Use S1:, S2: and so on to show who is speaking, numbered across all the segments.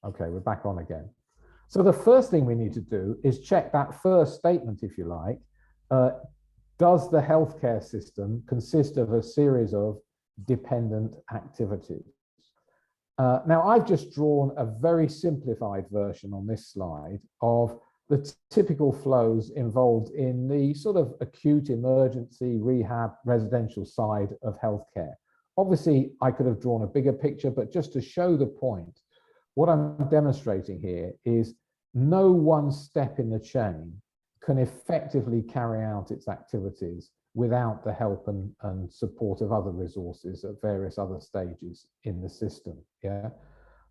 S1: I? Okay, we're back on again. So the first thing we need to do is check that first statement, if you like. Does the healthcare system consist of a series of dependent activities? Now, I've just drawn a very simplified version on this slide of the typical flows involved in the sort of acute emergency rehab residential side of healthcare. Obviously, I could have drawn a bigger picture, but just to show the point, what I'm demonstrating here is no one step in the chain can effectively carry out its activities without the help and support of other resources at various other stages in the system. Yeah.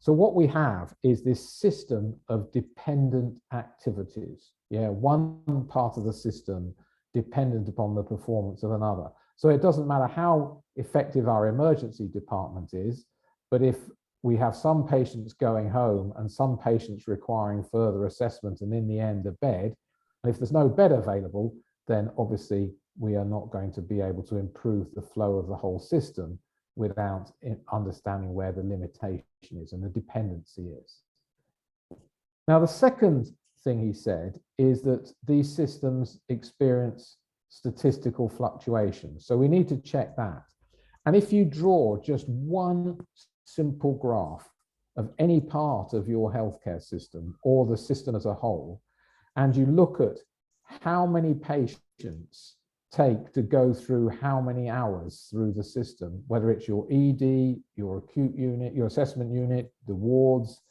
S1: So what we have is this system of dependent activities. Yeah, one part of the system dependent upon the performance of another. So it doesn't matter how effective our emergency department is, but if we have some patients going home and some patients requiring further assessment and in the end a bed, and if there's no bed available, then obviously we are not going to be able to improve the flow of the whole system without understanding where the limitation is and the dependency is. Now, the second thing he said is that these systems experience statistical fluctuations. So we need to check that. And if you draw just one simple graph of any part of your healthcare system or the system as a whole, and you look at how many patients take to go through how many hours through the system, whether it's your ED, your acute unit, your assessment unit, the wards,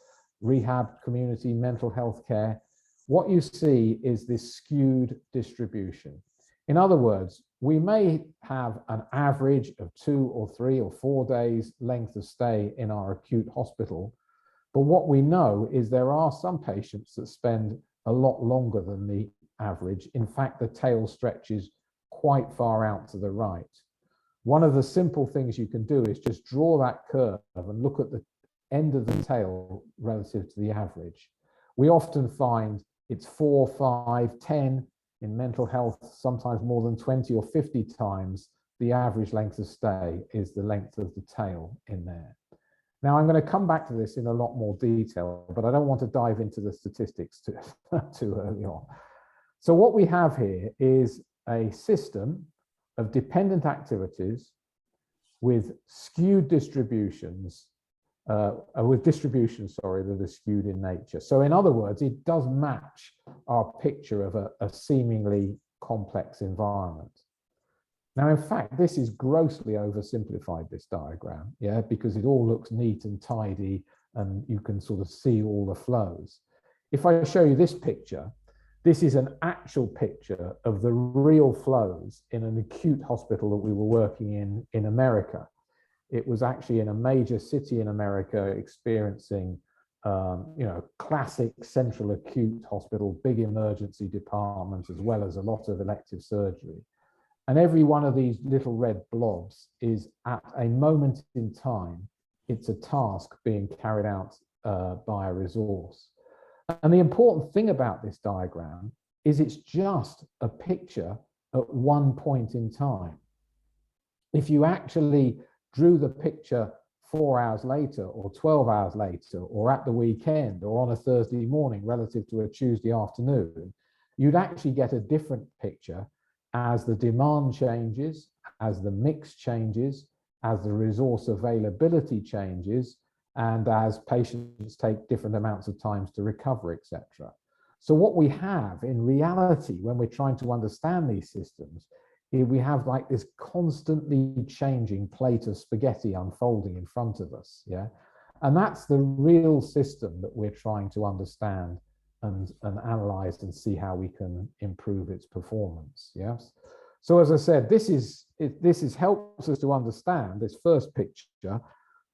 S1: rehab, community, mental health care, what you see is this skewed distribution. In other words, we may have an average of 2 or 3 or 4 days length of stay in our acute hospital, but what we know is there are some patients that spend a lot longer than the average. In fact, the tail stretches quite far out to the right. One of the simple things you can do is just draw that curve and look at the end of the tail relative to the average. We often find it's 4, 5, 10 in mental health, sometimes more than 20 or 50 times the average length of stay is the length of the tail in there. Now, I'm going to come back to this in a lot more detail, but I don't want to dive into the statistics too early on. So what we have here is a system of dependent activities with skewed distributions, with distributions, sorry, that are skewed in nature. So in other words, it does match our picture of a seemingly complex environment. Now, in fact, this is grossly oversimplified, this diagram, yeah, because it all looks neat and tidy and you can sort of see all the flows. If I show you this picture, this is an actual picture of the real flows in an acute hospital that we were working in America. It was actually in a major city in America experiencing, classic central acute hospital, big emergency department, as well as a lot of elective surgery. And every one of these little red blobs is at a moment in time, it's a task being carried out by a resource. And the important thing about this diagram is it's just a picture at one point in time. If you actually drew the picture 4 hours later or 12 hours later or at the weekend or on a Thursday morning relative to a Tuesday afternoon, you'd actually get a different picture as the demand changes, as the mix changes, as the resource availability changes, and as patients take different amounts of times to recover, etc. So what we have in reality, when we're trying to understand these systems, is we have like this constantly changing plate of spaghetti unfolding in front of us, yeah? And that's the real system that we're trying to understand and analyze and see how we can improve its performance, yes? So as I said, this helps us to understand this first picture.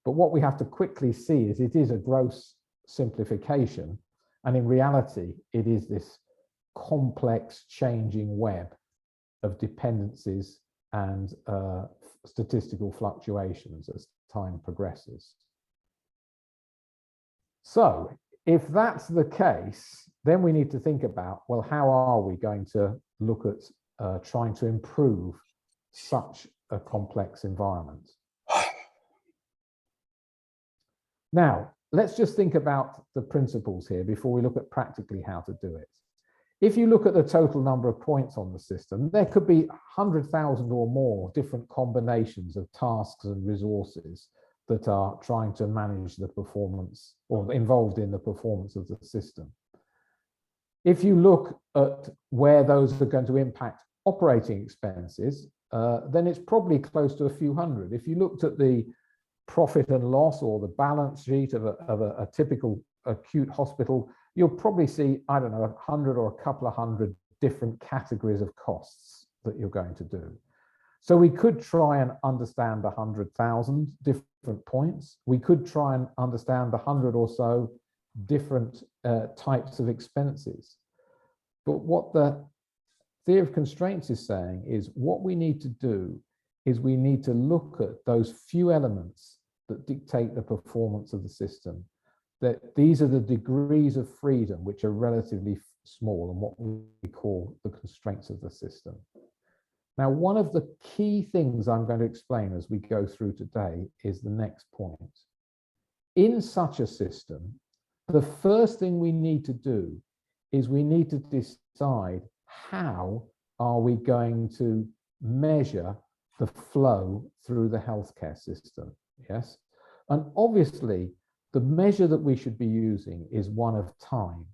S1: But what we have to quickly see is it is a gross simplification. And in reality, it is this complex changing web of dependencies and statistical fluctuations as time progresses. So if that's the case, then we need to think about, well, how are we going to look at trying to improve such a complex environment? Now, let's just think about the principles here before we look at practically how to do it. If you look at the total number of points on the system, there could be 100,000 or more different combinations of tasks and resources that are trying to manage the performance or involved in the performance of the system. If you look at where those are going to impact operating expenses, then it's probably close to a few hundred. If you looked at the profit and loss or the balance sheet of a typical acute hospital, you'll probably see, I don't know, 100 or a couple of hundred different categories of costs that you're going to do. So we could try and understand 100,000 different points. We could try and understand 100 or so different types of expenses. But what the theory of constraints is saying is what we need to do is we need to look at those few elements that dictate the performance of the system, that these are the degrees of freedom which are relatively small and what we call the constraints of the system. Now, one of the key things I'm going to explain as we go through today is the next point. In such a system, the first thing we need to do is we need to decide how are we going to measure the flow through the healthcare system, yes? And obviously, the measure that we should be using is one of time.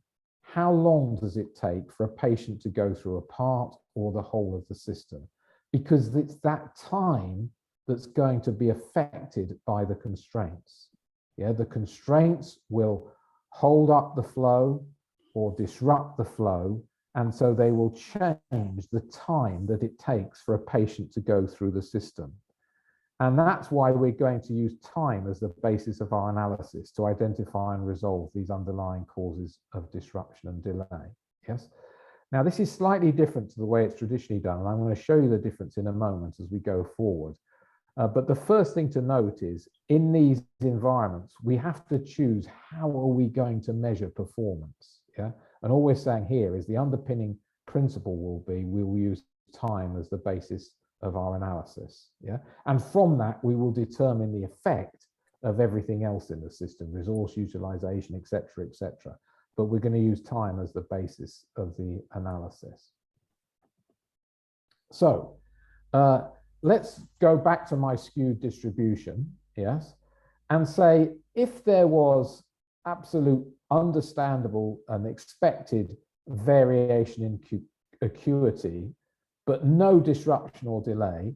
S1: How long does it take for a patient to go through a part or the whole of the system? Because it's that time that's going to be affected by the constraints. Yeah, the constraints will hold up the flow or disrupt the flow, and so they will change the time that it takes for a patient to go through the system. And that's why we're going to use time as the basis of our analysis to identify and resolve these underlying causes of disruption and delay. Yes. Now, this is slightly different to the way it's traditionally done, and I'm going to show you the difference in a moment as we go forward. But the first thing to note is in these environments, we have to choose how are we going to measure performance. Yeah. And all we're saying here is the underpinning principle will be we will use time as the basis of our analysis. Yeah. And from that, we will determine the effect of everything else in the system, resource utilization, et cetera, et cetera. But we're going to use time as the basis of the analysis. So let's go back to my skewed distribution, yes, and say if there was absolute understandable and expected variation in acuity, but no disruption or delay,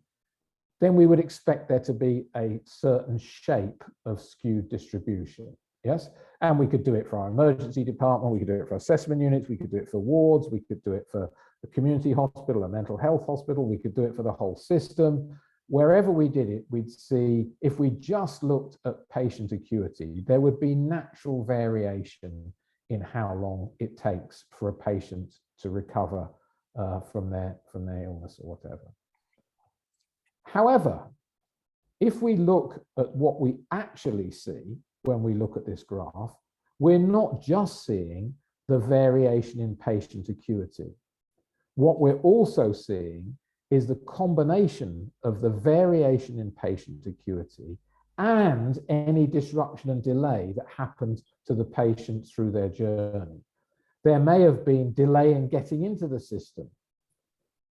S1: then we would expect there to be a certain shape of skewed distribution. Yes, and we could do it for our emergency department, we could do it for assessment units, we could do it for wards, we could do it for a community hospital, a mental health hospital, we could do it for the whole system. Wherever we did it, we'd see, if we just looked at patient acuity, there would be natural variation in how long it takes for a patient to recover from their illness or whatever. However, if we look at what we actually see when we look at this graph, we're not just seeing the variation in patient acuity. What we're also seeing is the combination of the variation in patient acuity and any disruption and delay that happened to the patient through their journey. There may have been delay in getting into the system,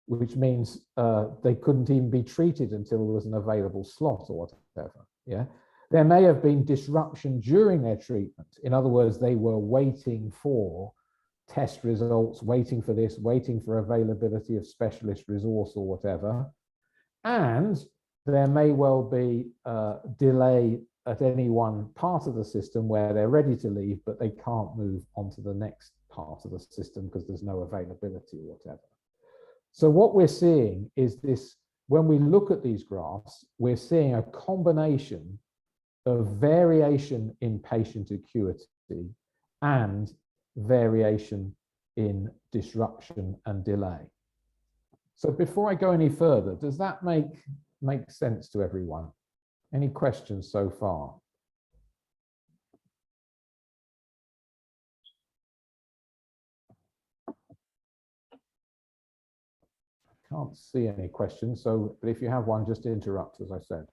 S1: which means they couldn't even be treated until there was an available slot or whatever. Yeah. There may have been disruption during their treatment. In other words, they were waiting for test results, waiting for this, waiting for availability of specialist resource or whatever. And there may well be delay at any one part of the system where they're ready to leave, but they can't move onto the next part of the system because there's no availability or whatever. So what we're seeing is this, when we look at these graphs, we're seeing a combination of variation in patient acuity and variation in disruption and delay. So before I go any further, does that make sense to everyone? Any questions so far? Can't see any questions, so but if you have one, just interrupt, as I said.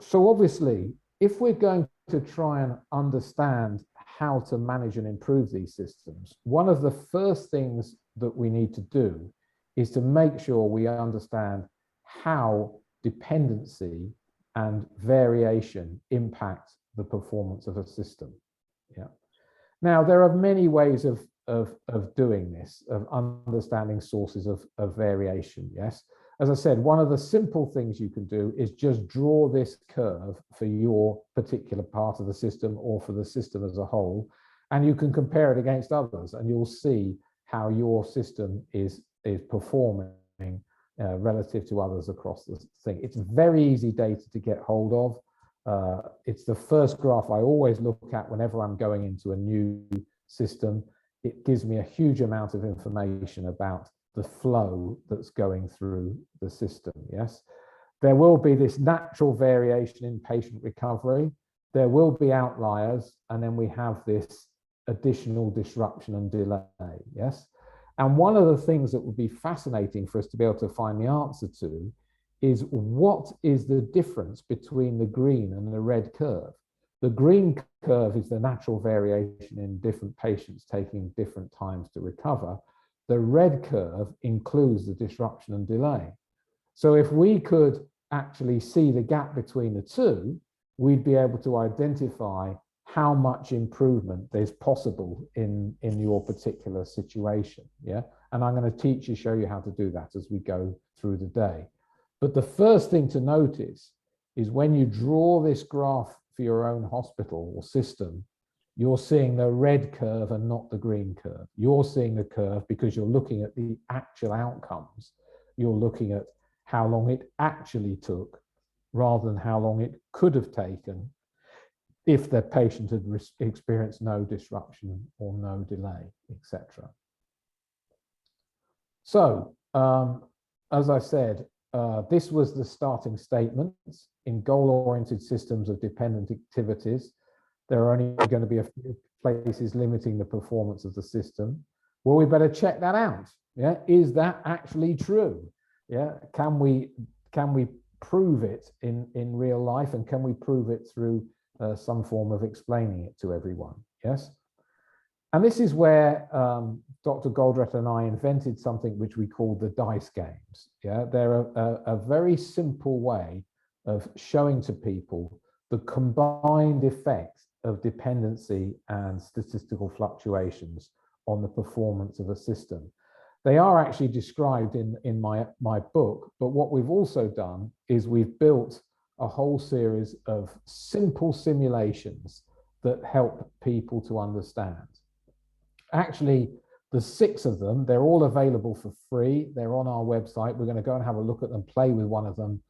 S1: So obviously, if we're going to try and understand how to manage and improve these systems, one of the first things that we need to do is to make sure we understand how dependency and variation impact the performance of a system. Yeah. Now, there are many ways of doing this, of understanding sources of variation, yes? As I said, one of the simple things you can do is just draw this curve for your particular part of the system or for the system as a whole, and you can compare it against others, and you'll see how your system is performing relative to others across the thing. It's very easy data to get hold of. It's the first graph I always look at whenever I'm going into a new system. It gives me a huge amount of information about the flow that's going through the system, yes? There will be this natural variation in patient recovery. There will be outliers, and then we have this additional disruption and delay, yes? And one of the things that would be fascinating for us to be able to find the answer to is what is the difference between the green and the red curve? The green curve is the natural variation in different patients taking different times to recover. The red curve includes the disruption and delay. So if we could actually see the gap between the two, we'd be able to identify how much improvement there's possible in your particular situation, yeah? And I'm going to show you how to do that as we go through the day. But the first thing to notice is when you draw this graph for your own hospital or system, you're seeing the red curve and not the green curve. You're seeing the curve because you're looking at the actual outcomes. You're looking at how long it actually took rather than how long it could have taken if the patient had experienced no disruption or no delay, etc. So, as I said, this was the starting statement. In goal-oriented systems of dependent activities, there are only going to be a few places limiting the performance of the system. Well, we better check that out. Yeah, is that actually true? Yeah, can we prove it in real life, and can we prove it through some form of explaining it to everyone? Yes. And this is where Dr. Goldratt and I invented something which we call the dice games. Yeah, they're a very simple way of showing to people the combined effect of dependency and statistical fluctuations on the performance of a system. They are actually described in my book, but what we've also done is we've built a whole series of simple simulations that help people to understand. Actually, the 6 of them, they're all available for free. They're on our website. We're going to go and have a look at them, play with one of them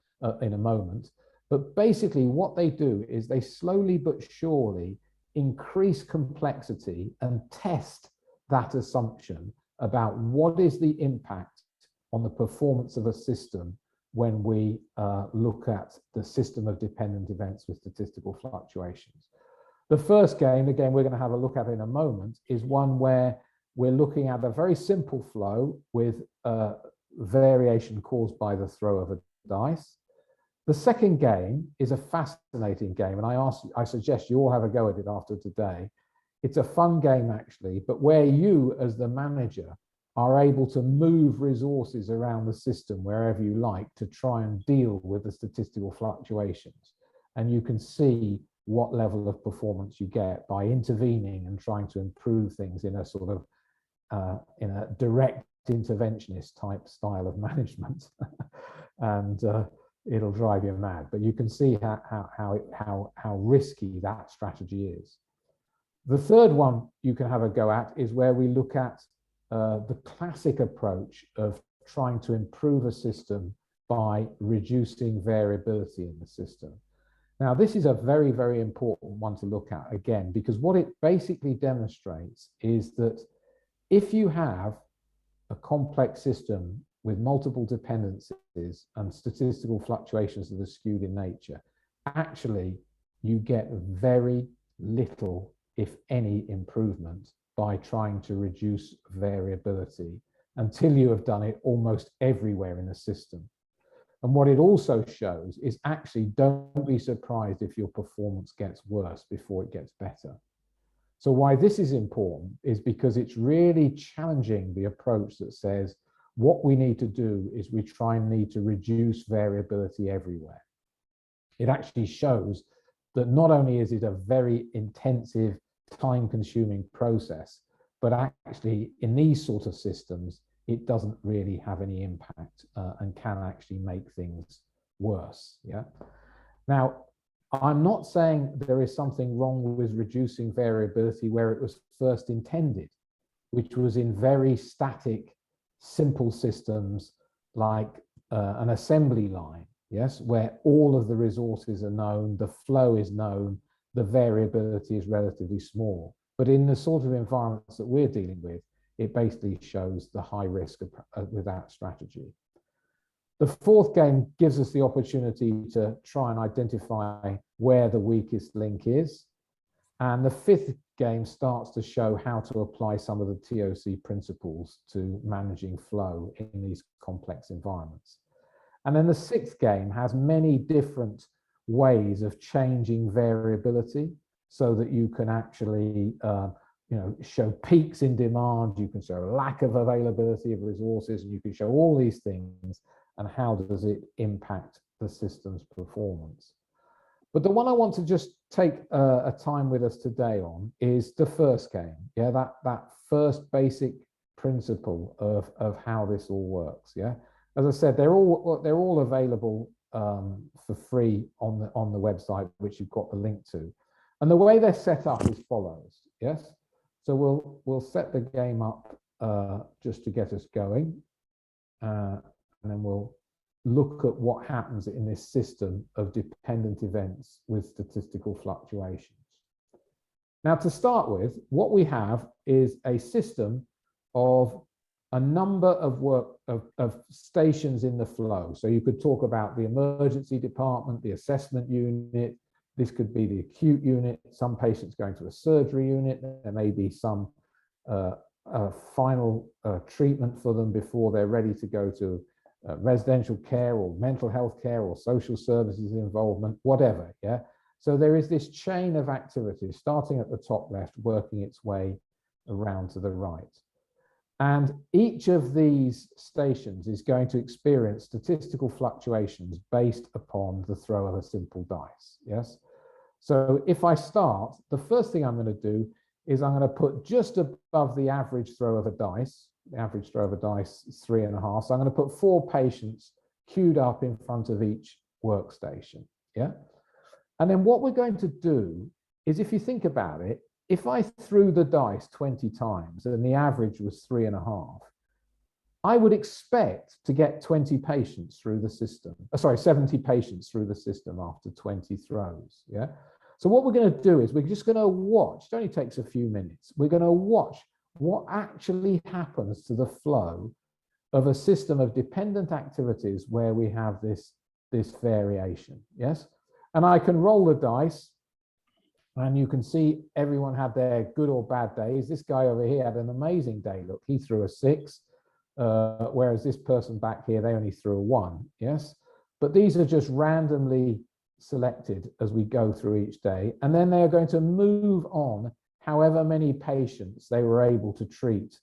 S1: in a moment. But basically what they do is they slowly but surely increase complexity and test that assumption about what is the impact on the performance of a system when we look at the system of dependent events with statistical fluctuations. The first game, again, we're going to have a look at in a moment, is one where we're looking at a very simple flow with variation caused by the throw of a dice. The second game is a fascinating game, and I suggest you all have a go at it after today. It's a fun game, actually, but where you, as the manager, are able to move resources around the system wherever you like to try and deal with the statistical fluctuations. And you can see what level of performance you get by intervening and trying to improve things in a sort of in a direct interventionist type style of management. And it'll drive you mad, but you can see how risky that strategy is. The third one you can have a go at is where we look at the classic approach of trying to improve a system by reducing variability in the system. Now, this is a very, very important one to look at again, because what it basically demonstrates is that if you have a complex system with multiple dependencies and statistical fluctuations that are skewed in nature, actually you get very little, if any, improvement by trying to reduce variability until you have done it almost everywhere in the system. And what it also shows is actually don't be surprised if your performance gets worse before it gets better. So why this is important is because it's really challenging the approach that says what we need to do is we need to reduce variability everywhere. It actually shows that not only is it a very intensive, time-consuming process, but actually in these sort of systems, it doesn't really have any impact and can actually make things worse. Yeah. Now, I'm not saying there is something wrong with reducing variability where it was first intended, which was in very static, simple systems like an assembly line, yes, where all of the resources are known, the flow is known, the variability is relatively small. But in the sort of environments that we're dealing with, it basically shows the high risk with that strategy. The fourth game gives us the opportunity to try and identify where the weakest link is. And the fifth game starts to show how to apply some of the TOC principles to managing flow in these complex environments. And then the sixth game has many different ways of changing variability so that you can actually show peaks in demand, you can show lack of availability of resources, and you can show all these things and how does it impact the system's performance. But the one I want to just take a time with us today on is the first game. Yeah, that first basic principle of how this all works. Yeah, as I said, they're all available for free on the website, which you've got the link to. And the way they're set up is follows. Yes, so we'll set the game up just to get us going, and then we'll look at what happens in this system of dependent events with statistical fluctuations. Now, to start with, what we have is a system of a number of stations in the flow. So you could talk about the emergency department, the assessment unit. This could be the acute unit. Some patients going to a surgery unit. There may be some final treatment for them before they're ready to go to residential care or mental health care or social services involvement, whatever. Yeah. So there is this chain of activities starting at the top left, working its way around to the right. And each of these stations is going to experience statistical fluctuations based upon the throw of a simple dice. Yes. So if I start, the first thing I'm going to do is I'm going to put just above the average throw of a dice. The average throw of a dice is 3.5. So I'm going to put 4 patients queued up in front of each workstation. Yeah. And then what we're going to do is, if you think about it, if I threw the dice 20 times and the average was 3.5, I would expect to get 20 patients through the system. 70 patients through the system after 20 throws. Yeah. So what we're going to do is we're just going to watch. It only takes a few minutes. We're going to watch what actually happens to the flow of a system of dependent activities where we have this variation. Yes. And I can roll the dice, and you can see everyone had their good or bad days. This guy over here had an amazing day. Look, he threw a 6, whereas this person back here, they only threw a 1. Yes. But these are just randomly selected as we go through each day. And then they are going to move on however many patients they were able to treat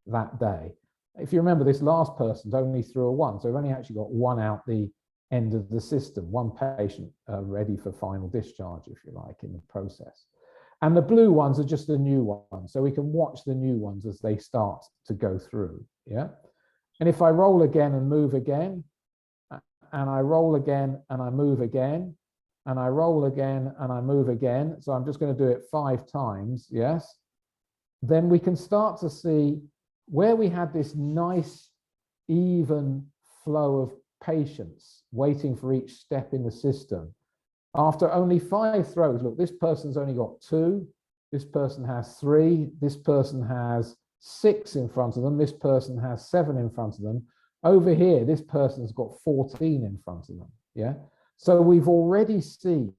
S1: that day. If you remember, this last person only threw a 1. So we've only actually got 1 out the end of the system, 1 patient ready for final discharge, if you like, in the process. And the blue ones are just the new ones. So we can watch the new ones as they start to go through. Yeah. And if I roll again and move again, and I roll again and I move again, and I roll again and I move again, so I'm just going to do it 5 times, yes, then we can start to see where we had this nice, even flow of patients waiting for each step in the system. After only 5 throws, look, this person's only got 2, this person has 3, this person has 6 in front of them, this person has 7 in front of them. Over here, this person's got 14 in front of them. Yeah. So we've already seen,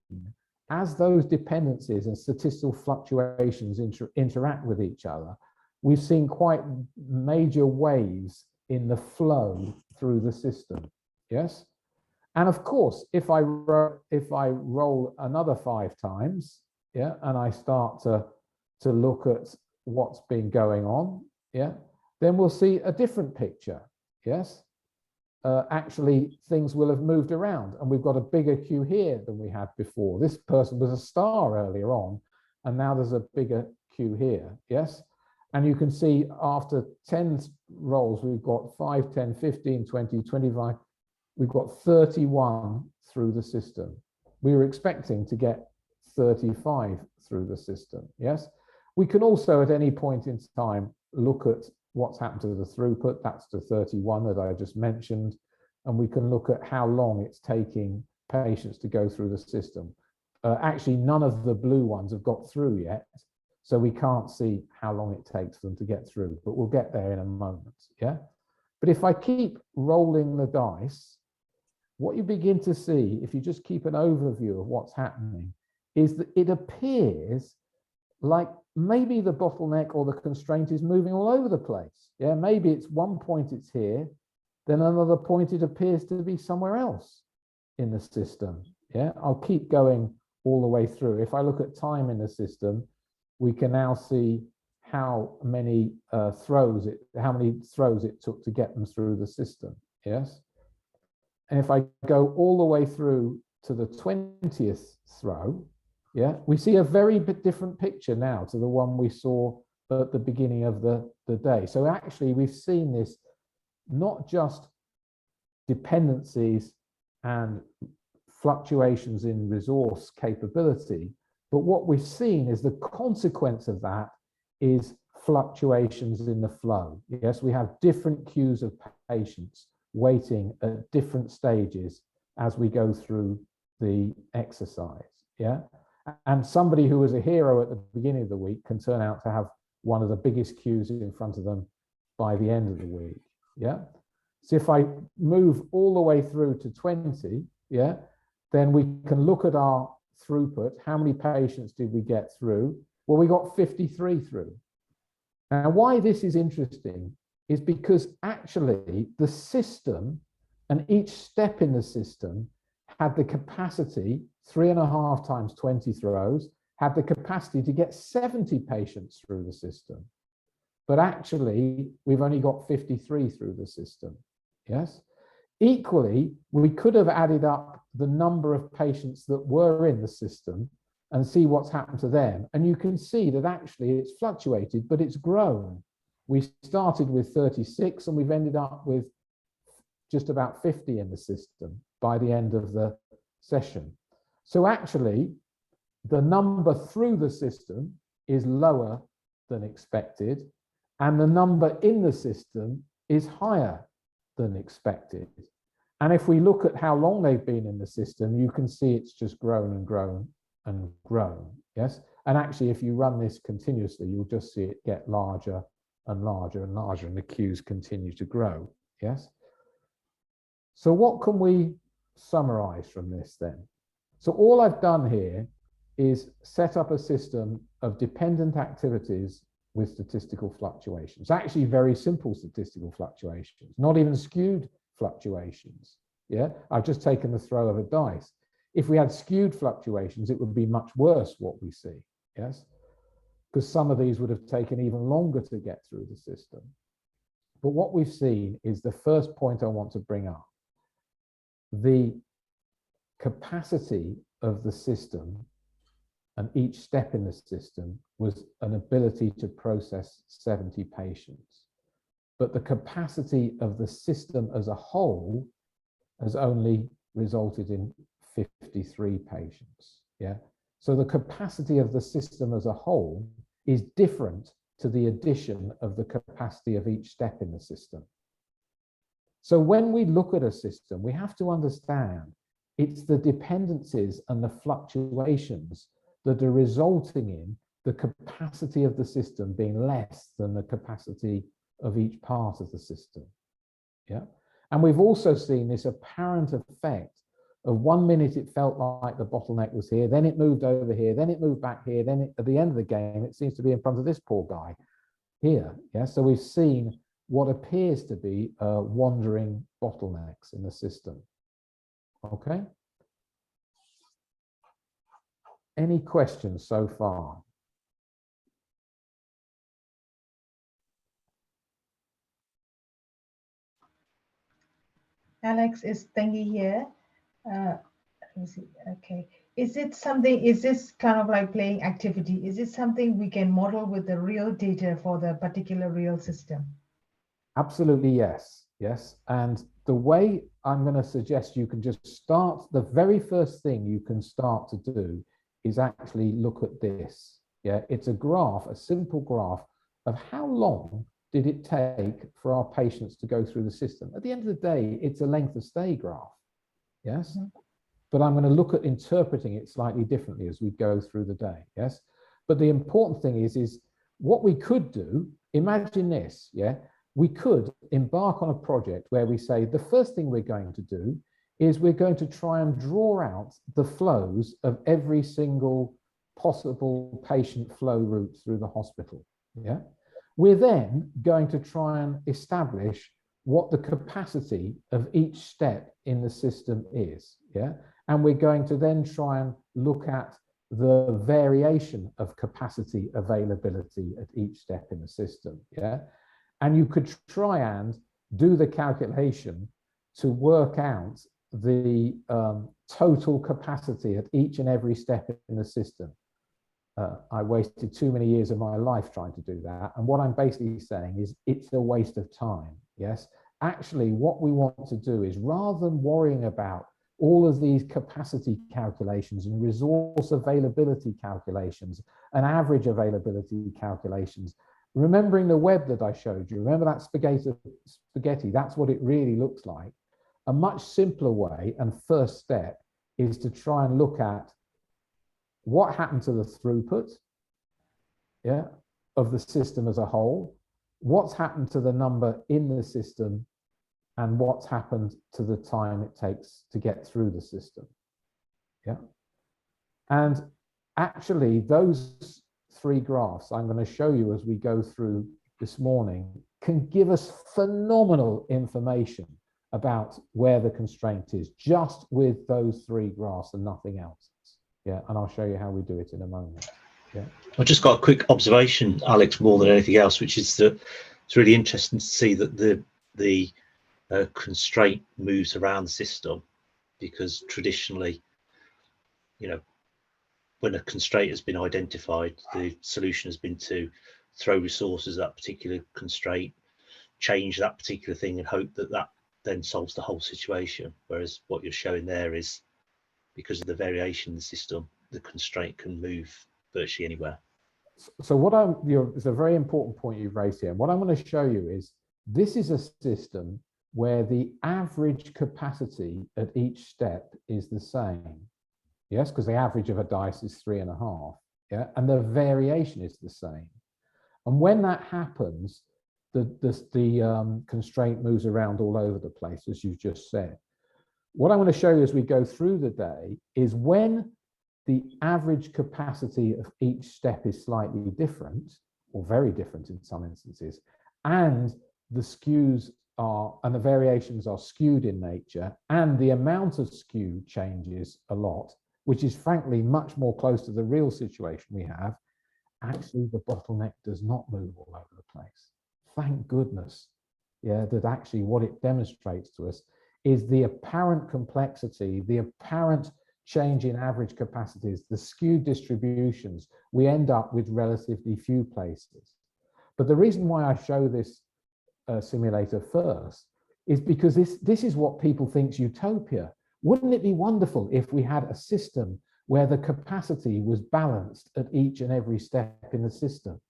S1: as those dependencies and statistical fluctuations interact with each other, we've seen quite major waves in the flow through the system. Yes. And of course, if I roll another 5 times, yeah, and I start to look at what's been going on, yeah, then we'll see a different picture. Yes, actually things will have moved around, and we've got a bigger queue here than we had before. This person was a star earlier on, and now there's a bigger queue here. Yes, and you can see after 10 rolls, we've got 5, 10, 15, 20, 25. We've got 31 through the system. We were expecting to get 35 through the system. Yes, we can also at any point in time look at what's happened to the throughput. That's the 31 that I just mentioned. And we can look at how long it's taking patients to go through the system. Actually, none of the blue ones have got through yet, so we can't see how long it takes for them to get through, but we'll get there in a moment. Yeah. But if I keep rolling the dice, what you begin to see, if you just keep an overview of what's happening, is that it appears like maybe the bottleneck or the constraint is moving all over the place. Yeah, maybe it's one point it's here, then another point it appears to be somewhere else in the system. Yeah, I'll keep going all the way through. If I look at time in the system, we can now see how many throws it took to get them through the system. Yes. And if I go all the way through to the 20th throw, yeah, we see a very different picture now to the one we saw at the beginning of the day. So actually, we've seen this not just dependencies and fluctuations in resource capability, but what we've seen is the consequence of that is fluctuations in the flow. Yes, we have different queues of patients waiting at different stages as we go through the exercise. Yeah, and somebody who was a hero at the beginning of the week can turn out to have one of the biggest queues in front of them by the end of the week. Yeah, so if I move all the way through to 20, yeah, then we can look at our throughput. How many patients did we get through? Well, we got 53 through. Now, why this is interesting is because actually the system and each step in the system had the capacity, 3.5 times 20 throws, had the capacity to get 70 patients through the system. But actually, we've only got 53 through the system. Yes. Equally, we could have added up the number of patients that were in the system and see what's happened to them. And you can see that actually it's fluctuated, but it's grown. We started with 36 and we've ended up with just about 50 in the system by the end of the session. So actually, the number through the system is lower than expected, and the number in the system is higher than expected. And if we look at how long they've been in the system, you can see it's just grown and grown and grown. Yes. And actually, if you run this continuously, you'll just see it get larger and larger and larger, and the queues continue to grow. Yes. So what can we summarize from this then? So all I've done here is set up a system of dependent activities with statistical fluctuations. Actually, very simple statistical fluctuations, not even skewed fluctuations. Yeah, I've just taken the throw of a dice. If we had skewed fluctuations, it would be much worse what we see. Yes, because some of these would have taken even longer to get through the system. But what we've seen is the first point I want to bring up. The capacity of the system and each step in the system was an ability to process 70 patients. But the capacity of the system as a whole has only resulted in 53 patients. Yeah. So the capacity of the system as a whole is different to the addition of the capacity of each step in the system. So when we look at a system, we have to understand it's the dependencies and the fluctuations that are resulting in the capacity of the system being less than the capacity of each part of the system. Yeah. And we've also seen this apparent effect of 1 minute it felt like the bottleneck was here, then it moved over here, then it moved back here, then at the end of the game, it seems to be in front of this poor guy here. Yeah. So we've seen what appears to be wandering bottlenecks in the system. Okay. Any questions so far?
S2: Alex, is Tengi here? Let me see. Okay. Is it something, is this kind of like playing activity? Is it something we can model with the real data for the particular real system?
S1: Absolutely, yes. Yes. And the way I'm going to suggest you can just start, the very first thing you can start to do is actually look at this. Yeah. It's a graph, a simple graph of how long did it take for our patients to go through the system. At the end of the day, it's a length of stay graph. Yes. Mm-hmm. But I'm going to look at interpreting it slightly differently as we go through the day. Yes. But the important thing is what we could do, imagine this, yeah, we could embark on a project where we say the first thing we're going to do is we're going to try and draw out the flows of every single possible patient flow route through the hospital. Yeah. We're then going to try and establish what the capacity of each step in the system is. Yeah. And we're going to then try and look at the variation of capacity availability at each step in the system. Yeah. And you could try and do the calculation to work out the total capacity at each and every step in the system. I wasted too many years of my life trying to do that. And what I'm basically saying is it's a waste of time. Yes. Actually, what we want to do is rather than worrying about all of these capacity calculations and resource availability calculations and average availability calculations, remembering the web that I showed you, remember that spaghetti, that's what it really looks like. A much simpler way and first step is to try and look at what happened to the throughput, yeah, of the system as a whole, what's happened to the number in the system, and what's happened to the time it takes to get through the system. Yeah. And actually, those three graphs I'm going to show you as we go through this morning can give us phenomenal information about where the constraint is, just with those three graphs and nothing else. Yeah. And I'll show you how we do it in a moment. Yeah.
S3: I've just got a quick observation, Alex, more than anything else, which is that it's really interesting to see that the constraint moves around the system, because traditionally, you know, when a constraint has been identified, the solution has been to throw resources at that particular constraint, change that particular thing, and hope that that then solves the whole situation. Whereas what you're showing there is, because of the variation in the system, the constraint can move virtually anywhere.
S1: So what it's a very important point you've raised here. And what I'm going to show you is this is a system where the average capacity at each step is the same. Yes, because the average of a dice is 3.5. Yeah, and the variation is the same. And when that happens, the constraint moves around all over the place, as you've just said. What I'm going to show you as we go through the day is when the average capacity of each step is slightly different, or very different in some instances, and the skews are, and the variations are skewed in nature, and the amount of skew changes a lot, which is frankly much more close to the real situation we have. Actually, the bottleneck does not move all over the place. Thank goodness. Yeah, that actually what it demonstrates to us is the apparent complexity, the apparent change in average capacities, the skewed distributions, we end up with relatively few places. But the reason why I show this simulator first is because this is what people think's utopia. Wouldn't it be wonderful if we had a system where the capacity was balanced at each and every step in the system?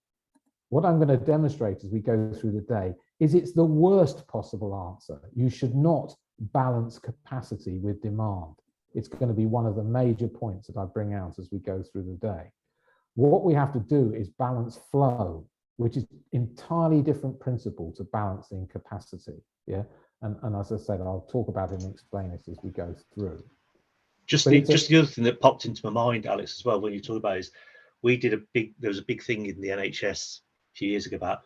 S1: What I'm going to demonstrate as we go through the day is it's the worst possible answer. You should not balance capacity with demand. It's going to be one of the major points that I bring out as we go through the day. What we have to do is balance flow, which is entirely different principle to balancing capacity. Yeah, and as I said, I'll talk about it and explain it as we go through.
S3: Just the other thing that popped into my mind, Alex, as well, when you talk about is, there was a big thing in the NHS a few years ago about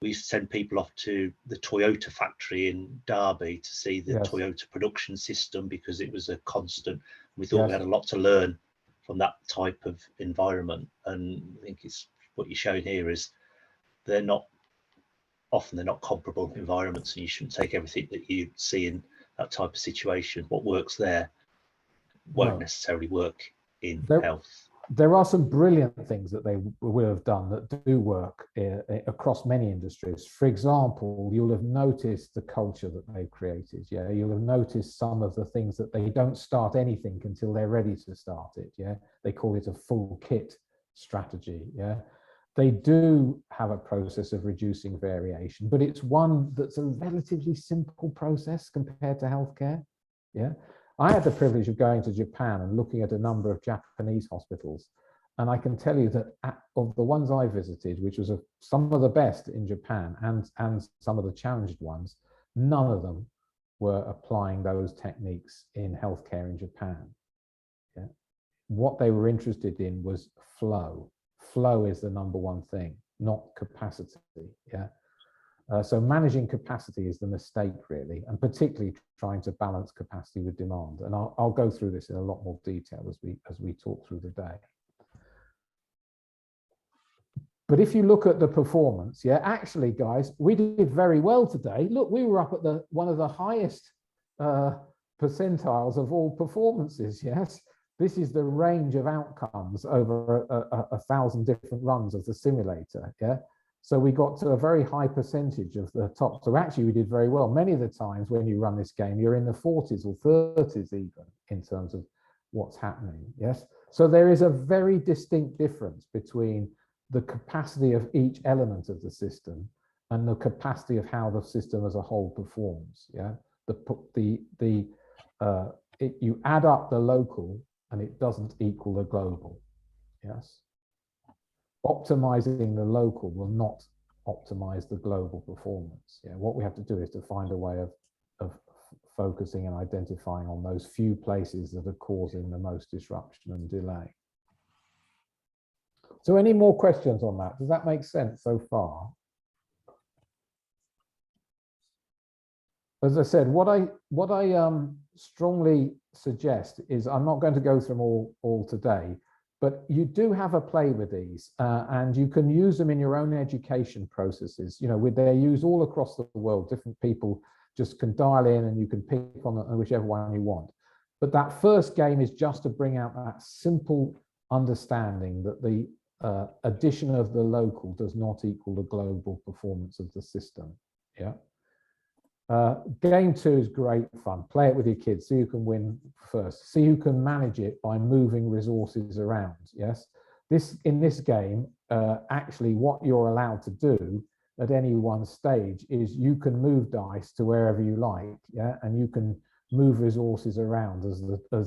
S3: we used to send people off to the Toyota factory in Derby to see the
S1: Yes.
S3: Toyota production system, because it was a constant. We thought
S1: Yes.
S3: we had a lot to learn from that type of environment, and I think it's what you're showing here is they're not comparable environments, and you shouldn't take everything that you see in that type of situation. What works there won't necessarily work in health.
S1: There are some brilliant things that they will have done that do work across many industries. For example, you'll have noticed the culture that they've created. Yeah, you'll have noticed some of the things that they don't start anything until they're ready to start it. Yeah, they call it a full kit strategy. Yeah, they do have a process of reducing variation, but it's one that's a relatively simple process compared to healthcare. Yeah. I had the privilege of going to Japan and looking at a number of Japanese hospitals. And I can tell you that of the ones I visited, which was some of the best in Japan and some of the challenged ones, none of them were applying those techniques in healthcare in Japan. Yeah. What they were interested in was flow. Flow is the number one thing, not capacity. Yeah. So managing capacity is the mistake, really, and particularly trying to balance capacity with demand. And I'll go through this in a lot more detail as we talk through the day. But if you look at the performance, yeah, actually, guys, we did very well today. Look, we were up at one of the highest percentiles of all performances. Yes, this is the range of outcomes over 1,000 different runs of the simulator. Yeah. So we got to a very high percentage of the top. So actually we did very well. Many of the times when you run this game, you're in the 40s or 30s even in terms of what's happening. Yes. So there is a very distinct difference between the capacity of each element of the system and the capacity of how the system as a whole performs. Yeah. You add up the local and it doesn't equal the global. Yes. Optimizing the local will not optimize the global performance. Yeah, what we have to do is to find a way of focusing and identifying on those few places that are causing the most disruption and delay. So any more questions on that? Does that make sense so far? As I said, what I strongly suggest is, I'm not going to go through them all today, but you do have a play with these, and you can use them in your own education processes. You know, they're used all across the world. Different people just can dial in and you can pick on whichever one you want. But that first game is just to bring out that simple understanding that the addition of the local does not equal the global performance of the system. Yeah. Game 2 is great fun. Play it with your kids so you can win first. See who can manage it by moving resources around. Yes, in this game, actually what you're allowed to do at any one stage is you can move dice to wherever you like. Yeah, and you can move resources around as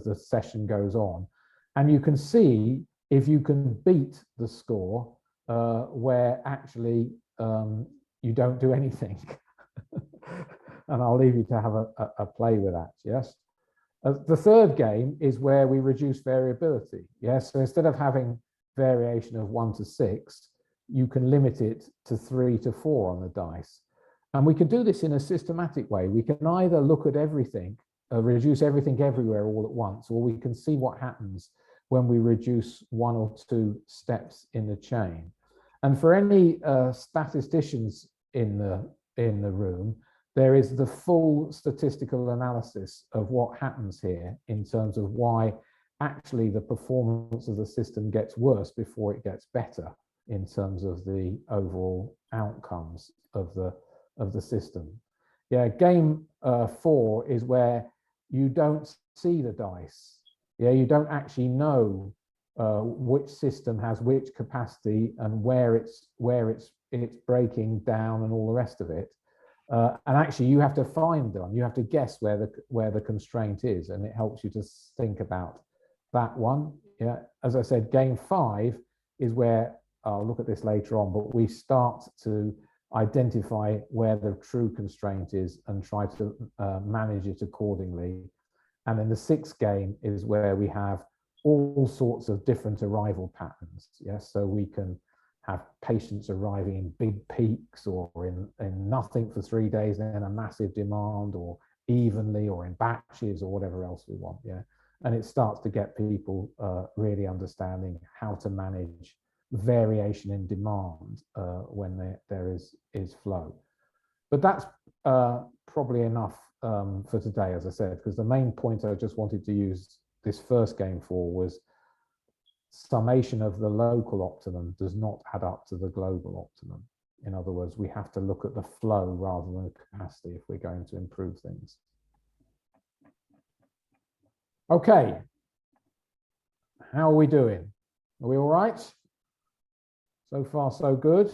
S1: the session goes on, and you can see if you can beat the score where actually you don't do anything. And I'll leave you to have a play with that. Yes. The third game is where we reduce variability. Yes. So instead of having variation of 1 to 6, you can limit it to 3 to 4 on the dice. And we can do this in a systematic way. We can either look at everything, reduce everything everywhere all at once, or we can see what happens when we reduce 1 or 2 steps in the chain. And for any statisticians in the room, there is the full statistical analysis of what happens here in terms of why actually the performance of the system gets worse before it gets better in terms of the overall outcomes of the system. Yeah, game 4 is where you don't see the dice. Yeah, you don't actually know which system has which capacity and where it's breaking down and all the rest of it. And actually you have to find them, you have to guess where the constraint is, and it helps you to think about that one. Yeah, as I said, game 5 is where, I'll look at this later on, but we start to identify where the true constraint is and try to manage it accordingly. And then the 6th game is where we have all sorts of different arrival patterns. Yes, so we can have patients arriving in big peaks or in nothing for 3 days and then a massive demand, or evenly or in batches or whatever else we want. Yeah. And it starts to get people really understanding how to manage variation in demand when there is flow. But that's probably enough for today, as I said, because the main point I just wanted to use this first game for was summation of the local optimum does not add up to the global optimum. In other words, we have to look at the flow rather than capacity if we're going to improve things. Okay, how are we doing? Are we all right? So far, so good.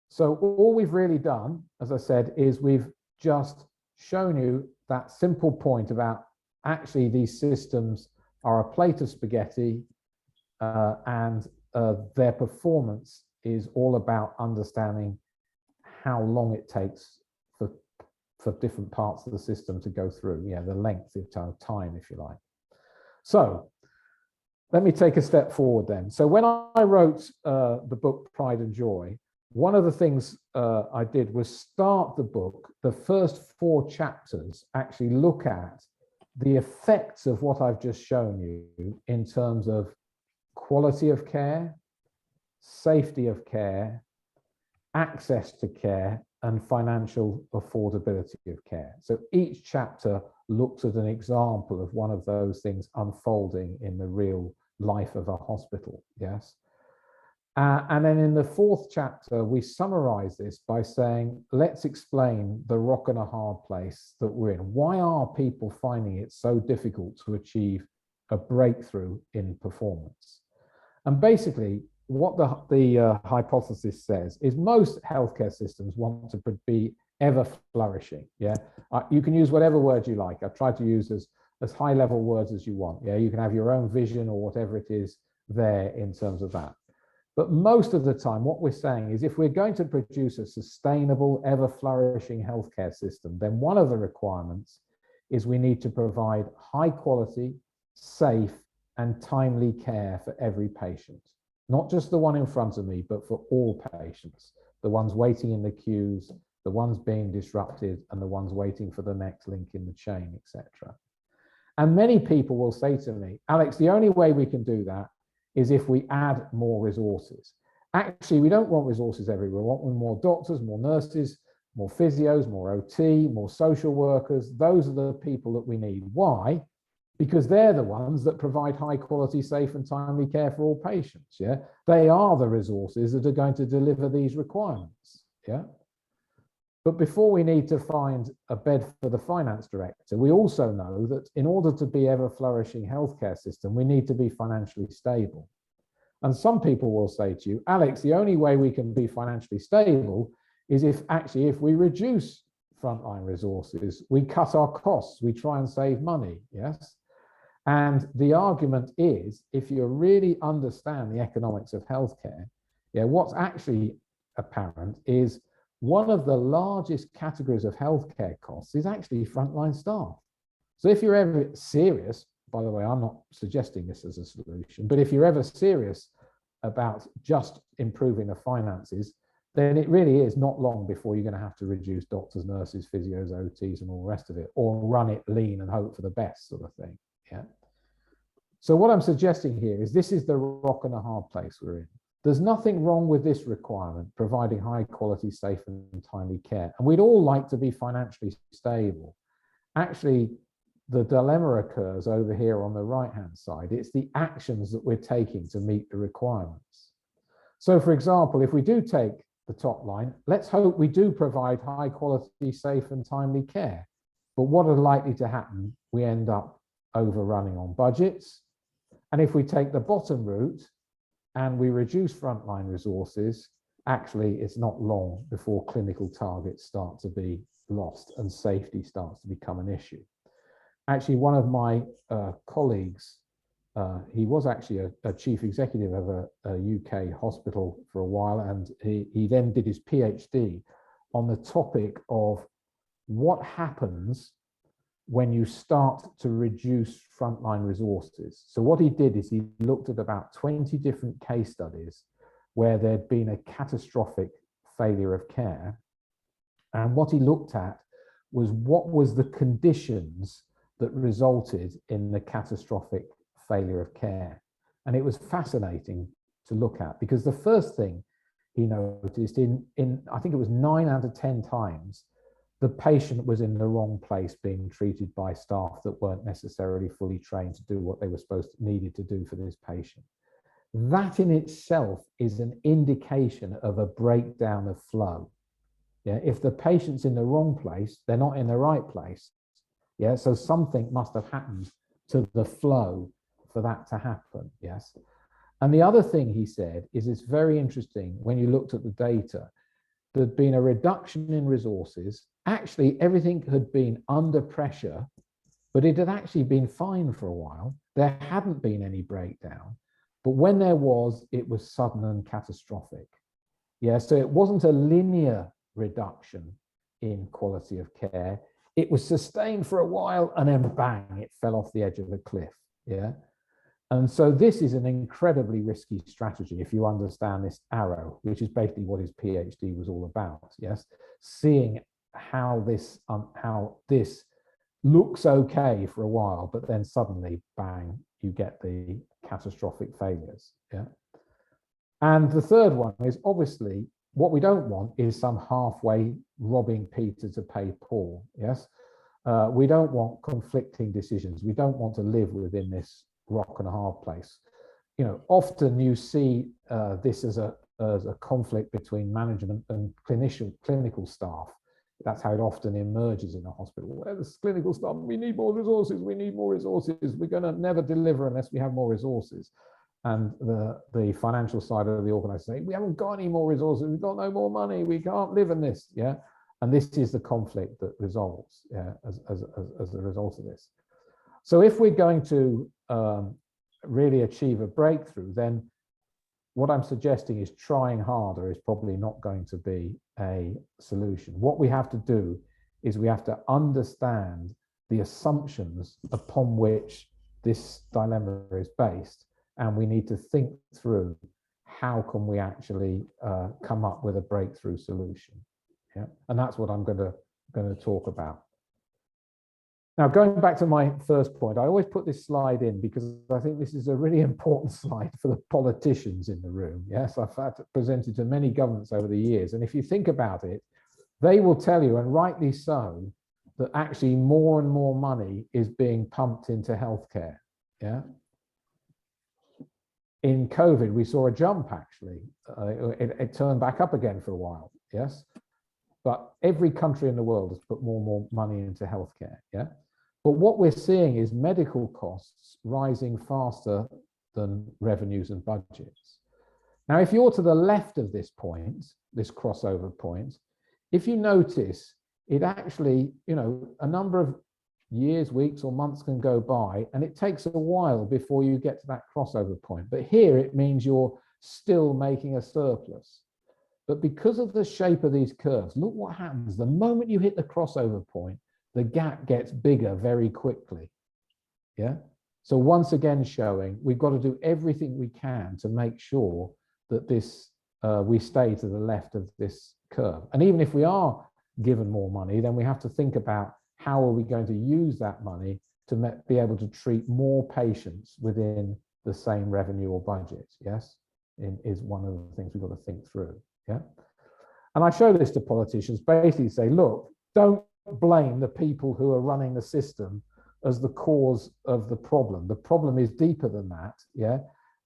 S1: So all we've really done, as I said, is we've just shown you that simple point about actually these systems are a plate of spaghetti and their performance is all about understanding how long it takes for different parts of the system to go through, yeah, the length of time, if you like. So let me take a step forward then. So when I wrote the book Pride and Joy, one of the things I did was start the book, the first 4 chapters actually look at the effects of what I've just shown you in terms of quality of care, safety of care, access to care, and financial affordability of care. So each chapter looks at an example of one of those things unfolding in the real life of a hospital, yes? And then in the 4th chapter, we summarize this by saying, let's explain the rock and a hard place that we're in. Why are people finding it so difficult to achieve a breakthrough in performance? And basically, what the hypothesis says is most healthcare systems want to be ever flourishing. Yeah, you can use whatever word you like. I've tried to use as high level words as you want. Yeah, you can have your own vision or whatever it is there in terms of that. But most of the time, what we're saying is if we're going to produce a sustainable, ever flourishing healthcare system, then one of the requirements is we need to provide high quality, safe, and timely care for every patient. Not just the one in front of me, but for all patients, the ones waiting in the queues, the ones being disrupted, and the ones waiting for the next link in the chain, etc. And many people will say to me, Alex, the only way we can do that is if we add more resources. Actually, we don't want resources everywhere. We want more doctors, more nurses, more physios, more OT, more social workers. Those are the people that we need. Why? Because they're the ones that provide high quality, safe and timely care for all patients. Yeah, they are the resources that are going to deliver these requirements. Yeah. But before we need to find a bed for the finance director, we also know that in order to be ever flourishing healthcare system, we need to be financially stable. And some people will say to you, Alex, the only way we can be financially stable is if we reduce frontline resources, we cut our costs, we try and save money. Yes. And the argument is, if you really understand the economics of healthcare, yeah, what's actually apparent is one of the largest categories of healthcare costs is actually frontline staff. So if you're ever serious, by the way, I'm not suggesting this as a solution, but if you're ever serious about just improving the finances, then it really is not long before you're going to have to reduce doctors, nurses, physios, OTs, and all the rest of it, or run it lean and hope for the best sort of thing. Yeah. So what I'm suggesting here is this is the rock and a hard place we're in. There's nothing wrong with this requirement, providing high quality, safe and timely care. And we'd all like to be financially stable. Actually, the dilemma occurs over here on the right-hand side. It's the actions that we're taking to meet the requirements. So for example, if we do take the top line, let's hope we do provide high quality, safe and timely care. But what is likely to happen? We end up overrunning on budgets. And if we take the bottom route, and we reduce frontline resources, actually it's not long before clinical targets start to be lost and safety starts to become an issue. Actually, one of my colleagues, he was actually a chief executive of a UK hospital for a while, and he then did his PhD on the topic of what happens when you start to reduce frontline resources. So what he did is he looked at about 20 different case studies where there'd been a catastrophic failure of care. And what he looked at was what was the conditions that resulted in the catastrophic failure of care. And it was fascinating to look at, because the first thing he noticed in I think it was 9 out of 10 times, the patient was in the wrong place being treated by staff that weren't necessarily fully trained to do what they were needed to do for this patient. That in itself is an indication of a breakdown of flow. Yeah, if the patient's in the wrong place, they're not in the right place. Yeah, so something must have happened to the flow for that to happen. Yes. And the other thing he said is, it's very interesting when you looked at the data, there'd been a reduction in resources. Actually, everything had been under pressure, but it had actually been fine for a while. There hadn't been any breakdown, but when there was, it was sudden and catastrophic. Yeah, so it wasn't a linear reduction in quality of care. It was sustained for a while and then bang, it fell off the edge of a cliff. Yeah. And so this is an incredibly risky strategy if you understand this arrow, which is basically what his PhD was all about. Yes, seeing how this looks okay for a while, but then suddenly, bang, you get the catastrophic failures. Yeah. And the third one is, obviously, what we don't want is some halfway robbing Peter to pay Paul. Yes, we don't want conflicting decisions. We don't want to live within this rock and a hard place. You know, often you see this as a conflict between management and clinical staff. That's how it often emerges in a hospital. Where the clinical staff, we need more resources, we need more resources. We're going to never deliver unless we have more resources. And the financial side of the organization, we haven't got any more resources, we've got no more money, we can't live in this. Yeah. And this is the conflict that resolves, yeah, as a result of this. So if we're going to really achieve a breakthrough, then what I'm suggesting is trying harder is probably not going to be a solution. What we have to do is we have to understand the assumptions upon which this dilemma is based, and we need to think through how can we actually come up with a breakthrough solution. Yeah, and that's what I'm going to talk about. Now, going back to my first point, I always put this slide in because I think this is a really important slide for the politicians in the room. Yes, I've had presented to many governments over the years. And if you think about it, they will tell you, and rightly so, that actually more and more money is being pumped into healthcare. Yeah. In COVID, we saw a jump, actually. It turned back up again for a while. Yes. But every country in the world has put more and more money into healthcare. Yeah. But what we're seeing is medical costs rising faster than revenues and budgets. Now, if you're to the left of this point, this crossover point, if you notice, it actually, you know, a number of years, weeks, or months can go by, and it takes a while before you get to that crossover point. But here it means you're still making a surplus. But because of the shape of these curves, look what happens. The moment you hit the crossover point, the gap gets bigger very quickly. Yeah. So once again, showing we've got to do everything we can to make sure that this we stay to the left of this curve. And even if we are given more money, then we have to think about how are we going to use that money to be able to treat more patients within the same revenue or budget. Yes, is one of the things we've got to think through. Yeah. And I show this to politicians, basically say, look, don't blame the people who are running the system as the cause of the problem. The problem is deeper than that. Yeah.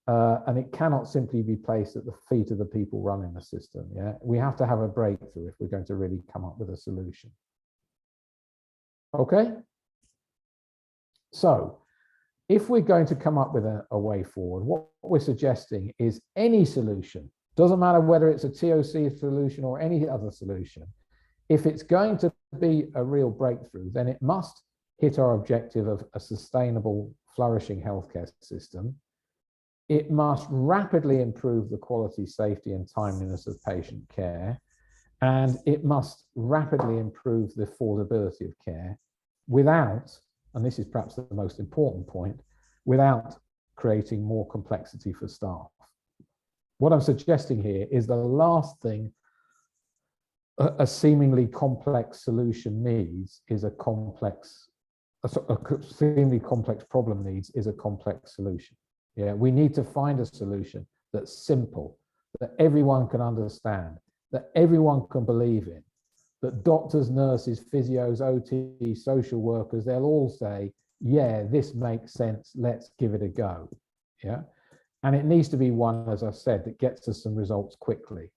S1: And it cannot simply be placed at the feet of the people running the system. Yeah. We have to have a breakthrough if we're going to really come up with a solution. Okay. So if we're going to come up with a way forward, what we're suggesting is any solution, doesn't matter whether it's a TOC solution or any other solution, if it's going to be a real breakthrough, then it must hit our objective of a sustainable, flourishing healthcare system. It must rapidly improve the quality, safety, and timeliness of patient care. And it must rapidly improve the affordability of care without, and this is perhaps the most important point, without creating more complexity for staff. what I'm suggesting here is the last thing a seemingly complex solution needs is a seemingly complex problem needs is a complex solution. Yeah, we need to find a solution that's simple, that everyone can understand, that everyone can believe in, that doctors, nurses, physios, OT, social workers, they'll all say, yeah, this makes sense, let's give it a go. Yeah, and it needs to be one, as I said, that gets us some results quickly,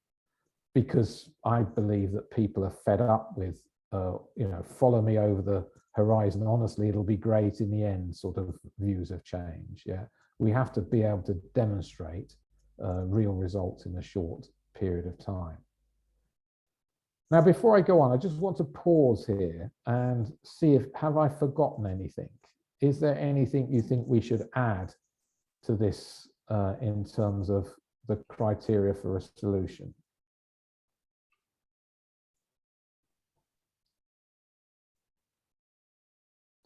S1: because I believe that people are fed up with, follow me over the horizon, honestly, it'll be great in the end sort of views of change. Yeah, we have to be able to demonstrate real results in a short period of time. Now, before I go on, I just want to pause here and see have I forgotten anything? Is there anything you think we should add to this in terms of the criteria for a solution?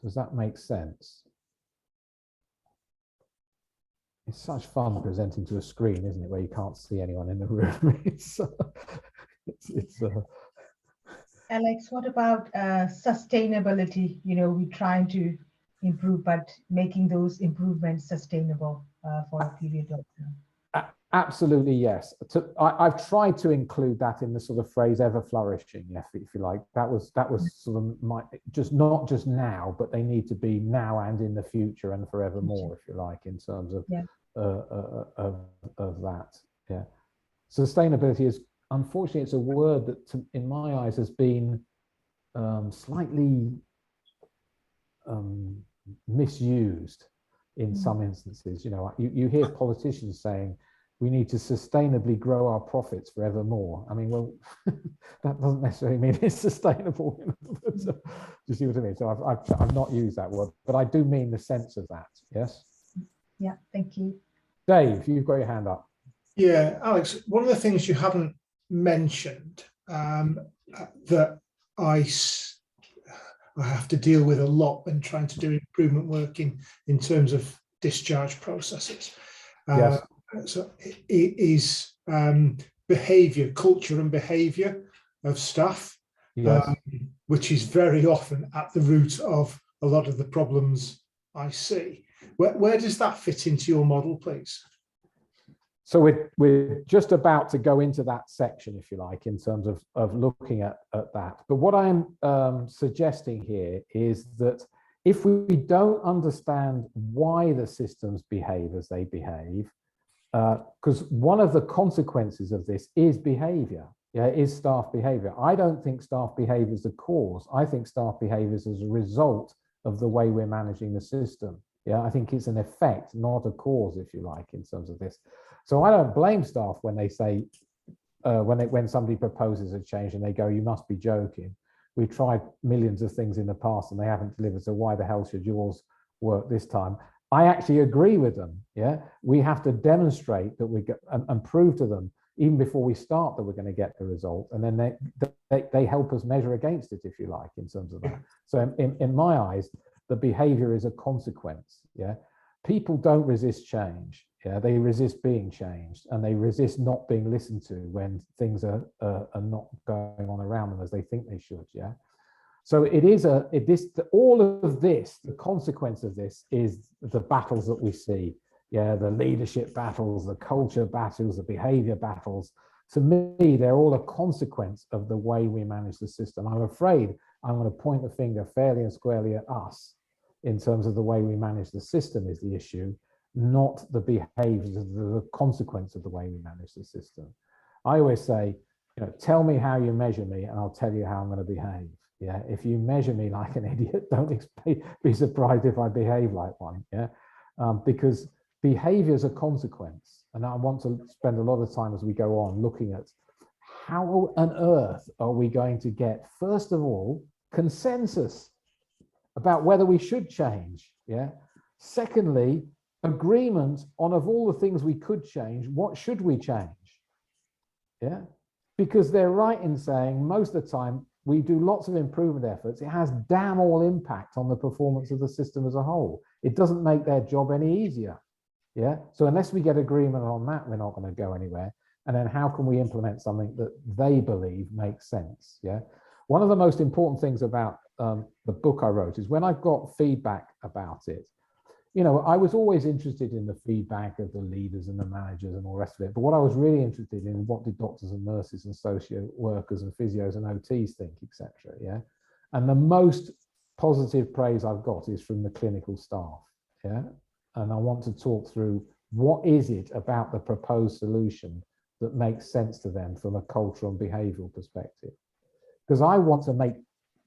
S1: Does that make sense? It's such fun presenting to a screen, isn't it, where you can't see anyone in the room.
S2: Alex, what about sustainability? We're trying to improve, but making those improvements sustainable for a period of time.
S1: Absolutely, yes. I've tried to include that in the sort of phrase "ever flourishing," if you like. That was sort of not just now, but they need to be now and in the future and forevermore, if you like, in terms of of that. Yeah, sustainability is, unfortunately, it's a word that, in my eyes, has been slightly misused in some instances. You hear politicians saying, we need to sustainably grow our profits forevermore. I mean, well, that doesn't necessarily mean it's sustainable. Do you see what I mean? So I've not used that word, but I do mean the sense of that. Yes.
S2: Yeah. Thank you.
S1: Dave, you've got your hand up.
S4: Yeah, Alex. One of the things you haven't mentioned that I have to deal with a lot when trying to do improvement work in terms of discharge processes.
S1: Yes.
S4: So it is behaviour, culture and behaviour of staff,
S1: yes.
S4: Which is very often at the root of a lot of the problems I see. Where does that fit into your model, please?
S1: So we're just about to go into that section, if you like, in terms of looking at that. But what I'm suggesting here is that if we don't understand why the systems behave as they behave, because one of the consequences of this is behavior, is staff behavior. I don't think staff behavior is the cause. I think staff behavior is as a result of the way we're managing the system. Yeah, I think it's an effect, not a cause, if you like, in terms of this. So I don't blame staff when they say, when somebody proposes a change and they go, you must be joking. We've tried millions of things in the past and they haven't delivered, so why the hell should yours work this time? I actually agree with them. Yeah, we have to demonstrate that we get and prove to them even before we start that we're going to get the result, and then they help us measure against it, if you like, in terms of that. So in my eyes, the behavior is a consequence. Yeah, people don't resist change. Yeah, they resist being changed, and they resist not being listened to when things are not going on around them as they think they should. Yeah. So all of this, the consequence of this is the battles that we see. Yeah, the leadership battles, the culture battles, the behavior battles. To me, they're all a consequence of the way we manage the system. I'm afraid I'm going to point the finger fairly and squarely at us in terms of the way we manage the system is the issue, not the behaviors, the consequence of the way we manage the system. I always say, tell me how you measure me and I'll tell you how I'm going to behave. Yeah, if you measure me like an idiot, don't be surprised if I behave like one. Yeah, because behavior is a consequence, and I want to spend a lot of time as we go on looking at how on earth are we going to get, first of all, consensus about whether we should change. Yeah. Secondly, agreement on, of all the things we could change, what should we change? Yeah, because they're right in saying most of the time we do lots of improvement efforts. It has damn all impact on the performance of the system as a whole. It doesn't make their job any easier. Yeah. So unless we get agreement on that, we're not going to go anywhere. And then how can we implement something that they believe makes sense? Yeah. One of the most important things about the book I wrote is when I got feedback about it, you know, I was always interested in the feedback of the leaders and the managers and all the rest of it. But what I was really interested in, what did doctors and nurses and social workers and physios and OTs think, etc. Yeah. And the most positive praise I've got is from the clinical staff. Yeah. And I want to talk through what is it about the proposed solution that makes sense to them from a cultural and behavioral perspective. Because I want to make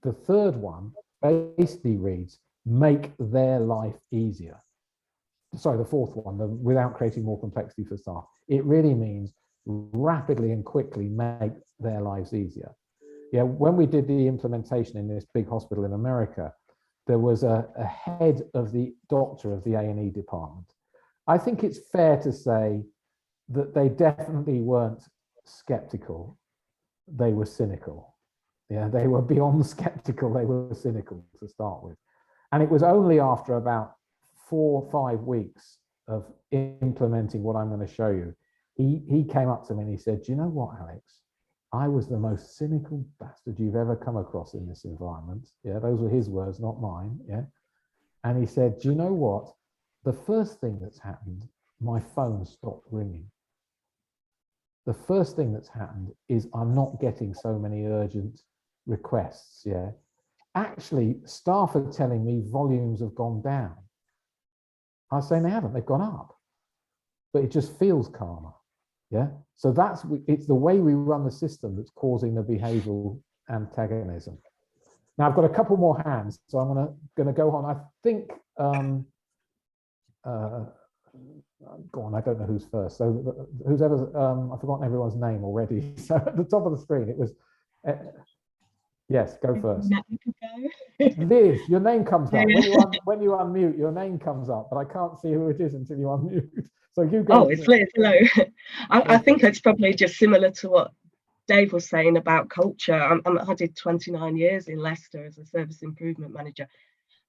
S1: the third one basically reads, make their life easier. Sorry, the fourth one, without creating more complexity for staff. It really means rapidly and quickly make their lives easier. Yeah, when we did the implementation in this big hospital in America, there was a head of the doctor of the A&E department. I think it's fair to say that they definitely weren't skeptical, they were cynical. Yeah, they were beyond skeptical, they were cynical to start with. And it was only after about 4 or 5 weeks of implementing what I'm going to show you, he came up to me and he said, do you know what, Alex? I was the most cynical bastard you've ever come across in this environment. Yeah, those were his words, not mine. Yeah. And he said, do you know what? The first thing that's happened, my phone stopped ringing. The first thing that's happened is I'm not getting so many urgent requests. Yeah. Actually, staff are telling me volumes have gone down. I was saying they haven't, they've gone up. But it just feels calmer. Yeah. So it's the way we run the system that's causing the behavioral antagonism. Now I've got a couple more hands, so I'm gonna go on. I think go on, I don't know who's first. So who's ever I've forgotten everyone's name already. So at the top of the screen it was yes, go first. Liz, your name comes up. When you unmute, your name comes up, but I can't see who it is until you unmute. So you go.
S5: Oh, it's Liz. Hello. I think it's probably just similar to what Dave was saying about culture. I did 29 years in Leicester as a service improvement manager.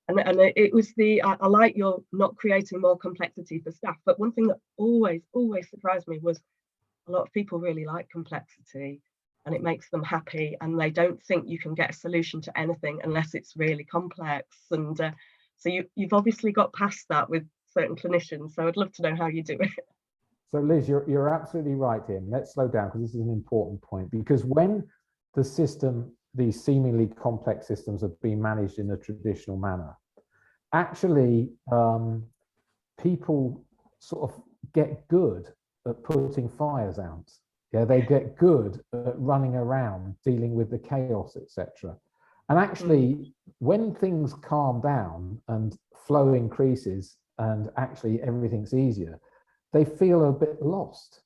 S5: And it was I like your not creating more complexity for staff. But one thing that always surprised me was a lot of people really like complexity and it makes them happy. And they don't think you can get a solution to anything unless it's really complex. And so you've obviously got past that with certain clinicians. So I'd love to know how you do it.
S1: So Liz, you're absolutely right here. Let's slow down because this is an important point, because when the system, these seemingly complex systems are being managed in a traditional manner, actually people sort of get good at putting fires out. Yeah, they get good at running around, dealing with the chaos, etc. And actually, when things calm down and flow increases and actually everything's easier, they feel a bit lost.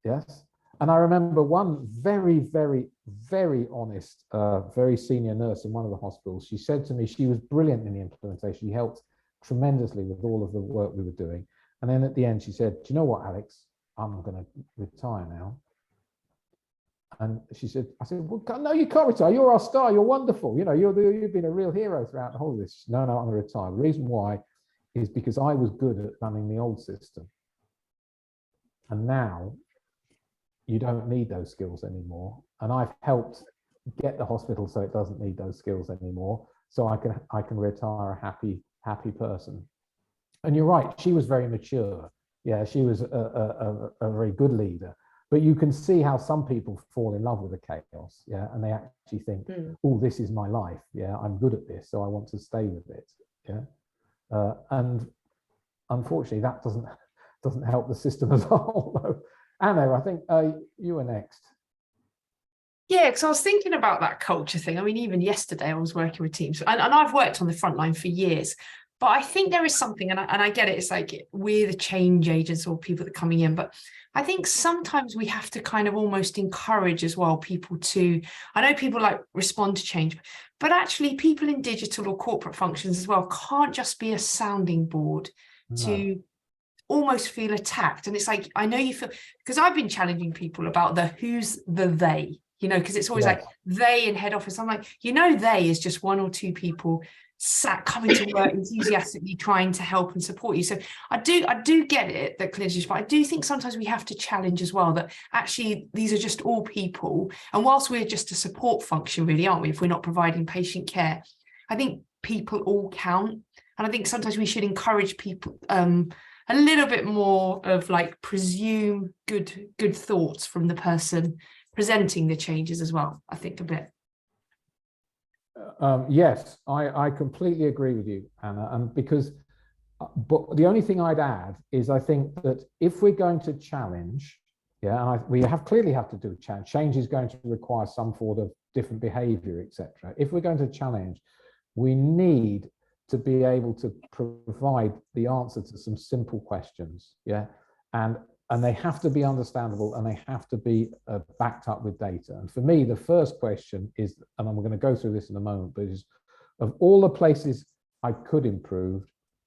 S1: Yes. And I remember one very, very, very honest, very senior nurse in one of the hospitals. She said to me, she was brilliant in the implementation. She helped tremendously with all of the work we were doing. And then at the end, she said, do you know what, Alex? I'm going to retire now. And she said, I said, well, no, you can't retire. You're our star. You're wonderful. You know, you've been a real hero throughout the whole of this. No, I'm going to retire. The reason why is because I was good at running the old system. And now you don't need those skills anymore. And I've helped get the hospital so it doesn't need those skills anymore. So I can retire a happy person. And you're right, she was very mature. Yeah, she was a very good leader. But you can see how some people fall in love with the chaos. Yeah, and they actually think, oh, this is my life. Yeah, I'm good at this, so I want to stay with it. Yeah, and unfortunately, that doesn't help the system as a whole. Anna, I think you were next.
S6: Yeah, because I was thinking about that culture thing. I mean, even yesterday I was working with teams, and I've worked on the front line for years, but I think there is something, and I get it, it's like we're the change agents or people that are coming in, but I think sometimes we have to kind of almost encourage as well people to, I know people like respond to change, but actually people in digital or corporate functions as well can't just be a sounding board to almost feel attacked. And it's like, I know you feel, because I've been challenging people about who's the they, you know, because it's always like they in head office. I'm like, you know, they is just one or two people coming to work enthusiastically trying to help and support you. So I do get it that clinicians, but I do think sometimes we have to challenge as well that actually these are just all people, and whilst we're just a support function really, aren't we, if we're not providing patient care, I think people all count. And I think sometimes we should encourage people a little bit more of like presume good thoughts from the person presenting the changes as well, I think a bit.
S1: Yes, I completely agree with you, Anna, and because, but the only thing I'd add is I think that if we're going to challenge, we clearly have to do a challenge. Change is going to require some form of different behavior, etc. If we're going to challenge, we need to be able to provide the answer to some simple questions, and they have to be understandable, and they have to be backed up with data. And for me, the first question is, and I'm going to go through this in a moment, but is, of all the places I could improve,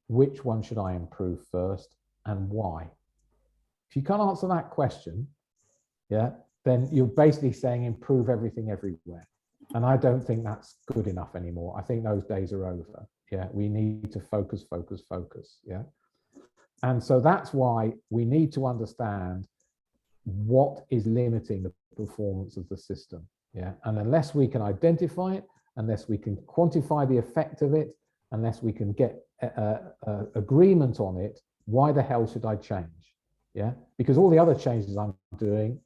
S1: which one should I improve first and why? If you can't answer that question, then you're basically saying improve everything everywhere. And I don't think that's good enough anymore. I think those days are over. We need to focus. And so that's why we need to understand what is limiting the performance of the system. And unless we can identify it, unless we can quantify the effect of it, unless we can get agreement on it, why the hell should I change? Because all the other changes I'm doing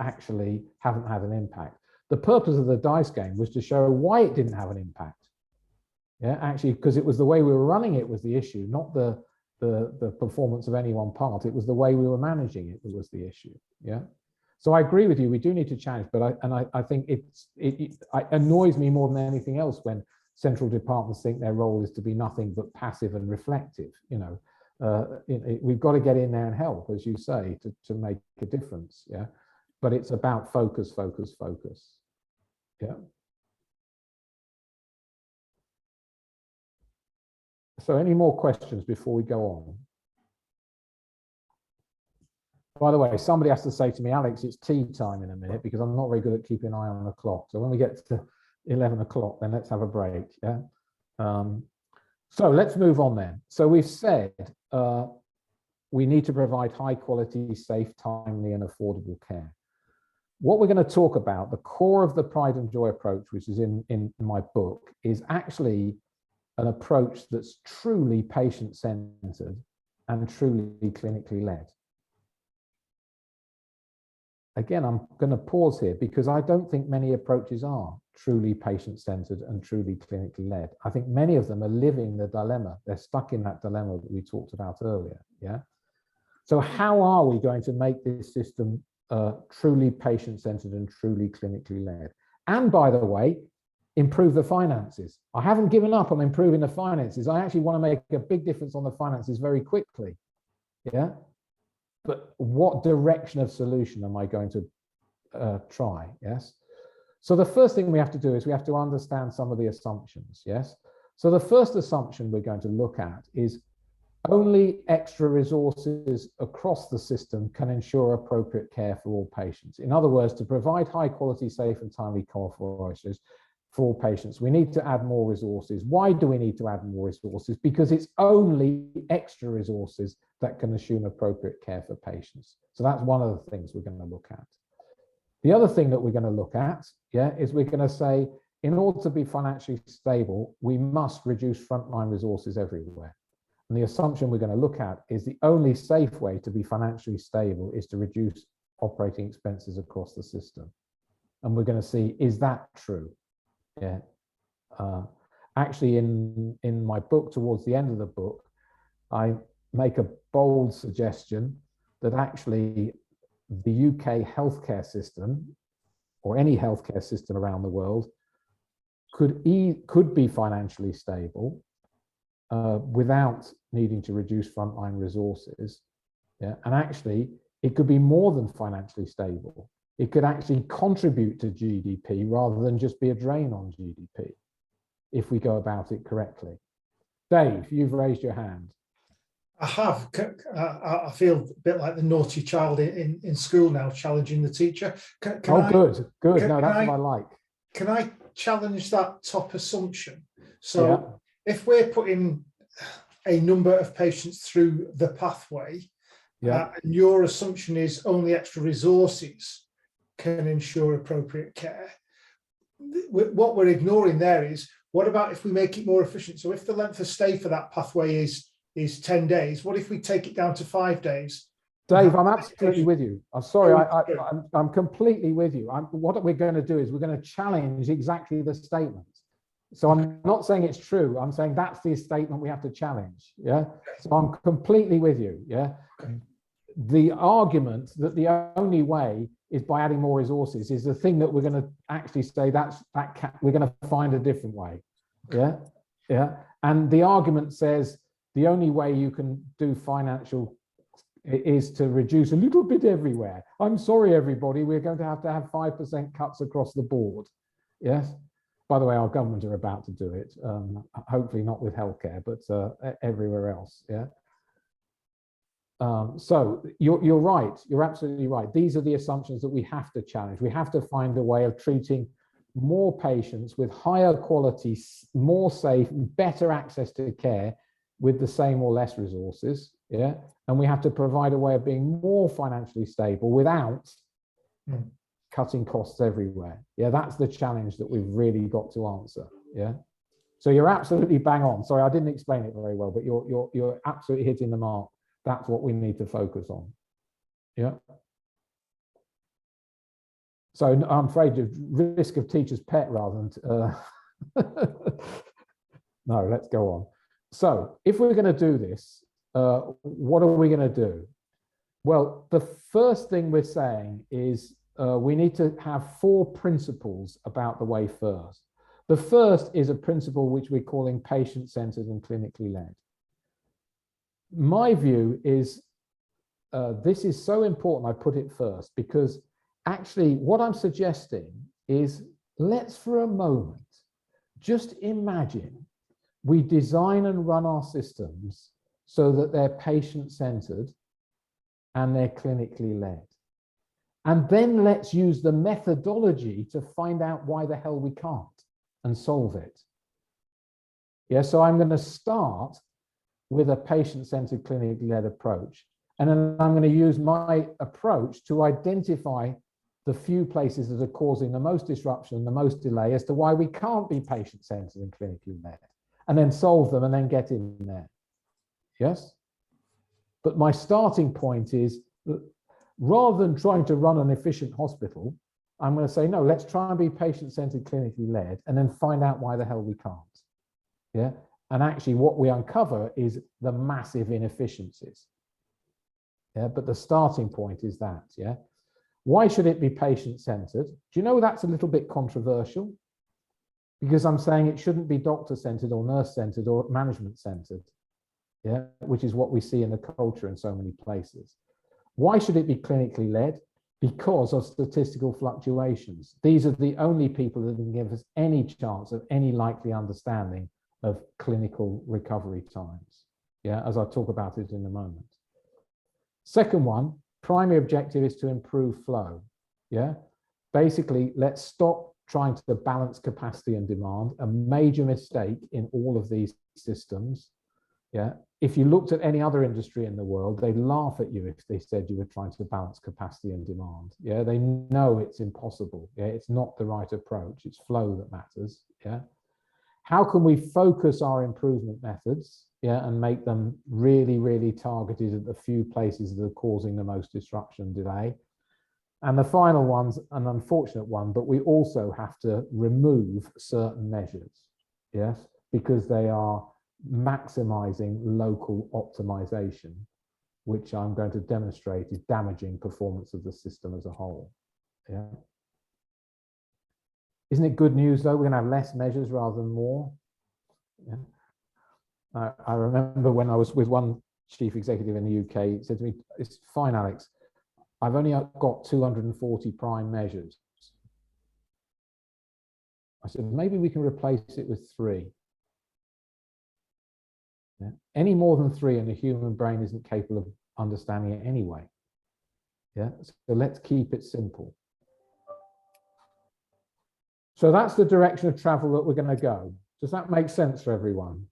S1: actually haven't had an impact. The purpose of the dice game was to show why it didn't have an impact. Actually, because it was the way we were running it was the issue, not the performance of any one part. It was the way we were managing it that was the issue. So I agree with you. We do need to challenge, but I think it annoys me more than anything else when central departments think their role is to be nothing but passive and reflective. We've got to get in there and help, as you say, to make a difference. But it's about focus. So any more questions before we go on? By the way, somebody has to say to me, Alex, it's tea time in a minute, because I'm not very good at keeping an eye on the clock. So when we get to 11 o'clock, then let's have a break. So let's move on then. So we've said we need to provide high quality, safe, timely and affordable care. What we're going to talk about, the core of the Pride and Joy approach, which is in my book, is actually an approach that's truly patient-centered and truly clinically led. Again, I'm going to pause here because I don't think many approaches are truly patient-centered and truly clinically led. I think many of them are living the dilemma. They're stuck in that dilemma that we talked about earlier. So how are we going to make this system truly patient-centered and truly clinically led? And by the way, improve the finances. I haven't given up on improving the finances. I actually want to make a big difference on the finances very quickly. But what direction of solution am I going to try? So the first thing we have to do is we have to understand some of the assumptions. So the first assumption we're going to look at is only extra resources across the system can ensure appropriate care for all patients. In other words, to provide high quality, safe and timely care for all patients, we need to add more resources. Why do we need to add more resources? Because it's only extra resources that can assume appropriate care for patients. So that's one of the things we're going to look at. The other thing that we're going to look at, is we're going to say, in order to be financially stable, we must reduce frontline resources everywhere. And the assumption we're going to look at is the only safe way to be financially stable is to reduce operating expenses across the system. And we're going to see, is that true? Actually, in my book, towards the end of the book, I make a bold suggestion that actually the UK healthcare system, or any healthcare system around the world, could be financially stable without needing to reduce frontline resources. And actually, it could be more than financially stable. It could actually contribute to GDP rather than just be a drain on GDP, if we go about it correctly. Dave, you've raised your hand.
S4: I have. I feel a bit like the naughty child in school now, challenging the teacher. Good. No, that's what I like.
S2: Can I challenge that top assumption? So
S4: if we're putting a number of patients through the pathway, and your assumption is only extra resources can ensure appropriate care, what we're ignoring there is, what about if we make it more efficient? So if the length of stay for that pathway is 10 days, what if we take it down to 5 days?
S1: Dave, I'm absolutely with you. I'm sorry, I'm completely with you. What we're going to do is we're going to challenge exactly the statement. So I'm not saying it's true. I'm saying that's the statement we have to challenge. Yeah. So I'm completely with you. Yeah. The argument that the only way is by adding more resources is the thing that we're going to actually say we're going to find a different way. Yeah. Yeah. And the argument says the only way you can do financial is to reduce a little bit everywhere. I'm sorry, everybody, we're going to have 5% cuts across the board. Yes. By the way, our government are about to do it. Hopefully not with healthcare, but everywhere else. Yeah. So you're right. You're absolutely right. These are the assumptions that we have to challenge. We have to find a way of treating more patients with higher quality, more safe, better access to care with the same or less resources. Yeah. And we have to provide a way of being more financially stable without cutting costs everywhere. Yeah, that's the challenge that we've really got to answer. Yeah. So you're absolutely bang on. Sorry, I didn't explain it very well, but you're absolutely hitting the mark. That's what we need to focus on. Yeah. So I'm afraid of risk of teacher's pet rather than no, let's go on. So if we're going to do this, what are we going to do? Well, the first thing we're saying is we need to have 4 principles about the way first. The first is a principle which we're calling patient-centered and clinically led. My view is this is so important I put it first, because actually what I'm suggesting is, let's for a moment just imagine we design and run our systems so that they're patient-centered and they're clinically led. And then let's use the methodology to find out why the hell we can't and solve it. Yeah, so I'm going to start with a patient-centered, clinically led approach. And then I'm going to use my approach to identify the few places that are causing the most disruption and the most delay as to why we can't be patient-centered and clinically led, and then solve them and then get in there. Yes? But my starting point is, rather than trying to run an efficient hospital, I'm going to say, no, let's try and be patient-centered, clinically led, and then find out why the hell we can't. Yeah. And actually what we uncover is the massive inefficiencies. Yeah. But the starting point is that. Yeah. Why should it be patient-centered? Do you know that's a little bit controversial? Because I'm saying it shouldn't be doctor-centered or nurse-centered or management-centered. Yeah. Which is what we see in the culture in so many places. Why should it be clinically led? Because of statistical fluctuations. These are the only people that can give us any chance of any likely understanding of clinical recovery times. Yeah, as I'll talk about it in a moment. Second one, primary objective is to improve flow. Yeah, basically, let's stop trying to balance capacity and demand, a major mistake in all of these systems. Yeah. If you looked at any other industry in the world, they'd laugh at you if they said you were trying to balance capacity and demand. Yeah, they know it's impossible. Yeah, it's not the right approach. It's flow that matters. Yeah. How can we focus our improvement methods? Yeah, and make them really, really targeted at the few places that are causing the most disruption and delay. And the final one's an unfortunate one, but we also have to remove certain measures. Yes, because they are maximizing local optimization, which I'm going to demonstrate is damaging performance of the system as a whole. Yeah. Isn't it good news though? We're going to have less measures rather than more. Yeah. I remember when I was with one chief executive in the UK, he said to me, "It's fine, Alex. I've only got 240 prime measures." I said, maybe we can replace it with 3. Yeah. Any more than 3 and the human brain isn't capable of understanding it anyway. Yeah. So let's keep it simple. So that's the direction of travel that we're going to go. Does that make sense for everyone?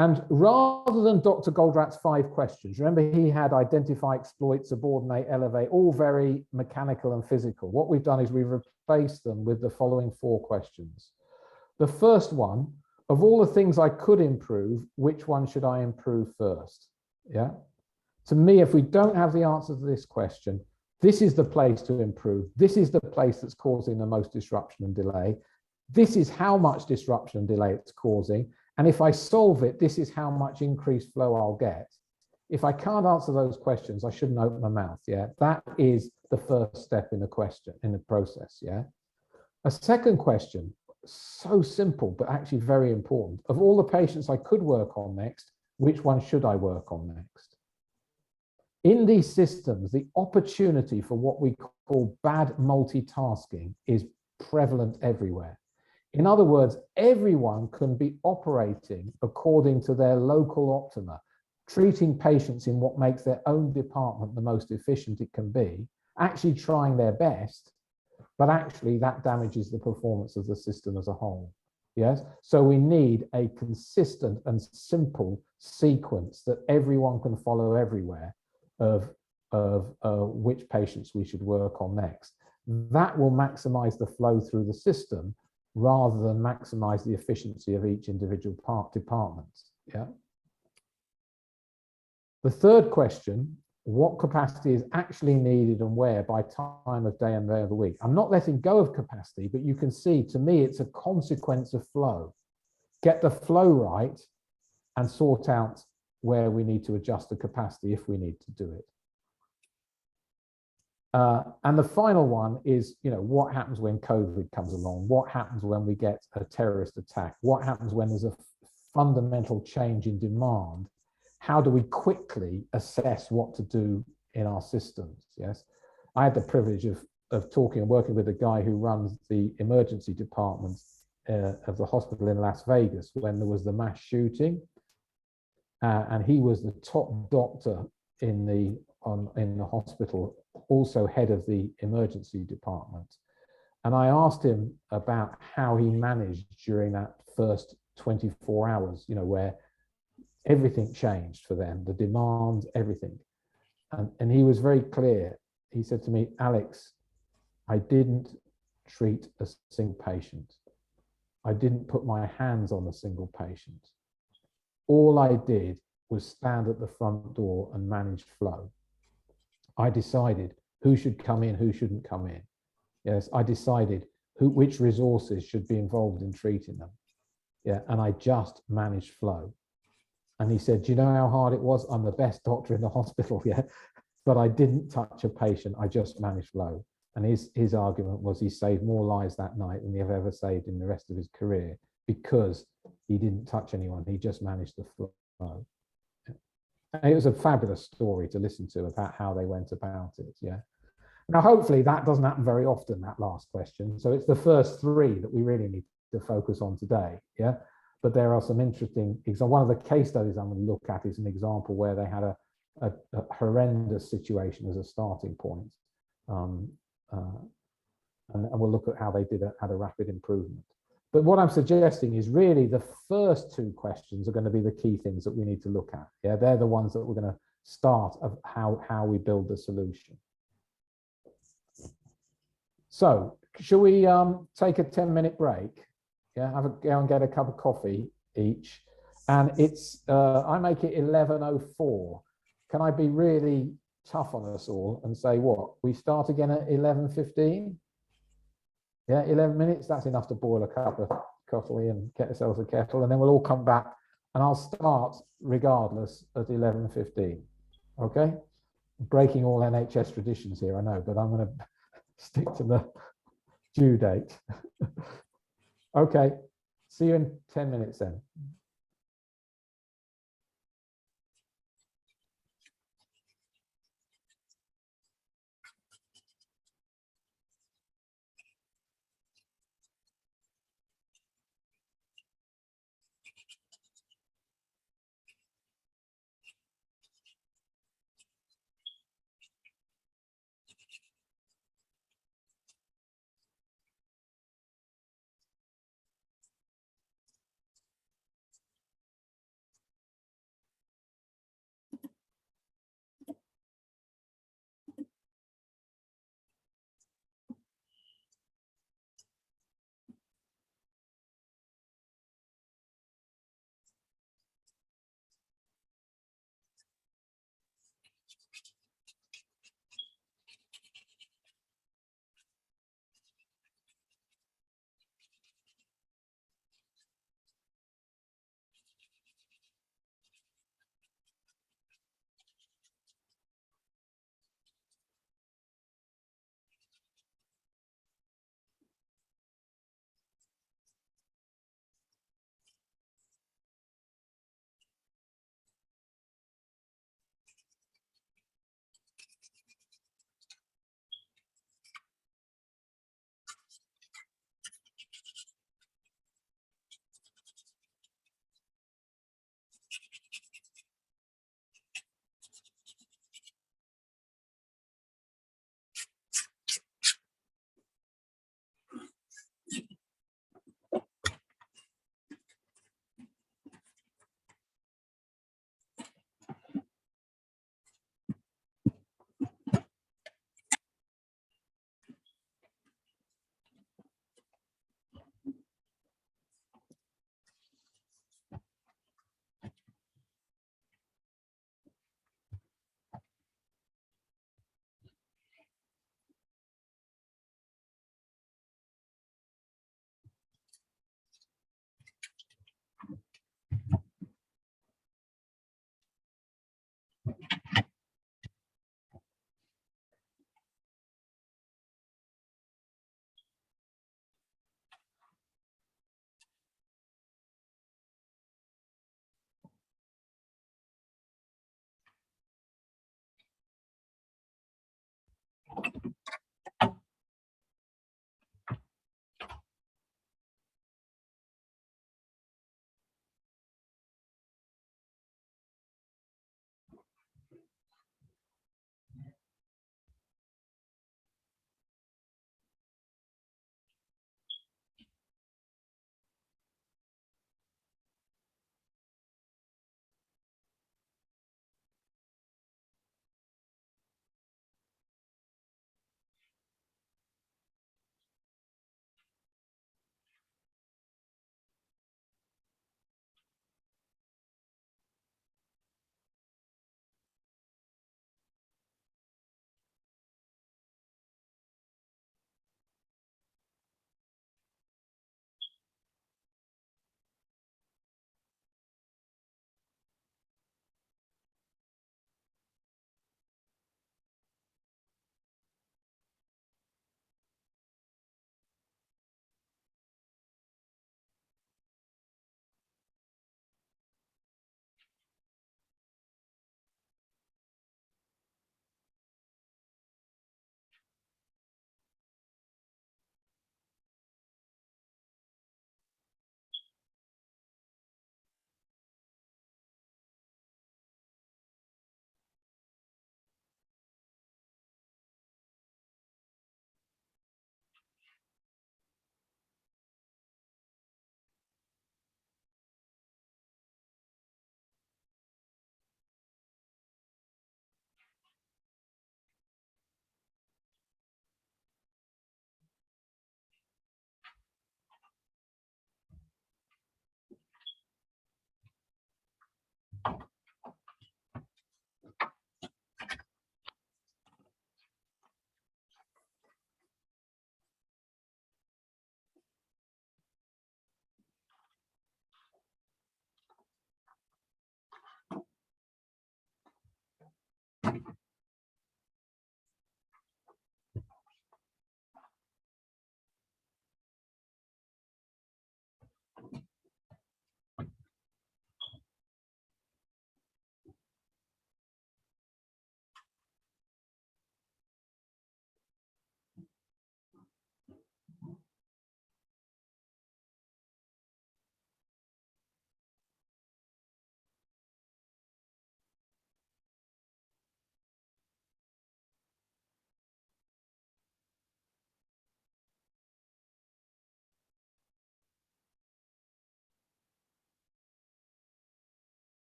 S1: And rather than Dr. Goldratt's 5 questions, remember he had identify, exploit, subordinate, elevate, all very mechanical and physical. What we've done is we've replaced them with the following 4 questions. The first one, of all the things I could improve, which one should I improve first? Yeah. To me, if we don't have the answer to this question, this is the place to improve. This is the place that's causing the most disruption and delay. This is how much disruption and delay it's causing. And if I solve it, this is how much increased flow I'll get. If I can't answer those questions, I shouldn't open my mouth. Yeah, that is the first step in the question, in the process. Yeah. A second question, so simple, but actually very important. Of all the patients I could work on next, which one should I work on next? In these systems, the opportunity for what we call bad multitasking is prevalent everywhere. In other words, everyone can be operating according to their local optima, treating patients in what makes their own department the most efficient it can be, actually trying their best, but actually that damages the performance of the system as a whole. Yes, so we need a consistent and simple sequence that everyone can follow everywhere of which patients we should work on next. That will maximize the flow through the system rather than maximize the efficiency of each individual department. Yeah. The third question, what capacity is actually needed and where by time of day and day of the week? I'm not letting go of capacity, but you can see, to me, it's a consequence of flow. Get the flow right and sort out where we need to adjust the capacity if we need to do it. And the final one is, what happens when COVID comes along? What happens when we get a terrorist attack? What happens when there's a fundamental change in demand? How do we quickly assess what to do in our systems? Yes, I had the privilege of talking and working with a guy who runs the emergency department of the hospital in Las Vegas when there was the mass shooting, and he was the top doctor in the hospital, also head of the emergency department. And I asked him about how he managed during that first 24 hours, where everything changed for them, the demands, everything. And he was very clear. He said to me, Alex, I didn't treat a single patient. I didn't put my hands on a single patient. All I did was stand at the front door and manage flow. I decided who should come in, who shouldn't come in. Yes, I decided which resources should be involved in treating them. Yeah, and I just managed flow. And he said, do you know how hard it was? I'm the best doctor in the hospital, yeah, but I didn't touch a patient. I just managed flow. And his argument was he saved more lives that night than he ever saved in the rest of his career because he didn't touch anyone. He just managed the flow. And it was a fabulous story to listen to about how they went about it. Yeah. Now, hopefully that doesn't happen very often, that last question. So it's the first 3 that we really need to focus on today. Yeah. But there are some interesting examples. One of the case studies I'm going to look at is an example where they had a horrendous situation as a starting point. And we'll look at how they had a rapid improvement. But what I'm suggesting is really the first 2 questions are going to be the key things that we need to look at. Yeah, they're the ones that we're going to start of how we build the solution. So shall we take a 10-minute break? Yeah, go and get a cup of coffee each. And it's I make it 11:04. Can I be really tough on us all and say what? We start again at 11:15? Yeah, 11 minutes, that's enough to boil a cup of coffee and get ourselves a kettle, and then we'll all come back and I'll start regardless at 11:15. Okay? Breaking all NHS traditions here, I know, but I'm going to stick to the due date. Okay, see you in 10 minutes then.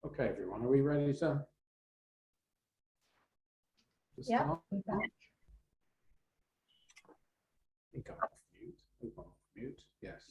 S1: Okay, everyone, are we ready to
S2: Yeah.
S1: start?
S2: we're back.
S1: I think I'm off mute. I'm off mute. Yes.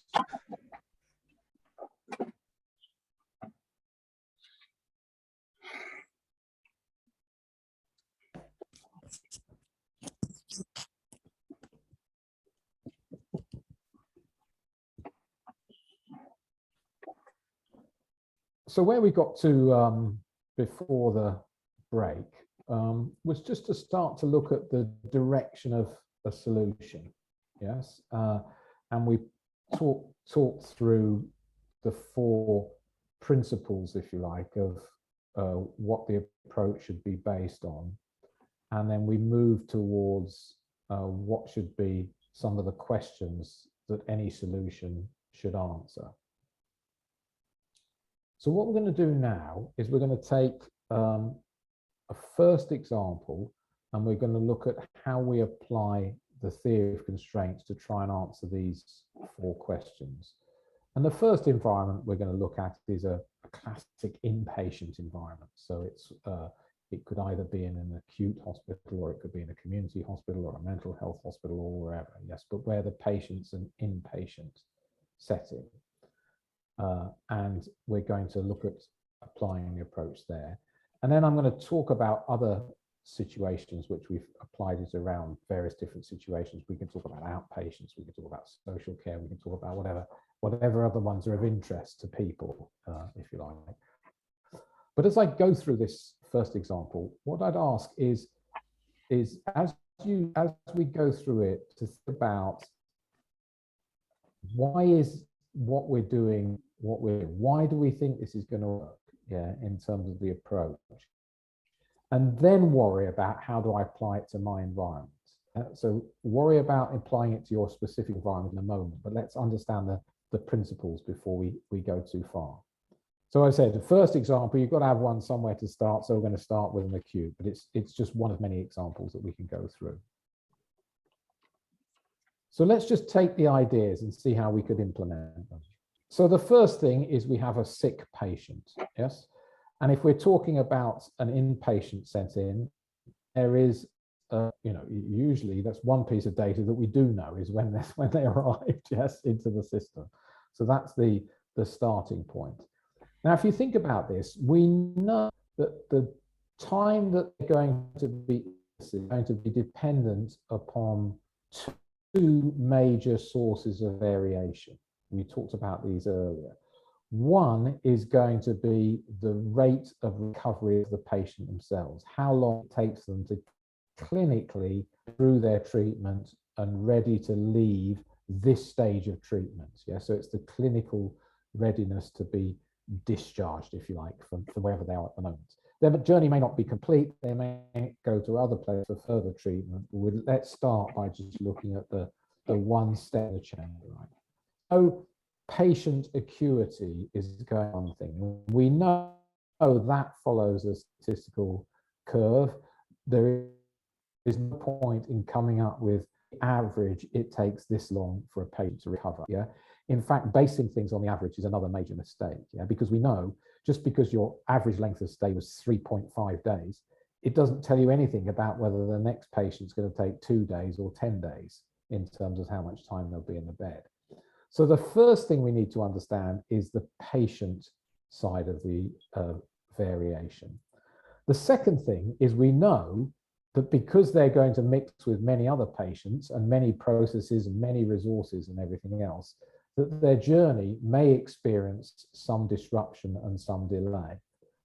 S1: So where we got to before the break was just to start to look at the direction of a solution. Yes, and we talked through the 4 principles, if you like, of what the approach should be based on, and then we moved towards what should be some of the questions that any solution should answer. So what we're going to do now is we're going to take a first example, and we're going to look at how we apply the theory of constraints to try and answer these 4 questions. And the first environment we're going to look at is a classic inpatient environment. So it could either be in an acute hospital, or it could be in a community hospital, or a mental health hospital, or wherever. Yes, but where the patient's an inpatient setting. And we're going to look at applying the approach there. And then I'm going to talk about other situations which we've applied it around various different situations. We can talk about outpatients, we can talk about social care, we can talk about whatever other ones are of interest to people, if you like. But as I go through this first example, what I'd ask is as we go through it, to think about why is what we're doing why do we think this is going to work, in terms of the approach, and then worry about how do I apply it to my environment. So worry about applying it to your specific environment in a moment, but let's understand the principles before we go too far. So I said the first example, you've got to have one somewhere to start, so we're going to start with an acute, but it's just one of many examples that we can go through. So let's just take the ideas and see how we could implement them. So the first thing is we have a sick patient, yes? And if we're talking about an inpatient setting, there is, usually that's one piece of data that we do know is when they arrived, yes, into the system. So that's the starting point. Now, if you think about this, we know that the time that they're going to be dependent upon 2 major sources of variation. We talked about these earlier. One is going to be the rate of recovery of the patient themselves, how long it takes them to clinically through their treatment and ready to leave this stage of treatment. Yeah, so it's the clinical readiness to be discharged, if you like, from wherever they are at the moment. Their journey may not be complete. They may go to other places for further treatment. Let's start by just looking at the one step in the chain, right? So patient acuity is going on thing. We know that follows a statistical curve. There is no point in coming up with average, it takes this long for a patient to recover. Yeah. In fact, basing things on the average is another major mistake. Yeah, because we know just because your average length of stay was 3.5 days, it doesn't tell you anything about whether the next patient's going to take 2 days or 10 days in terms of how much time they'll be in the bed. So the first thing we need to understand is the patient side of the variation. The second thing is we know that because they're going to mix with many other patients and many processes and many resources and everything else, that their journey may experience some disruption and some delay.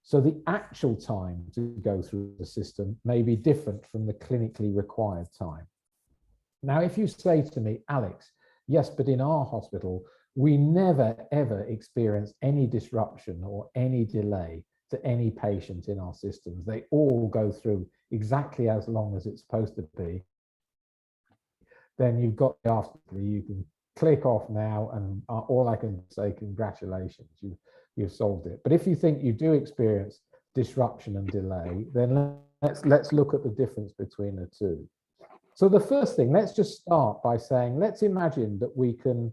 S1: So the actual time to go through the system may be different from the clinically required time. Now, if you say to me, Alex, yes, but in our hospital, we never, ever experience any disruption or any delay to any patient in our systems. They all go through exactly as long as it's supposed to be. Then you've got the after, you can click off now, and all I can say, congratulations, you've solved it. But if you think you do experience disruption and delay, then let's look at the difference between the two. So the first thing, let's just start by saying, let's imagine that we can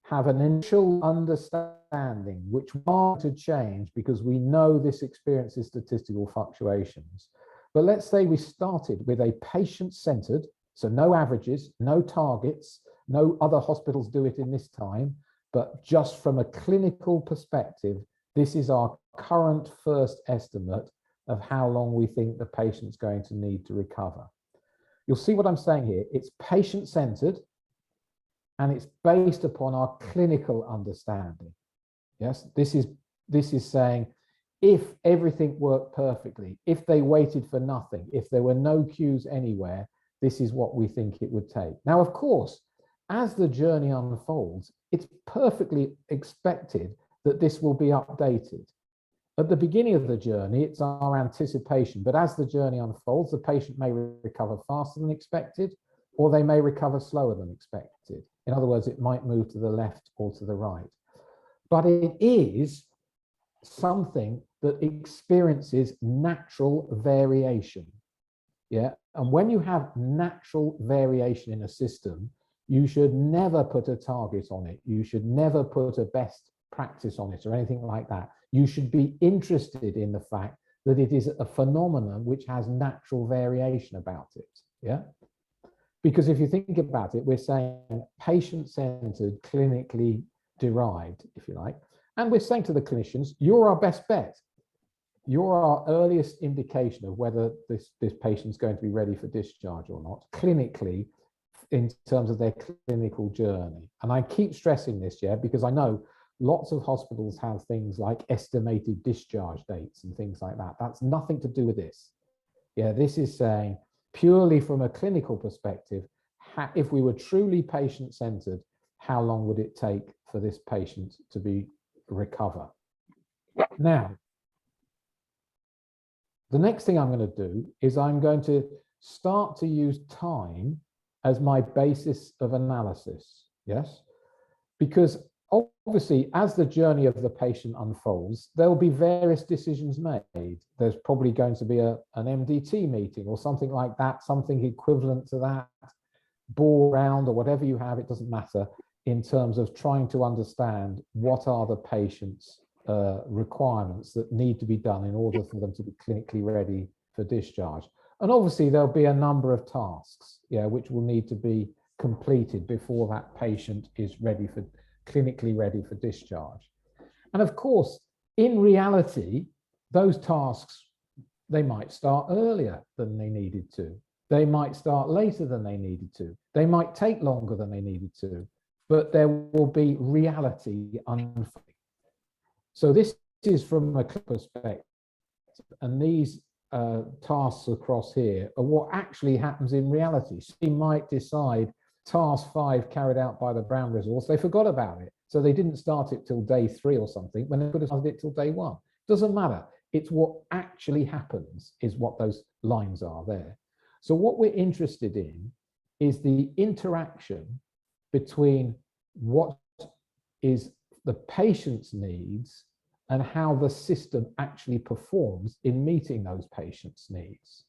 S1: have an initial understanding which we want to change because we know this experiences statistical fluctuations. But let's say we started with a patient-centered, so no averages, no targets, no other hospitals do it in this time, but just from a clinical perspective, this is our current first estimate of how long we think the patient's going to need to recover. You'll see what I'm saying here. It's patient-centered, and it's based upon our clinical understanding. Yes, this is saying if everything worked perfectly, if they waited for nothing, if there were no queues anywhere, this is what we think it would take. Now, of course, as the journey unfolds, it's perfectly expected that this will be updated. At the beginning of the journey, it's our anticipation, but as the journey unfolds, the patient may recover faster than expected, or they may recover slower than expected. In other words, it might move to the left or to the right. But it is something that experiences natural variation. Yeah. And when you have natural variation in a system, you should never put a target on it. You should never put a best practice on it or anything like that. You should be interested in the fact that it is a phenomenon which has natural variation about it. Yeah. Because if you think about it, we're saying patient-centered, clinically derived, if you like. And we're saying to the clinicians, you're our best bet. You're our earliest indication of whether this patient's going to be ready for discharge or not, clinically, in terms of their clinical journey. And I keep stressing this, yeah, because I know lots of hospitals have things like estimated discharge dates and things like that. That's nothing to do with this. Yeah, this is saying, purely from a clinical perspective, if we were truly patient-centered, how long would it take for this patient to recover? Now, the next thing I'm going to do is I'm going to start to use time as my basis of analysis, yes? Because obviously, as the journey of the patient unfolds, there will be various decisions made. There's probably going to be an MDT meeting or something like that, something equivalent to that, ball round or whatever you have, it doesn't matter, in terms of trying to understand what are the patient's requirements that need to be done in order for them to be clinically ready for discharge. And obviously, there'll be a number of tasks, yeah, which will need to be completed before that patient is clinically ready for discharge. And of course, in reality, those tasks, they might start earlier than they needed to. They might start later than they needed to. They might take longer than they needed to, but there will be reality unfolding. So this is from a perspective, and these tasks across here are what actually happens in reality. So you might decide task 5 carried out by the Brown resource, they forgot about it. So they didn't start it till day 3 or something when they could have started it till day 1. Doesn't matter. It's what actually happens is what those lines are there. So what we're interested in is the interaction between what is the patient's needs and how the system actually performs in meeting those patients' needs.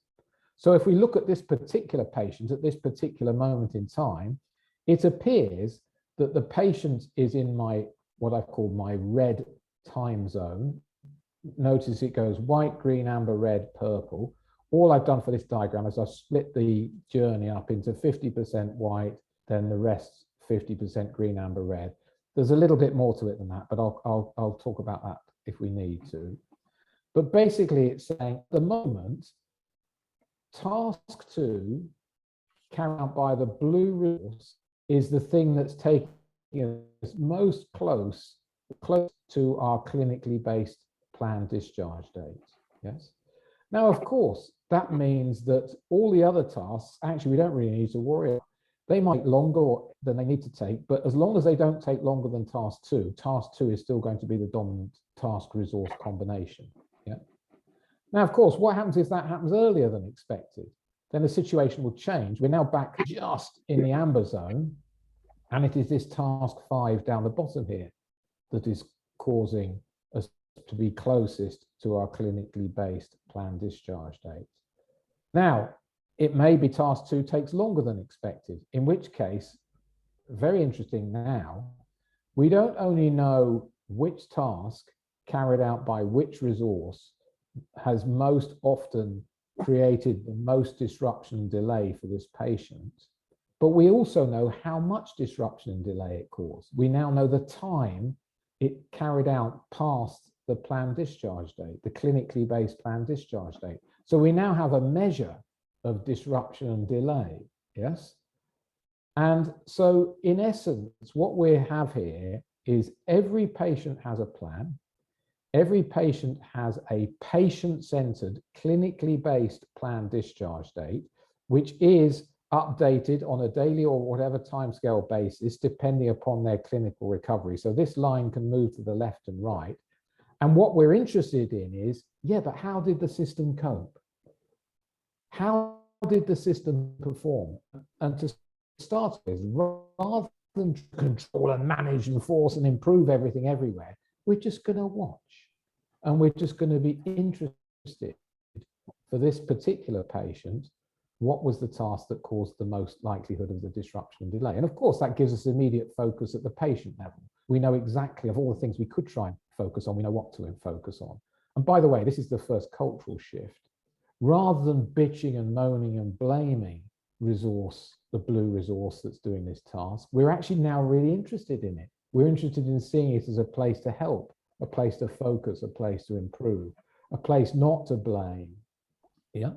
S1: So if we look at this particular patient at this particular moment in time, it appears that the patient is in what I call my red time zone. Notice it goes white, green, amber, red, purple. All I've done for this diagram is I've split the journey up into 50% white, then the rest 50% green, amber, red. There's a little bit more to it than that, but I'll talk about that if we need to. But basically it's saying at the moment, task 2, carried out by the blue resource, is the thing that's taking us most close to our clinically based planned discharge date. Yes. Now, of course, that means that all the other tasks, actually, we don't really need to worry about. They might take longer than they need to take, but as long as they don't take longer than task 2 is still going to be the dominant task resource combination. Yeah. Now, of course, what happens if that happens earlier than expected? Then the situation will change. We're now back just in the amber zone, and it is this task 5 down the bottom here that is causing us to be closest to our clinically based planned discharge date. Now, it may be task 2 takes longer than expected, in which case, very interesting now, We don't only know which task carried out by which resource has most often created the most disruption and delay for this patient, but we also know how much disruption and delay it caused. We now know the time it carried out past the planned discharge date, the clinically based planned discharge date. So we now have a measure of disruption and delay, yes? And so in essence, what we have here is every patient has a plan. Every patient has a patient-centered, clinically based planned discharge date, which is updated on a daily or whatever timescale basis, depending upon their clinical recovery. So this line can move to the left and right. And what we're interested in is, yeah, but how did the system cope? How did the system perform? And to start with, rather than control and manage and force and improve everything everywhere, we're just going to watch. And we're just going to be interested for this particular patient, what was the task that caused the most likelihood of the disruption and delay? And of course, that gives us immediate focus at the patient level. We know exactly of all the things we could try and focus on, we know what to focus on. And by the way, this is the first cultural shift. Rather than bitching and moaning and blaming resource, the blue resource that's doing this task, we're actually now really interested in it. We're interested in seeing it as a place to help, a place to focus, a place to improve, a place not to blame. Yeah.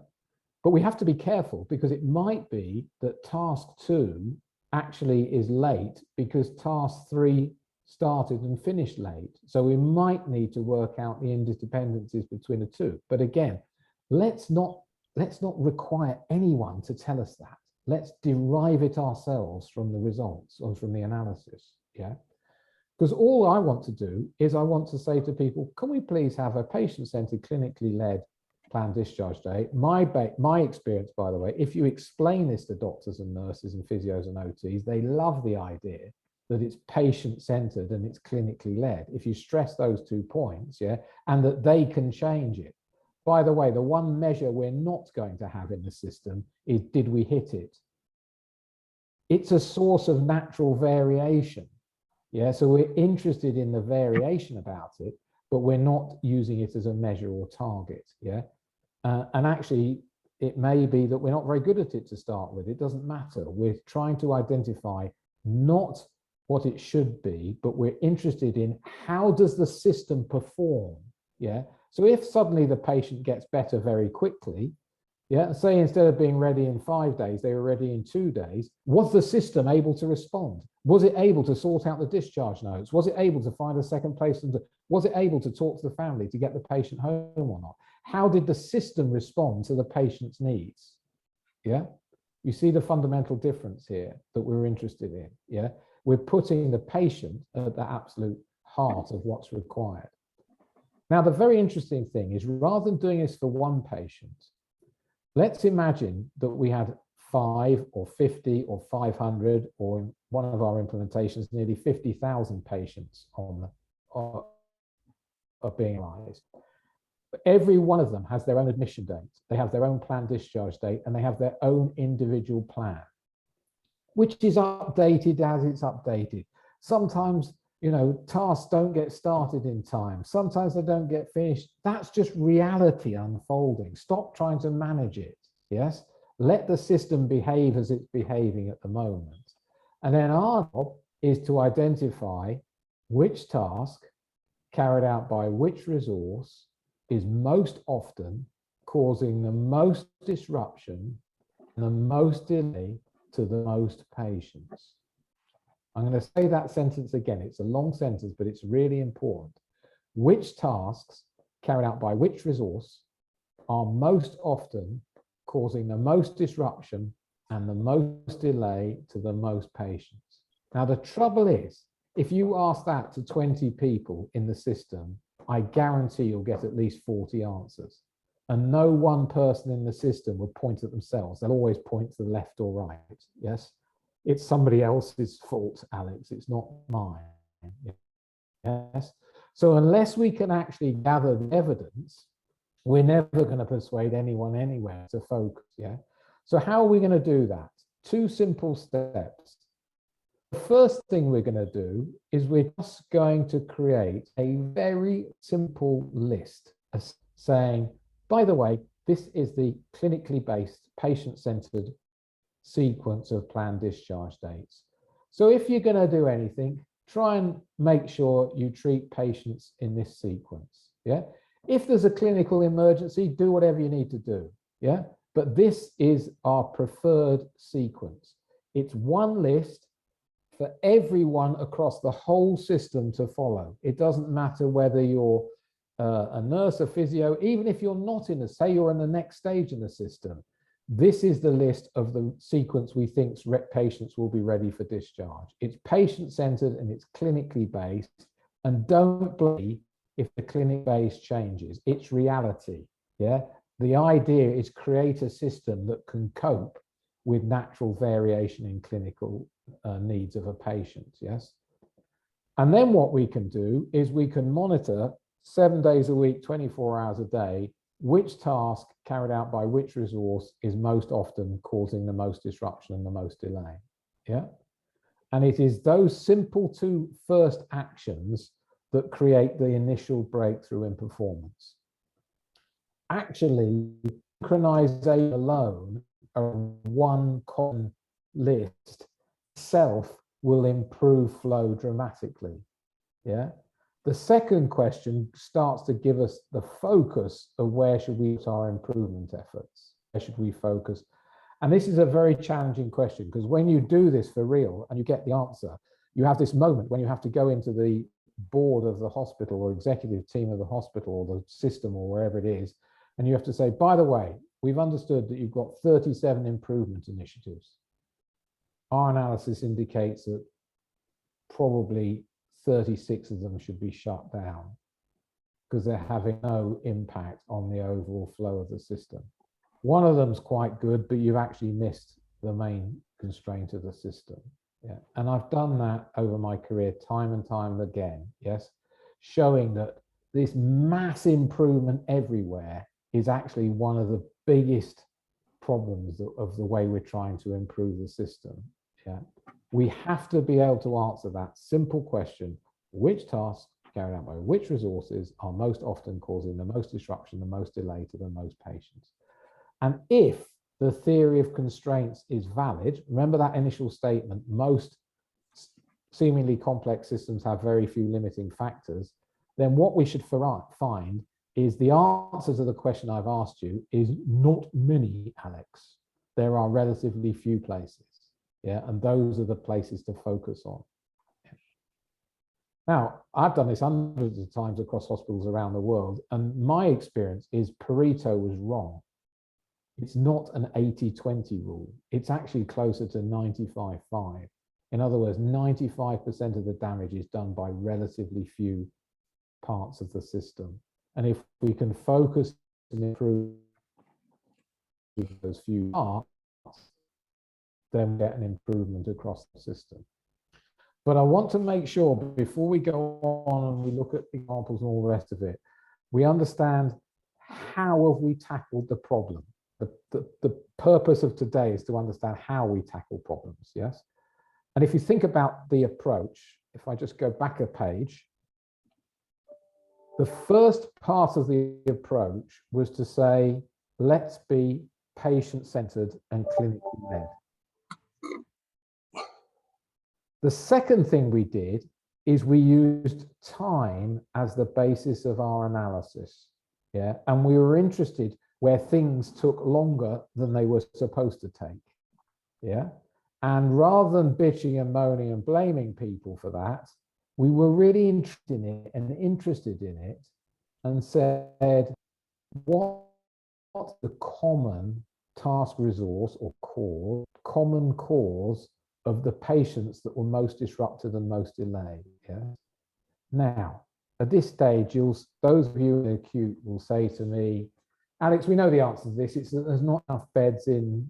S1: But we have to be careful because it might be that task 2 actually is late because task 3 started and finished late. So we might need to work out the interdependencies between the two. But again, let's not require anyone to tell us that. Let's derive it ourselves from the results or from the analysis. Yeah. Because all I want to do is I want to say to people, can we please have a patient-centered, clinically led planned discharge date? My experience, by the way, if you explain this to doctors and nurses and physios and OTs, they love the idea that it's patient-centered and it's clinically led. If you stress those 2 points, yeah, and that they can change it. By the way, the one measure we're not going to have in the system is, did we hit it? It's a source of natural variation. Yeah, so we're interested in the variation about it, but we're not using it as a measure or target. Yeah, and actually, it may be that we're not very good at it to start with. It doesn't matter. We're trying to identify not what it should be, but we're interested in how does the system perform. Yeah, so if suddenly the patient gets better very quickly, yeah, say instead of being ready in 5 days, they were ready in 2 days, was the system able to respond? Was it able to sort out the discharge notes? Was it able to find a second placement? Was it able to talk to the family to get the patient home or not? How did the system respond to the patient's needs? Yeah, you see the fundamental difference here that we're interested in. Yeah, we're putting the patient at the absolute heart of what's required. Now, the very interesting thing is, rather than doing this for one patient, let's imagine that we had 5 or 50 or 500, or in one of our implementations, nearly 50,000 patients are being analysed. Every one of them has their own admission date, they have their own planned discharge date, and they have their own individual plan, which is updated as it's updated. Sometimes, you know, tasks don't get started in time. Sometimes they don't get finished. That's just reality unfolding. Stop trying to manage it. Yes. Let the system behave as it's behaving at the moment. And then our job is to identify which task carried out by which resource is most often causing the most disruption and the most delay to the most patients. I'm going to say that sentence again. It's a long sentence, but it's really important. Which tasks carried out by which resource are most often causing the most disruption and the most delay to the most patients? Now, the trouble is, if you ask that to 20 people in the system, I guarantee you'll get at least 40 answers. And no one person in the system will point at themselves. They'll always point to the left or right. Yes. It's somebody else's fault, Alex. It's not mine. Yes. So unless we can actually gather the evidence, we're never going to persuade anyone anywhere to focus. Yeah. So how are we going to do that? 2 simple steps. the first thing we're going to do is we're just going to create a very simple list saying, by the way, this is the clinically based, patient-centered sequence of planned discharge dates. So if you're going to do anything, try and make sure you treat patients in this sequence. Yeah. If there's a clinical emergency, do whatever you need to do. Yeah. But this is our preferred sequence. It's one list for everyone across the whole system to follow. It doesn't matter whether you're a nurse, a physio, even if you're not in say you're in the next stage in the system. This is the list of the sequence we think patients will be ready for discharge. It's patient-centered and it's clinically based. And don't blame if the clinic base changes. It's reality. Yeah. The idea is create a system that can cope with natural variation in clinical needs of a patient. Yes. And then what we can do is we can monitor 7 days a week, 24 hours a day, which task carried out by which resource is most often causing the most disruption and the most delay. Yeah. And it is those simple two first actions that create the initial breakthrough in performance. Actually, synchronization alone, one common list itself will improve flow dramatically. Yeah. The second question starts to give us the focus of where should we put our improvement efforts? Where should we focus? And this is a very challenging question, because when you do this for real and you get the answer, you have this moment when you have to go into the board of the hospital or executive team of the hospital or the system or wherever it is, and you have to say, by the way, we've understood that you've got 37 improvement initiatives. Our analysis indicates that probably 36 of them should be shut down because they're having no impact on the overall flow of the system. One of them's quite good, but you've actually missed the main constraint of the system. Yeah. And I've done that over my career time and time again, yes, showing that this mass improvement everywhere is actually one of the biggest problems of the way we're trying to improve the system. Yeah. We have to be able to answer that simple question: which tasks carried out by which resources are most often causing the most disruption, the most delay to the most patients? And if the theory of constraints is valid, remember that initial statement, most seemingly complex systems have very few limiting factors, then what we should find is the answer to the question I've asked you is not many, Alex. There are relatively few places. Yeah, and those are the places to focus on. Now, I've done this hundreds of times across hospitals around the world, and my experience is Pareto was wrong. It's not an 80-20 rule. It's actually closer to 95-5. In other words, 95% of the damage is done by relatively few parts of the system. And if we can focus and improve those few parts, then we get an improvement across the system. But I want to make sure before we go on and we look at examples and all the rest of it, we understand how have we tackled the problem. The purpose of today is to understand how we tackle problems, yes? And if you think about the approach, if I just go back a page, the first part of the approach was to say, let's be patient-centered and clinically led. The second thing we did is we used time as the basis of our analysis. Yeah, and we were interested where things took longer than they were supposed to take. Yeah, and rather than bitching and moaning and blaming people for that, we were really interested in it and said, what's the common task resource or common cause of the patients that were most disrupted and most delayed? Yeah. Now, at this stage, those of you in the acute will say to me, Alex, we know the answer to this. It's that there's not enough beds in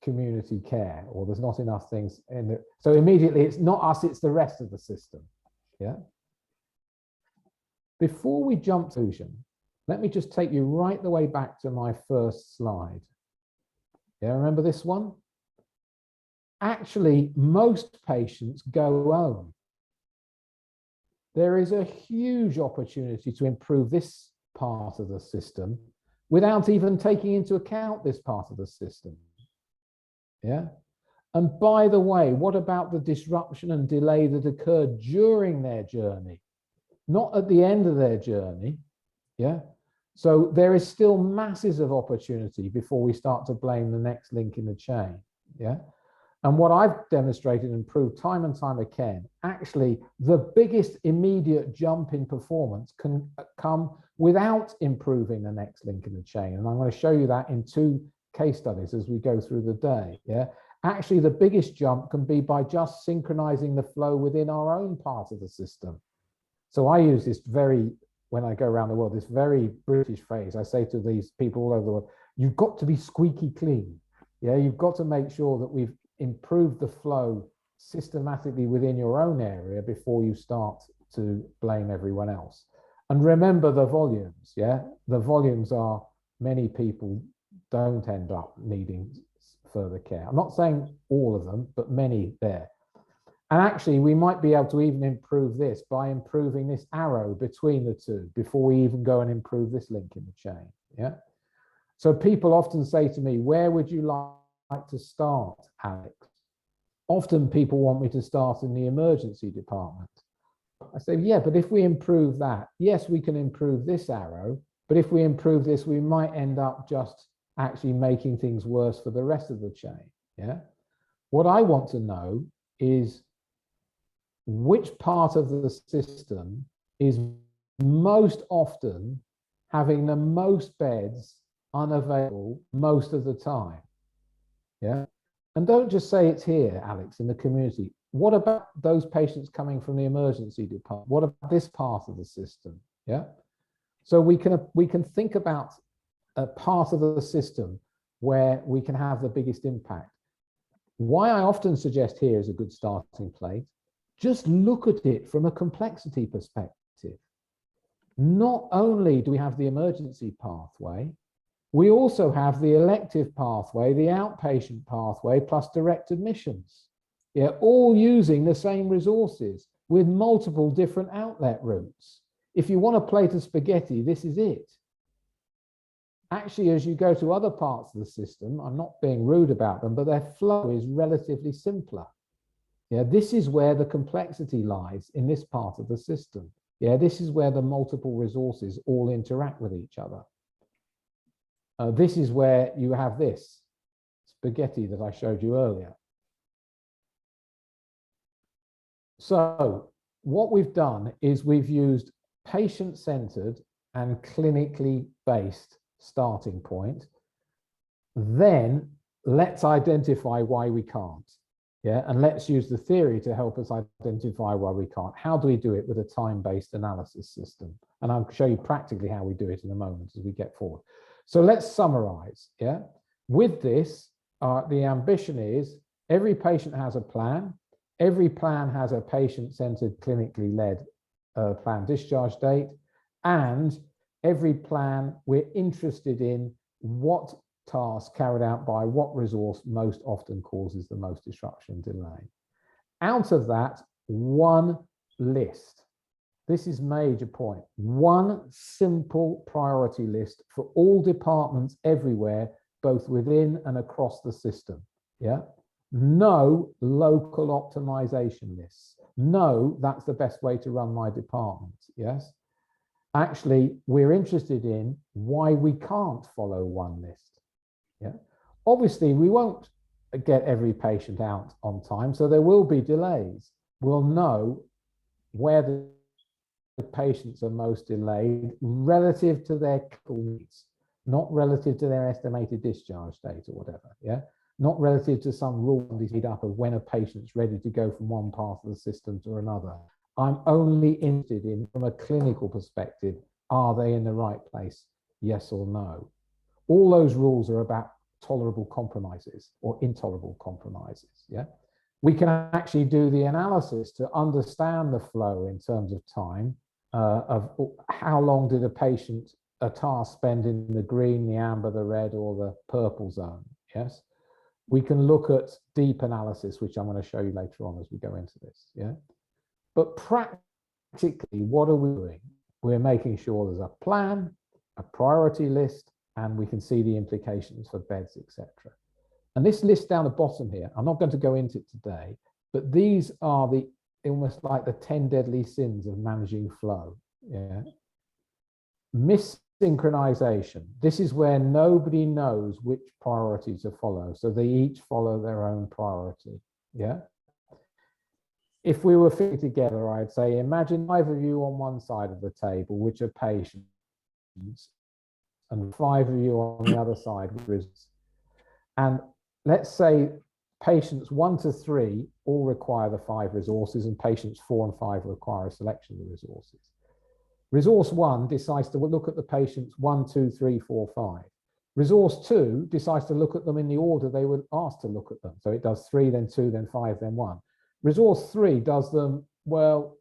S1: community care, or there's not enough things in it. So immediately, it's not us, it's the rest of the system. Yeah. Before we jump to conclusion, let me just take you right the way back to my first slide. Yeah, remember this one? actually most patients go home. There is a huge opportunity to improve this part of the system without even taking into account this part of the system. Yeah. And by the way, what about the disruption and delay that occurred during their journey, not at the end of their journey? Yeah. So there is still masses of opportunity before we start to blame the next link in the chain. Yeah. And what I've demonstrated and proved time and time again, actually, the biggest immediate jump in performance can come without improving the next link in the chain. And I'm going to show you that in 2 case studies as we go through the day. Yeah. Actually, the biggest jump can be by just synchronizing the flow within our own part of the system. So I use this when I go around the world, this very British phrase. I say to these people all over the world, you've got to be squeaky clean. Yeah, you've got to make sure that we've improved the flow systematically within your own area before you start to blame everyone else. And remember the volumes. Yeah, the volumes are many people don't end up needing further care. I'm not saying all of them, but many there. And actually, we might be able to even improve this by improving this arrow between the two before we even go and improve this link in the chain. Yeah. So people often say to me, where would you like to start, Alex? Often people want me to start in the emergency department. I say, yeah, but if we improve that, yes, we can improve this arrow, but if we improve this, we might end up just actually making things worse for the rest of the chain. Yeah. What I want to know is which part of the system is most often having the most beds unavailable most of the time. Yeah. And don't just say it's here, Alex, in the community. What about those patients coming from the emergency department? What about this part of the system? Yeah. So we can think about a part of the system where we can have the biggest impact. Why I often suggest here is a good starting place. Just look at it from a complexity perspective. Not only do we have the emergency pathway, we also have the elective pathway, the outpatient pathway, plus direct admissions. Yeah, all using the same resources with multiple different outlet routes. If you want a plate of spaghetti, this is it. Actually, as you go to other parts of the system, I'm not being rude about them, but their flow is relatively simpler. Yeah, this is where the complexity lies in this part of the system. Yeah, this is where the multiple resources all interact with each other. This is where you have this spaghetti that I showed you earlier. So what we've done is we've used patient-centered and clinically based starting point. Then let's identify why we can't. Yeah, and let's use the theory to help us identify why we can't. How do we do it with a time-based analysis system? And I'll show you practically how we do it in a moment as we get forward. So let's summarize. Yeah, with this, the ambition is every patient has a plan. Every plan has a patient-centered, clinically led plan discharge date, and every plan we're interested in what task carried out by what resource most often causes the most disruption and delay. Out of that, one list. This is major point. One simple priority list for all departments everywhere, both within and across the system. Yeah. No local optimization lists. No, that's the best way to run my department. Yes. Actually, we're interested in why we can't follow one list. Yeah. Obviously, we won't get every patient out on time, so there will be delays. We'll know where the patients are most delayed relative to their clinical needs, not relative to their estimated discharge date or whatever. Yeah. Not relative to some rule made up of when a patient's ready to go from one part of the system to another. I'm only interested in, from a clinical perspective, are they in the right place? Yes or no. All those rules are about tolerable compromises or intolerable compromises. Yeah, we can actually do the analysis to understand the flow in terms of time of how long did a task spend in the green, the amber, the red, or the purple zone. Yes, We can look at deep analysis, which I'm going to show you later on as we go into this. Yeah. But practically, what are we doing? We're making sure there's a plan, a priority list, and we can see the implications for beds, etc. And this list down the bottom here, I'm not going to go into it today, but these are the almost like the 10 deadly sins of managing flow. Yeah. Synchronization. This is where nobody knows which priority to follow. So they each follow their own priority. Yeah. If we were fitting together, I'd say, imagine 5 of you on one side of the table, which are patients, and 5 of you on the other side. And let's say patients 1 to 3 all require the 5 resources, and patients 4 and 5 require a selection of the resources. Resource 1 decides to look at the patients 1, 2, 3, 4, 5. Resource 2 decides to look at them in the order they were asked to look at them. So it does 3, then 2, then 5, then 1. Resource 3 does them, well,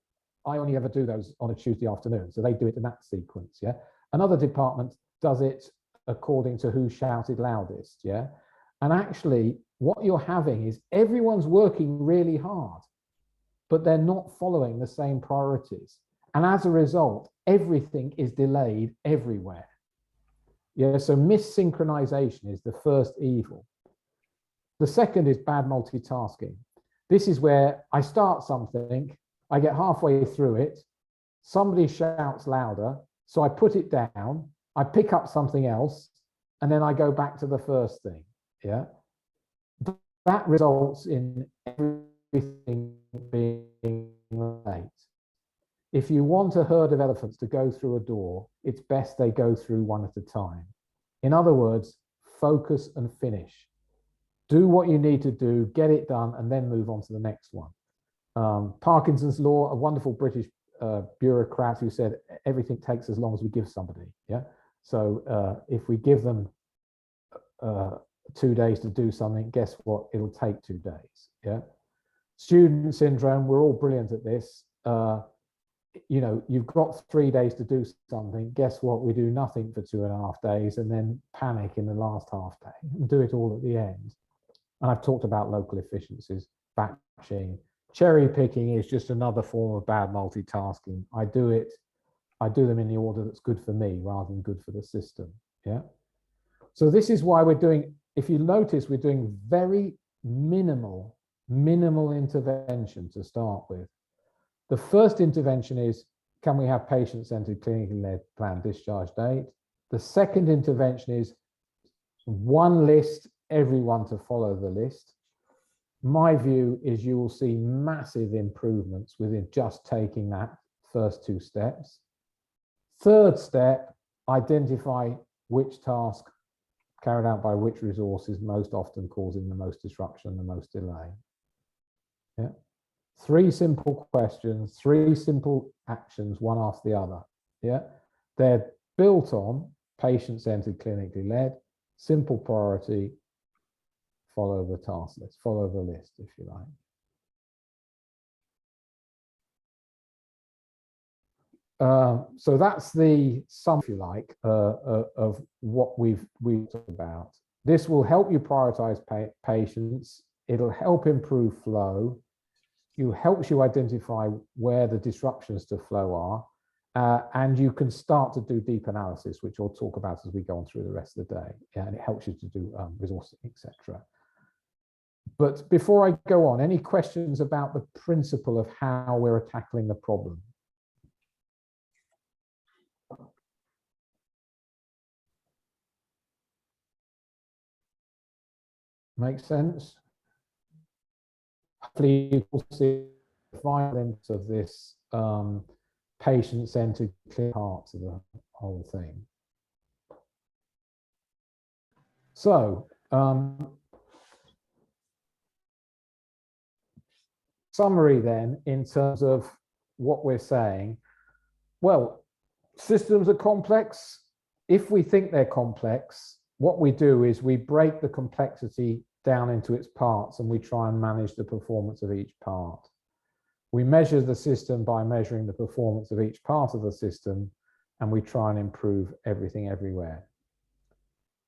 S1: I only ever do those on a Tuesday afternoon. So they do it in that sequence. Yeah. Another department does it according to who shouted loudest. Yeah. And actually, what you're having is everyone's working really hard, but they're not following the same priorities. And as a result, everything is delayed everywhere. Yeah, so missynchronization is the first evil. The second is bad multitasking. This is where I start something, I get halfway through it, somebody shouts louder, so I put it down, I pick up something else, and then I go back to the first thing. Yeah, that results in everything being late. If you want a herd of elephants to go through a door, it's best they go through one at a time. In other words, focus and finish. Do what you need to do, get it done, and then move on to the next one. Parkinson's law, a wonderful British bureaucrat who said everything takes as long as we give somebody. Yeah. So if we give them 2 days to do something, guess what? It'll take 2 days. Yeah. Student syndrome, we're all brilliant at this. You know, you've got 3 days to do something. Guess what? We do nothing for 2.5 days and then panic in the last half day and do it all at the end. And I've talked about local efficiencies, batching. Cherry picking is just another form of bad multitasking. I do them in the order that's good for me rather than good for the system. Yeah. So this is why we're doing, if you notice, we're doing very minimal intervention to start with. The first intervention is, can we have patient-centered clinically led planned discharge date? The second intervention is one list, everyone to follow the list. My view is you will see massive improvements within just taking that first 2 steps. Third step, identify which task carried out by which resource is most often causing the most disruption, the most delay. Yeah. 3 simple questions, 3 simple actions, one after the other. Yeah, they're built on patient-centered, clinically led, simple priority, follow the task list, follow the list, if you like. So that's the sum, if you like, of what we've talked about. This will help you prioritize patients. It'll help improve flow. It helps you identify where the disruptions to flow are, and you can start to do deep analysis, which we'll talk about as we go on through the rest of the day. Yeah, and it helps you to do resourcing, etc. But before I go on, any questions about the principle of how we're tackling the problem? Makes sense? Hopefully you will see the violence of this patient-centered part of the whole thing. So, summary then, in terms of what we're saying. Well, systems are complex. If we think they're complex, what we do is we break the complexity down into its parts and we try and manage the performance of each part. We measure the system by measuring the performance of each part of the system, and we try and improve everything everywhere.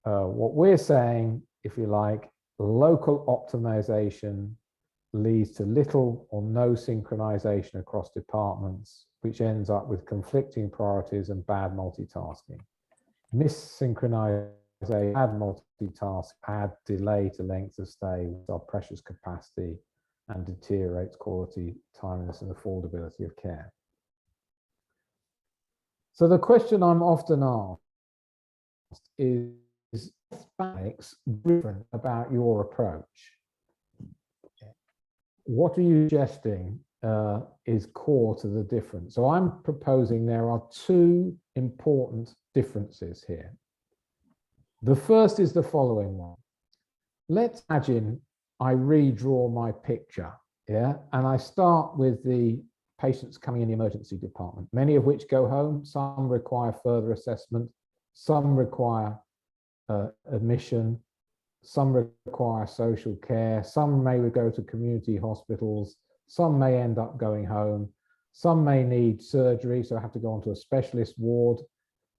S1: What we're saying, if you like, local optimization leads to little or no synchronization across departments, which ends up with conflicting priorities and bad multitasking. Missynchronization, bad multitask, add delay to length of stay with our precious capacity and deteriorates quality, timeliness, and affordability of care. So the question I'm often asked is Alex, different about your approach? What are you suggesting is core to the difference? So I'm proposing there are two important differences here. The first is the following one. Let's imagine I redraw my picture, yeah, and I start with the patients coming in the emergency department, many of which go home. Some require further assessment, some require admission, some require social care, some may go to community hospitals, some may end up going home, some may need surgery, so have to go onto a specialist ward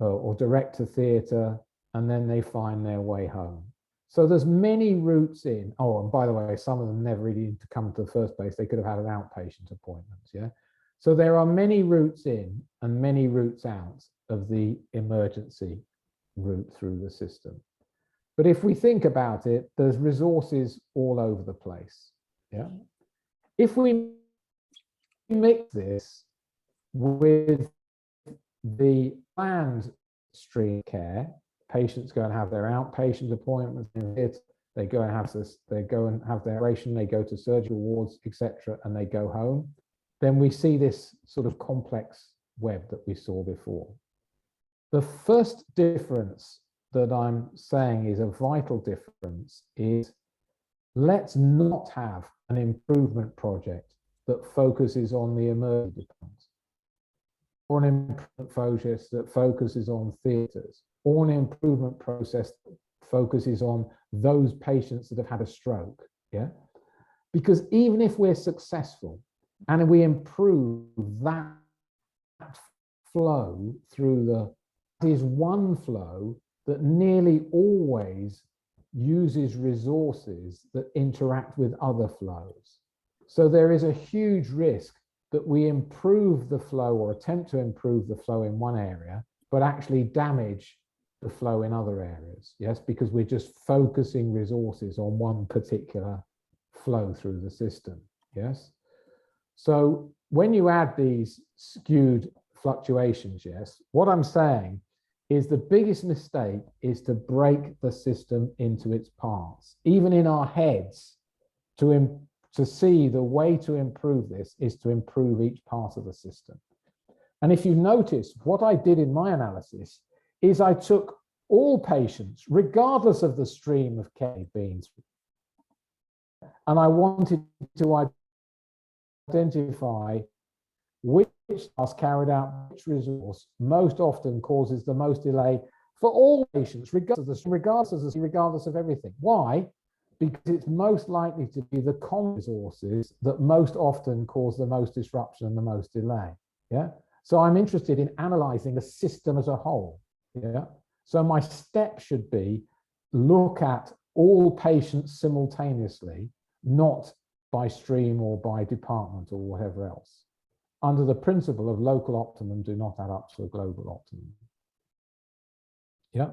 S1: or direct to theatre, and then they find their way home. So there's many routes in. Oh, and by the way, some of them never really need to come to the first place. They could have had an outpatient appointment, yeah? So there are many routes in and many routes out of the emergency route through the system. But if we think about it, there's resources all over the place, yeah? If we mix this with the planned stream care, patients go and have their outpatient appointments, they go and have this, they go and have their operation, they go to surgical wards, etc., and they go home, then we see this sort of complex web that we saw before. The first difference that I'm saying is a vital difference is let's not have an improvement project that focuses on the emergency department, or an improvement process that focuses on theatres, or an improvement process that focuses on those patients that have had a stroke, yeah? Because even if we're successful and we improve that flow through that is one flow that nearly always uses resources that interact with other flows. So there is a huge risk that we improve the flow or attempt to improve the flow in one area, but actually damage the flow in other areas, yes, because we're just focusing resources on one particular flow through the system, yes. So when you add these skewed fluctuations, yes, what I'm saying is the biggest mistake is to break the system into its parts. Even in our heads, to see the way to improve this is to improve each part of the system. And if you notice, what I did in my analysis is I took all patients, regardless of the stream of care being through, and I wanted to identify which task carried out, which resource most often causes the most delay for all patients, regardless of everything. Why? Because it's most likely to be the common resources that most often cause the most disruption and the most delay. Yeah. So I'm interested in analyzing the system as a whole. Yeah. So my step should be look at all patients simultaneously, not by stream or by department or whatever else, under the principle of local optimum do not add up to a global optimum. Yeah.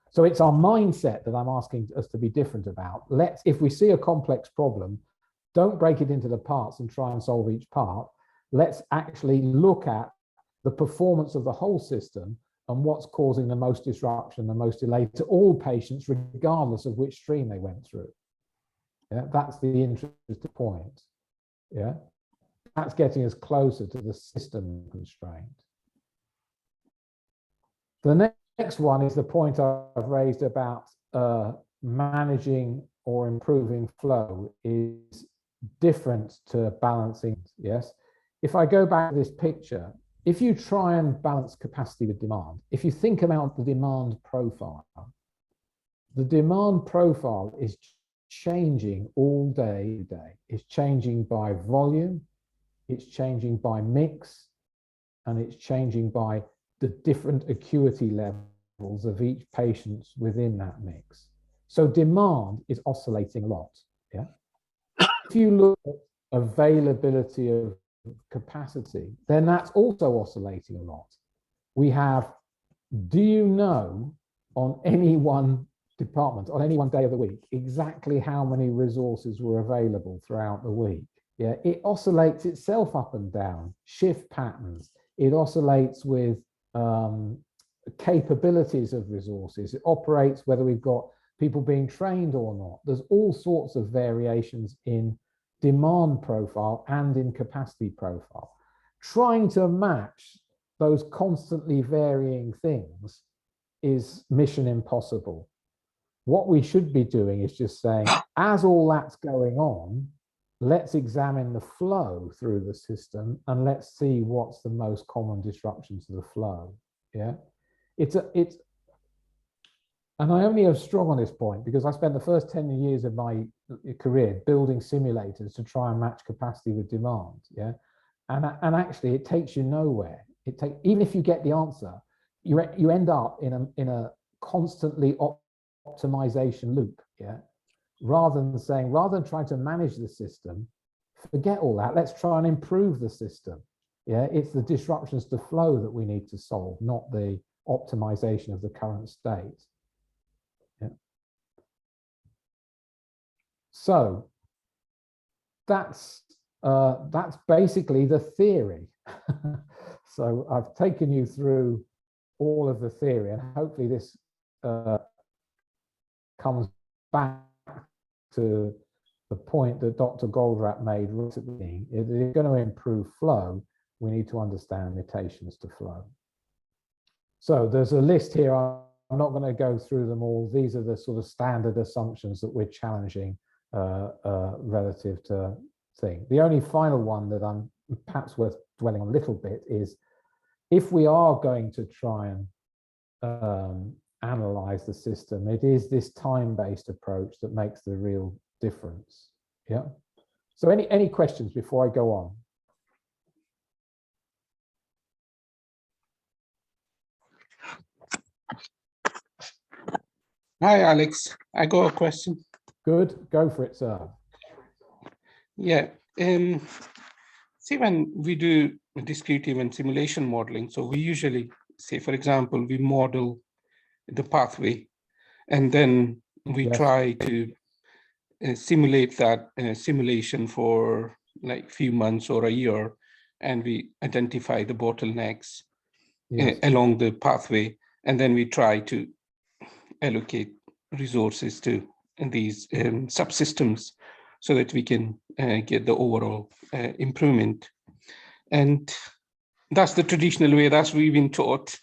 S1: So it's our mindset that I'm asking us to be different about. If we see a complex problem, don't break it into the parts and try and solve each part. Let's actually look at the performance of the whole system and what's causing the most disruption, the most delay to all patients, regardless of which stream they went through. Yeah, that's the interesting point. Yeah, that's getting us closer to the system constraint. The next one is the point I've raised about managing or improving flow is different to balancing. Yes, if I go back to this picture, if you try and balance capacity with demand, if you think about the demand profile is changing all day. It's changing by volume, it's changing by mix, and it's changing by the different acuity levels of each patient within that mix. So demand is oscillating a lot. Yeah. If you look at availability of capacity, then that's also oscillating a lot. We have, do you know, on any one department, on any one day of the week, exactly how many resources were available throughout the week? Yeah, it oscillates itself up and down, shift patterns. It oscillates with capabilities of resources. It operates whether we've got people being trained or not. There's all sorts of variations in demand profile and in capacity profile. Trying to match those constantly varying things is mission impossible. What we should be doing is just saying, as all that's going on, let's examine the flow through the system and let's see what's the most common disruption to the flow. Yeah, and I only have strong on this point because I spent the first 10 years of my career building simulators to try and match capacity with demand. Yeah, and actually it takes you nowhere. Even if you get the answer, you end up in a constantly optimization loop. Yeah, rather than trying to manage the system, forget all that. Let's try and improve the system. Yeah, it's the disruptions to flow that we need to solve, not the optimization of the current state. Yeah. So that's basically the theory. So I've taken you through all of the theory, and hopefully this comes back to the point that Dr. Goldratt made recently. If it's going to improve flow, we need to understand limitations to flow. So there's a list here. I'm not going to go through them all. These are the sort of standard assumptions that we're challenging relative to thing. The only final one that I'm perhaps worth dwelling on a little bit is, if we are going to try and analyze the system, it is this time-based approach that makes the real difference. Yeah. So any questions before I go on?
S7: Hi, Alex. I got a question.
S1: Good. Go for it, sir.
S7: Yeah. See, when we do discrete event simulation modeling, so we usually say, for example, we model the pathway, and then we try to simulate that simulation for like a few months or a year, and we identify the bottlenecks along the pathway, and then we try to allocate resources to these subsystems so that we can get the overall improvement. And that's the traditional way, that's what we've been taught.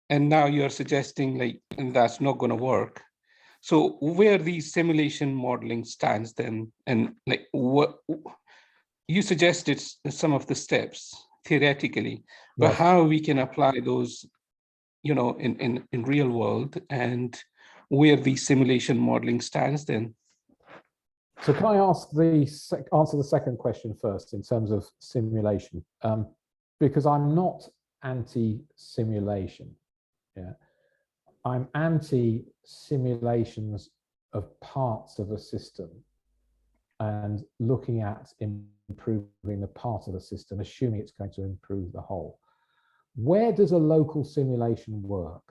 S7: And now you're suggesting like that's not going to work. So where these simulation modeling stands then, and like what you suggested some of the steps theoretically, but how we can apply those, you know, in real world, and where the simulation modeling stands then.
S1: So can I ask answer the second question first in terms of simulation? Because I'm not anti-simulation. Yeah, I'm anti-simulations of parts of a system and looking at improving the part of the system, assuming it's going to improve the whole. Where does a local simulation work?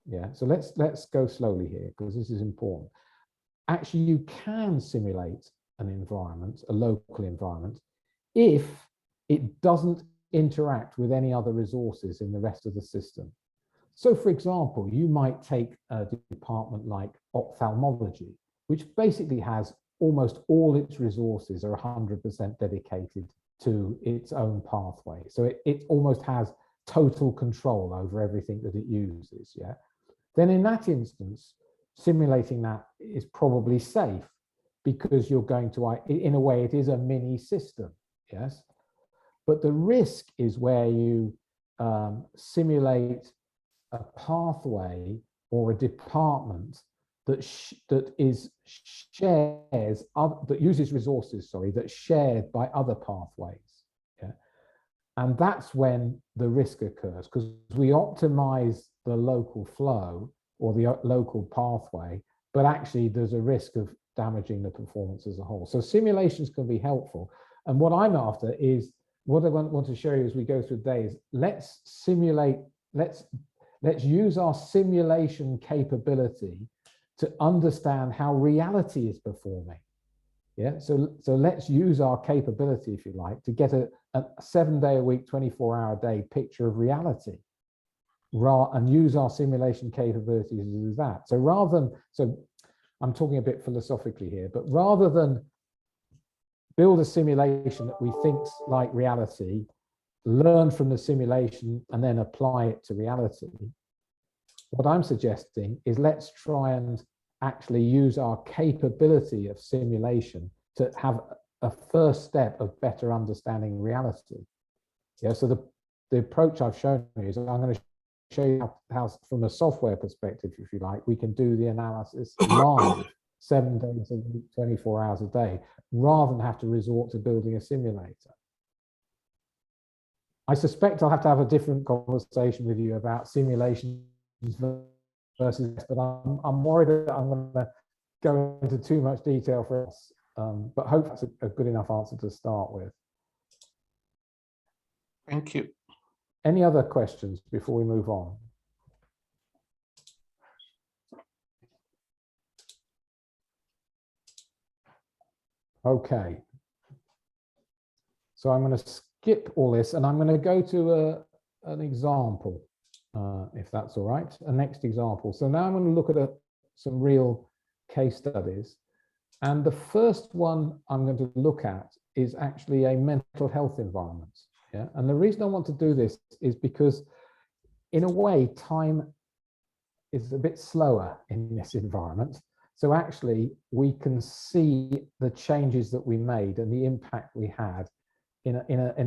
S1: Yeah, so let's go slowly here because this is important. Actually, you can simulate an environment, a local environment, if it doesn't interact with any other resources in the rest of the system. So for example, you might take a department like ophthalmology, which basically has almost all its resources are 100% dedicated to its own pathway. So it almost has total control over everything that it uses. Yeah. Then in that instance, simulating that is probably safe because you're going to, in a way, it is a mini system. Yes. But the risk is where you simulate a pathway or a department that uses resources, that shared by other pathways. Yeah? And that's when the risk occurs, because we optimize the local flow or the local pathway, but actually there's a risk of damaging the performance as a whole. So simulations can be helpful. And what I'm after is, what I want to show you as we go through the day is, let's simulate, let's use our simulation capability to understand how reality is performing. Yeah, so let's use our capability, if you like, to get a 7-day-a-week, 24-hour-a-day picture of reality, and use our simulation capability to do that. So rather than, so I'm talking a bit philosophically here, but rather than build a simulation that we think's like reality, learn from the simulation and then apply it to reality, what I'm suggesting is let's try and actually use our capability of simulation to have a first step of better understanding reality. Yeah, so the approach I've shown you is, I'm going to show you how from a software perspective, if you like, we can do the analysis live 7 days a week, 24 hours a day, rather than have to resort to building a simulator. I suspect I'll have to have a different conversation with you about simulations versus, but I'm worried that I'm going to go into too much detail for us, but hope that's a good enough answer to start with.
S7: Thank you.
S1: Any other questions before we move on? Okay. So I'm going to skip all this and I'm going to go to an example, if that's all right, a next example. So now I'm going to look at some real case studies. And the first one I'm going to look at is actually a mental health environment. Yeah? And the reason I want to do this is because, in a way, time is a bit slower in this environment. So actually, we can see the changes that we made and the impact we had in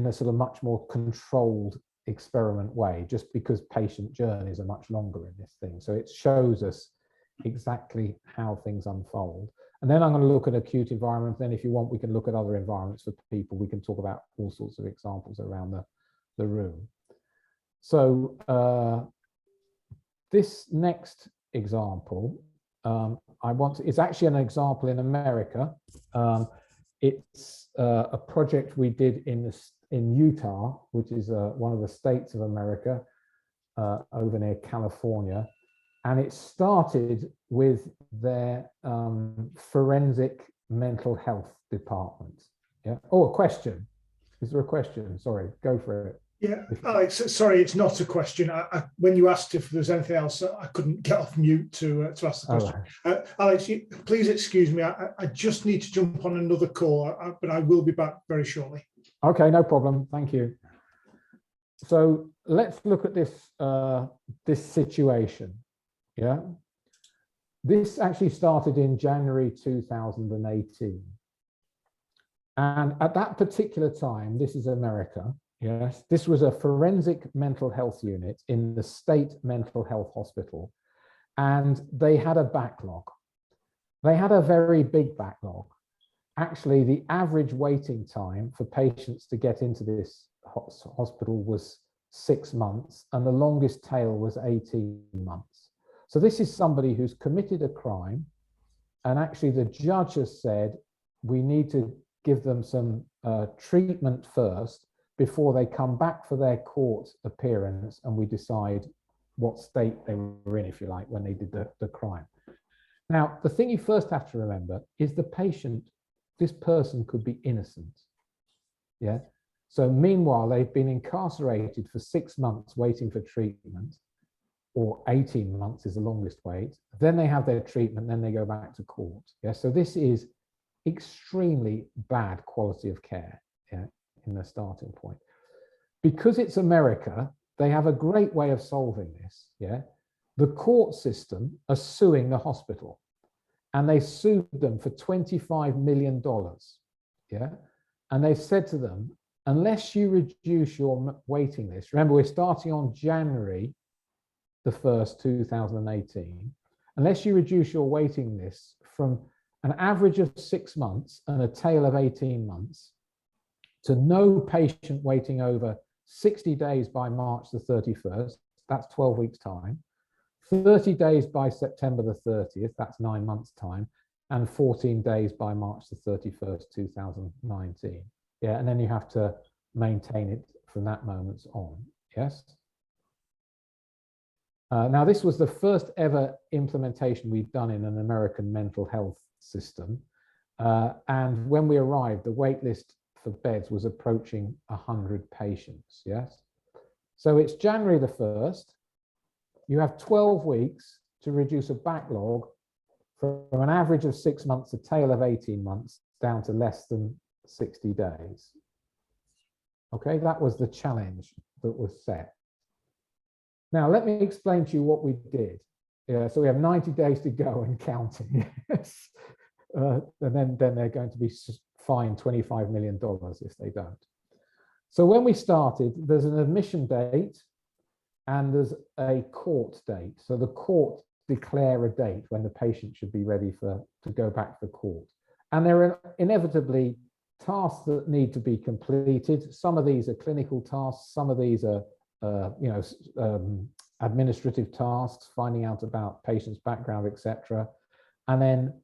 S1: a sort of much more controlled experiment way, just because patient journeys are much longer in this thing. So it shows us exactly how things unfold. And then I'm going to look at acute environments. Then if you want, we can look at other environments for people. We can talk about all sorts of examples around the room. So this next example, it's actually an example in America. It's a project we did in Utah, which is one of the states of America, over near California. And it started with their forensic mental health department. Yeah. Oh, a question. Is there a question? Sorry, go for it.
S4: Yeah, Alex, sorry, it's not a question. When you asked if there's anything else, I couldn't get off mute to ask the question. Right. Alex, please excuse me. I just need to jump on another call, but I will be back very shortly.
S1: Okay, no problem. Thank you. So let's look at this this situation. Yeah, this actually started in January 2018, and at that particular time, this is America. Yes, this was a forensic mental health unit in the state mental health hospital, and they had a backlog. They had a very big backlog. Actually, the average waiting time for patients to get into this hospital was 6 months, and the longest tail was 18 months. So this is somebody who's committed a crime, and actually the judge has said, we need to give them some treatment first before they come back for their court appearance, and we decide what state they were in, if you like, when they did the crime. Now, the thing you first have to remember is the patient, this person could be innocent. Yeah. So meanwhile, they've been incarcerated for 6 months waiting for treatment, or 18 months is the longest wait. Then they have their treatment, then they go back to court. Yeah. So this is extremely bad quality of care. Yeah. In the starting point. Because it's America, they have a great way of solving this. Yeah, the court system are suing the hospital, and they sued them for $25 million. Yeah, and they said to them, unless you reduce your waiting list, remember we're starting on January the 1st, 2018, unless you reduce your waiting list from an average of 6 months and a tail of 18 months to no patient waiting over 60 days by March the 31st, that's 12 weeks time, 30 days by September the 30th, that's 9 months' time, and 14 days by March the 31st, 2019. Yeah, and then you have to maintain it from that moment on, yes? Now, this was the first ever implementation we've done in an American mental health system. And when we arrived, the wait list for beds was approaching 100 patients, yes? So it's January the 1st. You have 12 weeks to reduce a backlog from an average of 6 months, a tail of 18 months, down to less than 60 days. Okay, that was the challenge that was set. Now, let me explain to you what we did. So we have 90 days to go and counting. Yes. And then they're going to be fined $25 million if they don't. So when we started, there's an admission date and there's a court date. So the court declare a date when the patient should be ready to go back to court. And there are inevitably tasks that need to be completed. Some of these are clinical tasks. Some of these are administrative tasks, finding out about patients' background, etc. And then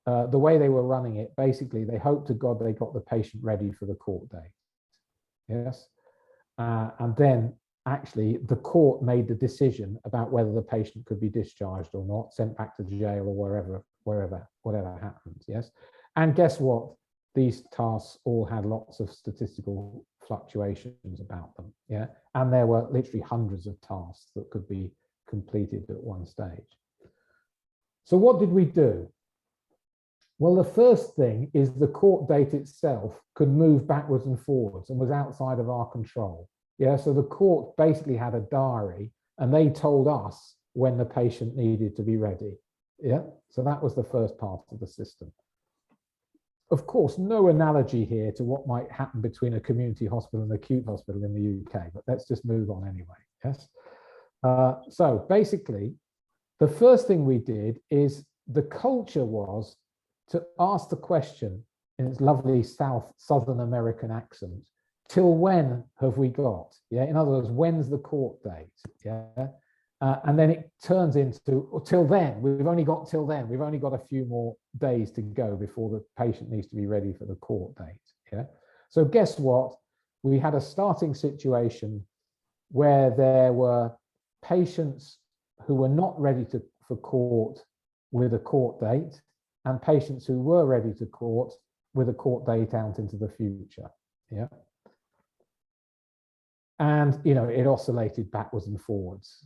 S1: the way they were running it, basically, they hoped to God they got the patient ready for the court date. Yes. And then actually the court made the decision about whether the patient could be discharged or not, sent back to jail or whatever happened. Yes. And guess what? These tasks all had lots of statistical fluctuations about them. Yeah. And there were literally hundreds of tasks that could be completed at one stage. So what did we do? Well, the first thing is the court date itself could move backwards and forwards and was outside of our control. Yeah. So the court basically had a diary and they told us when the patient needed to be ready. Yeah. So that was the first part of the system. Of course, no analogy here to what might happen between a community hospital and an acute hospital in the UK, but let's just move on anyway, yes? So basically, the first thing we did is the culture was to ask the question in its lovely Southern American accent, till when have we got? Yeah, in other words, when's the court date? Yeah. And then it turns into, till then, we've only got till then, we've only got a few more days to go before the patient needs to be ready for the court date. Yeah. So guess what? We had a starting situation where there were patients who were not ready for court with a court date and patients who were ready to court with a court date out into the future. Yeah. And, you know, it oscillated backwards and forwards.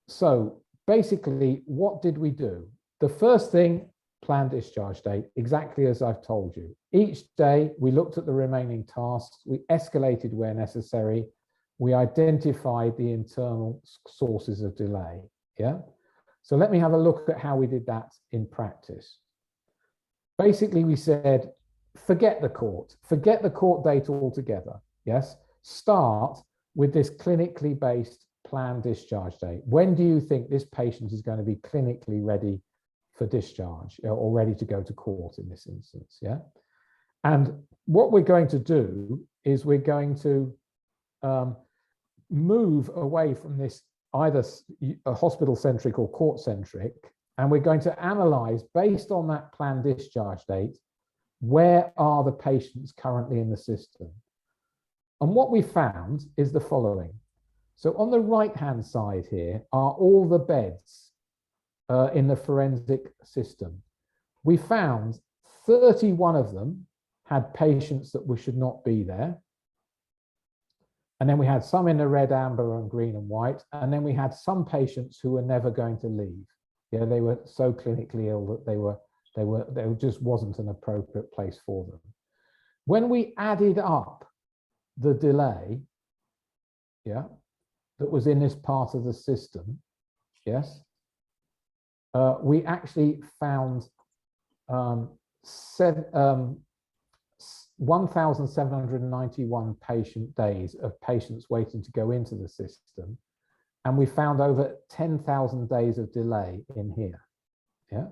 S1: So basically, what did we do? The first thing, planned discharge date, exactly as I've told you. Each day, we looked at the remaining tasks, we escalated where necessary, we identified the internal sources of delay. Yeah. So let me have a look at how we did that in practice. Basically, we said, forget the court date altogether. Yes. Start with this clinically based planned discharge date. When do you think this patient is going to be clinically ready for discharge or ready to go to court in this instance? Yeah. And what we're going to do is we're going to move away from this either hospital-centric or court-centric, and we're going to analyze based on that planned discharge date, where are the patients currently in the system? And what we found is the following. So on the right-hand side here are all the beds in the forensic system. We found 31 of them had patients that should not be there. And then we had some in the red, amber, and green and white. And then we had some patients who were never going to leave. Yeah, they were so clinically ill that there just wasn't an appropriate place for them. When we added up the delay, yeah, that was in this part of the system, yes, we actually found 1,791 patient days of patients waiting to go into the system. And we found over 10,000 days of delay in here. Yeah.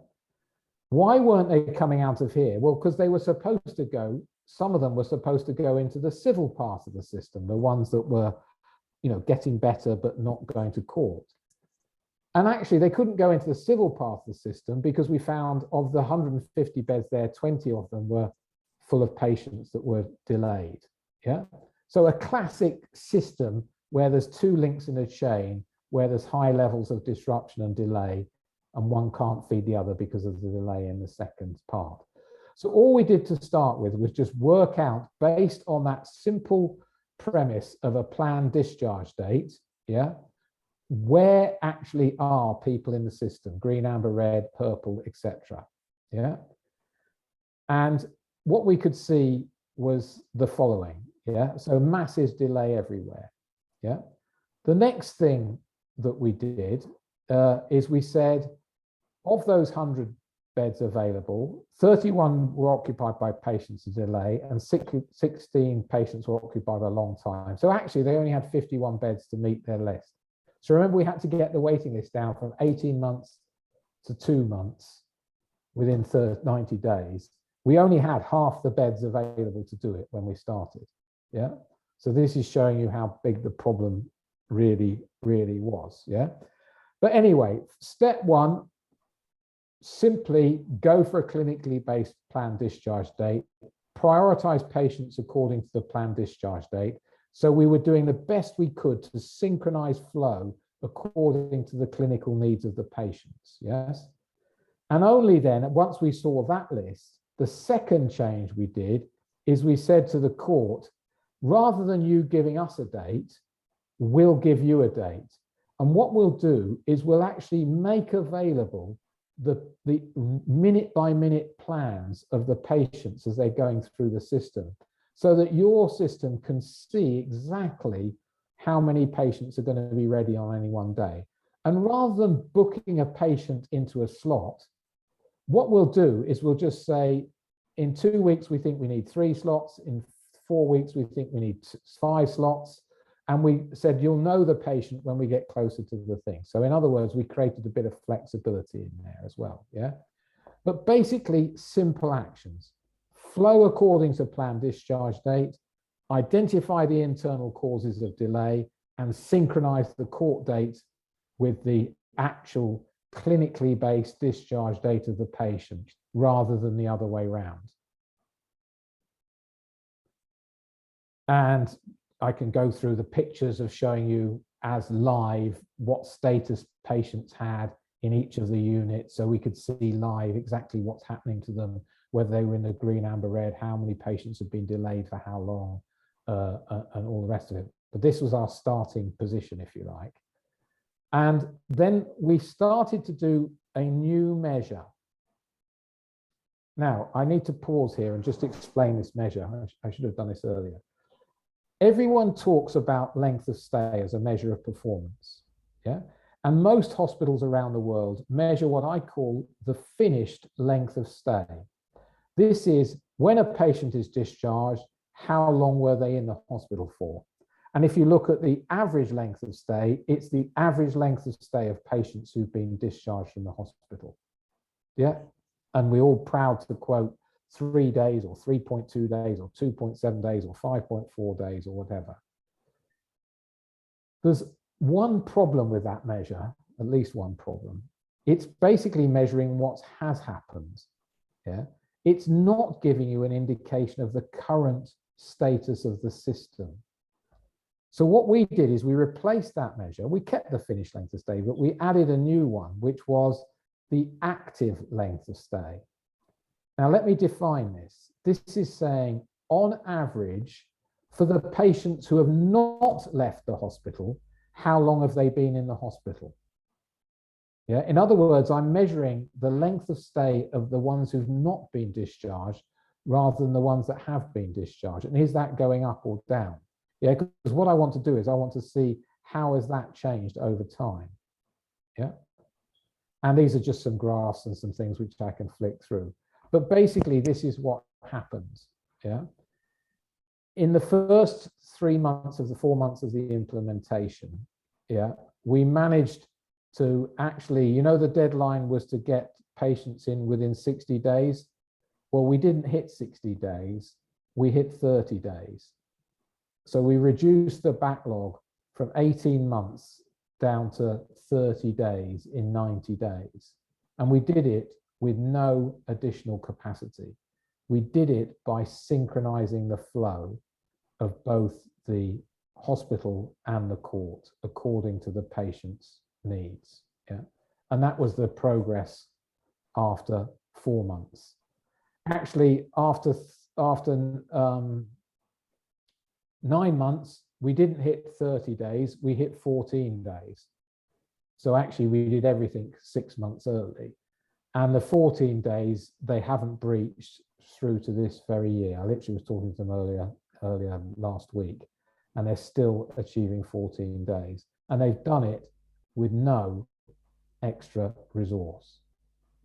S1: Why weren't they coming out of here? Well, because they were supposed to go, some of them were supposed to go into the civil part of the system, the ones that were, you know, getting better but not going to court. And actually, they couldn't go into the civil part of the system because we found of the 150 beds there, 20 of them were full of patients that were delayed. Yeah. So a classic system where there's two links in a chain, where there's high levels of disruption and delay, and one can't feed the other because of the delay in the second part. So all we did to start with was just work out, based on that simple premise of a planned discharge date, yeah, where actually are people in the system, green, amber, red, purple, etc. Yeah. And what we could see was the following. Yeah. So massive delay everywhere. Yeah. The next thing that we did is we said, of those 100 beds available, 31 were occupied by patients with delay and 16 patients were occupied a long time. So actually they only had 51 beds to meet their list. So remember, we had to get the waiting list down from 18 months to 2 months within 90 days. We only had half the beds available to do it when we started. Yeah. So this is showing you how big the problem really was. Yeah. But anyway, step one, simply go for a clinically based planned discharge date, prioritize patients according to the planned discharge date. So we were doing the best we could to synchronize flow according to the clinical needs of the patients. Yes. And only then, once we saw that list, the second change we did is we said to the court, rather than you giving us a date, we'll give you a date. And what we'll do is we'll actually make available the minute by minute plans of the patients as they're going through the system, so that your system can see exactly how many patients are going to be ready on any one day. And rather than booking a patient into a slot, what we'll do is we'll just say, in 2 weeks, we think we need 3 slots. In 4 weeks, we think we need 5 slots. And we said, you'll know the patient when we get closer to the thing. So in other words, we created a bit of flexibility in there as well. Yeah. But basically, simple actions: flow according to planned discharge date, identify the internal causes of delay, and synchronize the court date with the actual clinically based discharge date of the patient, rather than the other way around. And I can go through the pictures of showing you as live what status patients had in each of the units, so we could see live exactly what's happening to them, whether they were in the green, amber, red, how many patients have been delayed for how long, and all the rest of it. But this was our starting position, if you like. And then we started to do a new measure. Now, I need to pause here and just explain this measure. I should have done this earlier. Everyone talks about length of stay as a measure of performance. Yeah. And most hospitals around the world measure what I call the finished length of stay. This is when a patient is discharged, how long were they in the hospital for? And if you look at the average length of stay, it's the average length of stay of patients who've been discharged from the hospital. Yeah. And we're all proud to quote 3 days or 3.2 days or 2.7 days or 5.4 days or whatever. There's one problem with that measure, at least one problem. It's basically measuring what has happened. Yeah. It's not giving you an indication of the current status of the system. So what we did is we replaced that measure. We kept the finished length of stay, but we added a new one, which was the active length of stay. Now, let me define this. This is saying, on average, for the patients who have not left the hospital, how long have they been in the hospital? Yeah. In other words, I'm measuring the length of stay of the ones who've not been discharged rather than the ones that have been discharged. And is that going up or down? Yeah, because what I want to do is I want to see how has that changed over time. Yeah. And these are just some graphs and some things which I can flick through. But basically, this is what happens. Yeah. In the first 3 months of the 4 months of the implementation, yeah, we managed to actually, you know, the deadline was to get patients in within 60 days. Well, we didn't hit 60 days, we hit 30 days. So we reduced the backlog from 18 months down to 30 days in 90 days. And we did it with no additional capacity. We did it by synchronizing the flow of both the hospital and the court according to the patient's needs. Yeah. And that was the progress after 4 months. Actually, after 9 months, we didn't hit 30 days, we hit 14 days. So actually we did everything 6 months early. And the 14 days, they haven't breached through to this very year. I literally was talking to them earlier last week, and they're still achieving 14 days. And they've done it with no extra resource.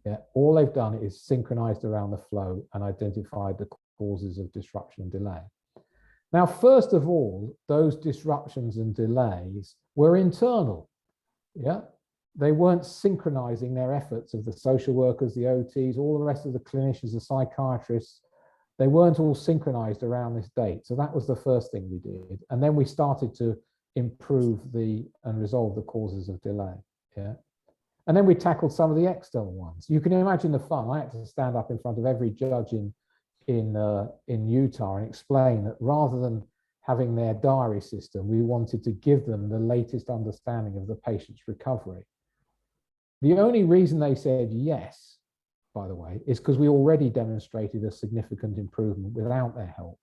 S1: Yeah, all they've done is synchronized around the flow and identified the causes of disruption and delay. Now, first of all, those disruptions and delays were internal. Yeah, they weren't synchronizing their efforts of the social workers, the OTs, all the rest of the clinicians, the psychiatrists. They weren't all synchronized around this date. So that was the first thing we did. And then we started to improve and resolve the causes of delay. Yeah. And then we tackled some of the external ones. You can imagine the fun. I had to stand up in front of every judge in Utah and explain that rather than having their diary system, we wanted to give them the latest understanding of the patient's recovery. The only reason they said yes, by the way, is because we already demonstrated a significant improvement without their help.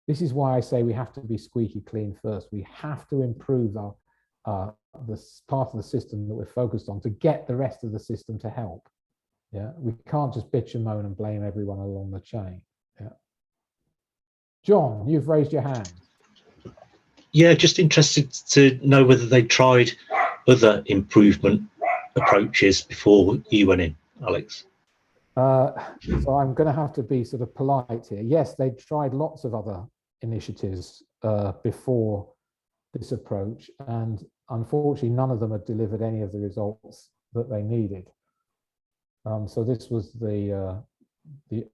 S1: This is why I say we have to be squeaky clean first. We have to improve the part of the system that we're focused on to get the rest of the system to help. Yeah, we can't just bitch and moan and blame everyone along the chain. Yeah. John, you've raised your hand.
S3: Yeah, just interested to know whether they tried other improvement approaches before you went in, Alex.
S1: So I'm going to have to be sort of polite here. Yes, they tried lots of other initiatives before this approach, and unfortunately, none of them had delivered any of the results that they needed. So this was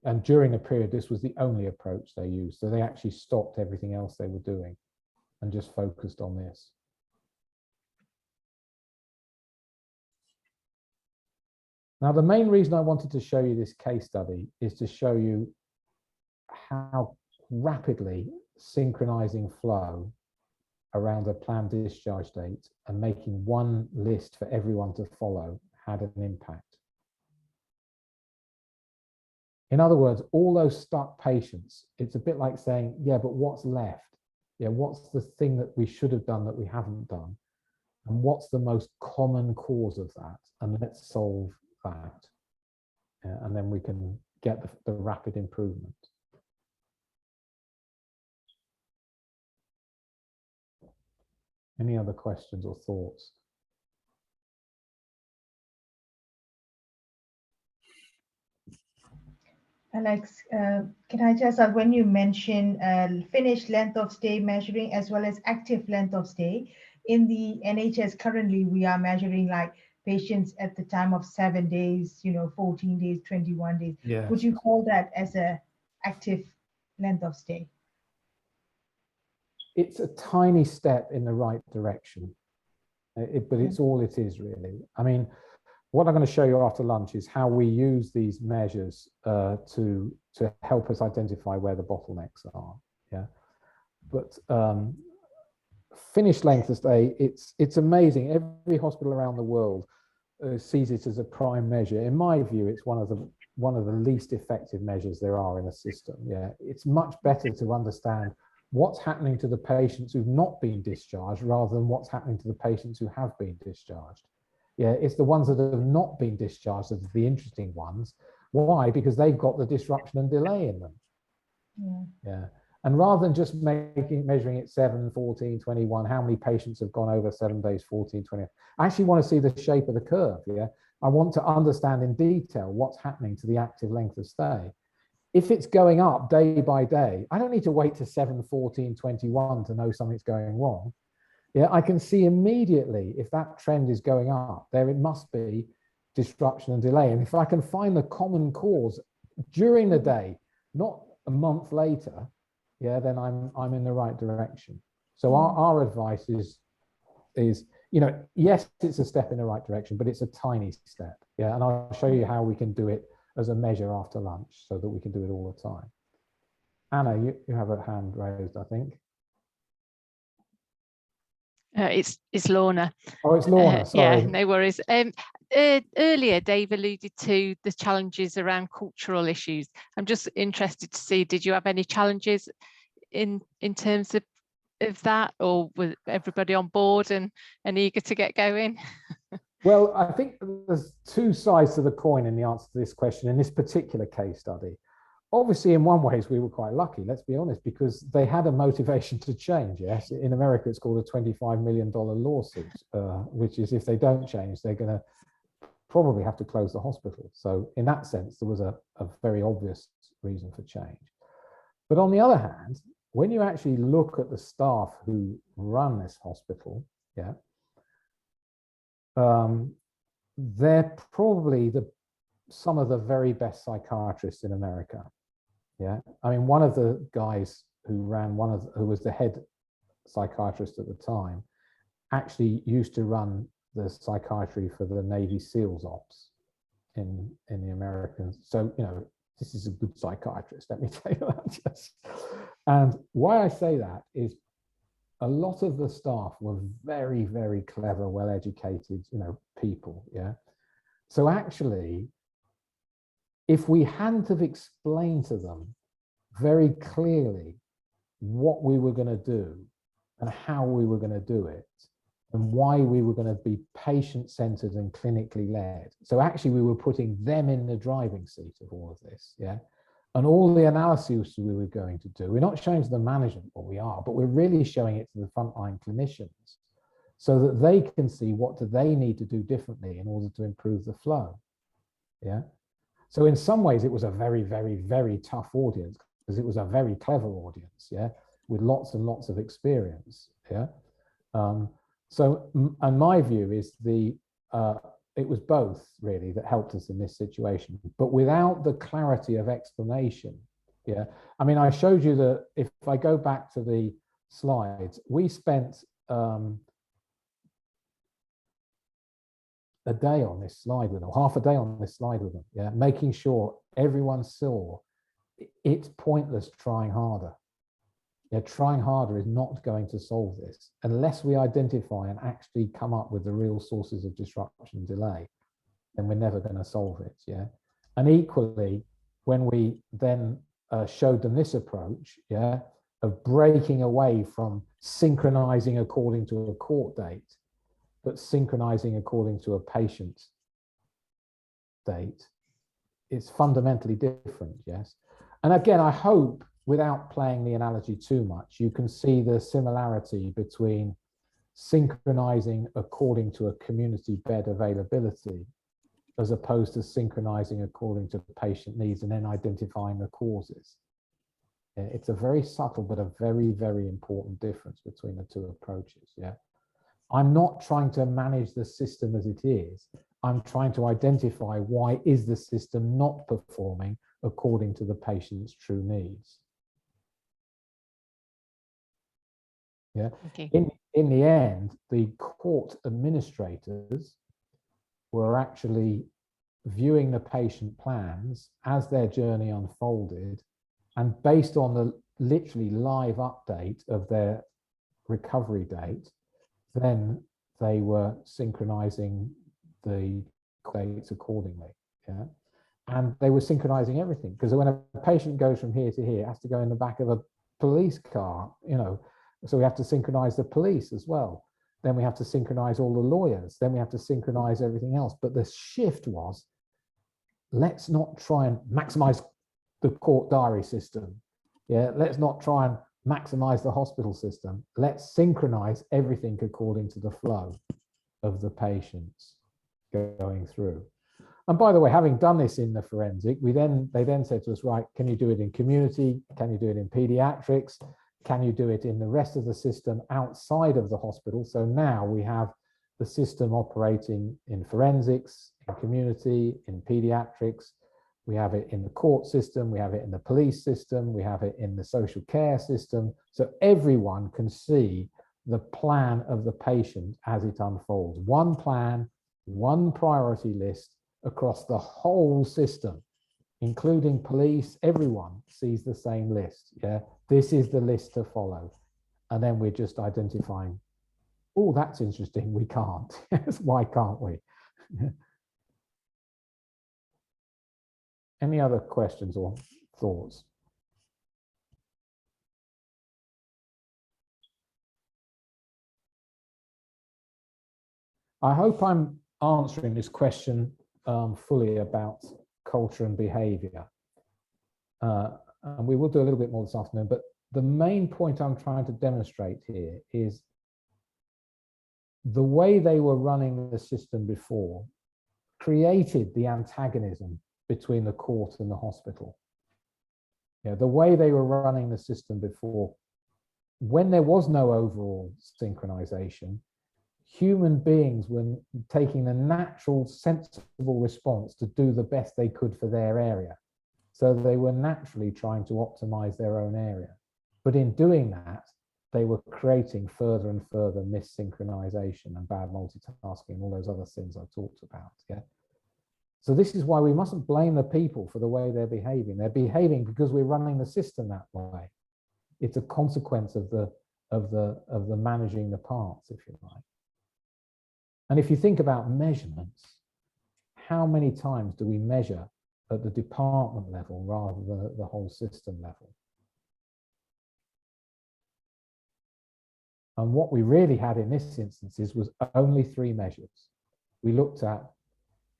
S1: and during a period, this was the only approach they used. So they actually stopped everything else they were doing and just focused on this. Now, the main reason I wanted to show you this case study is to show you how rapidly synchronizing flow around a planned discharge date and making one list for everyone to follow had an impact. In other words, all those stuck patients, it's a bit like saying, yeah, but what's left? Yeah, what's the thing that we should have done that we haven't done? And what's the most common cause of that? And let's solve that. And then we can get the rapid improvement. Any other questions or thoughts?
S2: Alex, can I just ask, when you mention finished length of stay measuring as well as active length of stay, in the NHS currently we are measuring like patients at the time of 7 days, 14 days, 21 days.
S1: Yes.
S2: Would you call that as a active length of stay?
S1: It's a tiny step in the right direction, but it's all it is really. I mean, what I'm going to show you after lunch is how we use these measures to help us identify where the bottlenecks are. Yeah, but finished length of stay, it's amazing. Every hospital around the world sees it as a prime measure. In my view, it's one of the least effective measures there are in a system. Yeah, it's much better to understand what's happening to the patients who've not been discharged rather than what's happening to the patients who have been discharged. Yeah, it's the ones that have not been discharged that are the interesting ones. Why? Because they've got the disruption and delay in them. Yeah. And rather than just measuring it 7, 14, 21, how many patients have gone over 7 days, 14, 20, I actually want to see the shape of the curve. Yeah, I want to understand in detail what's happening to the active length of stay. If it's going up day by day, I don't need to wait to 7, 14, 21 to know something's going wrong. Yeah, I can see immediately if that trend is going up, there it must be disruption and delay. And if I can find the common cause during the day, not a month later, yeah, then I'm in the right direction. So our advice is you know, yes, it's a step in the right direction, but it's a tiny step. Yeah, and I'll show you how we can do it as a measure after lunch so that we can do it all the time. Anna, you have a hand raised, I think.
S8: It's Lorna.
S1: Oh, it's Lorna, sorry.
S8: Yeah, no worries. Earlier, Dave alluded to the challenges around cultural issues. I'm just interested to see, did you have any challenges in terms of that, or was everybody on board and eager to get going?
S1: Well, I think there's two sides to the coin in the answer to this question in this particular case study. Obviously, in one way, we were quite lucky, let's be honest, because they had a motivation to change. Yes, in America, it's called a $25 million lawsuit, which is if they don't change, they're going to probably have to close the hospital. So in that sense, there was a very obvious reason for change. But on the other hand, when you actually look at the staff who run this hospital, yeah, they're probably some of the very best psychiatrists in America. Yeah, I mean, one of the guys who ran who was the head psychiatrist at the time, actually used to run the psychiatry for the Navy SEALs ops in the Americans. So, you know, this is a good psychiatrist, let me tell you that. Just. And why I say that is a lot of the staff were very, very clever, well-educated, you know, people. Yeah. So actually, if we hadn't have explained to them very clearly what we were going to do and how we were going to do it and why we were going to be patient-centered and clinically led. So actually we were putting them in the driving seat of all of this, yeah? And all the analysis we were going to do, we're not showing to the management what we are, but we're really showing it to the frontline clinicians so that they can see what do they need to do differently in order to improve the flow, yeah? So in some ways, it was a very, very, very tough audience because it was a very clever audience, yeah, with lots and lots of experience, yeah. And my view is it was both really that helped us in this situation, but without the clarity of explanation, yeah. I mean, I showed you that if I go back to the slides, we spent a day on this slide with them, half a day on this slide with them, yeah, making sure everyone saw it's pointless trying harder. Yeah, trying harder is not going to solve this unless we identify and actually come up with the real sources of disruption and delay, then we're never going to solve it, yeah. And equally, when we then showed them this approach, yeah, of breaking away from synchronizing according to a court date, but synchronizing according to a patient date, it's fundamentally different, yes. And again, I hope, without playing the analogy too much, you can see the similarity between synchronizing according to a community bed availability as opposed to synchronizing according to patient needs and then identifying the causes. It's a very subtle but a very, very important difference between the two approaches, yeah. I'm not trying to manage the system as it is. I'm trying to identify why is the system not performing according to the patient's true needs. Yeah. Okay. In the end, the court administrators were actually viewing the patient plans as their journey unfolded, and based on the literally live update of their recovery date, then they were synchronizing the dates accordingly. Yeah. And they were synchronizing everything, because when a patient goes from here to here, it has to go in the back of a police car, you know, so we have to synchronize the police as well. Then we have to synchronize all the lawyers. Then we have to synchronize everything else. But the shift was, let's not try and maximize the court diary system. Yeah, let's not try and maximize the hospital system. Let's synchronize everything according to the flow of the patients going through. And by the way, having done this in the forensic, they then said to us, right, can you do it in community? Can you do it in pediatrics? Can you do it in the rest of the system outside of the hospital? So now we have the system operating in forensics, in community, in pediatrics. We have it in the court system. We have it in the police system. We have it in the social care system. So everyone can see the plan of the patient as it unfolds. One plan, one priority list across the whole system, including police. Everyone sees the same list. Yeah, this is the list to follow. And then we're just identifying, oh, that's interesting, we can't. Yes, why can't we? Any other questions or thoughts? I hope I'm answering this question fully about culture and behavior. And we will do a little bit more this afternoon, but the main point I'm trying to demonstrate here is the way they were running the system before created the antagonism between the court and the hospital. You know, the way they were running the system before, when there was no overall synchronization, human beings were taking the natural, sensible response to do the best they could for their area. So they were naturally trying to optimize their own area. But in doing that, they were creating further and further missynchronization and bad multitasking and all those other things I talked about. Yeah. So this is why we mustn't blame the people for the way they're behaving. They're behaving because we're running the system that way. It's a consequence of the managing the parts, if you like. And if you think about measurements, how many times do we measure at the department level rather than at the whole system level? And what we really had in this instance was only 3 measures. We looked at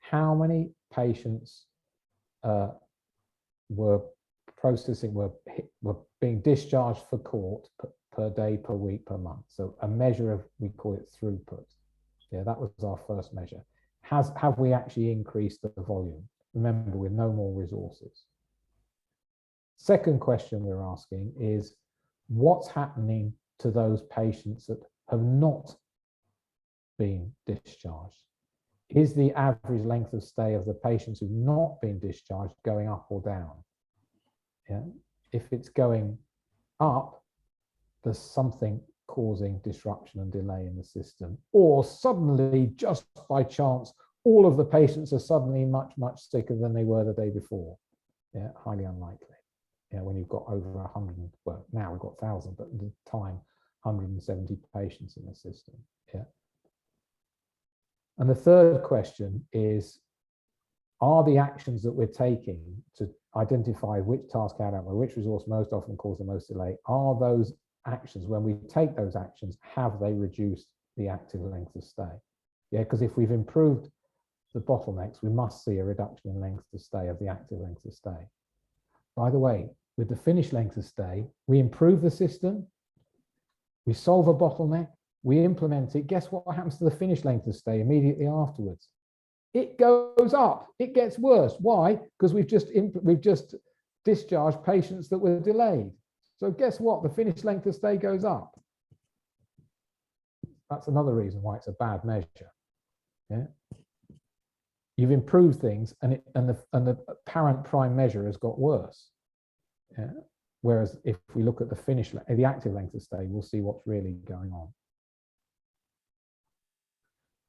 S1: how many patients were being discharged for court per day, per week, per month. So a measure of, we call it throughput. Yeah, that was our first measure. Have we actually increased the volume? Remember, with no more resources. Second question we're asking is, what's happening to those patients that have not been discharged? Is the average length of stay of the patients who've not been discharged going up or down? Yeah. If it's going up, there's something causing disruption and delay in the system. Or suddenly, just by chance, all of the patients are suddenly much, much sicker than they were the day before. Yeah, highly unlikely. Yeah, when you've got over 100, well, now we've got 1,000, but at the time, 170 patients in the system. Yeah. And the third question is, are the actions that we're taking to identify which task outcome or which resource most often cause the most delay, are those actions, when we take those actions, have they reduced the active length of stay? Yeah, because if we've improved the bottlenecks, we must see a reduction in length of stay of the active length of stay. By the way, with the finished length of stay, we improve the system, we solve a bottleneck, we implement it. Guess what happens to the finished length of stay immediately afterwards? It goes up, it gets worse. Why? Because we've just discharged patients that were delayed. So guess what? The finished length of stay goes up. That's another reason why it's a bad measure. Yeah. You've improved things, and the apparent prime measure has got worse. Yeah. Whereas if we look at the active length of stay, we'll see what's really going on.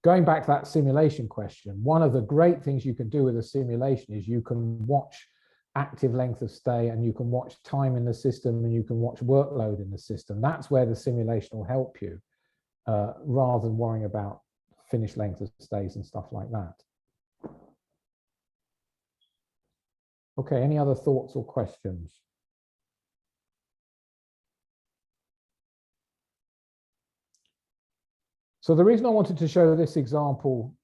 S1: Going back to that simulation question, one of the great things you can do with a simulation is you can watch active length of stay, and you can watch time in the system, and you can watch workload in the system. That's where the simulation will help you, rather than worrying about finished length of stays and stuff like that. Okay, any other thoughts or questions? So the reason I wanted to show this example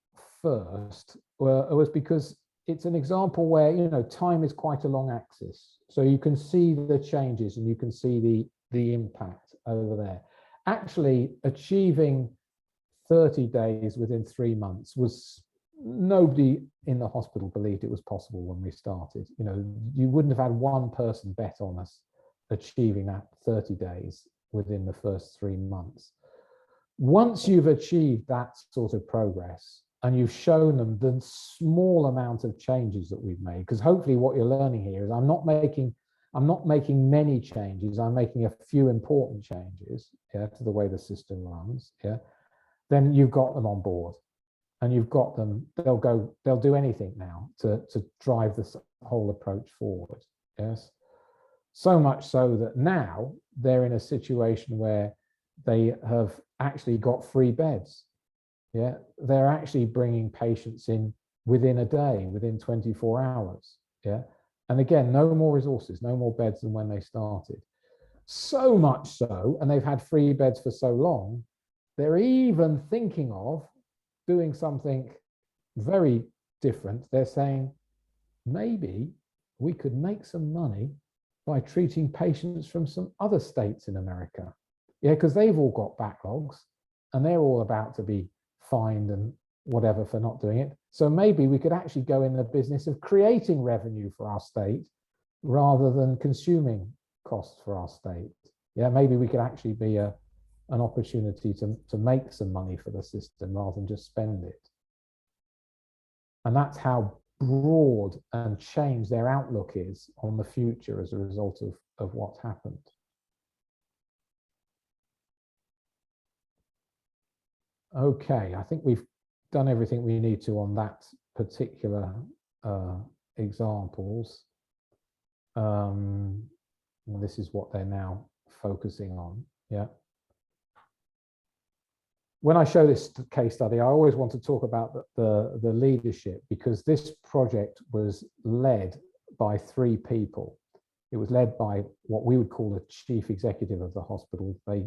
S1: first was because it's an example where, you know, time is quite a long axis. So you can see the changes and you can see the impact over there. Actually, achieving 30 days within 3 months was, nobody in the hospital believed it was possible when we started. You know, you wouldn't have had one person bet on us achieving that 30 days within the first 3 months. Once you've achieved that sort of progress and you've shown them the small amount of changes that we've made, because hopefully what you're learning here is I'm I'm not making many changes, I'm making a few important changes, yeah, to the way the system runs, yeah, then you've got them on board. And you've got them, they'll do anything now to drive this whole approach forward. Yes. So much so that now they're in a situation where they have actually got free beds. Yeah. They're actually bringing patients in within a day, within 24 hours. Yeah. And again, no more resources, no more beds than when they started. So much so, and they've had free beds for so long, they're even thinking of doing something very different. They're saying, maybe we could make some money by treating patients from some other states in America. Yeah, because they've all got backlogs and they're all about to be fined and whatever for not doing it. So maybe we could actually go in the business of creating revenue for our state rather than consuming costs for our state. Yeah, maybe we could actually be an opportunity to make some money for the system rather than just spend it. And that's how broad and changed their outlook is on the future as a result of what's happened. Okay, I think we've done everything we need to on that particular examples. This is what they're now focusing on, yeah. When I show this case study, I always want to talk about the leadership, because this project was led by 3 people. It was led by what we would call the chief executive of the hospital. They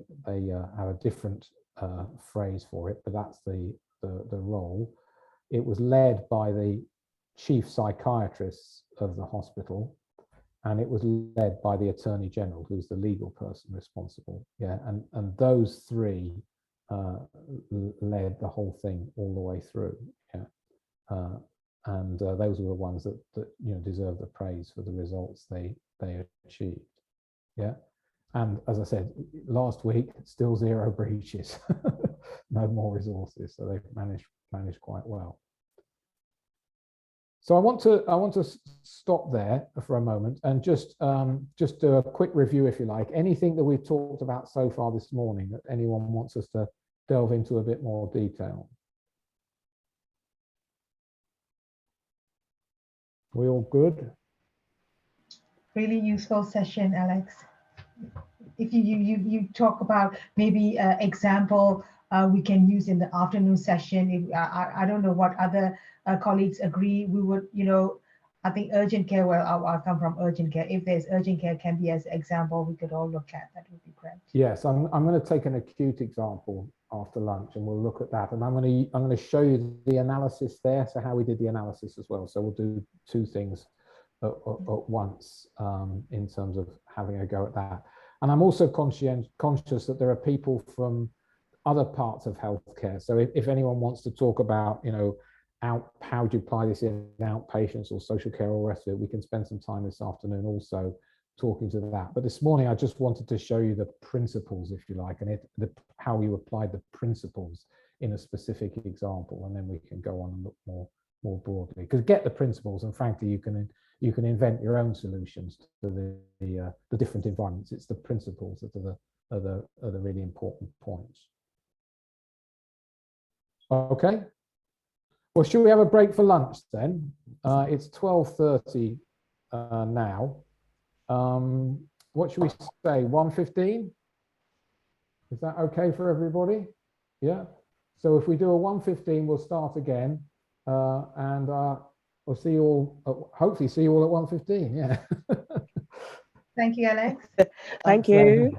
S1: have a different phrase for it, but that's the role. It was led by the chief psychiatrists of the hospital, and it was led by the Attorney General, who's the legal person responsible. Yeah, and those 3 led the whole thing all the way through. Yeah, and those were the ones that deserve the praise for the results they achieved. Yeah, and as I said last week, still 0 breaches, no more resources, so they've managed quite well. So I want to stop there for a moment and just do a quick review, if you like. Anything that we've talked about so far this morning that anyone wants us to delve into a bit more detail? We all good?
S2: Really useful session, Alex. If you talk about maybe example we can use in the afternoon session. If, I don't know what other colleagues agree. We would, I think urgent care, well, I'll come from urgent care. If there's urgent care can be as example we could all look at, that would be great.
S1: Yes, I'm going to take an acute example after lunch and we'll look at that. And I'm going to show you the analysis there, so how we did the analysis as well. So we'll do 2 things at once in terms of having a go at that. And I'm also conscious that there are people from other parts of healthcare. So if anyone wants to talk about, how do you apply this in outpatients or social care or the rest of it, we can spend some time this afternoon also talking to that. But this morning, I just wanted to show you the principles, if you like, and how you apply the principles in a specific example, and then we can go on and look more broadly. Because get the principles, and frankly, you can invent your own solutions to the different environments. It's the principles that are the really important points. Okay. Well, should we have a break for lunch then? It's 12:30 now. What should we say? 1:15? Is that okay for everybody? Yeah. So if we do a 1:15, we'll start again, and we'll see you all. Hopefully, see you all at 1:15. Yeah.
S2: Thank you, Alex.
S5: Thank you.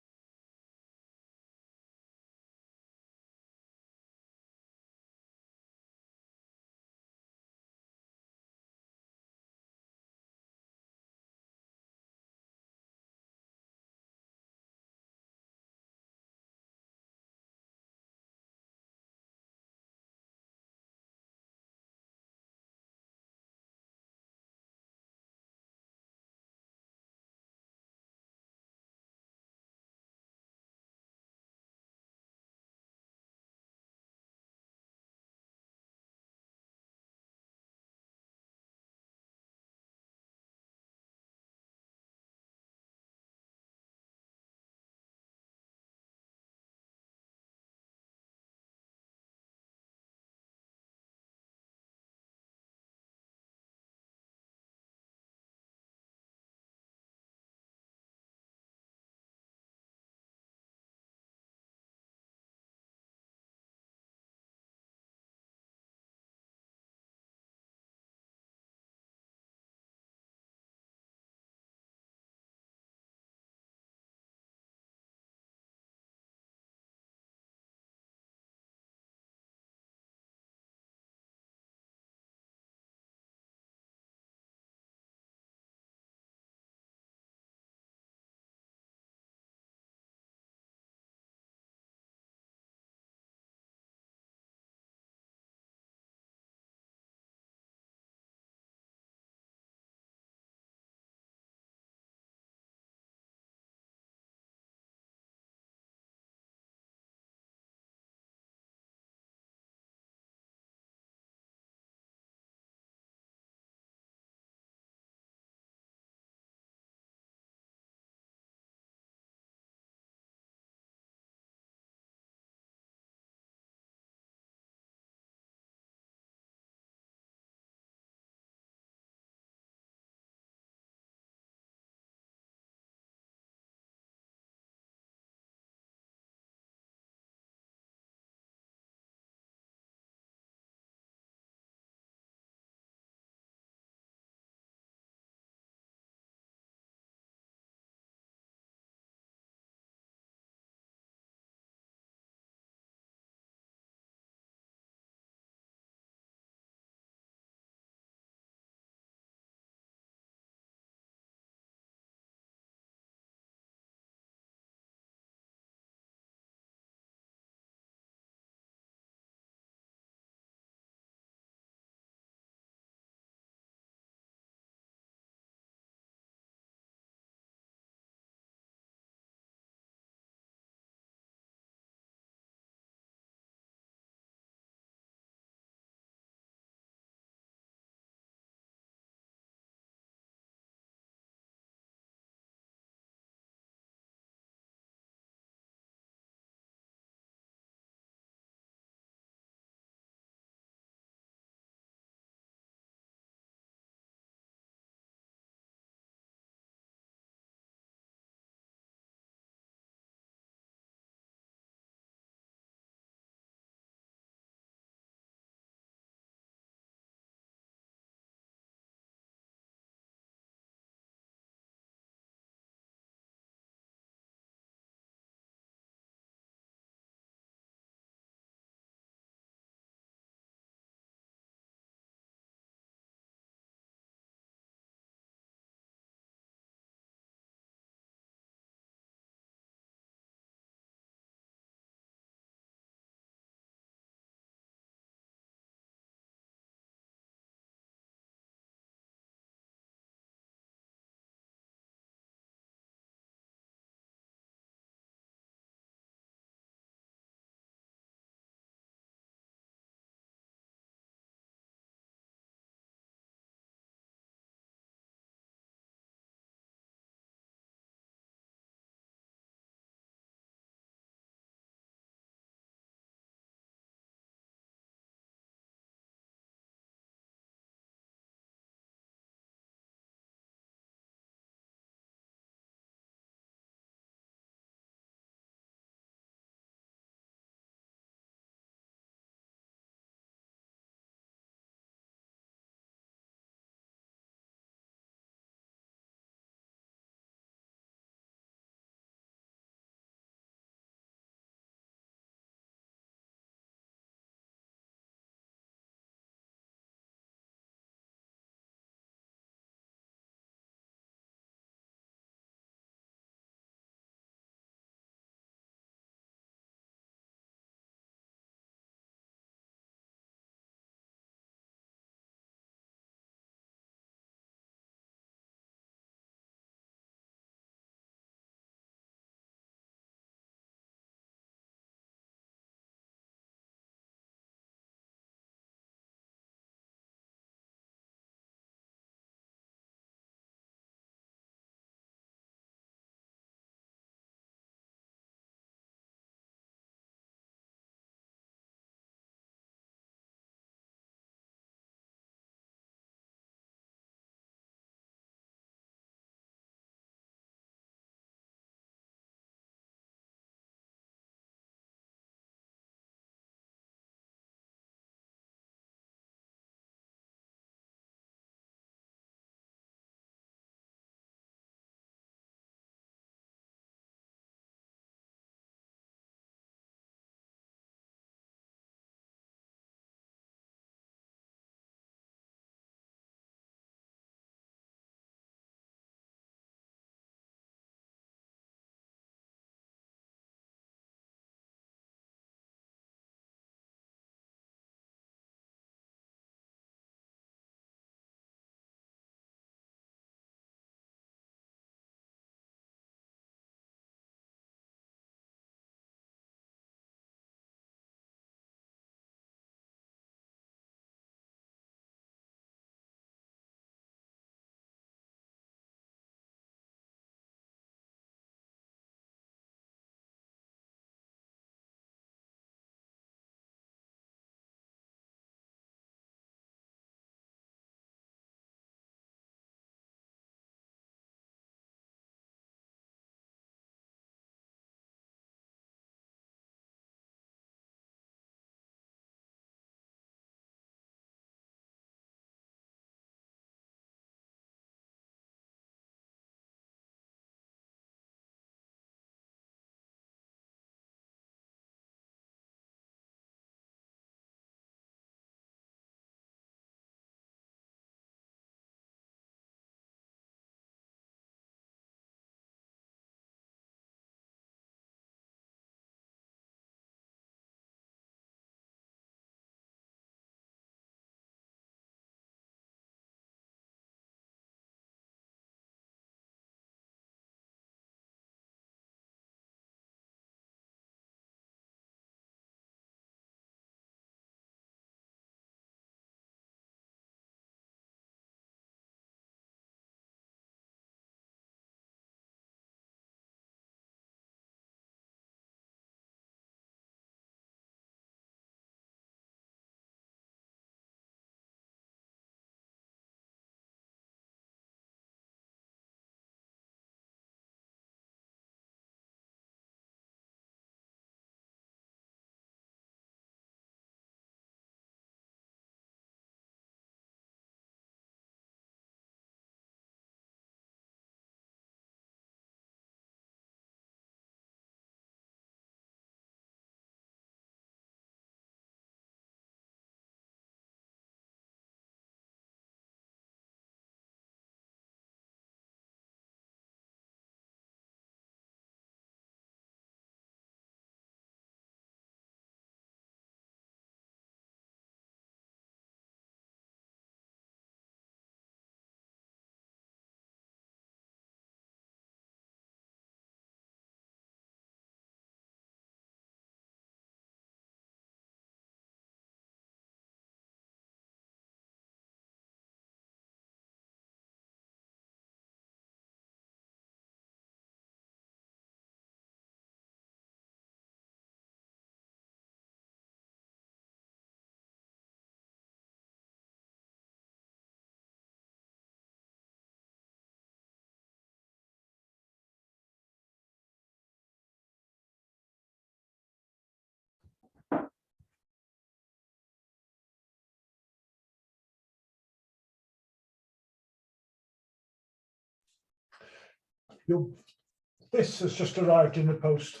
S4: This has just arrived in the post.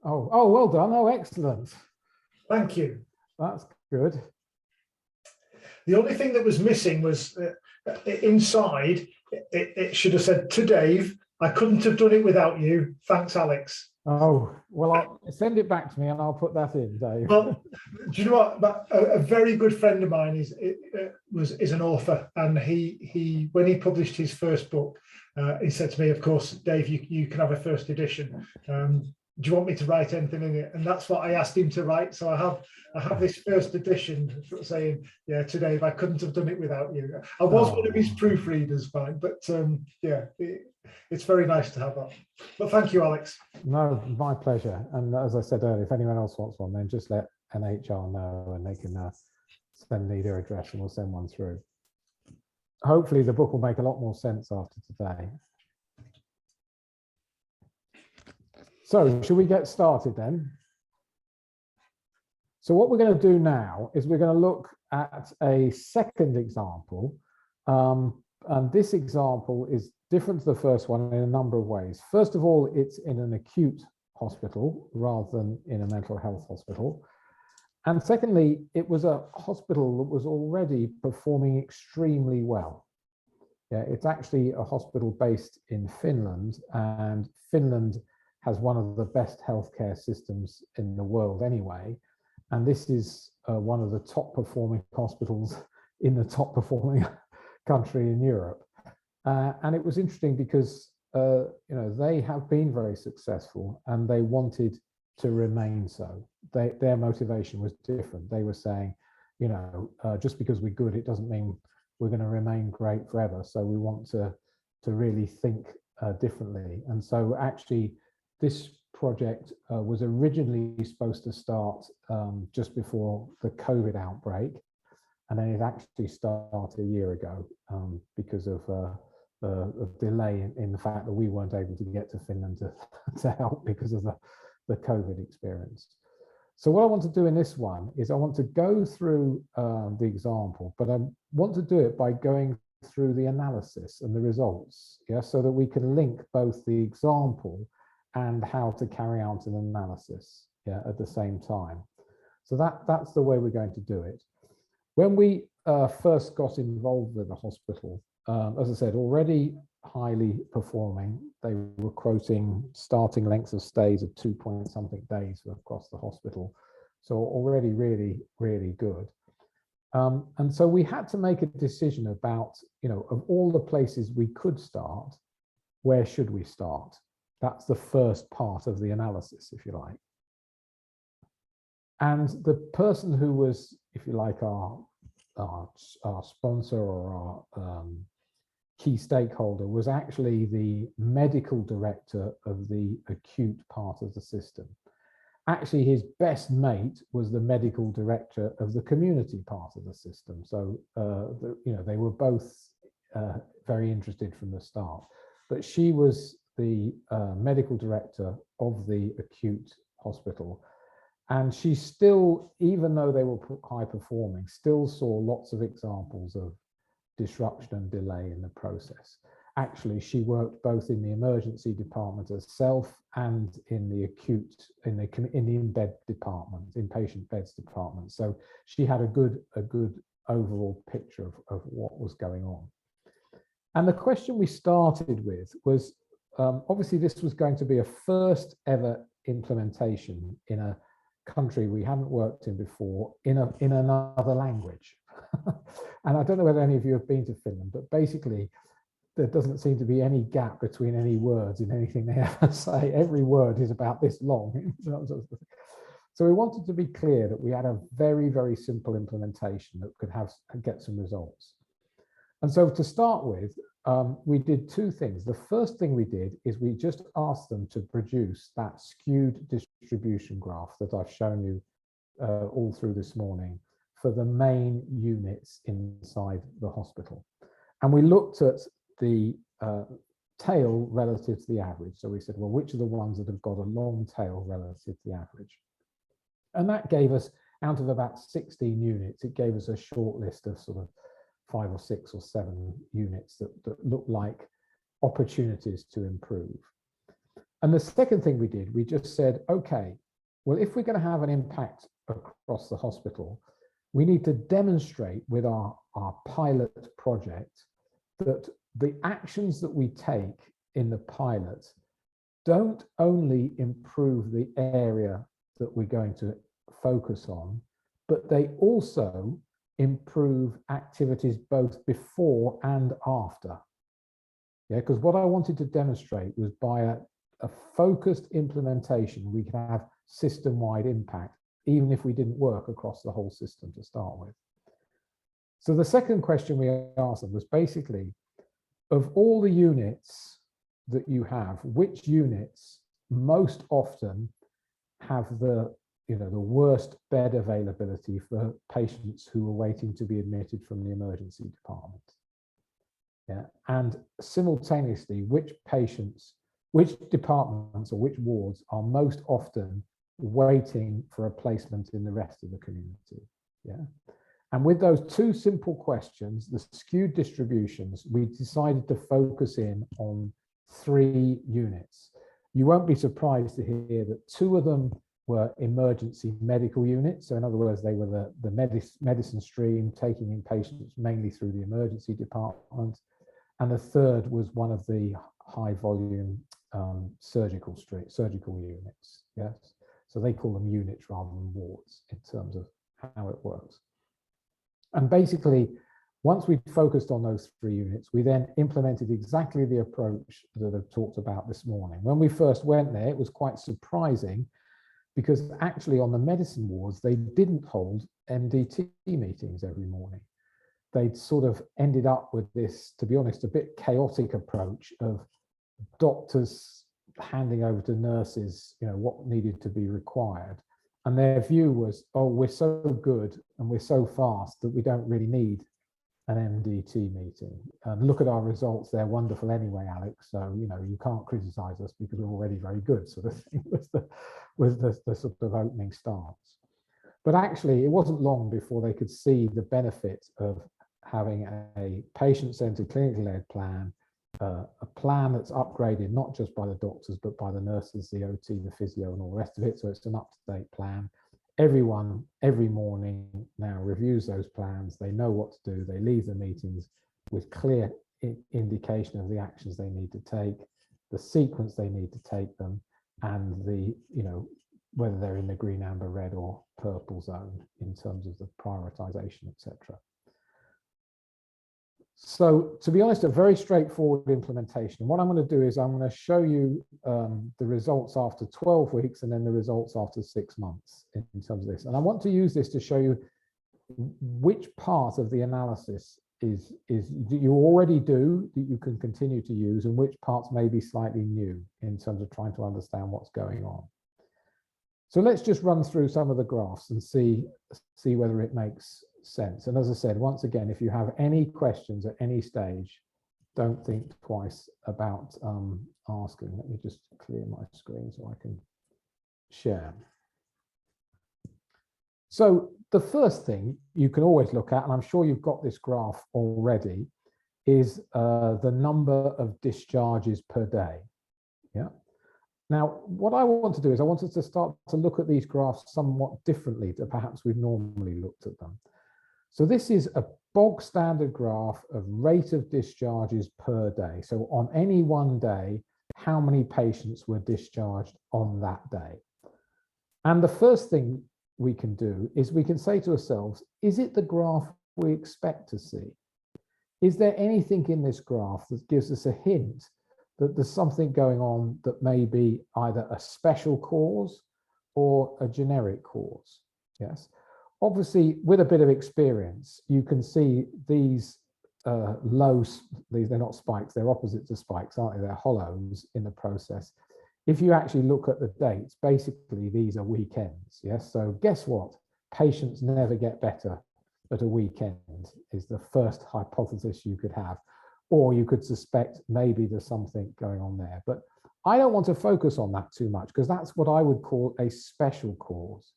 S1: Oh, well done. Oh, excellent.
S4: Thank you.
S1: That's good.
S4: The only thing that was missing was inside, it should have said, to Dave, I couldn't have done it without you. Thanks, Alex.
S1: Oh, well, I'll send it back to me and I'll put that in, Dave.
S4: Well, do you know what? But a very good friend of mine is an author, and he when he published his first book, he said to me, of course, Dave, you can have a first edition. Do you want me to write anything in it? And that's what I asked him to write. So I have this first edition saying, yeah, to Dave, I couldn't have done it without you. I was one of his proofreaders, fine, but yeah, it's very nice to have that. But thank you, Alex.
S1: No, my pleasure. And as I said earlier, if anyone else wants one, then just let NHR know and they can send me their address and we'll send one through. Hopefully the book will make a lot more sense after today. So should we get started then? So what we're going to do now is we're going to look at a second example. And this example is different to the first one in a number of ways. First of all, it's in an acute hospital rather than in a mental health hospital. And secondly, it was a hospital that was already performing extremely well. Yeah, it's actually a hospital based in Finland, and Finland has one of the best healthcare systems in the world anyway. And this is one of the top performing hospitals in the top performing country in Europe. And it was interesting because they have been very successful and they wanted to remain so. Their motivation was different. They were saying, just because we're good, it doesn't mean we're going to remain great forever. So we want to really think differently. And so actually, this project was originally supposed to start just before the COVID outbreak, and then it actually started a year ago because of a delay in the fact that we weren't able to get to Finland to help because of the COVID experience. So what I want to do in this one is I want to go through the example, but I want to do it by going through the analysis and the results, so that we can link both the example and how to carry out an analysis at the same time. So that's the way we're going to do it. When we first got involved with the hospital, as I said, already highly performing, they were quoting starting lengths of stays of 2-point-something days across the hospital. So already really, really good. And so we had to make a decision about, of all the places we could start, where should we start? That's the first part of the analysis, if you like. And the person who was, if you like, our sponsor or our key stakeholder was actually the medical director of the acute part of the system. Actually, his best mate was the medical director of the community part of the system. So, they were both very interested from the start. But she was the medical director of the acute hospital. And she still, even though they were high performing, still saw lots of examples of disruption and delay in the process. Actually, she worked both in the emergency department herself and in the acute, in the in-bed department, inpatient beds department. So she had a good overall picture of what was going on. And the question we started with was, obviously this was going to be a first ever implementation in a country we hadn't worked in before, in another language. And I don't know whether any of you have been to Finland, but basically there doesn't seem to be any gap between any words in anything they ever say. Every word is about this long. So we wanted to be clear that we had a very, very simple implementation that could get some results. And so to start with, we did two things. The first thing we did is we just asked them to produce that skewed distribution graph that I've shown you all through this morning for the main units inside the hospital. And we looked at the tail relative to the average. So we said, well, which are the ones that have got a long tail relative to the average? And that gave us, out of about 16 units, it gave us a short list of sort of 5 or 6 or 7 units that look like opportunities to improve. And the second thing we did, we just said, okay, well, if we're going to have an impact across the hospital, we need to demonstrate with our pilot project that the actions that we take in the pilot don't only improve the area that we're going to focus on, but they also improve activities both before and after. Yeah, because what I wanted to demonstrate was by a focused implementation, we can have system-wide impact, even if we didn't work across the whole system to start with. So the second question we asked them was basically, of all the units that you have, which units most often have the worst bed availability for patients who are waiting to be admitted from the emergency department? Yeah, and simultaneously, which departments or which wards are most often waiting for a placement in the rest of the community? Yeah. And with those two simple questions, the skewed distributions, we decided to focus in on 3 units. You won't be surprised to hear that 2 of them were emergency medical units. So in other words, they were the medicine stream, taking in patients mainly through the emergency department. And the third was one of the high volume surgical units. Yes. So they call them units rather than wards in terms of how it works. And basically, once we focused on those 3 units, we then implemented exactly the approach that I've talked about this morning. When we first went there, it was quite surprising because actually on the medicine wards, they didn't hold MDT meetings every morning. They'd sort of ended up with this, to be honest, a bit chaotic approach of doctors handing over to nurses, what needed to be required. And their view was, oh, we're so good and we're so fast that we don't really need an MDT meeting. Look at our results, they're wonderful anyway, Alex. So, you can't criticize us because we're already very good, sort of thing was the sort of opening stance. But actually, it wasn't long before they could see the benefit of having a patient-centered, clinically-led plan, a plan that's upgraded not just by the doctors, but by the nurses, the OT, the physio, and all the rest of it. So it's an up-to-date plan. Everyone, every morning now reviews those plans. They know what to do. They leave the meetings with clear indication of the actions they need to take, the sequence they need to take them, and the, whether they're in the green, amber, red, or purple zone in terms of the prioritization, etc. So to be honest, a very straightforward implementation. And what I'm going to do is I'm going to show you the results after 12 weeks and then the results after 6 months in terms of this. And I want to use this to show you which part of the analysis is that you already do, that you can continue to use, and which parts may be slightly new in terms of trying to understand what's going on. So let's just run through some of the graphs and see whether it makes sense. And as I said, once again, if you have any questions at any stage, don't think twice about asking. Let me just clear my screen so I can share. So the first thing you can always look at, and I'm sure you've got this graph already, is the number of discharges per day. Yeah. Now, what I want to do is I want us to start to look at these graphs somewhat differently to perhaps we've normally looked at them. So this is a bog standard graph of rate of discharges per day. So on any one day, how many patients were discharged on that day? And the first thing we can do is we can say to ourselves, is it the graph we expect to see? Is there anything in this graph that gives us a hint that there's something going on that may be either a special cause or a generic cause? Yes. Obviously, with a bit of experience, you can see these lows, they're not spikes, they're opposite to spikes, aren't they? They're hollows in the process. If you actually look at the dates, basically these are weekends, yes? So guess what? Patients never get better at a weekend is the first hypothesis you could have. Or you could suspect maybe there's something going on there. But I don't want to focus on that too much because that's what I would call a special cause.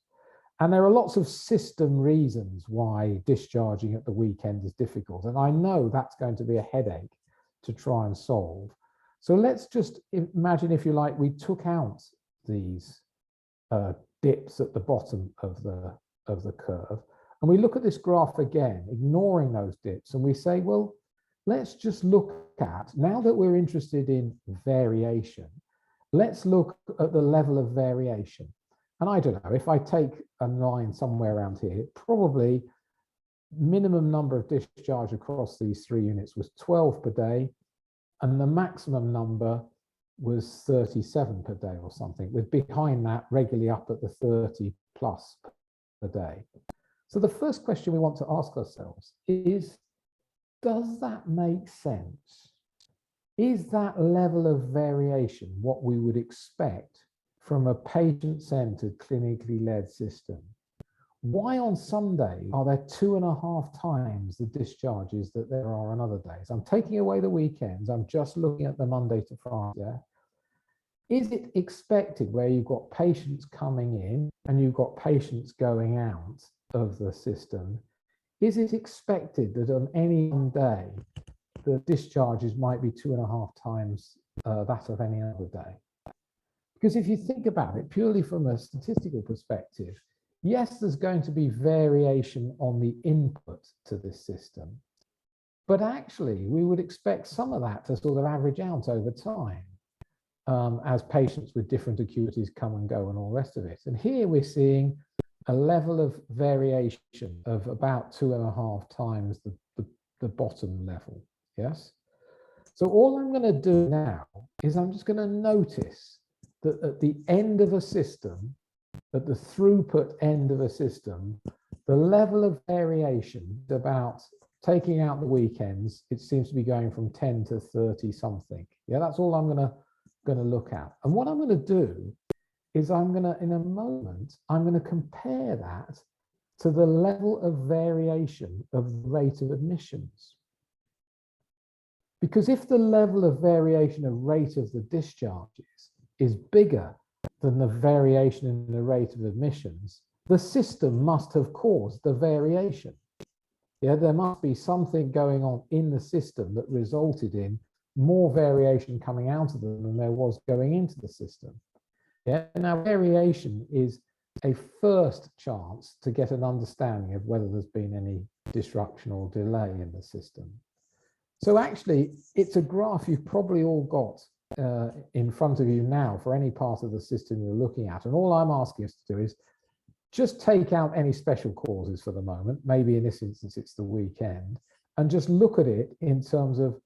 S1: And there are lots of system reasons why discharging at the weekend is difficult. And I know that's going to be a headache to try and solve. So let's just imagine, if you like, we took out these dips at the bottom of the curve, and we look at this graph again, ignoring those dips, and we say, well, let's just look at, now that we're interested in variation, let's look at the level of variation. And I don't know, if I take a line somewhere around here, probably minimum number of discharge across these 3 units was 12 per day, and the maximum number was 37 per day or something, with behind that regularly up at the 30 plus per day. So the first question we want to ask ourselves is, does that make sense? Is that level of variation what we would expect from a patient-centered, clinically led system? Why on Sunday are there 2.5 times the discharges that there are on other days? I'm taking away the weekends. I'm just looking at the Monday to Friday. Yeah? Is it expected, where you've got patients coming in and you've got patients going out of the system, is it expected that on any one day the discharges might be 2.5 times that of any other day? Because if you think about it purely from a statistical perspective, yes, there's going to be variation on the input to this system, but actually we would expect some of that to sort of average out over time as patients with different acuities come and go and all the rest of it. And here we're seeing a level of variation of about 2.5 times the bottom level, yes? So all I'm going to do now is I'm just going to notice that at the end of a system, at the throughput end of a system, the level of variation about, taking out the weekends, it seems to be going from 10 to 30 something. Yeah, that's all I'm going to look at. And what I'm going to do is I'm going to, in a moment, I'm going to compare that to the level of variation of the rate of admissions. Because if the level of variation of rate of the discharges is bigger than the variation in the rate of admissions, the system must have caused the variation. Yeah, there must be something going on in the system that resulted in more variation coming out of them than there was going into the system. Yeah, now variation is a first chance to get an understanding of whether there's been any disruption or delay in the system. So actually, it's a graph you've probably all got in front of you now for any part of the system you're looking at. And all I'm asking us to do is just take out any special causes for the moment. Maybe in this instance, it's the weekend, and just look at it in terms of,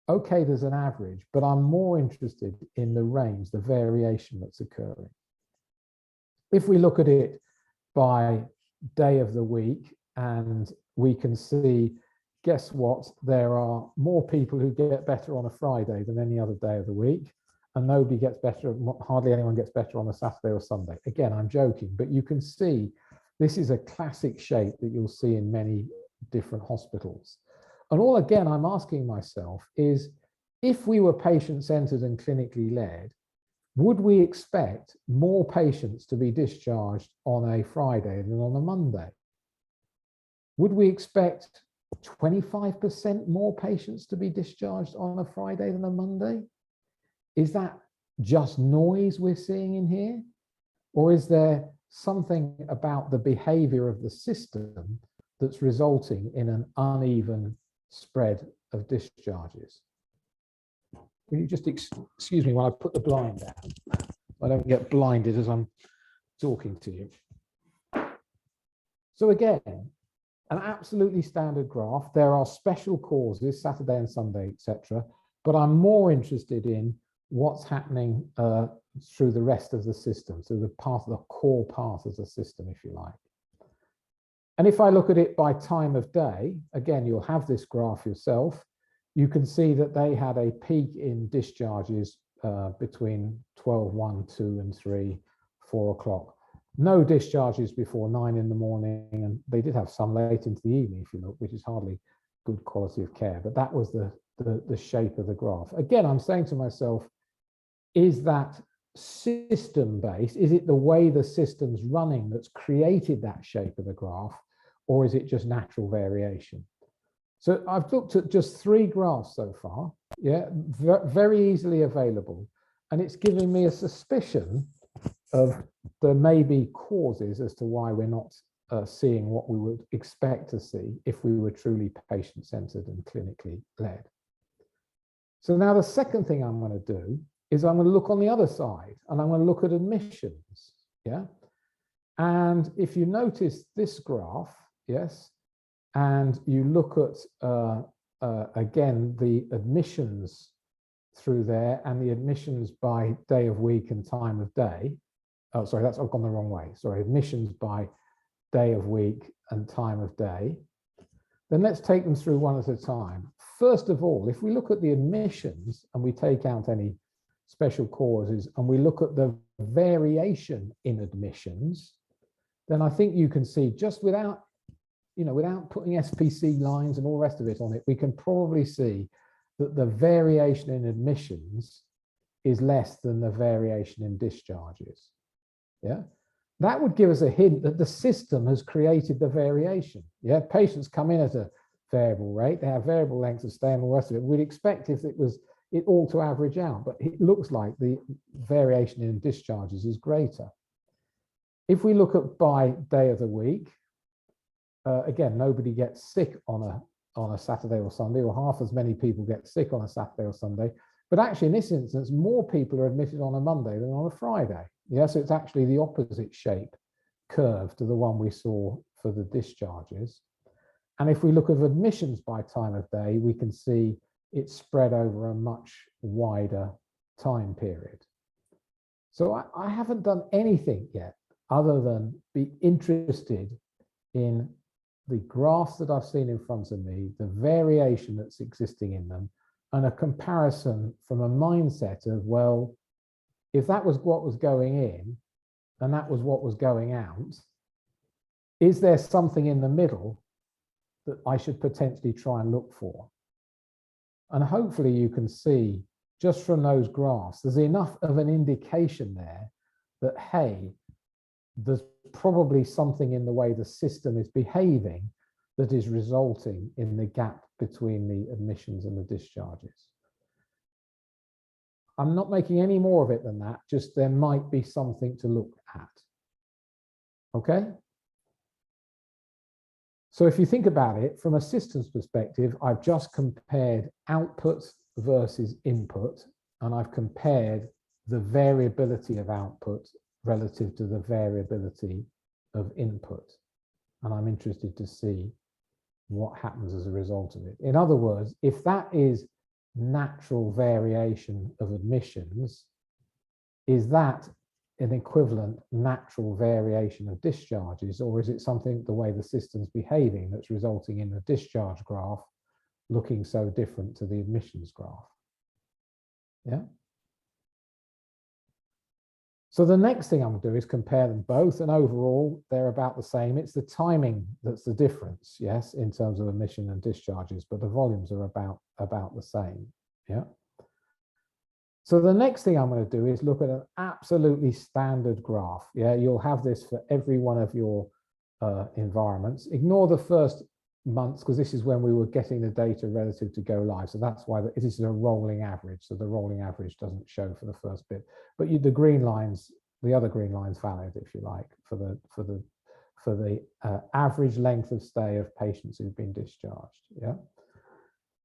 S1: okay, there's an average, but I'm more interested in the range, the variation that's occurring. If we look at it by day of the week, and we can see, guess what? There are more people who get better on a Friday than any other day of the week, and nobody gets better, hardly anyone gets better on a Saturday or Sunday. Again, I'm joking, but you can see this is a classic shape that you'll see in many different hospitals. And all, again, I'm asking myself is, if we were patient-centered and clinically led, would we expect more patients to be discharged on a Friday than on a Monday? Would we expect 25% more patients to be discharged on a Friday than a Monday? Is that just noise we're seeing in here? Or is there something about the behavior of the system that's resulting in an uneven spread of discharges? Will you just excuse me while I put the blind down? I don't get blinded as I'm talking to you. So again, an absolutely standard graph. There are special causes, Saturday and Sunday, etc. But I'm more interested in what's happening through the rest of the system, through the part of the core part of the system, if you like. And if I look at it by time of day, again, you'll have this graph yourself. You can see that they had a peak in discharges between 12, 1, 2 and 3, 4 o'clock. No discharges before 9 in the morning, and they did have some late into the evening, if you look, which is hardly good quality of care. But that was the shape of the graph. Again, I'm saying to myself, is that system based? Is it the way the system's running that's created that shape of the graph, or is it just natural variation? So I've looked at just 3 graphs so far, yeah, very easily available, and it's giving me a suspicion of there may be causes as to why we're not seeing what we would expect to see if we were truly patient-centered and clinically led. So now the second thing I'm going to do is I'm going to look on the other side, and I'm going to look at admissions, yeah? And if you notice this graph, yes, and you look at, again, the admissions through there and the admissions by day of week and time of day. Oh, sorry, I've gone the wrong way. Sorry, admissions by day of week and time of day. Then let's take them through one at a time. First of all, if we look at the admissions and we take out any special causes and we look at the variation in admissions, then I think you can see, just without, you know, without putting SPC lines and all the rest of it on it, we can probably see that the variation in admissions is less than the variation in discharges. Yeah, that would give us a hint that the system has created the variation. Yeah, patients come in at a variable rate, they have variable lengths of stay and all the rest of it. We'd expect if it was it all to average out, but it looks like the variation in discharges is greater. If we look at by day of the week, again, nobody gets sick on a Saturday or Sunday, or half as many people get sick on a Saturday or Sunday. But actually, in this instance, more people are admitted on a Monday than on a Friday. Yeah, so it's actually the opposite shape curve to the one we saw for the discharges. And if we look at admissions by time of day, we can see it's spread over a much wider time period. So I haven't done anything yet other than be interested in the graphs that I've seen in front of me, the variation that's existing in them, and a comparison from a mindset of, well, if that was what was going in and that was what was going out, is there something in the middle that I should potentially try and look for? And hopefully you can see just from those graphs, there's enough of an indication there that, hey, there's probably something in the way the system is behaving that is resulting in the gap between the admissions and the discharges. I'm not making any more of it than that, just there might be something to look at. Okay? So if you think about it from a systems perspective, I've just compared output versus input, and I've compared the variability of output relative to the variability of input. And I'm interested to see what happens as a result of it. In other words, if that is natural variation of admissions, is that an equivalent natural variation of discharges, or is it something the way the system's behaving that's resulting in the discharge graph looking so different to the admissions graph? Yeah. So the next thing I'm going to do is compare them both, and overall they're about the same. It's the timing that's the difference, yes, in terms of admission and discharges, but the volumes are about the same. Yeah. So the next thing I'm going to do is look at an absolutely standard graph. Yeah, you'll have this for every one of your environments. Ignore the first months, because this is when we were getting the data relative to go live. So that's why this is a rolling average. So the rolling average doesn't show for the first bit, but the green lines, the other green lines valid, if you like, for the average length of stay of patients who've been discharged. Yeah.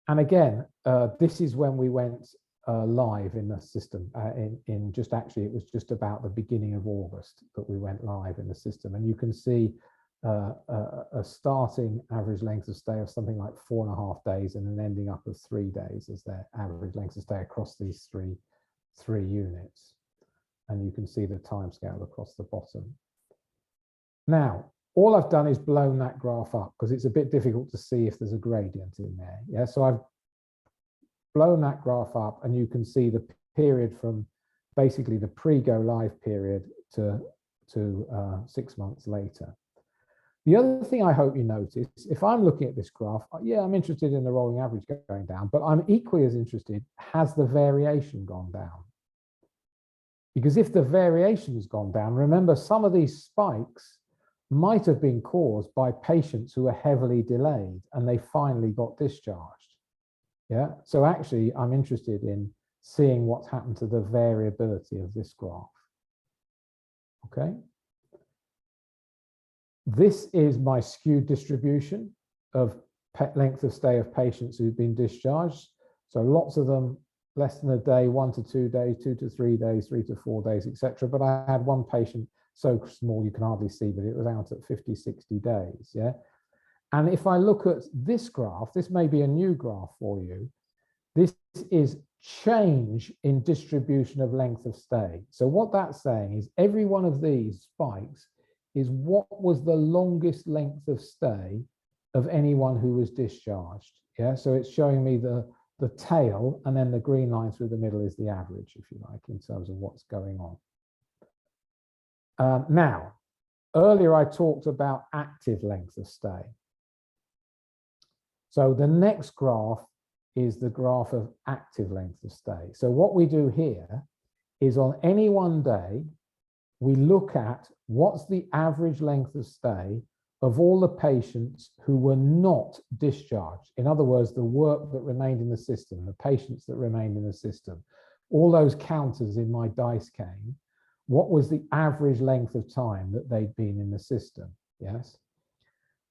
S1: And again, this is when we went live in the system in just actually, it was just about the beginning of August that we went live in the system. And you can see a starting average length of stay of something like 4.5 days and an ending up of 3 days as their average length of stay across these three units. And you can see the timescale across the bottom. Now, all I've done is blown that graph up because it's a bit difficult to see if there's a gradient in there. Yeah, so I've blown that graph up, and you can see the period from basically the pre-go live period to 6 months later. The other thing I hope you notice, if I'm looking at this graph, yeah, I'm interested in the rolling average going down, but I'm equally as interested, has the variation gone down? Because if the variation has gone down, remember some of these spikes might have been caused by patients who were heavily delayed and they finally got discharged. Yeah, so actually I'm interested in seeing what's happened to the variability of this graph. Okay. This is my skewed distribution of length of stay of patients who've been discharged. So lots of them less than a day, 1 to 2 days, 2 to 3 days, 3 to 4 days, etc. But I had one patient so small you can hardly see, but it was out at 50, 60 days. Yeah. And if I look at this graph, this may be a new graph for you. This is change in distribution of length of stay. So what that's saying is every one of these spikes is what was the longest length of stay of anyone who was discharged. Yeah, so it's showing me the tail, and then the green line through the middle is the average, if you like, in terms of what's going on. Now, earlier I talked about active length of stay. So the next graph is the graph of active length of stay. So what we do here is on any one day, we look at what's the average length of stay of all the patients who were not discharged. In other words, the work that remained in the system, the patients that remained in the system, all those counters in my dice game, what was the average length of time that they'd been in the system? Yes.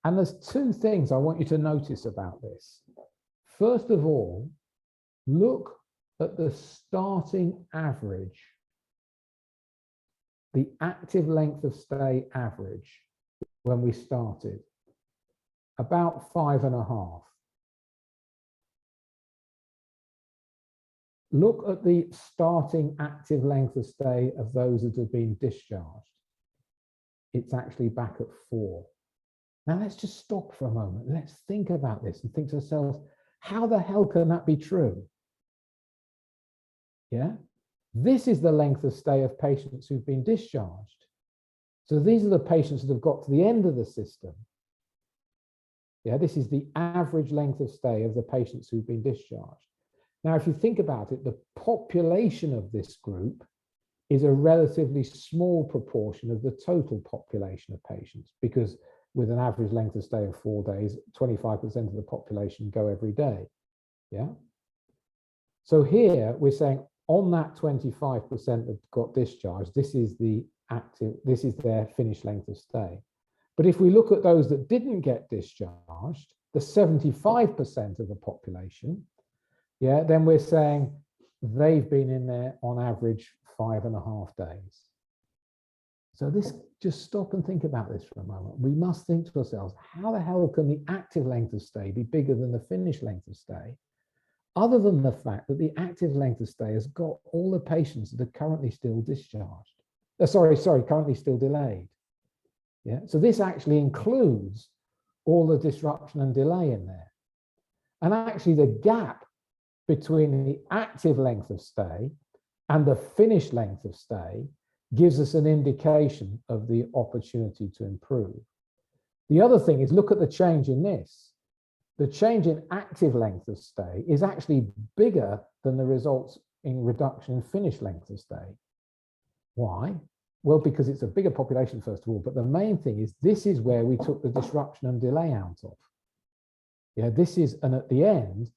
S1: And there's two things I want you to notice about this. First of all, look at the starting average, the active length of stay average when we started, about 5.5. Look at the starting active length of stay of those that have been discharged. It's actually back at 4. Now let's just stop for a moment. Let's think about this and think to ourselves, how the hell can that be true? Yeah, this is the length of stay of patients who've been discharged. So these are the patients that have got to the end of the system. Yeah, this is the average length of stay of the patients who've been discharged. Now, if you think about it, the population of this group is a relatively small proportion of the total population of patients, because with an average length of stay of 4 days, 25% of the population go every day. Yeah. So here we're saying on that 25% that got discharged, this is the active, this is their finished length of stay. But if we look at those that didn't get discharged, the 75% of the population, yeah, then we're saying they've been in there on average 5.5 days. So this, just stop and think about this for a moment. We must think to ourselves, how the hell can the active length of stay be bigger than the finished length of stay? Other than the fact that the active length of stay has got all the patients that are currently still discharged. Currently still delayed. Yeah, so this actually includes all the disruption and delay in there. And actually the gap between the active length of stay and the finished length of stay gives us an indication of the opportunity to improve. The other thing is, look at the change in this. The change in active length of stay is actually bigger than the results in reduction in finished length of stay. Why? Well, because it's a bigger population, first of all, but the main thing is this is where we took the disruption and delay out of. Yeah, this is, and at the end,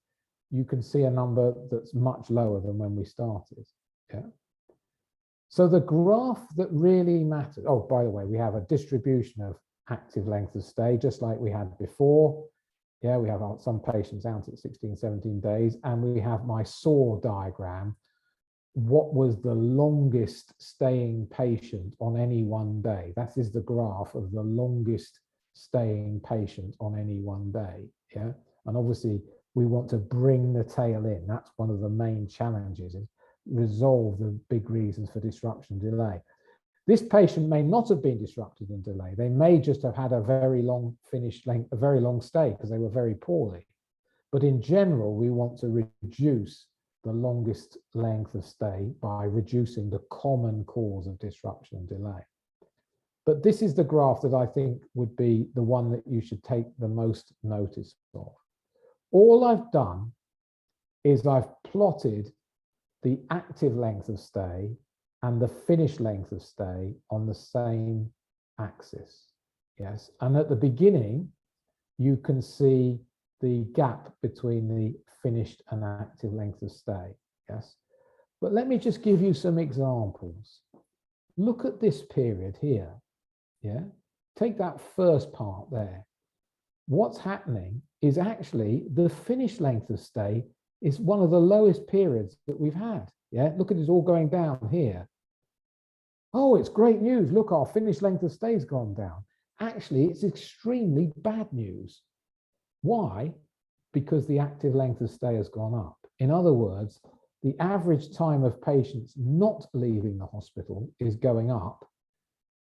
S1: you can see a number that's much lower than when we started. Yeah. So the graph that really matters, oh, by the way, we have a distribution of active length of stay, just like we had before. Yeah, we have some patients out at 16, 17 days, and we have my SAW diagram. What was the longest staying patient on any one day? That is the graph of the longest staying patient on any one day. Yeah, and obviously we want to bring the tail in. That's one of the main challenges, is resolve the big reasons for disruption and delay. This patient may not have been disrupted and delayed. They may just have had a very long finished length, a very long stay because they were very poorly. But in general, we want to reduce the longest length of stay by reducing the common cause of disruption and delay. But this is the graph that I think would be the one that you should take the most notice of. All I've done is I've plotted the active length of stay and the finished length of stay on the same axis. Yes, and at the beginning, you can see the gap between the finished and active length of stay. Yes, but let me just give you some examples. Look at this period here. Yeah, take that first part there. What's happening is actually the finished length of stay is one of the lowest periods that we've had. Yeah, look at it all going down here. Oh, it's great news. Look, our finished length of stay has gone down. Actually, it's extremely bad news. Why? Because the active length of stay has gone up. In other words, the average time of patients not leaving the hospital is going up.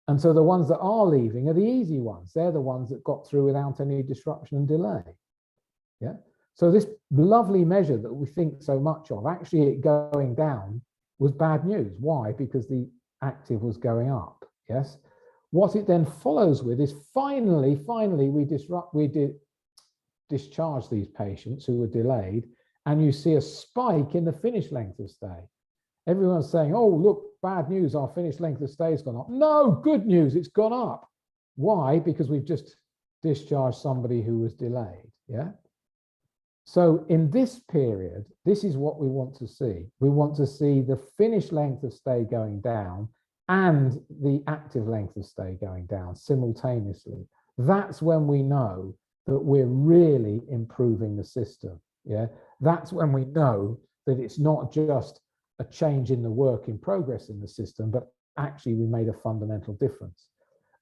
S1: And so the ones that are leaving are the easy ones. They're the ones that got through without any disruption and delay. Yeah. So this lovely measure that we think so much of, actually it going down was bad news. Why? Because the active was going up. Yes. What it then follows with is finally we discharge these patients who were delayed, and you see a spike in the finished length of stay. Everyone's saying, oh, look, bad news, our finished length of stay has gone up. No, good news, it's gone up. Why? Because we've just discharged somebody who was delayed. Yeah. So in this period, this is what we want to see. We want to see the finished length of stay going down and the active length of stay going down simultaneously. That's when we know that we're really improving the system. Yeah, that's when we know that it's not just a change in the work in progress in the system, but actually we made a fundamental difference.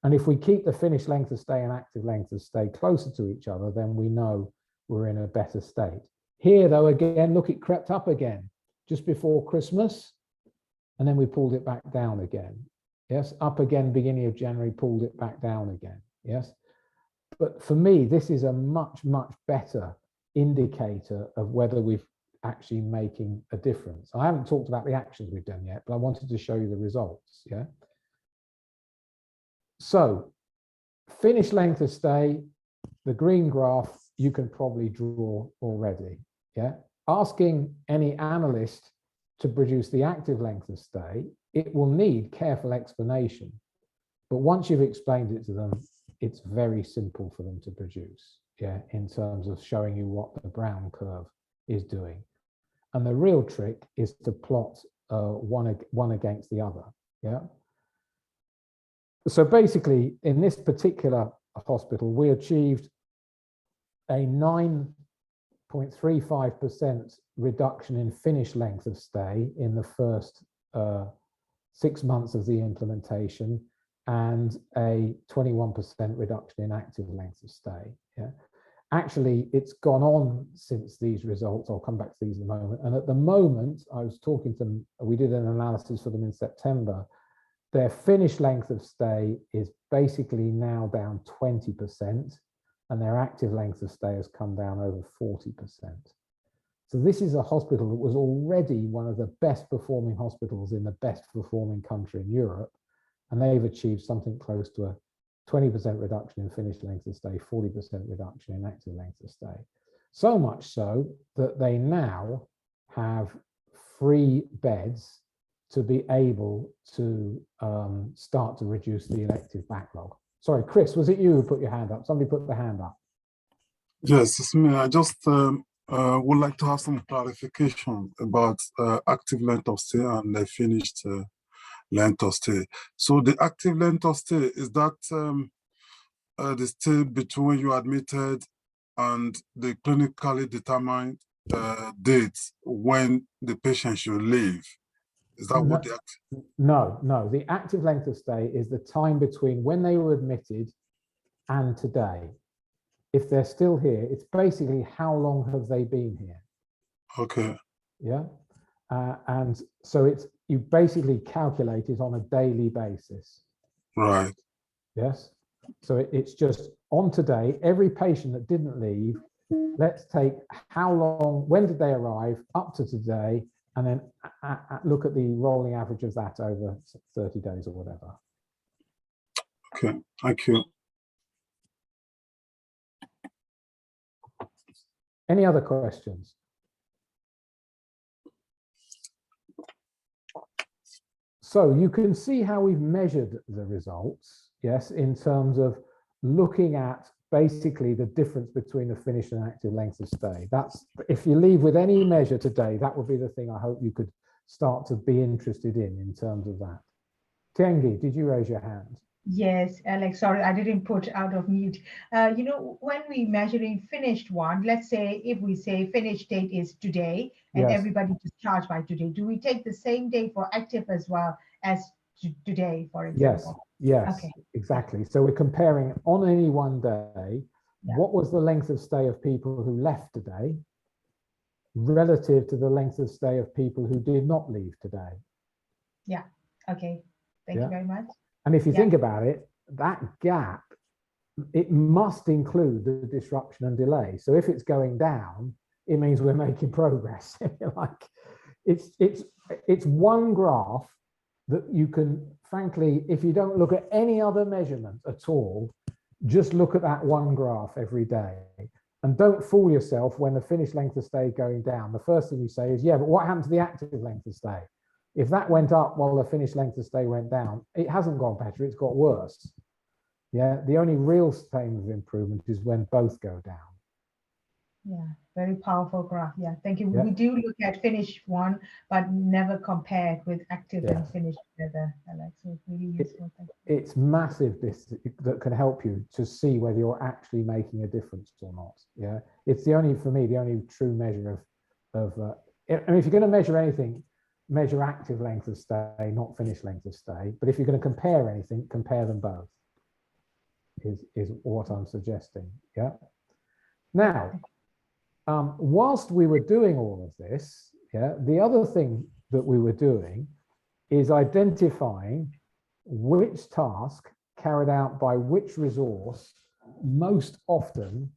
S1: And if we keep the finished length of stay and active length of stay closer to each other, then we know we're in a better state. Here, though, again, look, it crept up again just before Christmas, and then we pulled it back down again. Yes, up again, beginning of January, pulled it back down again. Yes, but for me, this is a much, much better indicator of whether we've actually making a difference. I haven't talked about the actions we've done yet, but I wanted to show you the results. Yeah. So finished length of stay, the green graph, you can probably draw already. Yeah. Asking any analyst to produce the active length of stay, it will need careful explanation. But once you've explained it to them, it's very simple for them to produce. Yeah, in terms of showing you what the brown curve is doing. And the real trick is to plot one against the other. Yeah. So basically, in this particular hospital, we achieved a 9.35% reduction in finished length of stay in the first 6 months of the implementation, and a 21% reduction in active length of stay. Yeah. Actually, it's gone on since these results. I'll come back to these in a moment. And at the moment, I was talking to them, we did an analysis for them in September. Their finished length of stay is basically now down 20%, and their active length of stay has come down over 40%. So this is a hospital that was already one of the best performing hospitals in the best performing country in Europe, and they've achieved something close to a 20% reduction in finished length of stay, 40% reduction in active length of stay. So much so that they now have free beds to be able to start to reduce the elective backlog. Sorry, Chris, was it you who put your hand up? Somebody put the hand up.
S9: Yes, it's me. I just would like to have some clarification about active length of stay and the finished length of stay. So the active length of stay, is that the stay between you admitted and the clinically determined date when the patient should leave? Is that what the
S1: No. The active length of stay is the time between when they were admitted and today. If they're still here, it's basically how long have they been here?
S9: Okay.
S1: Yeah. And so it's, you basically calculate it on a daily basis.
S9: Right.
S1: Yes. So it's just on today, every patient that didn't leave, let's take how long, when did they arrive up to today, and then look at the rolling average of that over 30 days or whatever.
S9: Okay, thank you.
S1: Any other questions? So you can see how we've measured the results, yes, in terms of looking at basically the difference between the finished and active length of stay. That's, if you leave with any measure today, that would be the thing I hope you could start to be interested in terms of that. Tiengi, did you raise your hand?
S2: Yes, Alex, sorry, I didn't put out of mute. You know, when we measuring finished one, let's say if we say finish date is today and
S1: Yes.
S2: everybody discharged by today, do we take the same day for active as well as today, for example?
S1: Yes,
S2: Okay.
S1: exactly. So we're comparing on any one day,
S2: Yeah.
S1: what was the length of stay of people who left today relative to the length of stay of people who did not leave today.
S2: Yeah, okay, thank you very much.
S1: And if you think about it, that gap, it must include the disruption and delay. So if it's going down, it means we're making progress. Like it's one graph that you can, frankly, if you don't look at any other measurement at all, just look at that one graph every day. And don't fool yourself when the finished length of stay going down. The first thing you say is, yeah, but what happened to the active length of stay? If that went up while the finished length of stay went down, it hasn't gone better, it's got worse. Yeah, the only real time of improvement is when both go down.
S2: Yeah, very powerful graph. Yeah, thank you.
S1: Yeah.
S2: We do look at finished one, but never compare it with active and finished together, Alex. So it's really useful. Thank you. It's massive that can help you to see whether you're actually making a difference or not. Yeah, it's the only, for me, the only true measure of I mean, if you're going to measure anything, measure active length of stay, not finished length of stay. But if you're going to compare anything, compare them both. Is what I'm suggesting. Yeah. Now, whilst we were doing all of this, yeah, the other thing that we were doing is identifying which task carried out by which resource most often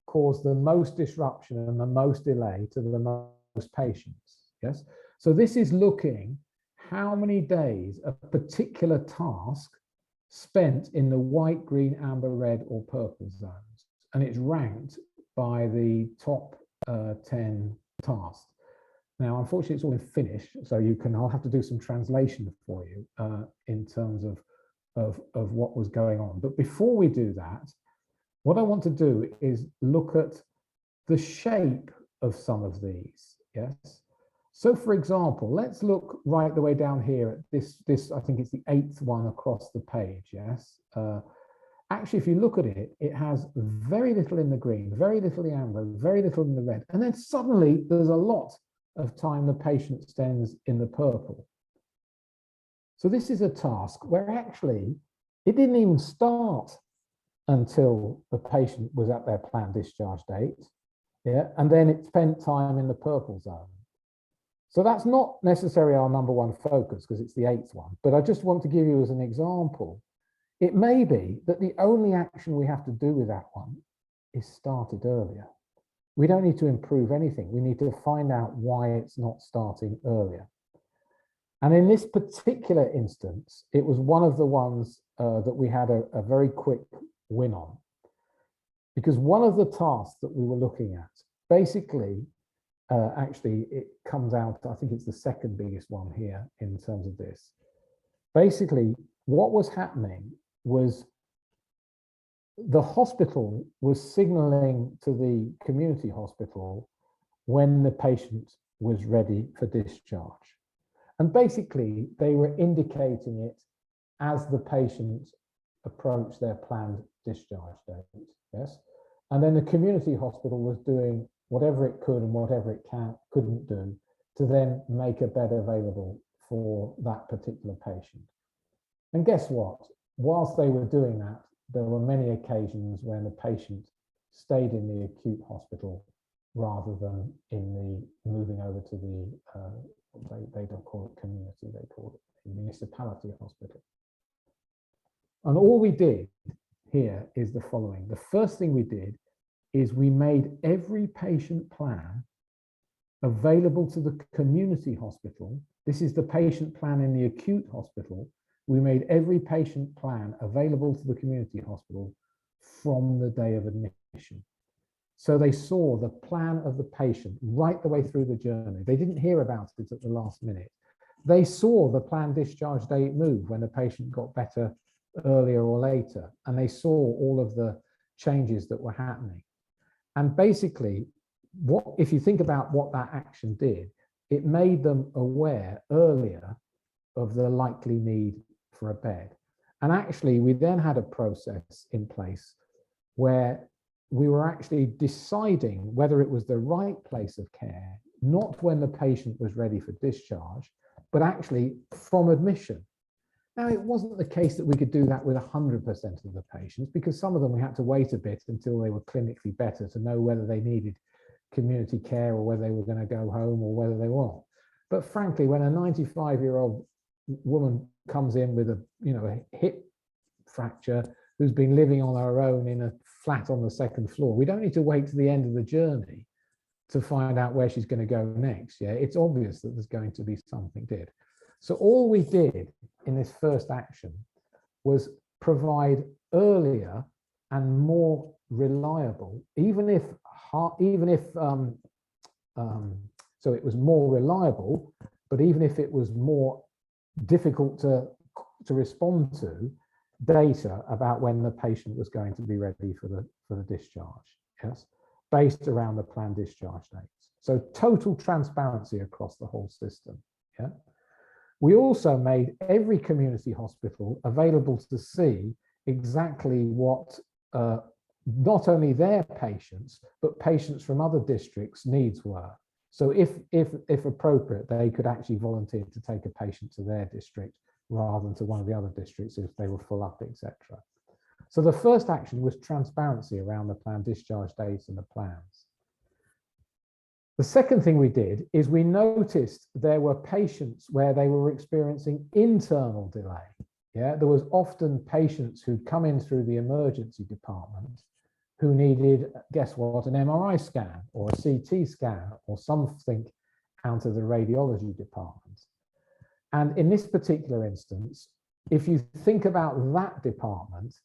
S2: caused the most disruption and the most delay to the most patients. Yes. So this is looking how many days a particular task spent in the white, green, amber, red, or purple zones, and it's ranked by the top 10 tasks. Now, unfortunately, it's all in Finnish, so I'll have to do some translation for you in terms of what was going on. But before we do that, what I want to do is look at the shape of some of these. Yes. So, for example, let's look right the way down here at this. I think it's the 8th one across the page. Yes. Actually, if you look at it, it has very little in the green, very little in the amber, very little in the red. And then suddenly there's a lot of time the patient spends in the purple. So this is a task where actually it didn't even start until the patient was at their planned discharge date. Yeah. And then it spent time in the purple zone. So that's not necessarily our number one focus because it's the 8th one, but I just want to give you as an example. It may be that the only action we have to do with that one is start it earlier. We don't need to improve anything. We need to find out why it's not starting earlier. And in this particular instance, it was one of the ones that we had a very quick win on. Because one of the tasks that we were looking at, basically, actually, it comes out, I think it's the second biggest one here in terms of this. Basically, what was happening was the hospital was signaling to the community hospital when the patient was ready for discharge. And basically, they were indicating it as the patient approached their planned discharge date. Yes. And then the community hospital was doing whatever it could and whatever it couldn't do to then make a bed available for that particular patient. And guess what? Whilst they were doing that, there were many occasions when the patient stayed in the acute hospital rather than in the moving over to the, they don't call it community, they call it the municipality hospital. And all we did here is the following. The first thing we did is we made every patient plan available to the community hospital. This is the patient plan in the acute hospital. We made every patient plan available to the community hospital from the day of admission. So they saw the plan of the patient right the way through the journey. They didn't hear about it at the last minute.
S1: they saw the planned discharge date move when the patient got better earlier or later, and they saw all of the changes that were happening. And basically, if you think about what that action did, it made them aware earlier of the likely need for a bed. And actually, we then had a process in place where we were actually deciding whether it was the right place of care, not when the patient was ready for discharge, but actually from admission. Now, it wasn't the case that we could do that with 100% of the patients, because some of them we had to wait a bit until they were clinically better to know whether they needed community care or whether they were going to go home or whether they weren't. But frankly, when a 95-year-old woman comes in with a hip fracture, who's been living on her own in a flat on the second floor, we don't need to wait to the end of the journey to find out where she's going to go next. Yeah, it's obvious that there's going to be something did. So all we did in this first action was provide earlier and more reliable, so it was more reliable, but even if it was more difficult to respond to, data about when the patient was going to be ready for the discharge, yes, based around the planned discharge dates. So total transparency across the whole system. Yeah. We also made every community hospital available to see exactly what not only their patients, but patients from other districts' needs were. So if appropriate, they could actually volunteer to take a patient to their district rather than to one of the other districts if they were full up, etc. So the first action was transparency around the planned discharge dates and the plans. The second thing we did is we noticed there were patients where they were experiencing internal delay. Yeah, there was often patients who'd come in through the emergency department who needed, guess what, an MRI scan or a CT scan or something out of the radiology department. And in this particular instance, if you think about that department,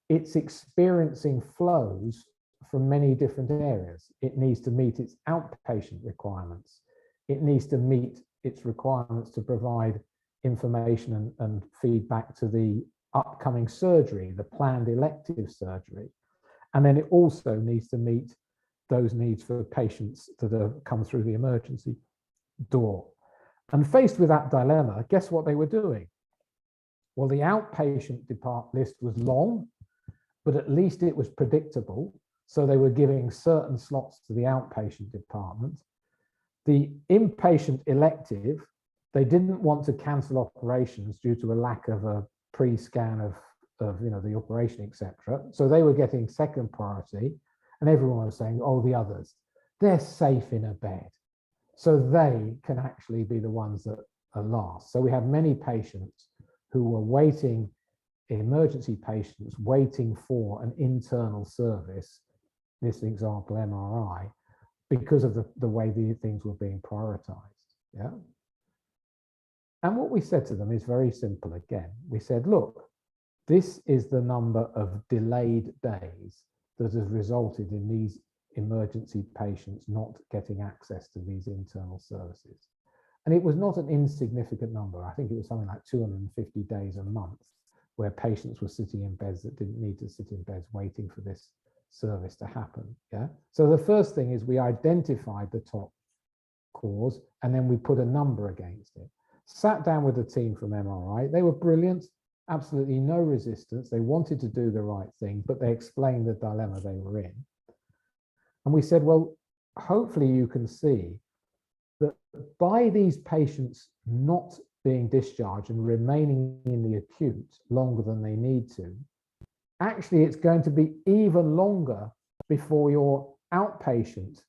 S1: it's experiencing flows from many different areas. It needs to meet its outpatient requirements. It needs to meet its requirements to provide information and feedback to the upcoming surgery, the planned elective surgery. And then it also needs to meet those needs for patients that have come through the emergency door. And faced with that dilemma, guess what they were doing? Well, the outpatient department list was long, but at least it was predictable. So they were giving certain slots to the outpatient department. The inpatient elective, they didn't want to cancel operations due to a lack of a pre-scan of the operation, etc. So they were getting second priority, and everyone was saying, oh, the others, they're safe in a bed. So they can actually be the ones that are last. So we have many patients who were waiting, emergency patients waiting for an internal service, this example MRI, because of the way the things were being prioritized. Yeah. And what we said to them is very simple again. We said, look, this is the number of delayed days that has resulted in these emergency patients not getting access to these internal services. And it was not an insignificant number. I think it was something like 250 days a month where patients were sitting in beds that didn't need to sit in beds waiting for this service to happen. Yeah. So the first thing is we identified the top cause and then we put a number against it. Sat down with the team from MRI. They were brilliant, absolutely no resistance. They wanted to do the right thing, but they explained the dilemma they were in. And we said, well, hopefully you can see that by these patients not being discharged and remaining in the acute longer than they need to, actually it's going to be even longer before your outpatient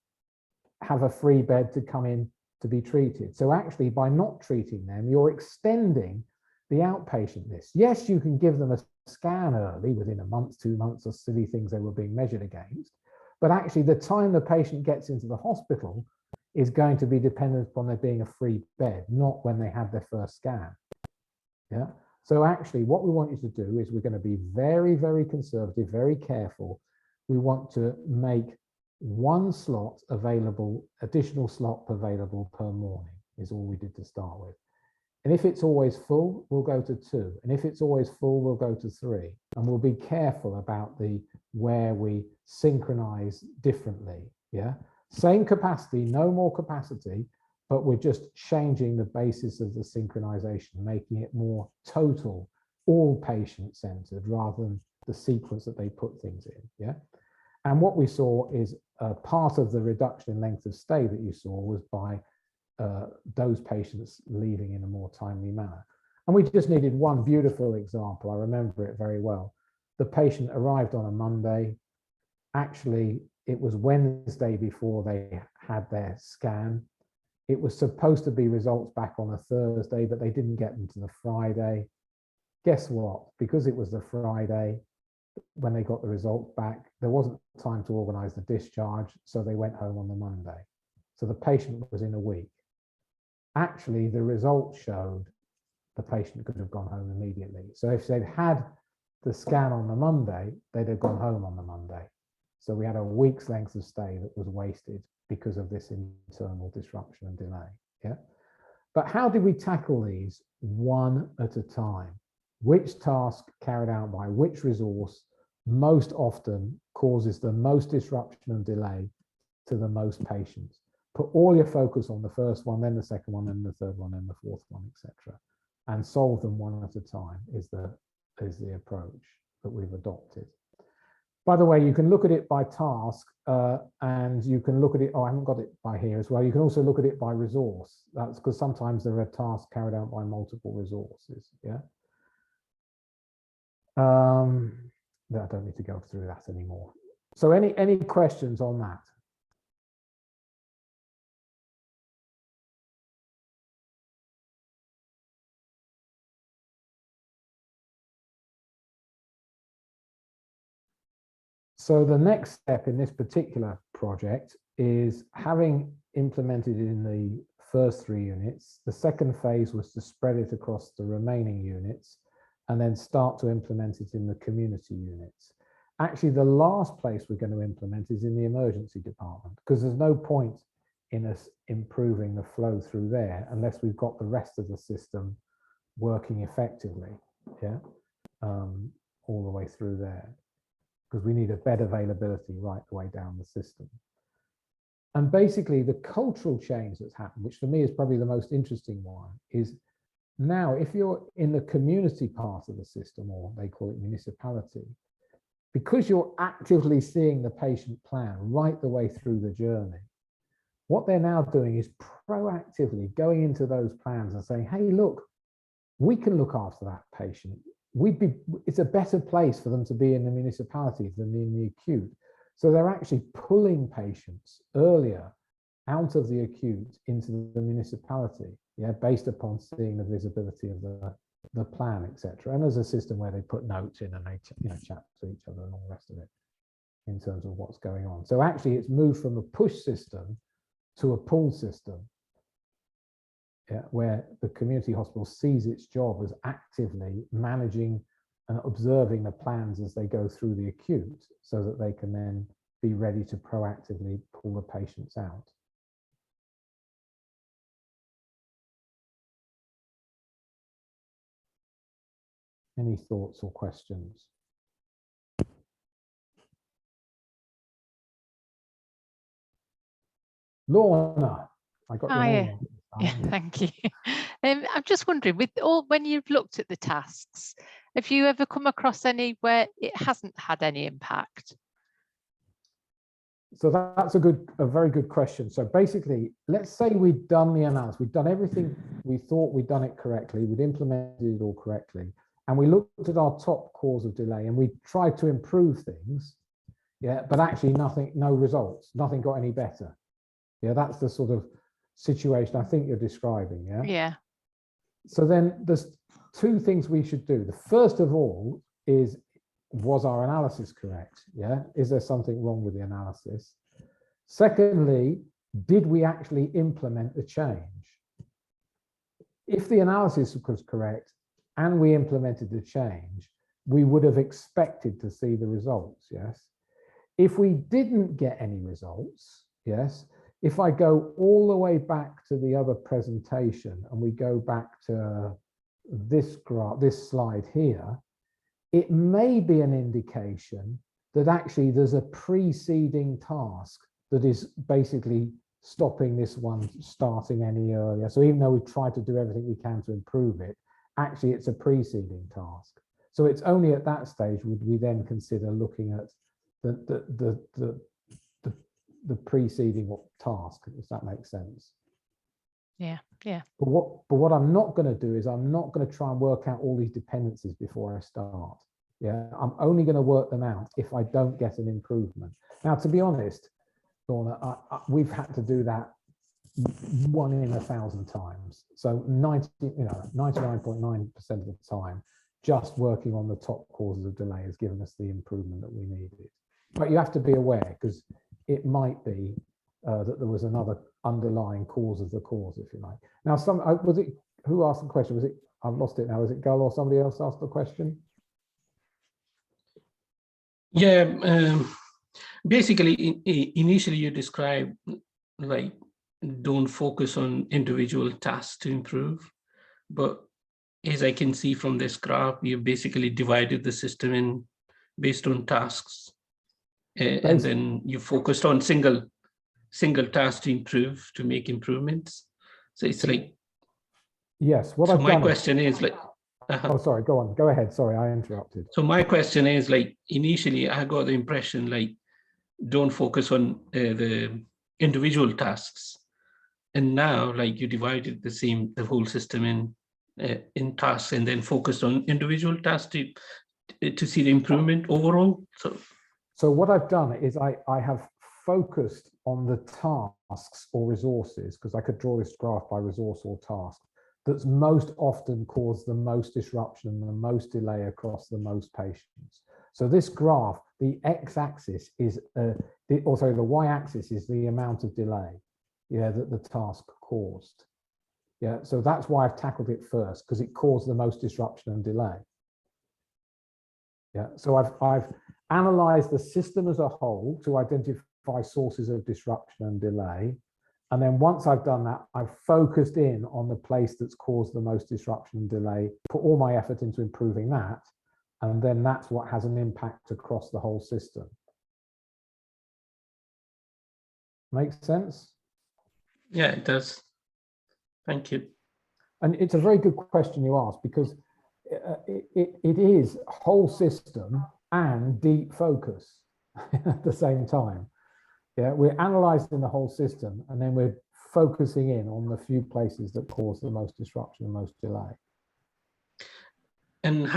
S1: have a free bed to come in to be treated. So actually by not treating them, you're extending the outpatient list. Yes, you can give them a scan early within a month, 2 months, or silly things they were being measured against. But actually the time the patient gets into the hospital is going to be dependent upon there being a free bed, not when they had their first scan. Yeah. So actually what we want you to do is we're going to be very, very conservative, very careful. We want to make one slot available, additional slot available per morning is all we did to start with. And if it's always full, we'll go to 2. And if it's always full, we'll go to 3. And we'll be careful about where we synchronize differently. Yeah. Same capacity, no more capacity, but we're just changing the basis of the synchronization, making it more total, all patient centered rather than the sequence that they put things in. Yeah. And what we saw is part of the reduction in length of stay that you saw was by those patients leaving in a more timely manner. And we just needed one beautiful example. I remember it very well. The patient arrived on a Monday. Actually, it was Wednesday before they had their scan. It was supposed to be results back on a Thursday, but they didn't get them to the Friday. Guess what? Because it was the Friday, when they got the results back, there wasn't time to organize the discharge, so they went home on the Monday. So the patient was in a week. Actually, the results showed the patient could have gone home immediately. So if they'd had the scan on the Monday, they'd have gone home on the Monday. So we had a week's length of stay that was wasted because of this internal disruption and delay. Yeah. But how did we tackle these one at a time? Which task carried out by which resource most often causes the most disruption and delay to the most patients? Put all your focus on the first one, then the second one, then the third one, then the fourth one, etc., and solve them one at a time is the approach that we've adopted. By the way, you can look at it by task, and you can look at it, oh, I haven't got it by here as well. You can also look at it by resource. That's because sometimes there are tasks carried out by multiple resources. Yeah. I don't need to go through that anymore. So any questions on that? So the next step in this particular project is, having implemented in the first 3 units, the second phase was to spread it across the remaining units and then start to implement it in the community units. Actually, the last place we're going to implement is in the emergency department, because there's no point in us improving the flow through there unless we've got the rest of the system working effectively, yeah, all the way through there, because we need a bed availability right the way down the system. And basically the cultural change that's happened, which for me is probably the most interesting one, is now if you're in the community part of the system, or they call it municipality, because you're actively seeing the patient plan right the way through the journey, what they're now doing is proactively going into those plans and saying, hey, look, we can look after that patient. It's a better place for them to be in the municipality than in the acute. So they're actually pulling patients earlier out of the acute into the municipality, yeah, based upon seeing the visibility of the plan, etc. And there's a system where they put notes in and they chat to each other and all the rest of it in terms of what's going on. So actually it's moved from a push system to a pull system, yeah, where the community hospital sees its job as actively managing and observing the plans as they go through the acute, so that they can then be ready to proactively pull the patients out. Any thoughts or questions? Lorna, I got your name wrong.
S8: Yeah, thank you. I'm just wondering, when you've looked at the tasks, have you ever come across any where it hasn't had any impact?
S1: So that's a very good question. So basically, let's say we'd done the analysis, we'd done everything, we thought we'd done it correctly, we'd implemented it all correctly, and we looked at our top cause of delay and we tried to improve things, yeah, but actually no results, nothing got any better. Yeah, that's the sort of situation I think you're describing, yeah?
S8: Yeah.
S1: So then there's 2 things we should do. The first of all is, was our analysis correct? Yeah, is there something wrong with the analysis? Secondly, did we actually implement the change? If the analysis was correct and we implemented the change, we would have expected to see the results, yes? If we didn't get any results, yes, if I go all the way back to the other presentation and we go back to this graph, this slide here, it may be an indication that actually there's a preceding task that is basically stopping this one starting any earlier. So even though we've tried to do everything we can to improve it, actually it's a preceding task. So it's only at that stage would we then consider looking at the preceding task, if that makes sense.
S8: Yeah, yeah.
S1: But what I'm not going to do is I'm not going to try and work out all these dependencies before I start. Yeah, I'm only going to work them out if I don't get an improvement. Now, to be honest, Lorna, we've had to do that 1 in 1,000 times. So 99.9% of the time, just working on the top causes of delay has given us the improvement that we needed. But you have to be aware, because it might be that there was another underlying cause of the cause, if you like. Now, was it who asked the question? Was it? I've lost it now. Was it Gull or somebody else asked the question?
S7: Yeah, basically, initially you described like don't focus on individual tasks to improve, but as I can see from this graph, you basically divided the system in based on tasks, and then you focused on single task to improve, to make improvements. So it's like,
S1: yes. What
S7: so
S1: I've
S7: my
S1: done
S7: question is like,
S1: oh, sorry, go on, go ahead. Sorry, I interrupted.
S7: So my question is like, initially I got the impression like, don't focus on the individual tasks, and now like you divided the whole system in tasks and then focused on individual tasks to see the improvement overall.
S1: So what I've done is I have focused on the tasks or resources, because I could draw this graph by resource or task, that's most often caused the most disruption and the most delay across the most patients. So this graph, the x-axis is, the y-axis is the amount of delay, yeah, that the task caused. Yeah, so that's why I've tackled it first, because it caused the most disruption and delay. Yeah, so I've analyzed the system as a whole to identify sources of disruption and delay. And then once I've done that, I've focused in on the place that's caused the most disruption and delay, put all my effort into improving that. And then that's what has an impact across the whole system. Makes sense?
S7: Yeah, it does. Thank you.
S1: And it's a very good question you asked, because it is whole system and deep focus at the same time. Yeah, we're analyzing the whole system and then we're focusing in on the few places that cause the most disruption and most delay.
S7: And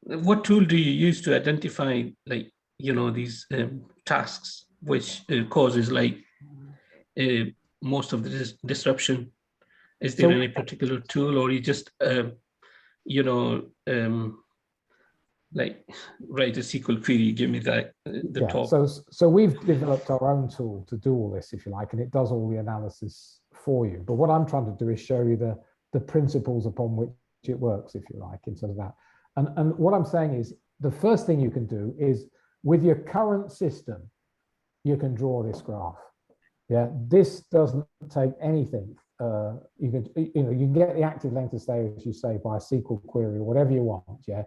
S7: what tool do you use to identify, like, you know, these tasks which causes like most of the disruption? Is there any particular tool, or you just you know, like write a SQL query, give me the top?
S1: So we've developed our own tool to do all this, if you like, and it does all the analysis for you. But what I'm trying to do is show you the principles upon which it works, if you like, in terms of that. And what I'm saying is the first thing you can do is with your current system, you can draw this graph. Yeah, this doesn't take anything. You can get the active length of stay, as you say, by a SQL query or whatever you want. Yeah.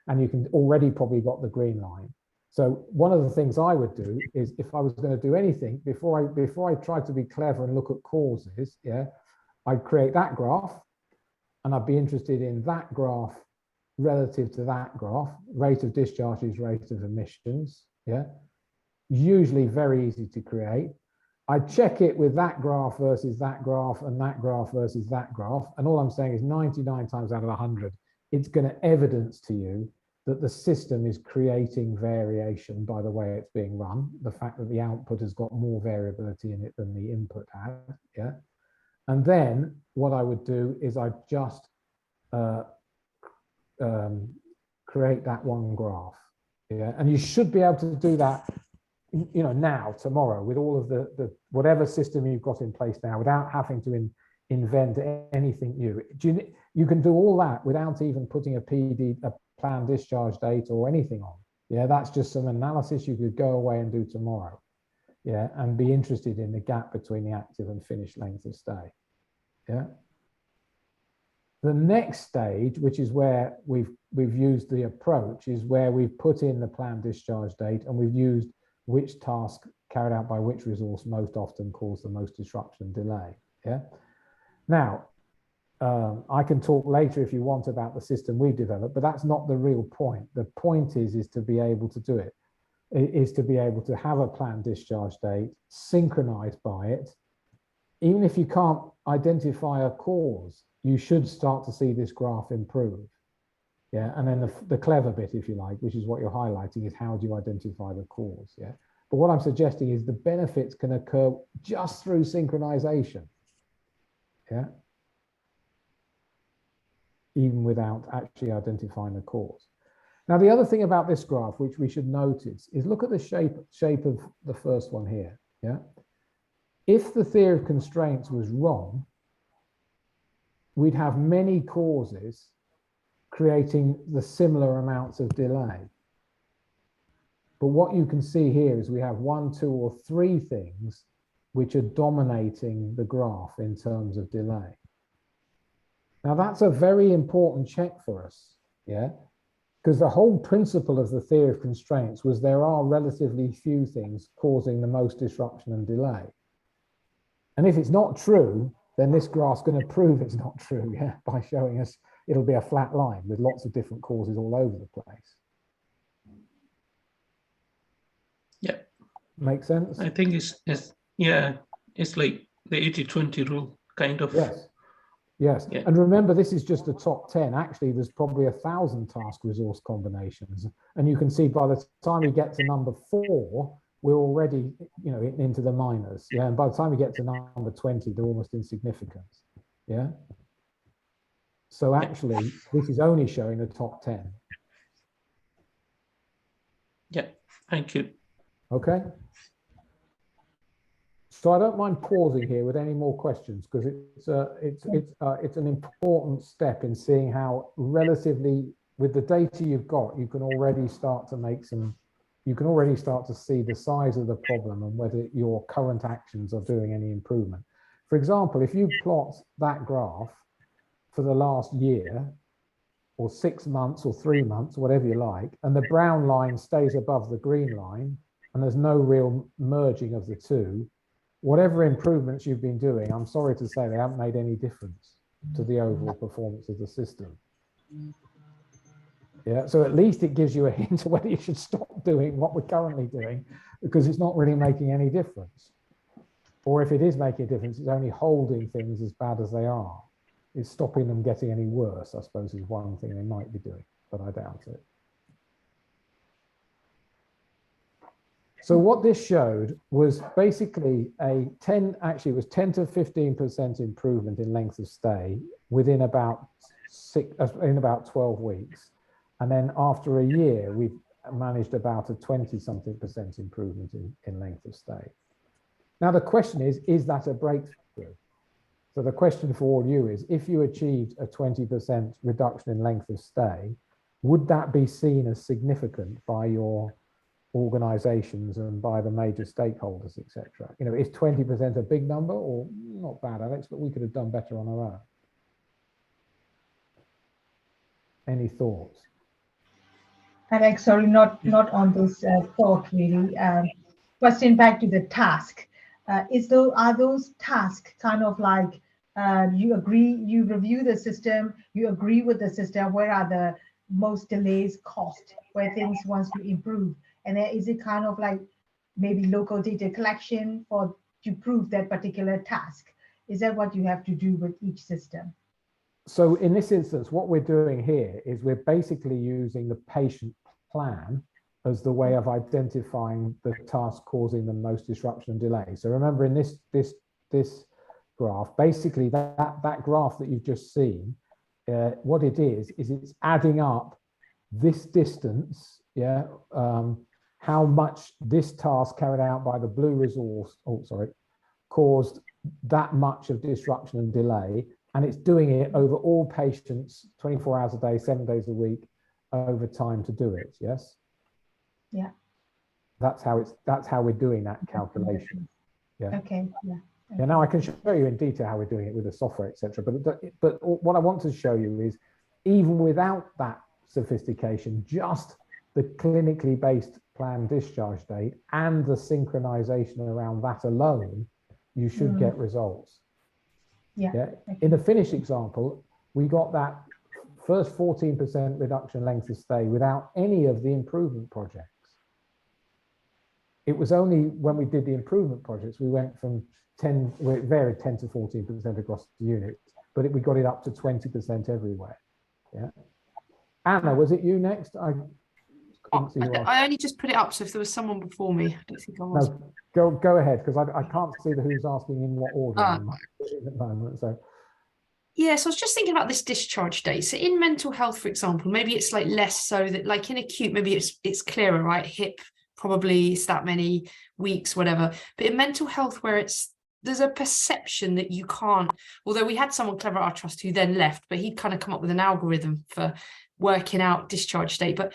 S1: And you can already probably got the green line. So one of the things I would do is, if I was going to do anything, before I tried to be clever and look at causes, yeah, I'd create that graph, and I'd be interested in that graph relative to that graph, rate of discharges, rate of emissions, yeah, usually very easy to create. I'd check it with that graph versus that graph and that graph versus that graph, and all I'm saying is 99 times out of 100, it's going to evidence to you that the system is creating variation by the way it's being run, the fact that the output has got more variability in it than the input had, yeah. And then what I would do is I'd just create that one graph, yeah. And you should be able to do that, you know, now, tomorrow, with all of the whatever system you've got in place now, without having to invent anything new. You can do all that without even putting a planned discharge date or anything on. Yeah, that's just some analysis you could go away and do tomorrow. yeah, and be interested in the gap between the active and finished length of stay. Yeah. The next stage, which is where we've used the approach, is where we've put in the planned discharge date and we've used which task carried out by which resource most often caused the most disruption and delay. Yeah. Now, I can talk later if you want about the system we've developed, but that's not the real point. The point is to be able to do it, is to be able to have a planned discharge date, synchronized by it. Even if you can't identify a cause, you should start to see this graph improve. Yeah, and then the clever bit, if you like, which is what you're highlighting, is how do you identify the cause? Yeah, but what I'm suggesting is the benefits can occur just through synchronization. Yeah, even without actually identifying the cause. Now, the other thing about this graph, which we should notice, is look at the shape of the first one here. Yeah, if the theory of constraints was wrong, we'd have many causes creating the similar amounts of delay. But what you can see here is we have 1, 2, or 3 things which are dominating the graph in terms of delay. Now that's a very important check for us, yeah? Because the whole principle of the theory of constraints was there are relatively few things causing the most disruption and delay. And if it's not true, then this graph's going to prove it's not true, yeah, by showing us it'll be a flat line with lots of different causes all over the place.
S7: Yeah.
S1: Make sense?
S7: I think it's yeah, it's like the 80-20 rule, kind of.
S1: Yes. Yes.
S7: Yeah.
S1: And remember, this is just the top 10. Actually, there's probably 1,000 task resource combinations. And you can see by the time we get to number 4, we're already, you know, into the minors. Yeah. And by the time we get to number 20, they're almost insignificant. Yeah. So actually, this is only showing the top 10.
S7: Yeah. Thank you.
S1: Okay. So I don't mind pausing here with any more questions, because it's an important step in seeing how relatively, with the data you've got, you can already start to make some, you can already start to see the size of the problem and whether your current actions are doing any improvement. For example, if you plot that graph for the last year, or 6 months or 3 months, whatever you like, and the brown line stays above the green line, and there's no real merging of the two, whatever improvements you've been doing, I'm sorry to say they haven't made any difference to the overall performance of the system. Yeah, so at least it gives you a hint of whether you should stop doing what we're currently doing, because it's not really making any difference. Or if it is making a difference, it's only holding things as bad as they are. It's stopping them getting any worse, I suppose, is one thing they might be doing, but I doubt it. So what this showed was basically a 10 to 15% improvement in length of stay within about 12 weeks. And then after a year, we've managed about a 20-something% improvement in length of stay. Now, the question is that a breakthrough? So the question for all you is, if you achieved a 20% reduction in length of stay, would that be seen as significant by your organizations and by the major stakeholders, etc.? You know, is 20% a big number, or not bad, Alex, but we could have done better on our own? Any thoughts?
S2: Alex, sorry, not on this thought really. Question back to the task. Are those tasks kind of like you review the system, you agree with the system, where are the most delays caused, where things wants to improve? And then is it kind of like maybe local data collection to prove that particular task? Is that what you have to do with each system?
S1: So in this instance, what we're doing here is we're basically using the patient plan as the way of identifying the task causing the most disruption and delay. So remember, in this graph, basically that graph that you've just seen, what it is it's adding up this distance, yeah, how much this task carried out by the blue resource, caused that much of disruption and delay, and it's doing it over all patients 24 hours a day, 7 days a week, over time to do it, yes?
S2: Yeah.
S1: That's how we're doing that calculation. Yeah.
S2: Okay. Yeah.
S1: Yeah, now I can show you in detail how we're doing it with the software, etc. But what I want to show you is, even without that sophistication, just the clinically based planned discharge date and the synchronization around that alone, you should get results.
S2: Yeah.
S1: Yeah.
S2: Okay.
S1: In the Finnish example, we got that first 14% reduction length of stay without any of the improvement projects. It was only when we did the improvement projects, we went from 10, well, it varied 10 to 14% across the units, but we got it up to 20% everywhere. Yeah. Anna, was it you next? I couldn't see you.
S6: I only just put it up, so if there was someone before me, I don't think I was.
S1: No, go ahead, because I can't see who's asking in what order at the moment. So.
S6: Yeah, so I was just thinking about this discharge date. So in mental health, for example, maybe it's like less so that, like in acute, maybe it's clearer, right? HIP, probably it's that many weeks, whatever. But in mental health, where there's a perception that you can't, although we had someone clever at our trust who then left, but he'd kind of come up with an algorithm for working out discharge date. But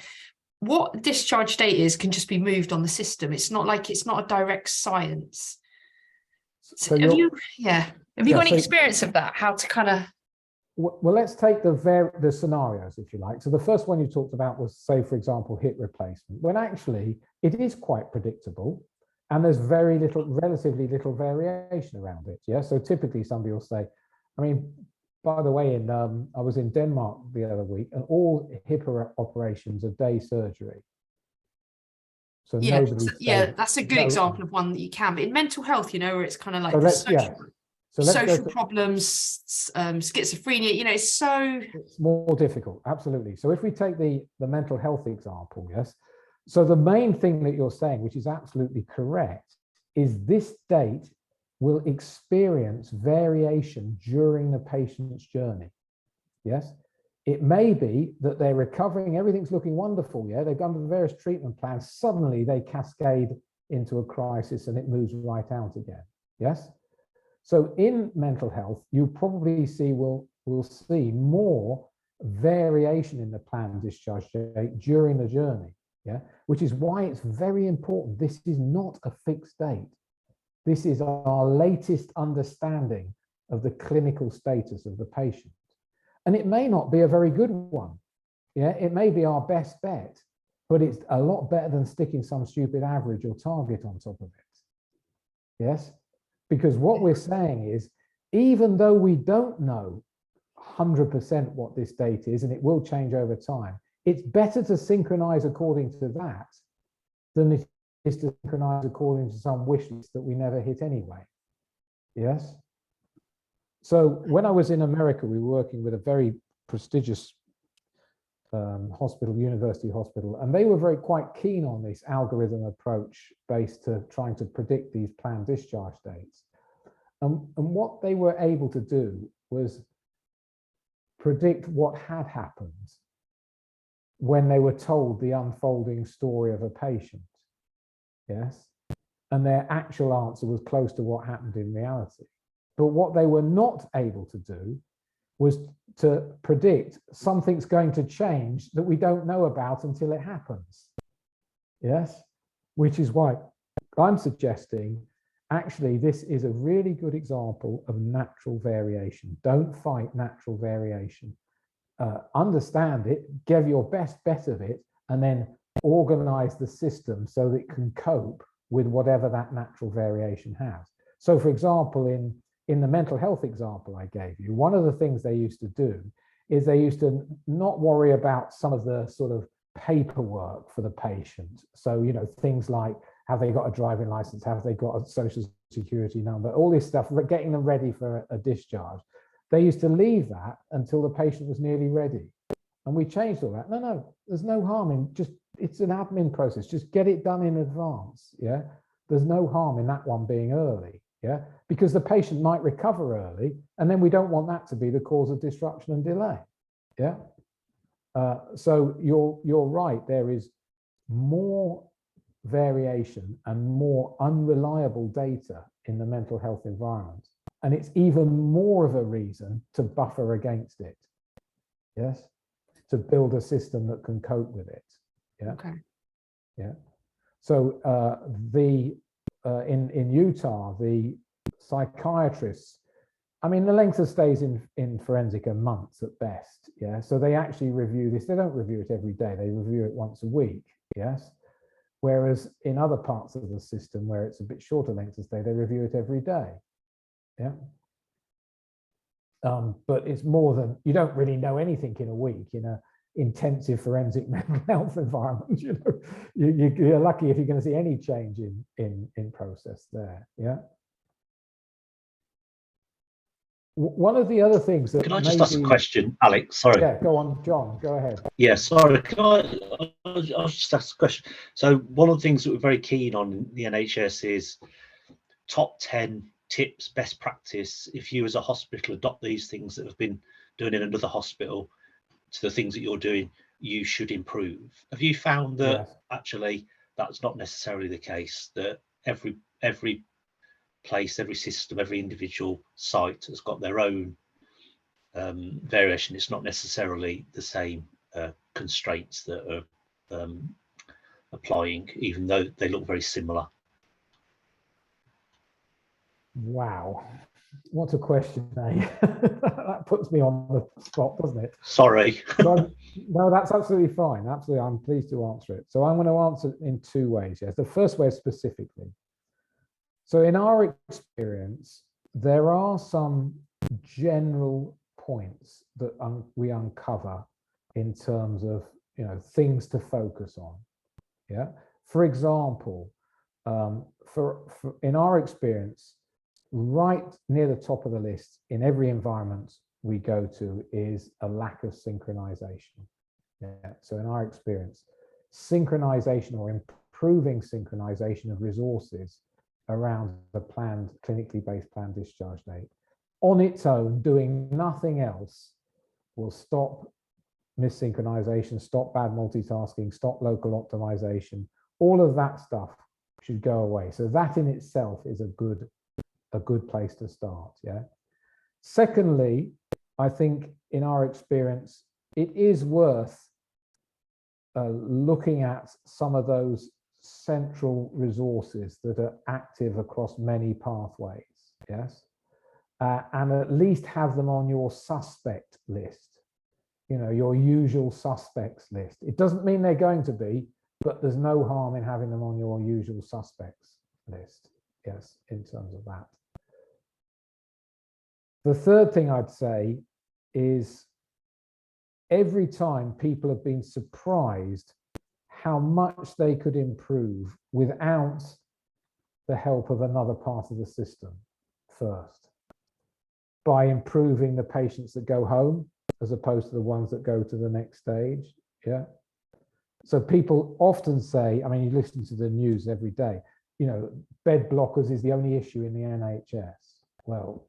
S6: what discharge date is can just be moved on the system. It's not a direct science. So have you got any experience of that? How to kind of...
S1: Well, let's take the scenarios, if you like. So the first one you talked about was, say, for example, hip replacement, when actually it is quite predictable and there's relatively little variation around it. Yeah. So typically somebody will say, I mean, by the way, I was in Denmark the other week, and all hip operations are day surgery. So
S6: that's a good example of one that you can. But in mental health, where it's kind of like social problems, schizophrenia, it's
S1: more difficult. Absolutely. So if we take the mental health example, yes. So the main thing that you're saying, which is absolutely correct, is this date will experience variation during the patient's journey. Yes. It may be that they're recovering, everything's looking wonderful. Yeah. They've gone to the various treatment plans. Suddenly they cascade into a crisis and it moves right out again. Yes. So in mental health, you probably will see more variation in the planned discharge date during the journey. Yeah. Which is why it's very important. This is not a fixed date. This is our latest understanding of the clinical status of the patient. And it may not be a very good one. Yeah, it may be our best bet, but it's a lot better than sticking some stupid average or target on top of it. Yes, because what we're saying is, even though we don't know 100% what this date is, and it will change over time, it's better to synchronize according to that than it is to synchronize according to some wish list that we never hit anyway. Yes. So when I was in America, we were working with a very prestigious hospital, university hospital, and they were quite keen on this algorithm approach based to trying to predict these planned discharge dates. And what they were able to do was predict what had happened when they were told the unfolding story of a patient. Yes. And their actual answer was close to what happened in reality. But what they were not able to do was to predict something's going to change that we don't know about until it happens. Yes, which is why I'm suggesting actually this is a really good example of natural variation. Don't fight natural variation. Understand it, give your best bet of it, and then organize the system so that it can cope with whatever that natural variation has. So for example, in the mental health example I gave you, one of the things they used to do is they used to not worry about some of the sort of paperwork for the patient. So, things like, have they got a driving license? Have they got a social security number? All this stuff, getting them ready for a discharge. They used to leave that until the patient was nearly ready. And we changed all that. No, there's no harm in it's an admin process. Just get it done in advance. Yeah. There's no harm in that one being early. Yeah. Because the patient might recover early, and then we don't want that to be the cause of disruption and delay. Yeah. So you're right. There is more variation and more unreliable data in the mental health environment. And it's even more of a reason to buffer against it. Yes. To build a system that can cope with it. Yeah.
S6: Okay.
S1: Yeah. So in Utah, the psychiatrists, I mean, the length of stays in forensic are months at best. Yeah. So they actually review this. They don't review it every day. They review it once a week. Yes. Whereas in other parts of the system where it's a bit shorter length of stay, they review it every day. Yeah. But it's more than, you don't really know anything in a week in a intensive forensic mental health environment. You know, you're lucky if you're going to see any change in process there. Yeah. One of the other things that
S3: can I just ask a question, Alex? Sorry.
S1: Yeah, go on, John. Go ahead.
S3: Yeah, sorry. I'll just ask a question. So one of the things that we're very keen on in the NHS is top 10 tips, best practice. If you as a hospital adopt these things that have been done in another hospital to the things that you're doing, you should improve. Have you found that
S1: Yes.
S3: actually that's not necessarily the case, that every place, every system, every individual site has got their own variation? It's not necessarily the same constraints that are applying, even though they look very similar.
S1: Wow, what a question, eh? That puts me on the spot, doesn't it?
S3: Sorry.
S1: No, that's absolutely fine. Absolutely, I'm pleased to answer it. So I'm going to answer in two ways. Yes, the first way is specifically. So in our experience, there are some general points that we uncover in terms of, you know, things to focus on. Yeah. For example, in our experience, right near the top of the list in every environment we go to is a lack of synchronization. Yeah. So in our experience, synchronization or improving synchronization of resources around the planned, clinically based planned discharge date on its own, doing nothing else, will stop missynchronization, stop bad multitasking, stop local optimization. All of that stuff should go away. So that in itself is a good place to start. Yeah. Secondly, I think in our experience, it is worth looking at some of those central resources that are active across many pathways. Yes. And at least have them on your suspect list, you know, your usual suspects list. It doesn't mean they're going to be, but there's no harm in having them on your usual suspects list. Yes, in terms of that. The third thing I'd say is every time people have been surprised how much they could improve without the help of another part of the system first, by improving the patients that go home as opposed to the ones that go to the next stage. Yeah. So people often say, I mean, you listen to the news every day, you know, bed blockers is the only issue in the NHS. Well,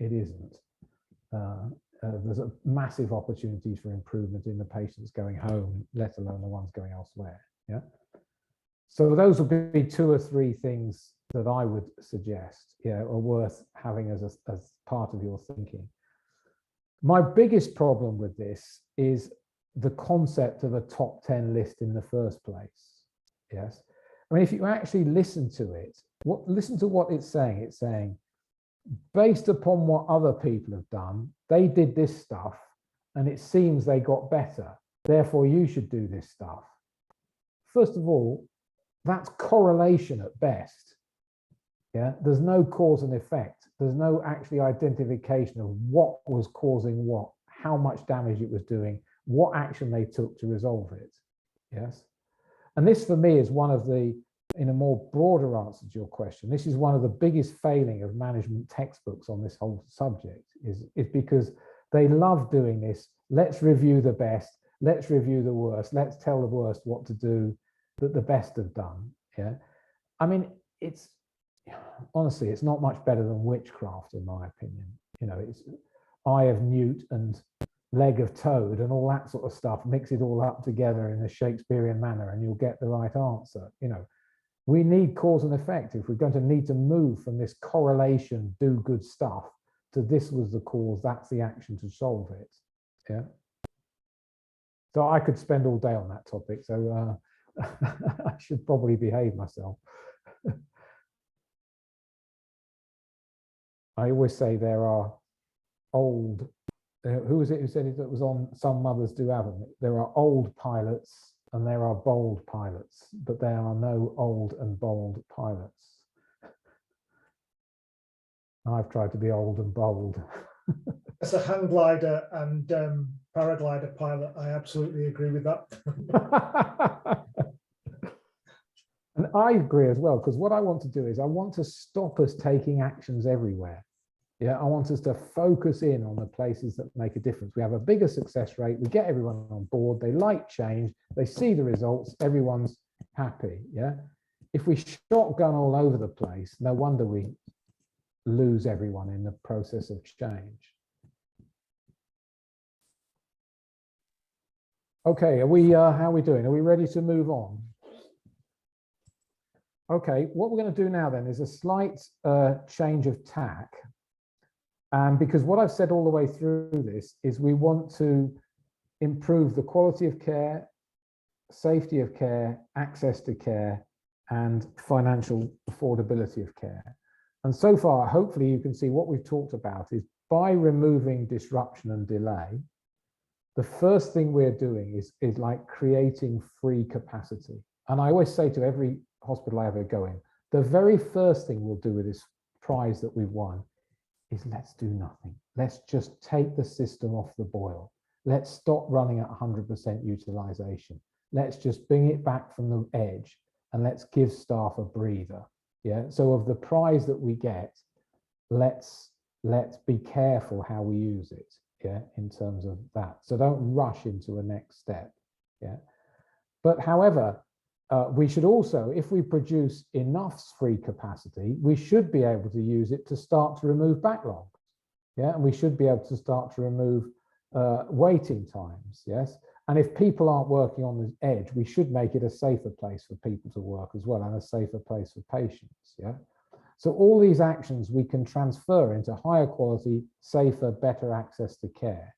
S1: it isn't. There's a massive opportunities for improvement in the patients going home, let alone the ones going elsewhere. Yeah. So those would be two or three things that I would suggest, yeah, are worth having as part of your thinking. My biggest problem with this is the concept of a top 10 list in the first place. Yes. I mean, if you actually listen to it, listen to what it's saying, based upon what other people have done, they did this stuff and it seems they got better. Therefore, you should do this stuff. First of all, that's correlation at best. Yeah, there's no cause and effect. There's no actually identification of what was causing what, how much damage it was doing, what action they took to resolve it. Yes. And this for me is one of the, in a more broader answer to your question, this is one of the biggest failing of management textbooks on this whole subject is because they love doing this. Let's review the best, let's review the worst, let's tell the worst what to do that the best have done. Yeah. I mean, it's honestly, it's not much better than witchcraft, in my opinion. You know, it's eye of newt and leg of toad and all that sort of stuff. Mix it all up together in a Shakespearean manner and you'll get the right answer. You know, we need cause and effect if we're going to need to move from this correlation, do good stuff, to this was the cause, that's the action to solve it. Yeah. So I could spend all day on that topic. So I should probably behave myself. I always say there are old, who was it who said it that was on Some Mothers Do Have Them? There are old pilots and there are bold pilots, but there are no old and bold pilots. I've tried to be old and bold.
S4: As a hang glider and paraglider pilot, I absolutely agree with that.
S1: And I agree as well, because what I want to do is I want to stop us taking actions everywhere. Yeah, I want us to focus in on the places that make a difference. We have a bigger success rate, we get everyone on board, they like change, they see the results, everyone's happy. Yeah, if we shotgun all over the place, no wonder we lose everyone in the process of change. Okay, are we how are we doing? Are we ready to move on? Okay, what we're going to do now then is a slight change of tack. Because what I've said all the way through this is we want to improve the quality of care, safety of care, access to care, and financial affordability of care. And so far, hopefully you can see what we've talked about is by removing disruption and delay, the first thing we're doing is like creating free capacity. And I always say to every hospital I ever go in, the very first thing we'll do with this prize that we've won is let's do nothing. Let's just take the system off the boil. Let's stop running at 100% utilization. Let's just bring it back from the edge and let's give staff a breather. Yeah. So of the prize that we get, let's be careful how we use it. Yeah. In terms of that. So don't rush into a next step. Yeah. But however, we should also, if we produce enough free capacity, we should be able to use it to start to remove backlogs. Yeah, and we should be able to start to remove waiting times. Yes, and if people aren't working on the edge, we should make it a safer place for people to work as well, and a safer place for patients. Yeah, so all these actions we can transfer into higher quality, safer, better access to care.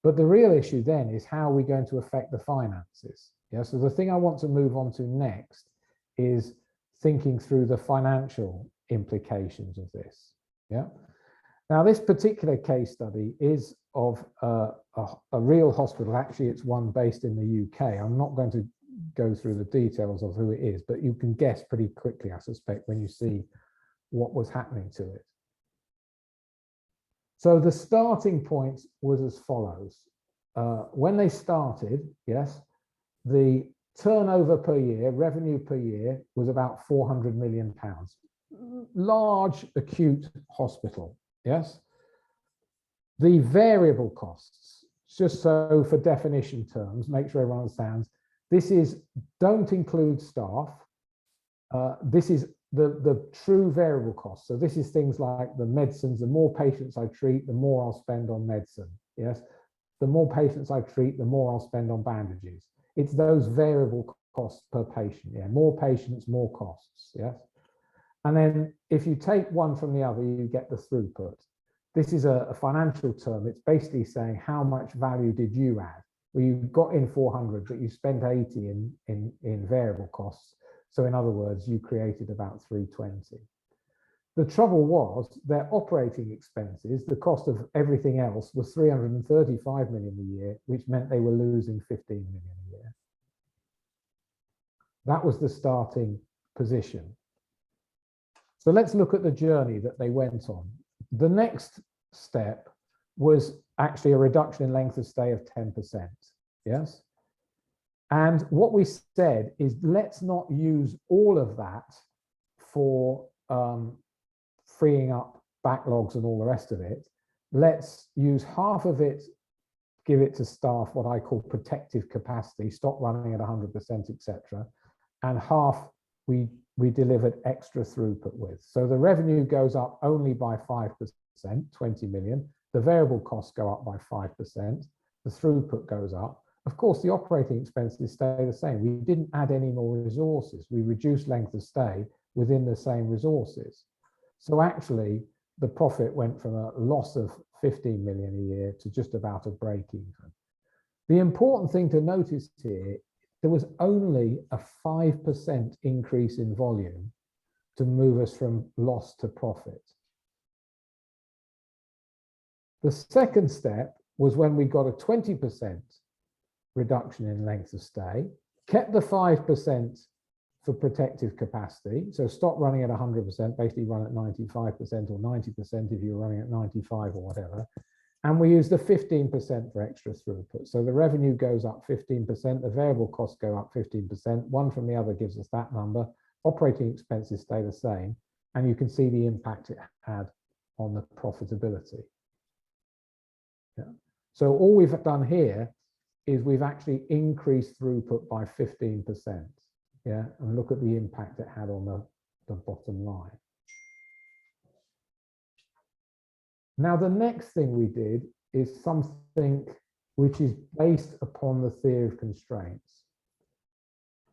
S1: But the real issue then is how are we going to affect the finances? Yeah, so the thing I want to move on to next is thinking through the financial implications of this. Yeah. Now, this particular case study is of a real hospital. Actually, it's one based in the UK. I'm not going to go through the details of who it is, but you can guess pretty quickly, I suspect, when you see what was happening to it. So the starting point was as follows. When they started, yes, the turnover per year, revenue per year was about £400 million. Large acute hospital, yes. The variable costs, just so for definition terms, make sure everyone understands, don't include staff. This is the true variable costs. So this is things like the medicines. The more patients I treat, the more I'll spend on medicine. Yes, the more patients I treat, the more I'll spend on bandages. It's those variable costs per patient. Yeah, more patients, more costs. Yes, and then if you take one from the other, you get the throughput. This is a financial term. It's basically saying how much value did you add? Well, you got in 400, but you spent 80 in variable costs. So in other words, you created about 320. The trouble was their operating expenses, the cost of everything else, was 335 million a year, which meant they were losing 15 million a year. That was the starting position. So let's look at the journey that they went on. The next step was actually a reduction in length of stay of 10%. Yes. And what we said is let's not use all of that for freeing up backlogs and all the rest of it. Let's use half of it, give it to staff, what I call protective capacity, stop running at 100%, etc. And half we delivered extra throughput with. So the revenue goes up only by 5%, 20 million. The variable costs go up by 5%. The throughput goes up. Of course, the operating expenses stay the same. We didn't add any more resources. We reduced length of stay within the same resources. So actually, the profit went from a loss of 15 million a year to just about a break even. The important thing to notice here there was only a 5% increase in volume to move us from loss to profit. The second step was when we got a 20% reduction in length of stay, kept the 5% for protective capacity. So stop running at 100%, basically run at 95% or 90% if you're running at 95 or whatever. And we use the 15% for extra throughput. So the revenue goes up 15%, the variable costs go up 15%. One from the other gives us that number. Operating expenses stay the same. And you can see the impact it had on the profitability. Yeah. So all we've done here is we've actually increased throughput by 15%. Yeah, and look at the impact it had on the bottom line. Now, the next thing we did is something which is based upon the theory of constraints.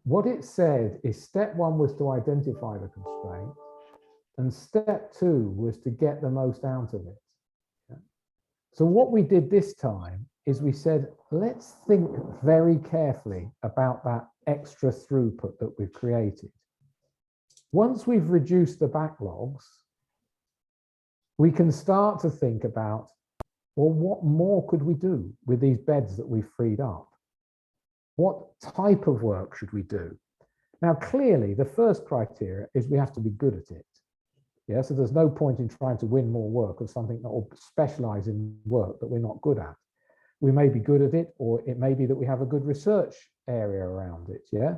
S1: What it said is step one was to identify the constraint, and step two was to get the most out of it. Yeah. So what we did this time is we said, let's think very carefully about that extra throughput that we've created. Once we've reduced the backlogs, we can start to think about, well, what more could we do with these beds that we've freed up? What type of work should we do? Now, clearly, the first criteria is we have to be good at it. Yeah, so there's no point in trying to win more work or something that will specialize in work that we're not good at. We may be good at it, or it may be that we have a good research area around it, yeah?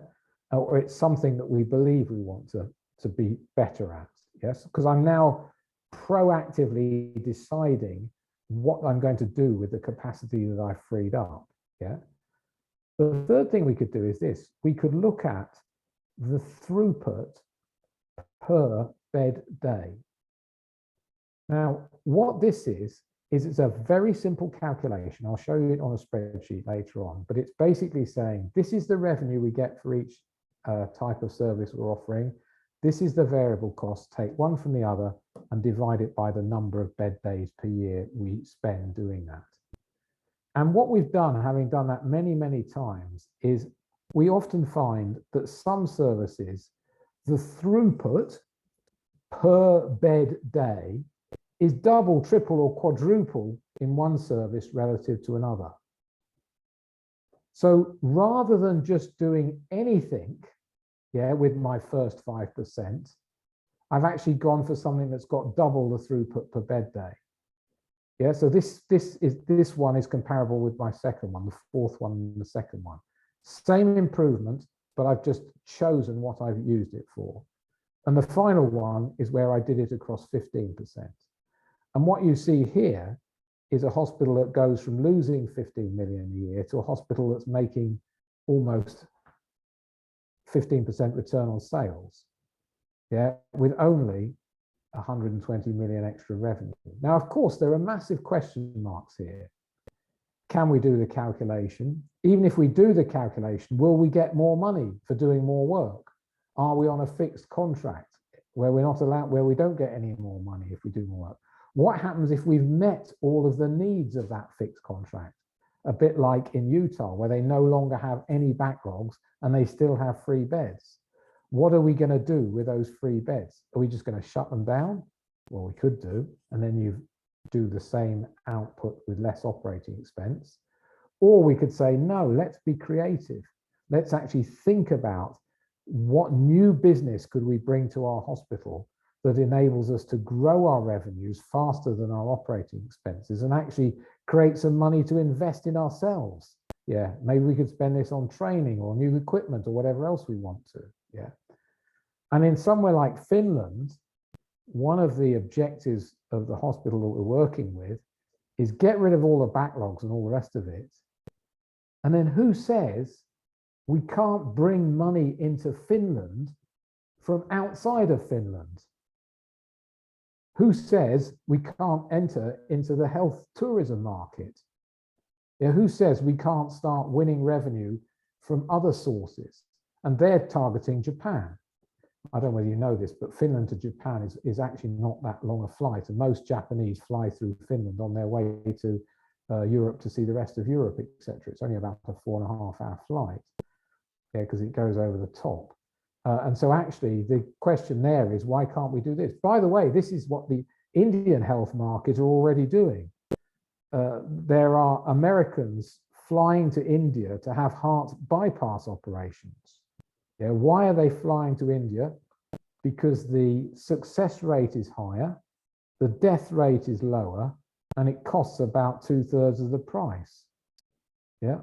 S1: Or it's something that we believe we want to be better at, yes? Because I'm now proactively deciding what I'm going to do with the capacity that I've freed up, yeah? The third thing we could do is this. We could look at the throughput per bed day. Now, what this is it's a very simple calculation. I'll show you it on a spreadsheet later on, but it's basically saying this is the revenue we get for each type of service we're offering. This is the variable cost. Take one from the other and divide it by the number of bed days per year we spend doing that. And what we've done, having done that many, many times, is we often find that some services, the throughput per bed day is double, triple, or quadruple in one service relative to another. So rather than just doing anything, yeah, with my first 5%, I've actually gone for something that's got double the throughput per bed day. Yeah, so this one is comparable with my second one, the fourth one, and the second one. Same improvement, but I've just chosen what I've used it for. And the final one is where I did it across 15%. And what you see here is a hospital that goes from losing 15 million a year to a hospital that's making almost 15% return on sales, yeah, with only 120 million extra revenue. Now, of course, there are massive question marks here. Can we do the calculation? Even if we do the calculation, will we get more money for doing more work? Are we on a fixed contract where we're not allowed, where we don't get any more money if we do more work? What happens if we've met all of the needs of that fixed contract? A bit like in Utah, where they no longer have any backlogs and they still have free beds. What are we going to do with those free beds? Are we just going to shut them down? Well, we could do, and then you do the same output with less operating expense. Or we could say, no, let's be creative. Let's actually think about what new business could we bring to our hospital that enables us to grow our revenues faster than our operating expenses and actually create some money to invest in ourselves. Yeah, maybe we could spend this on training or new equipment or whatever else we want to. Yeah. And in somewhere like Finland, one of the objectives of the hospital that we're working with is get rid of all the backlogs and all the rest of it. And then who says we can't bring money into Finland from outside of Finland? Who says we can't enter into the health tourism market? Yeah, who says we can't start winning revenue from other sources? And they're targeting Japan. I don't know whether you know this, but Finland to Japan is actually not that long a flight. And most Japanese fly through Finland on their way to Europe to see the rest of Europe, etc. It's only about a 4.5-hour flight. yeah, because it goes over the top. And so actually the question there is, why can't we do this? By the way, this is what the Indian health market are already doing. There are Americans flying to India to have heart bypass operations. Yeah, why are they flying to India? Because the success rate is higher, the death rate is lower, and it costs about 2/3 of the price. Yeah.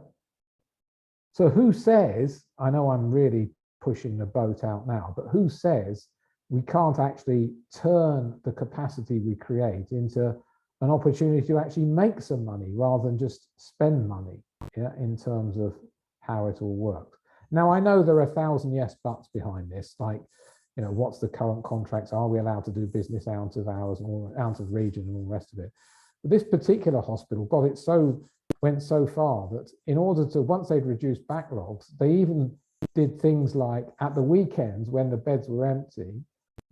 S1: So who says, I know I'm really pushing the boat out now, but who says we can't actually turn the capacity we create into an opportunity to actually make some money rather than just spend money, yeah, in terms of how it all works. Now, I know there are 1,000 yes buts behind this, like, you know, what's the current contracts? Are we allowed to do business out of hours or out of region and all the rest of it? But this particular hospital went so far that in order to, once they'd reduced backlogs, they even did things like at the weekends when the beds were empty,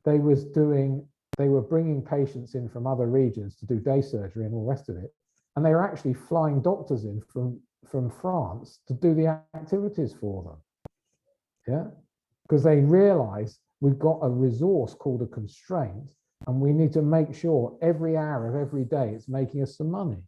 S1: they were bringing patients in from other regions to do day surgery and all the rest of it. And they were actually flying doctors in from France to do the activities for them. Yeah, because they realized we've got a resource called a constraint, and we need to make sure every hour of every day it's making us some money.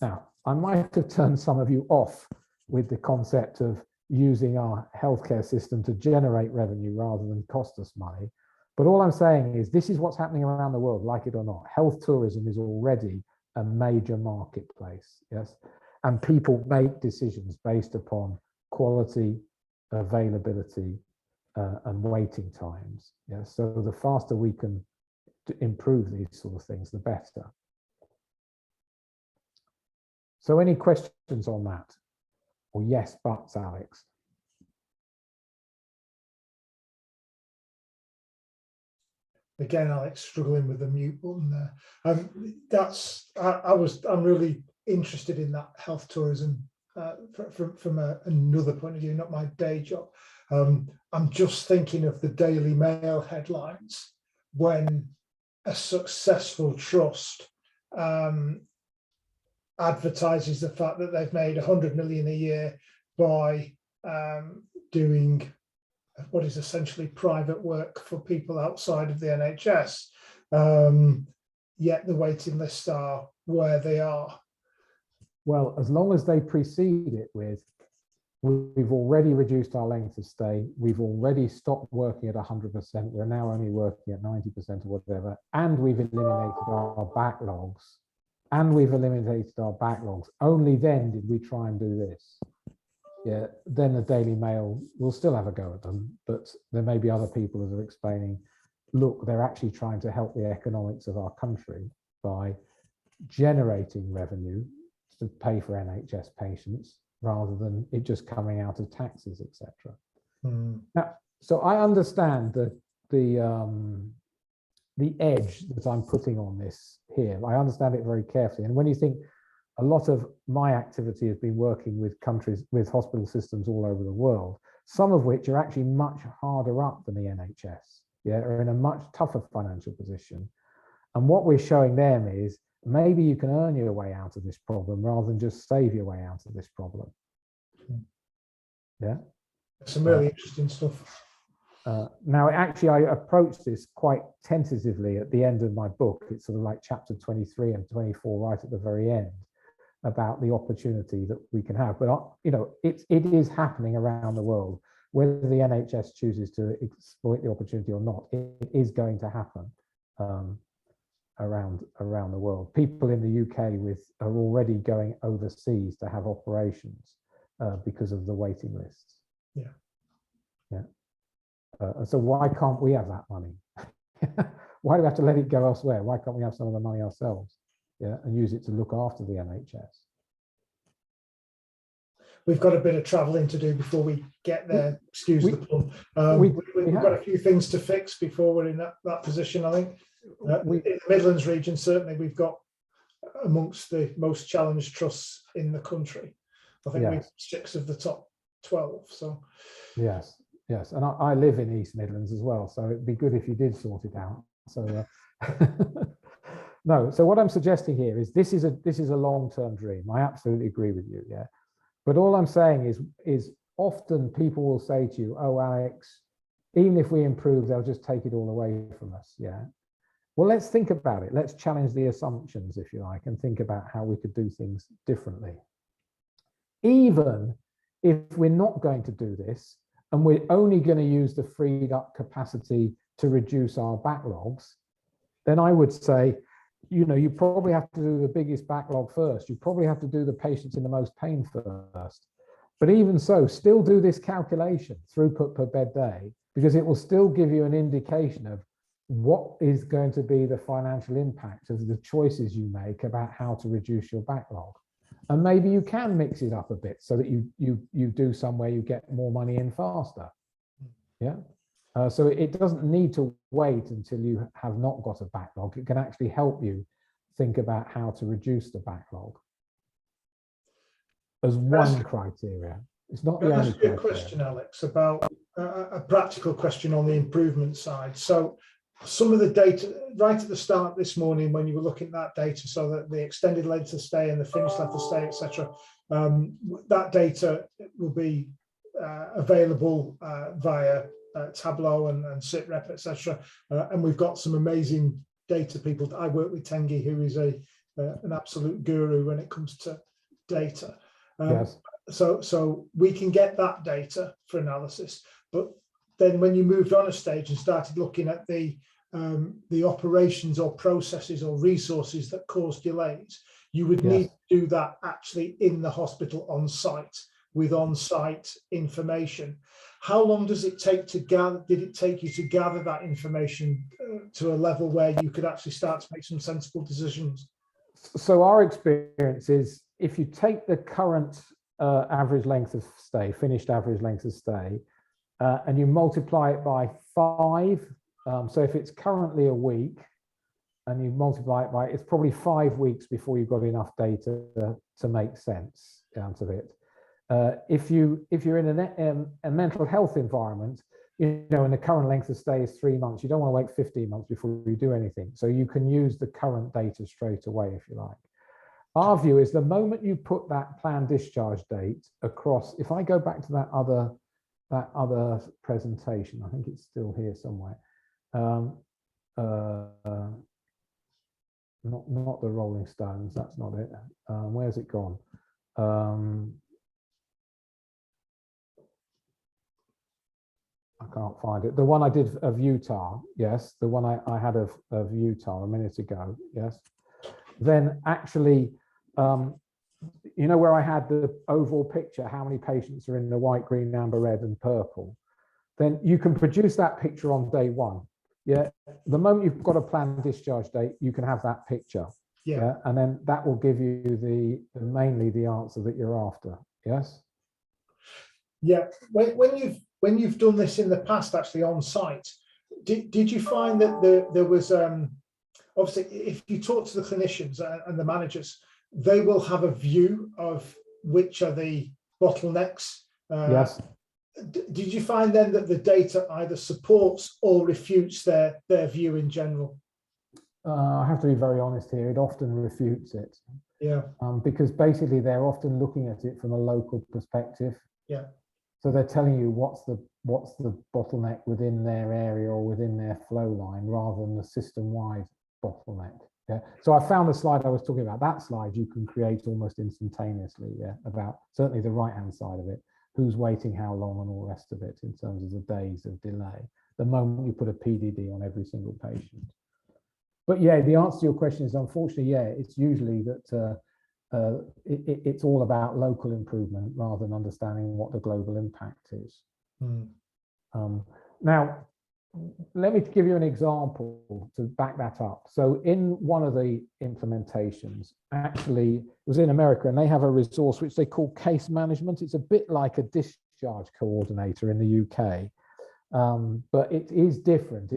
S1: Now, I might have turned some of you off with the concept of using our healthcare system to generate revenue rather than cost us money. But all I'm saying is this is what's happening around the world, like it or not. Health tourism is already a major marketplace, yes? And people make decisions based upon quality, availability, and waiting times. Yes? So the faster we can improve these sort of things, the better. So any questions on that? Or yes, buts, Alex?
S4: Again, Alex, struggling with the mute button there. I'm really interested in that health tourism from another point of view, not my day job. I'm just thinking of the Daily Mail headlines when a successful trust advertises the fact that they've made 100 million a year by doing what is essentially private work for people outside of the NHS, yet the waiting lists are where they are.
S1: Well, as long as they precede it with, we've already reduced our length of stay, we've already stopped working at 100%, we're now only working at 90% or whatever, and we've eliminated our backlogs, only then did we try and do this. Yeah, then the Daily Mail will still have a go at them, but there may be other people that are explaining, look, they're actually trying to help the economics of our country by generating revenue to pay for NHS patients rather than it just coming out of taxes, etc. Now, so I understand the edge that I'm putting on this here. I understand it very carefully, and when you think a lot of my activity has been working with countries, with hospital systems all over the world, some of which are actually much harder up than the NHS, yeah, are in a much tougher financial position. And what we're showing them is maybe you can earn your way out of this problem rather than just save your way out of this problem. Yeah.
S4: Some really interesting stuff.
S1: Now, actually, I approached this quite tentatively at the end of my book. It's sort of like chapter 23 and 24 right at the very end, about the opportunity that we can have. But you know, it is happening around the world. Whether the NHS chooses to exploit the opportunity or not, it is going to happen around the world. People in the UK are already going overseas to have operations because of the waiting lists.
S4: Yeah.
S1: And so why can't we have that money? Why do we have to let it go elsewhere? Why can't we have some of the money ourselves? Yeah, and use it to look after the NHS.
S4: We've got a bit of travelling to do before we get there. Excuse the pun. We've got a few things to fix before we're in that position, I think. In the Midlands region, certainly, we've got amongst the most challenged trusts in the country. I think we've 6 of the top 12. So yes, and I live in East Midlands as well, so it'd be good if you did sort it out. So. No, so what I'm suggesting here is this is a long-term dream. I absolutely agree with you, yeah. But all I'm saying is
S1: often people will say to you, oh, Alex, even if we improve, they'll just take it all away from us. Yeah. Well, let's think about it. Let's challenge the assumptions, if you like, and think about how we could do things differently. Even if we're not going to do this, and we're only going to use the freed up capacity to reduce our backlogs, then I would say, you probably have to do the biggest backlog first. You probably have to do the patients in the most pain first. But even so, still do this calculation, throughput per bed day, because it will still give you an indication of what is going to be the financial impact of the choices you make about how to reduce your backlog. And maybe you can mix it up a bit so that you do somewhere you get more money in faster. Yeah. So it doesn't need to wait until you have not got a backlog. It can actually help you think about how to reduce the backlog as one criteria. It's not the only criteria.
S4: A question, Alex, about a practical question on the improvement side. So some of the data right at the start this morning when you were looking at that data, so that the extended length of stay and the finished length of stay, etc., that data will be available via Tableau and SITREP, etc. And we've got some amazing data people. I work with Tengi, who is an absolute guru when it comes to data.
S1: Yes.
S4: So we can get that data for analysis, but then when you moved on a stage and started looking at the operations or processes or resources that cause delays, you would need to do that actually in the hospital on site with on-site information. How long does it take to gather? Did it take you to gather that information to a level where you could actually start to make some sensible decisions?
S1: So our experience is, if you take the current average length of stay, finished average length of stay, and you multiply it by 5, so if it's currently a week and you multiply it by, it's probably 5 weeks before you've got enough data to make sense out of it. If you're in a mental health environment, and the current length of stay is 3 months, you don't want to wait 15 months before you do anything. So you can use the current data straight away, if you like. Our view is the moment you put that planned discharge date across, if I go back to that other presentation, I think it's still here somewhere. Not the Rolling Stones, that's not it. Where's it gone? I can't find it. The one I did of Utah, yes. The one I had of Utah a minute ago, yes. Then actually, where I had the overall picture, how many patients are in the white, green, amber, red, and purple, then you can produce that picture on day one. Yeah. The moment you've got a planned discharge date, you can have that picture. Yeah. And then that will give you mainly the answer that you're after. Yes.
S4: Yeah. When you've done this in the past, actually on site, did you find that there was obviously, if you talk to the clinicians and the managers, they will have a view of which are the bottlenecks.
S1: Yes.
S4: Did you find then that the data either supports or refutes their view in general?
S1: I have to be very honest here. It often refutes it.
S4: Yeah.
S1: Because basically they're often looking at it from a local perspective.
S4: Yeah.
S1: So they're telling you what's the bottleneck within their area or within their flow line, rather than the system-wide bottleneck. Yeah. So I found the slide I was talking about. That slide you can create almost instantaneously. Yeah. About certainly the right-hand side of it, who's waiting how long and all the rest of it in terms of the days of delay. The moment you put a PDD on every single patient. But yeah, the answer to your question is, unfortunately, yeah, it's usually that it's all about local improvement rather than understanding what the global impact is. Now, let me give you an example to back that up. So in one of the implementations, actually, it was in America, and they have a resource which they call case management. It's a bit like a discharge coordinator in the UK, but it is different.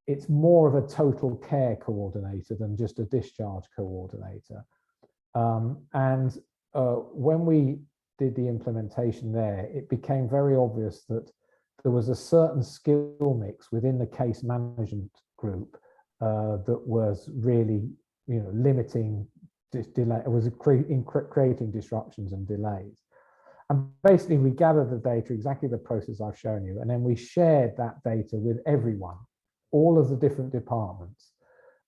S1: It's more of a total care coordinator than just a discharge coordinator. When we did the implementation there, it became very obvious that there was a certain skill mix within the case management group that was really, limiting delay. It was creating disruptions and delays. And basically we gathered the data, exactly the process I've shown you, and then we shared that data with everyone, all of the different departments,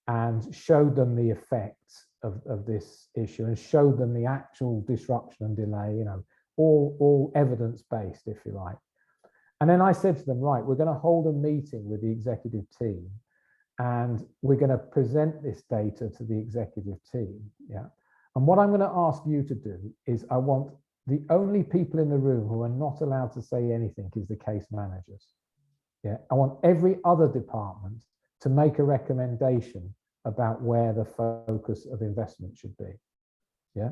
S1: and showed them the effects of this issue and showed them the actual disruption and delay, you know, all evidence-based, if you like. And then I said to them, right, we're going to hold a meeting with the executive team and we're going to present this data to the executive team. Yeah. And what I'm going to ask you to do is I want the only people in the room who are not allowed to say anything is the case managers. Yeah. I want every other department to make a recommendation about where the focus of investment should be. Yeah.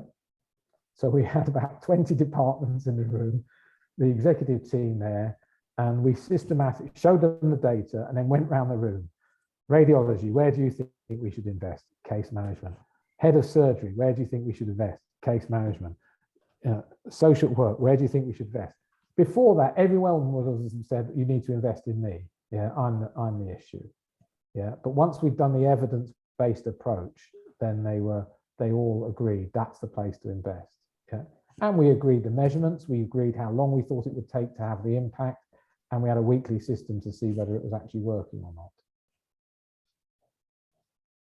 S1: So we had about 20 departments in the room, the executive team there, and we systematically showed them the data and then went around the room. Radiology, where do you think we should invest? Case management. Head of surgery, where do you think we should invest? Case management. Social work, where do you think we should invest? Before that, everyone was said, you need to invest in me. Yeah, I'm the issue. Yeah, but once we've done the evidence-based approach, then they all agreed that's the place to invest. Yeah, and we agreed the measurements, we agreed how long we thought it would take to have the impact, and we had a weekly system to see whether it was actually working or not.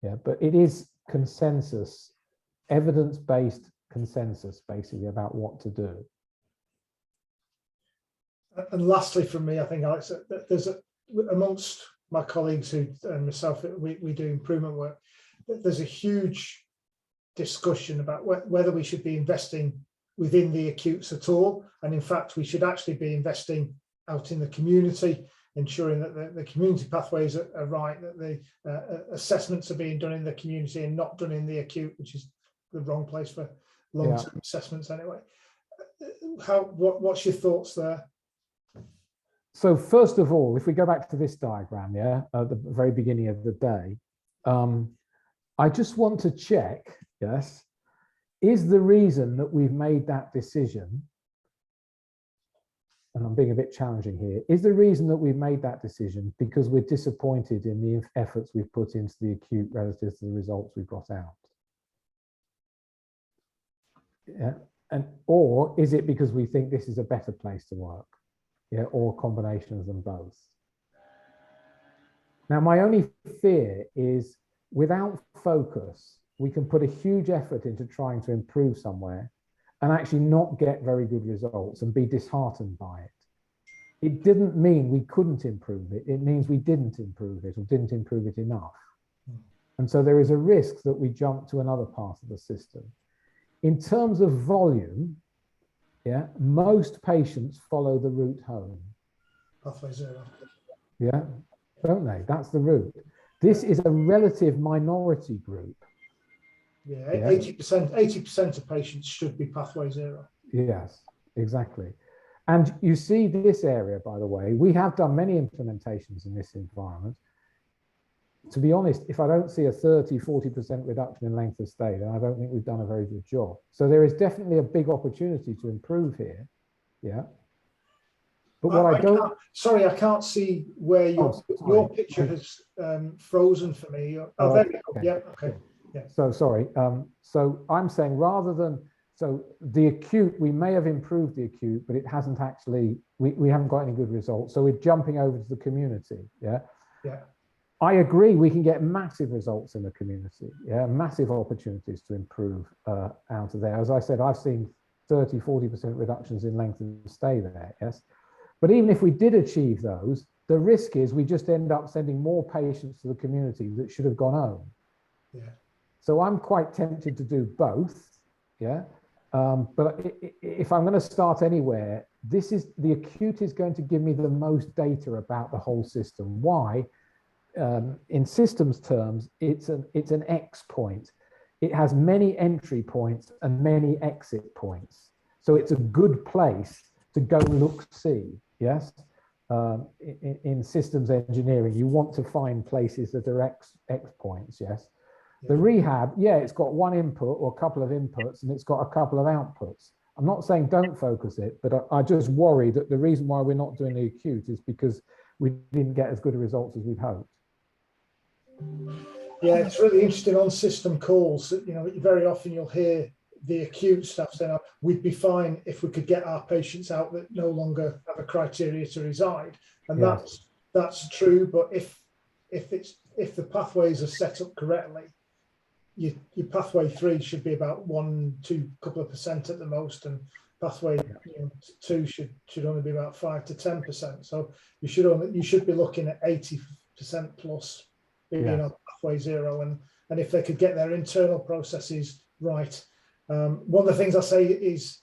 S1: Yeah, but it is consensus, evidence-based consensus, basically, about what to do.
S4: And lastly, from me, I think, Alex, there's amongst my colleagues who and myself, we do improvement work. There's a huge discussion about whether we should be investing within the acutes at all, and in fact, we should actually be investing out in the community, ensuring that the community pathways are right, that the assessments are being done in the community and not done in the acute, which is the wrong place for long-term assessments anyway. What's your thoughts there?
S1: So first of all, if we go back to this diagram, yeah, at the very beginning of the day, I just want to check, yes, is the reason that we've made that decision, and I'm being a bit challenging here, is the reason that we've made that decision because we're disappointed in the efforts we've put into the acute relative to the results we've got out? Yeah, or is it because we think this is a better place to work? Yeah, or a combination of them both. Now, my only fear is without focus, we can put a huge effort into trying to improve somewhere and actually not get very good results and be disheartened by it. It didn't mean we couldn't improve it. It means we didn't improve it or didn't improve it enough. And so there is a risk that we jump to another part of the system. In terms of volume, yeah, most patients follow the route home.
S4: Pathway zero.
S1: Yeah, don't they? That's the route. This is a relative minority group.
S4: Yeah, 80% of patients should be pathway zero.
S1: Yes, exactly. And you see this area, by the way, we have done many implementations in this environment. To be honest, if I don't see a 30–40% reduction in length of stay, then I don't think we've done a very good job. So there is definitely a big opportunity to improve here. Yeah. But what I don't...
S4: Sorry, I can't see where your picture has frozen for me. Oh, there we go.
S1: Okay.
S4: Yeah, okay. Yeah.
S1: So sorry. So I'm saying rather than... So the acute, we may have improved the acute, but it hasn't actually... We haven't got any good results. So we're jumping over to the community. Yeah.
S4: Yeah.
S1: I agree, we can get massive results in the community, yeah, massive opportunities to improve out of there. As I said, I've seen 30–40% reductions in length of stay there, yes. But even if we did achieve those, the risk is we just end up sending more patients to the community that should have gone home.
S4: Yeah.
S1: So I'm quite tempted to do both, yeah. But if I'm going to start anywhere, the acute is going to give me the most data about the whole system. Why? In systems terms, it's an X point. It has many entry points and many exit points. So it's a good place to go look see, yes? In systems engineering, you want to find places that are X points, yes? Yeah. The rehab, yeah, it's got one input or a couple of inputs and it's got a couple of outputs. I'm not saying don't focus it, but I just worry that the reason why we're not doing the acute is because we didn't get as good a results as we'd hoped.
S4: Yeah, it's really interesting on system calls. You know, very often you'll hear the acute staff saying, oh, we'd be fine if we could get our patients out that no longer have a criteria to reside, and that's true. But if the pathways are set up correctly, your pathway 3 should be about 1-2% at the most, and pathway 2 should only be about 5 to 10%. So you should be looking at 80% plus being on pathway 0, and if they could get their internal processes right. One of the things I say is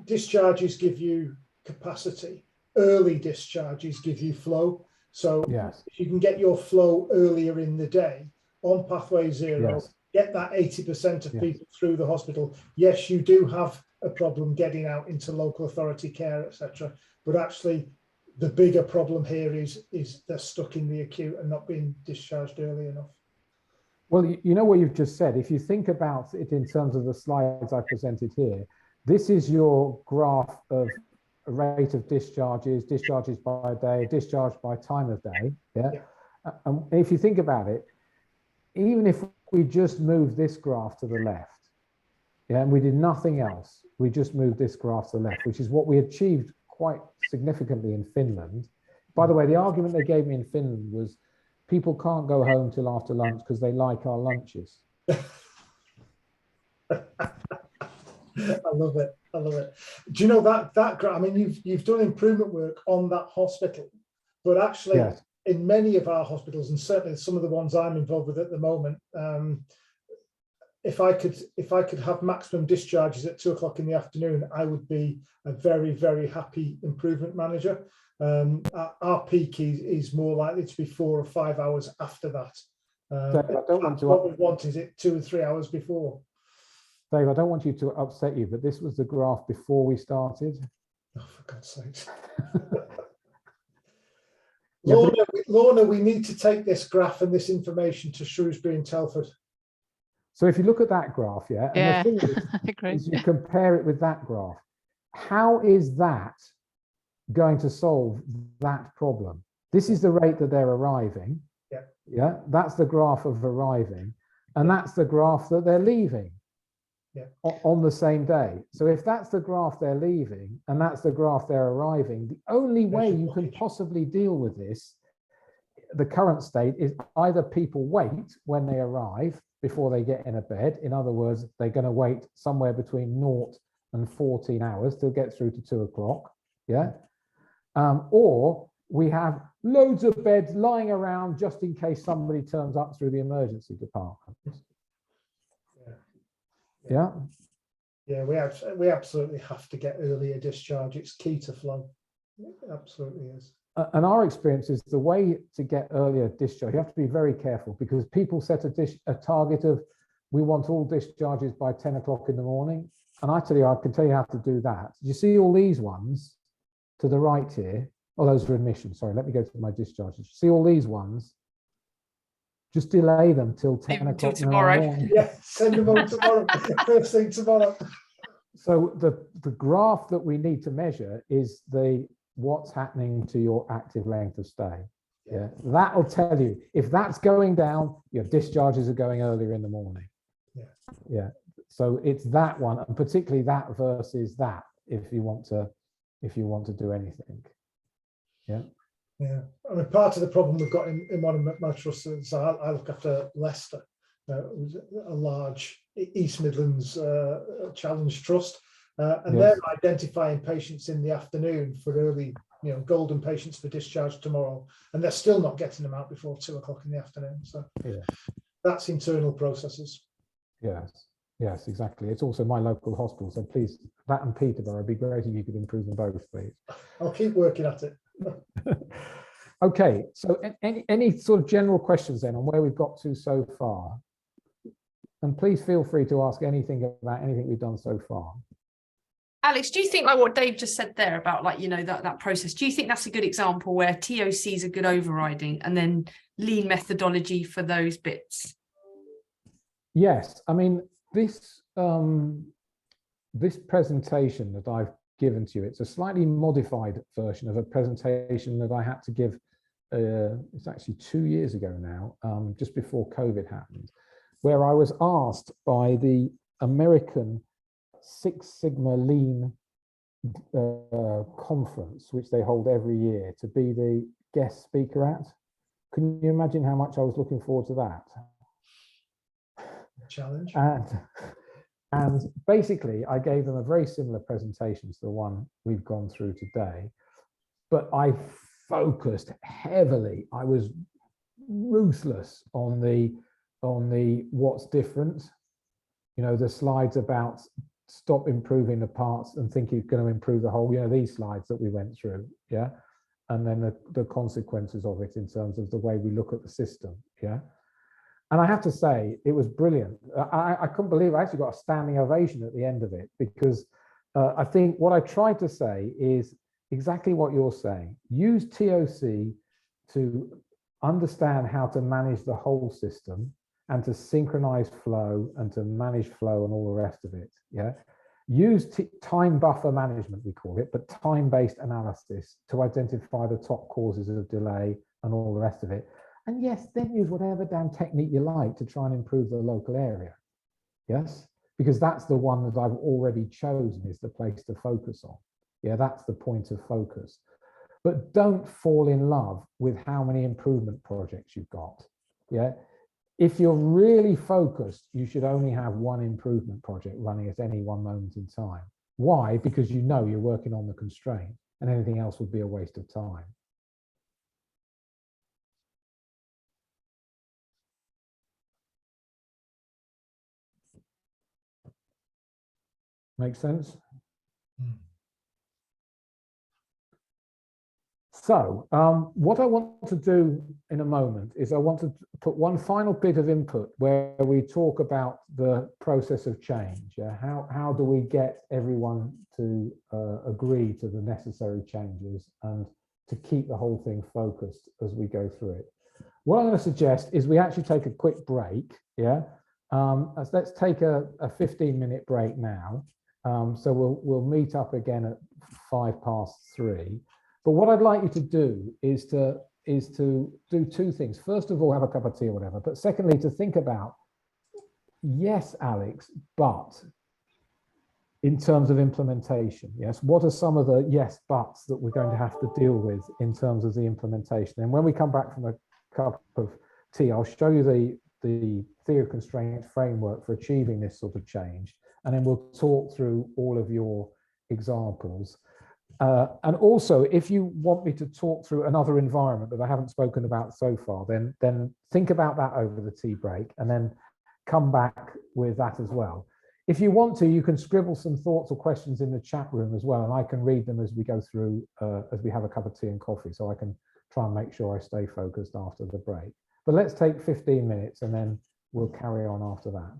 S4: discharges give you capacity, early discharges give you flow. So if you can get your flow earlier in the day on pathway 0, get that 80% of people through the hospital. Yes, you do have a problem getting out into local authority care, etc. But actually, the bigger problem here is they're stuck in the acute and not being discharged early enough.
S1: Well, you know what you've just said. If you think about it in terms of the slides I presented here, this is your graph of a rate of discharges by day, discharge by time of day. And if you think about it, even if we just move this graph to the left, and we did nothing else, we just moved this graph to the left, which is what we achieved quite significantly in Finland. By the way, the argument they gave me in Finland was people can't go home till after lunch because they like our lunches.
S4: I love it. I love it. Do you know that I mean, you've done improvement work on that hospital, but actually in many of our hospitals, and certainly some of the ones I'm involved with at the moment, if I could have maximum discharges at 2 o'clock in the afternoon, I would be a very, very happy improvement manager. Our peak is more likely to be 4 or 5 hours after that. What we want is it 2 or 3 hours before.
S1: Dave, I don't want you to upset you, but this was the graph before we started.
S4: Oh, for God's sakes. Lorna, we need to take this graph and this information to Shrewsbury and Telford.
S1: So if you look at that graph, and the thing is you compare it with that graph. How is that going to solve that problem? This is the rate that they're arriving. That's the graph of arriving, and that's the graph that they're leaving on the same day. So if that's the graph they're leaving and that's the graph they're arriving, the only way you can possibly deal with this, the current state, is either people wait when they arrive before they get in a bed. In other words, they're going to wait somewhere between 0 and 14 hours to get through to 2 o'clock. Or we have loads of beds lying around just in case somebody turns up through the emergency department.
S4: We absolutely have to get earlier discharge. It's key to flow. It absolutely is.
S1: And our experience is the way to get earlier discharge, you have to be very careful, because people set a target of, we want all discharges by 10 o'clock in the morning. And I can tell you how to do that. You see all these ones to the right here? Oh, those are admissions. Sorry, let me go to my discharges. You see all these ones? Just delay them till 10 o'clock tomorrow.
S4: Send them on tomorrow. First thing tomorrow.
S1: So the graph that we need to measure is what's happening to your active length of stay. That'll tell you if that's going down, your discharges are going earlier in the morning. So it's that one, and particularly that versus that, if you want to do anything.
S4: I mean, part of the problem we've got in one of my trusts is I look after Leicester, a large East Midlands challenge trust, and they're identifying patients in the afternoon for early, golden patients for discharge tomorrow, and they're still not getting them out before 2 o'clock in the afternoon. So that's internal processes.
S1: Yes, exactly. It's also my local hospital, so please, that and Peterborough, it'd be great if you could improve them both, please.
S4: I'll keep working at it.
S1: Okay, so any sort of general questions then on where we've got to so far? And please feel free to ask anything about anything we've done so far.
S6: Alex, do you think like what Dave just said there about that process, do you think that's a good example where TOC is a good overriding and then lean methodology for those bits?
S1: Yes, I mean, this presentation that I've given to you, it's a slightly modified version of a presentation that I had to give, it's actually 2 years ago now, just before COVID happened, where I was asked by the American Six Sigma Lean conference, which they hold every year, to be the guest speaker at. Can you imagine how much I was looking forward to that?
S4: Challenge.
S1: And basically, I gave them a very similar presentation to the one we've gone through today, but I focused heavily. I was ruthless on the what's different. You know, the slides about stop improving the parts and think you're going to improve the whole. You know, these slides that we went through, yeah, and then the consequences of it in terms of the way we look at the system, yeah. And I have to say, it was brilliant. I couldn't believe I actually got a standing ovation at the end of it, because I think what I tried to say is exactly what you're saying. Use TOC to understand how to manage the whole system and to synchronize flow and to manage flow and all the rest of it. Yeah. Use time buffer management, we call it, but time-based analysis to identify the top causes of delay and all the rest of it. And yes, then use whatever damn technique you like to try and improve the local area. Yes, because that's the one that I've already chosen is the place to focus on. Yeah, that's the point of focus. But don't fall in love with how many improvement projects you've got. Yeah, if you're really focused, you should only have one improvement project running at any one moment in time. Why? Because you know you're working on the constraint, and anything else would be a waste of time. Make sense? So what I want to do in a moment is I want to put one final bit of input where we talk about the process of change. Yeah? How do we get everyone to agree to the necessary changes and to keep the whole thing focused as we go through it? What I'm going to suggest is we actually take a quick break. Yeah, let's take a 15-minute break now. So we'll meet up again at 3:05. But what I'd like you to do is to do two things. First of all, have a cup of tea or whatever. But secondly, to think about, yes, Alex, but in terms of implementation, yes, what are some of the yes buts that we're going to have to deal with in terms of the implementation? And when we come back from a cup of tea, I'll show you the theory of constraint framework for achieving this sort of change. And then we'll talk through all of your examples. And also, if you want me to talk through another environment that I haven't spoken about so far, then think about that over the tea break and then come back with that as well. If you want to, you can scribble some thoughts or questions in the chat room as well, and I can read them as we go through, as we have a cup of tea and coffee, so I can try and make sure I stay focused after the break. But let's take 15 minutes and then we'll carry on after that.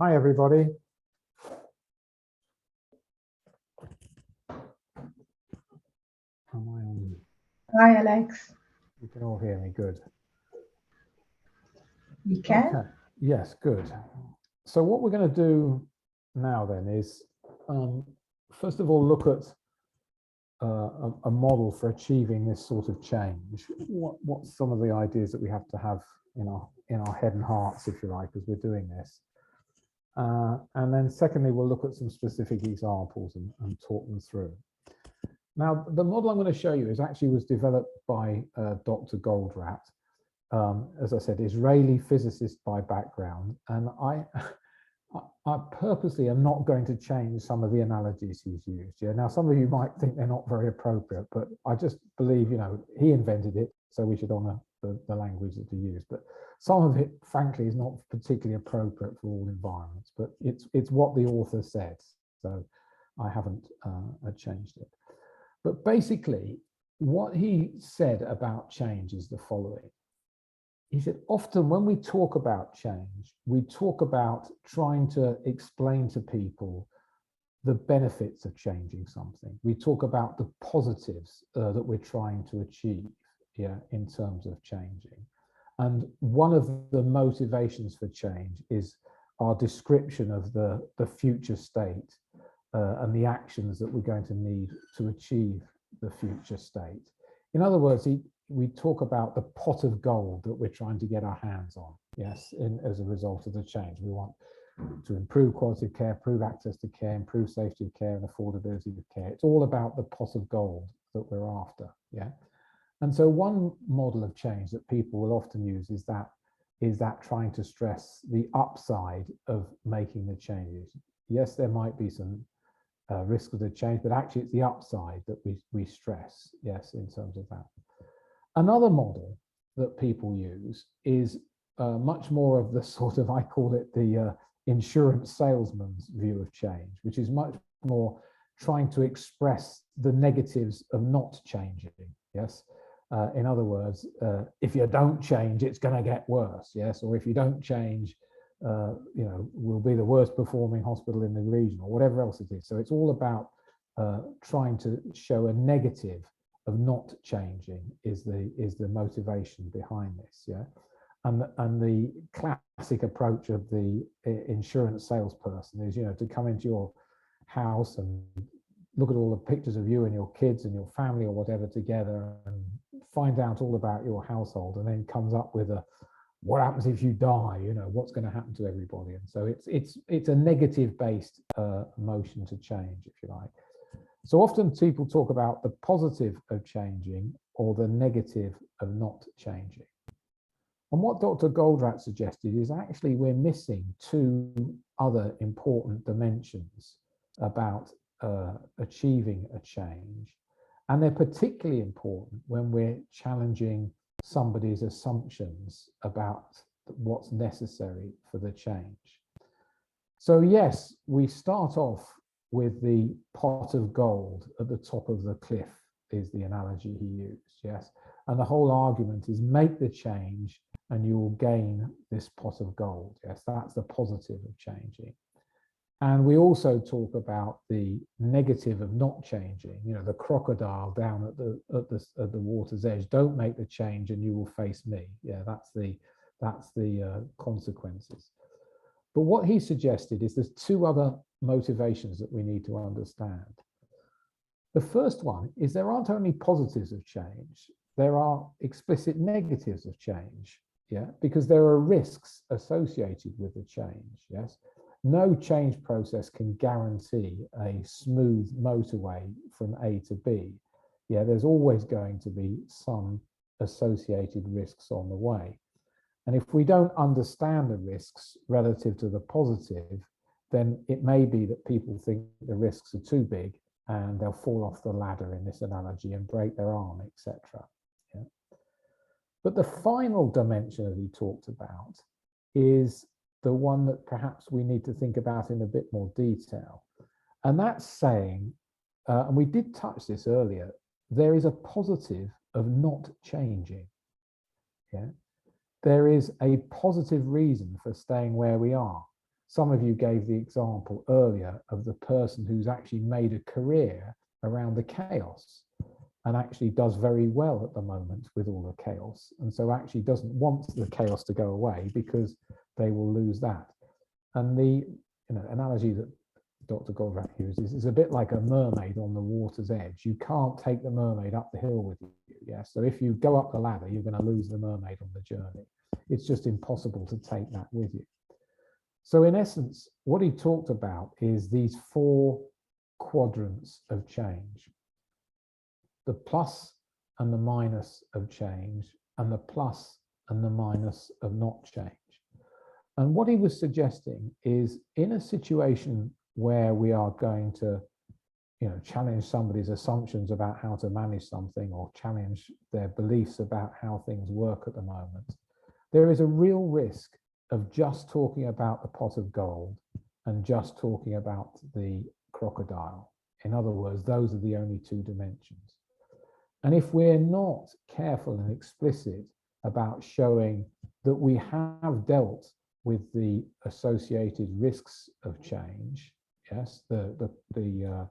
S1: Hi, everybody. Am I on?
S2: Hi, Alex.
S1: You can all hear me, good.
S2: We can.
S1: Okay. Yes, good. So what we're going to do now then is, first of all, look at a model for achieving this sort of change. What's some of the ideas that we have to have in our head and hearts, if you like, as we're doing this. And then secondly, we'll look at some specific examples and talk them through. Now, the model I'm going to show you was developed by Dr. Goldratt. As I said, Israeli physicist by background, and I purposely am not going to change some of the analogies he's used. Yeah, now some of you might think they're not very appropriate, but I just believe, you know, he invented it, so we should honour the language that he used. But some of it, frankly, is not particularly appropriate for all environments. But it's what the author said, so I haven't changed it. But basically, what he said about change is the following. He said, often when we talk about change, we talk about trying to explain to people the benefits of changing something. We talk about the positives that we're trying to achieve, yeah, in terms of changing. And one of the motivations for change is our description of the future state and the actions that we're going to need to achieve the future state. In other words, we talk about the pot of gold that we're trying to get our hands on, yes, as a result of the change. We want to improve quality of care, improve access to care, improve safety of care and affordability of care. It's all about the pot of gold that we're after, yeah. And so one model of change that people will often use is that trying to stress the upside of making the changes. Yes, there might be some risk of the change, but actually it's the upside that we stress, yes, in terms of that. Another model that people use is much more of the sort of, I call it the insurance salesman's view of change, which is much more trying to express the negatives of not changing, yes? In other words, if you don't change, it's going to get worse, yes? Or if you don't change, you know, we'll be the worst performing hospital in the region, or whatever else it is. So it's all about trying to show a negative of not changing is the motivation behind this, yeah. And the classic approach of the insurance salesperson is, you know, to come into your house and look at all the pictures of you and your kids and your family or whatever together and find out all about your household, and then comes up with what happens if you die, you know, what's going to happen to everybody. And so it's a negative based motion to change, if you like. So often people talk about the positive of changing or the negative of not changing. And what Dr. Goldratt suggested is actually we're missing two other important dimensions about achieving a change. And they're particularly important when we're challenging somebody's assumptions about what's necessary for the change. So yes, we start off with the pot of gold at the top of the cliff is the analogy he used, yes? And the whole argument is make the change and you will gain this pot of gold, yes? That's the positive of changing. And we also talk about the negative of not changing, you know, the crocodile down at the water's edge. Don't make the change and you will face me. Yeah, that's the consequences. But what he suggested is there's two other motivations that we need to understand. The first one is there aren't only positives of change, there are explicit negatives of change, yeah, because there are risks associated with the change, yes. No change process can guarantee a smooth motorway from A to B. Yeah, there's always going to be some associated risks on the way. And if we don't understand the risks relative to the positive, then it may be that people think the risks are too big and they'll fall off the ladder in this analogy and break their arm, etc. Yeah. But the final dimension that he talked about is the one that perhaps we need to think about in a bit more detail. And that's saying, and we did touch this earlier, there is a positive of not changing. Yeah. There is a positive reason for staying where we are. some of you gave the example earlier of the person who's actually made a career around the chaos and actually does very well at the moment with all the chaos, and so actually doesn't want the chaos to go away because they will lose that. And the analogy that Dr. Goldratt uses is a bit like a mermaid on the water's edge. You can't take the mermaid up the hill with you. Yeah? So if you go up the ladder, you're going to lose the mermaid on the journey. It's just impossible to take that with you. So in essence, what he talked about is these 4 quadrants of change: the plus and the minus of change, and the plus and the minus of not change. And what he was suggesting is, in a situation where we are going to, challenge somebody's assumptions about how to manage something, or challenge their beliefs about how things work at the moment, there is a real risk of just talking about the pot of gold and just talking about the crocodile. In other words, those are the only 2 dimensions. And if we're not careful and explicit about showing that we have dealt with the associated risks of change, yes, the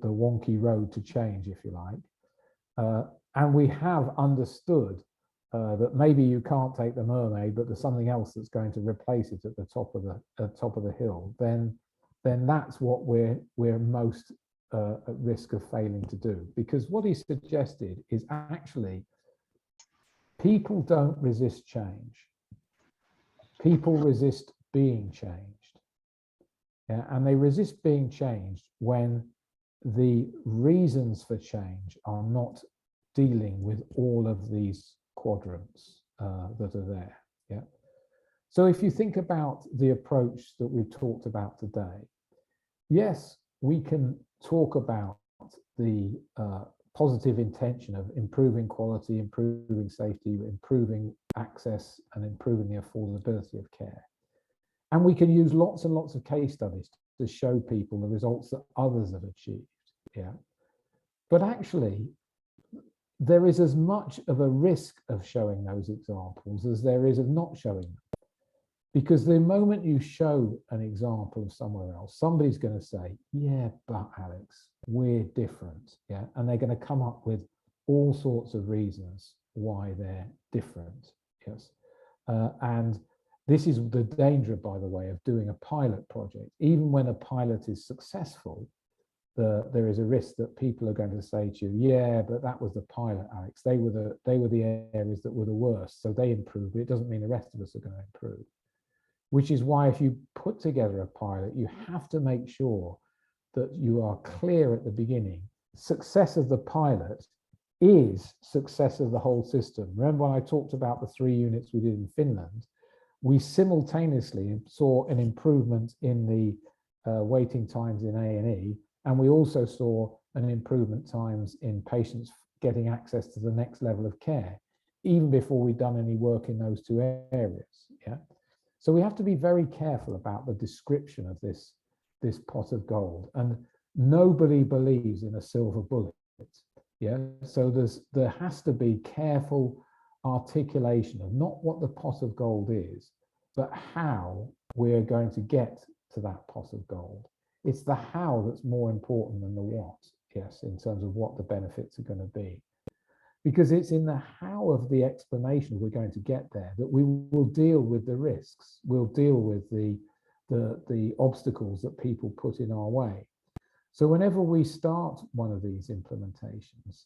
S1: wonky road to change, if you like, and we have understood that maybe you can't take the mermaid, but there's something else that's going to replace it at the top of the hill, then that's what we're most at risk of failing to do. Because what he suggested is, actually, people don't resist change. People resist being changed. Yeah? And they resist being changed when the reasons for change are not dealing with all of these quadrants that are there. Yeah. So if you think about the approach that we've talked about today, yes, we can talk about the positive intention of improving quality, improving safety, improving access, and improving the affordability of care. And we can use lots and lots of case studies to show people the results that others have achieved. Yeah. But actually, there is as much of a risk of showing those examples as there is of not showing them. Because the moment you show an example of somewhere else, somebody's going to say, yeah, but Alex, we're different. Yeah. And they're going to come up with all sorts of reasons why they're different. Yes. And this is the danger, by the way, of doing a pilot project. Even when a pilot is successful, there is a risk that people are going to say to you, yeah, but that was the pilot, Alex. They were the areas that were the worst. So they improved, but it doesn't mean the rest of us are going to improve. Which is why, if you put together a pilot, you have to make sure that you are clear at the beginning. Success of the pilot is success of the whole system. Remember when I talked about the 3 units we did in Finland? We simultaneously saw an improvement in the waiting times in A&E, and we also saw an improvement times in patients getting access to the next level of care, even before we'd done any work in those 2 areas. Yeah. So we have to be very careful about the description of this pot of gold, and nobody believes in a silver bullet. Yeah. So there has to be careful articulation of not what the pot of gold is, but how we're going to get to that pot of gold. It's the how that's more important than the what, yes, in terms of what the benefits are going to be. Because it's in the how of the explanation we're going to get there that we will deal with the risks, we'll deal with the obstacles that people put in our way. So whenever we start one of these implementations,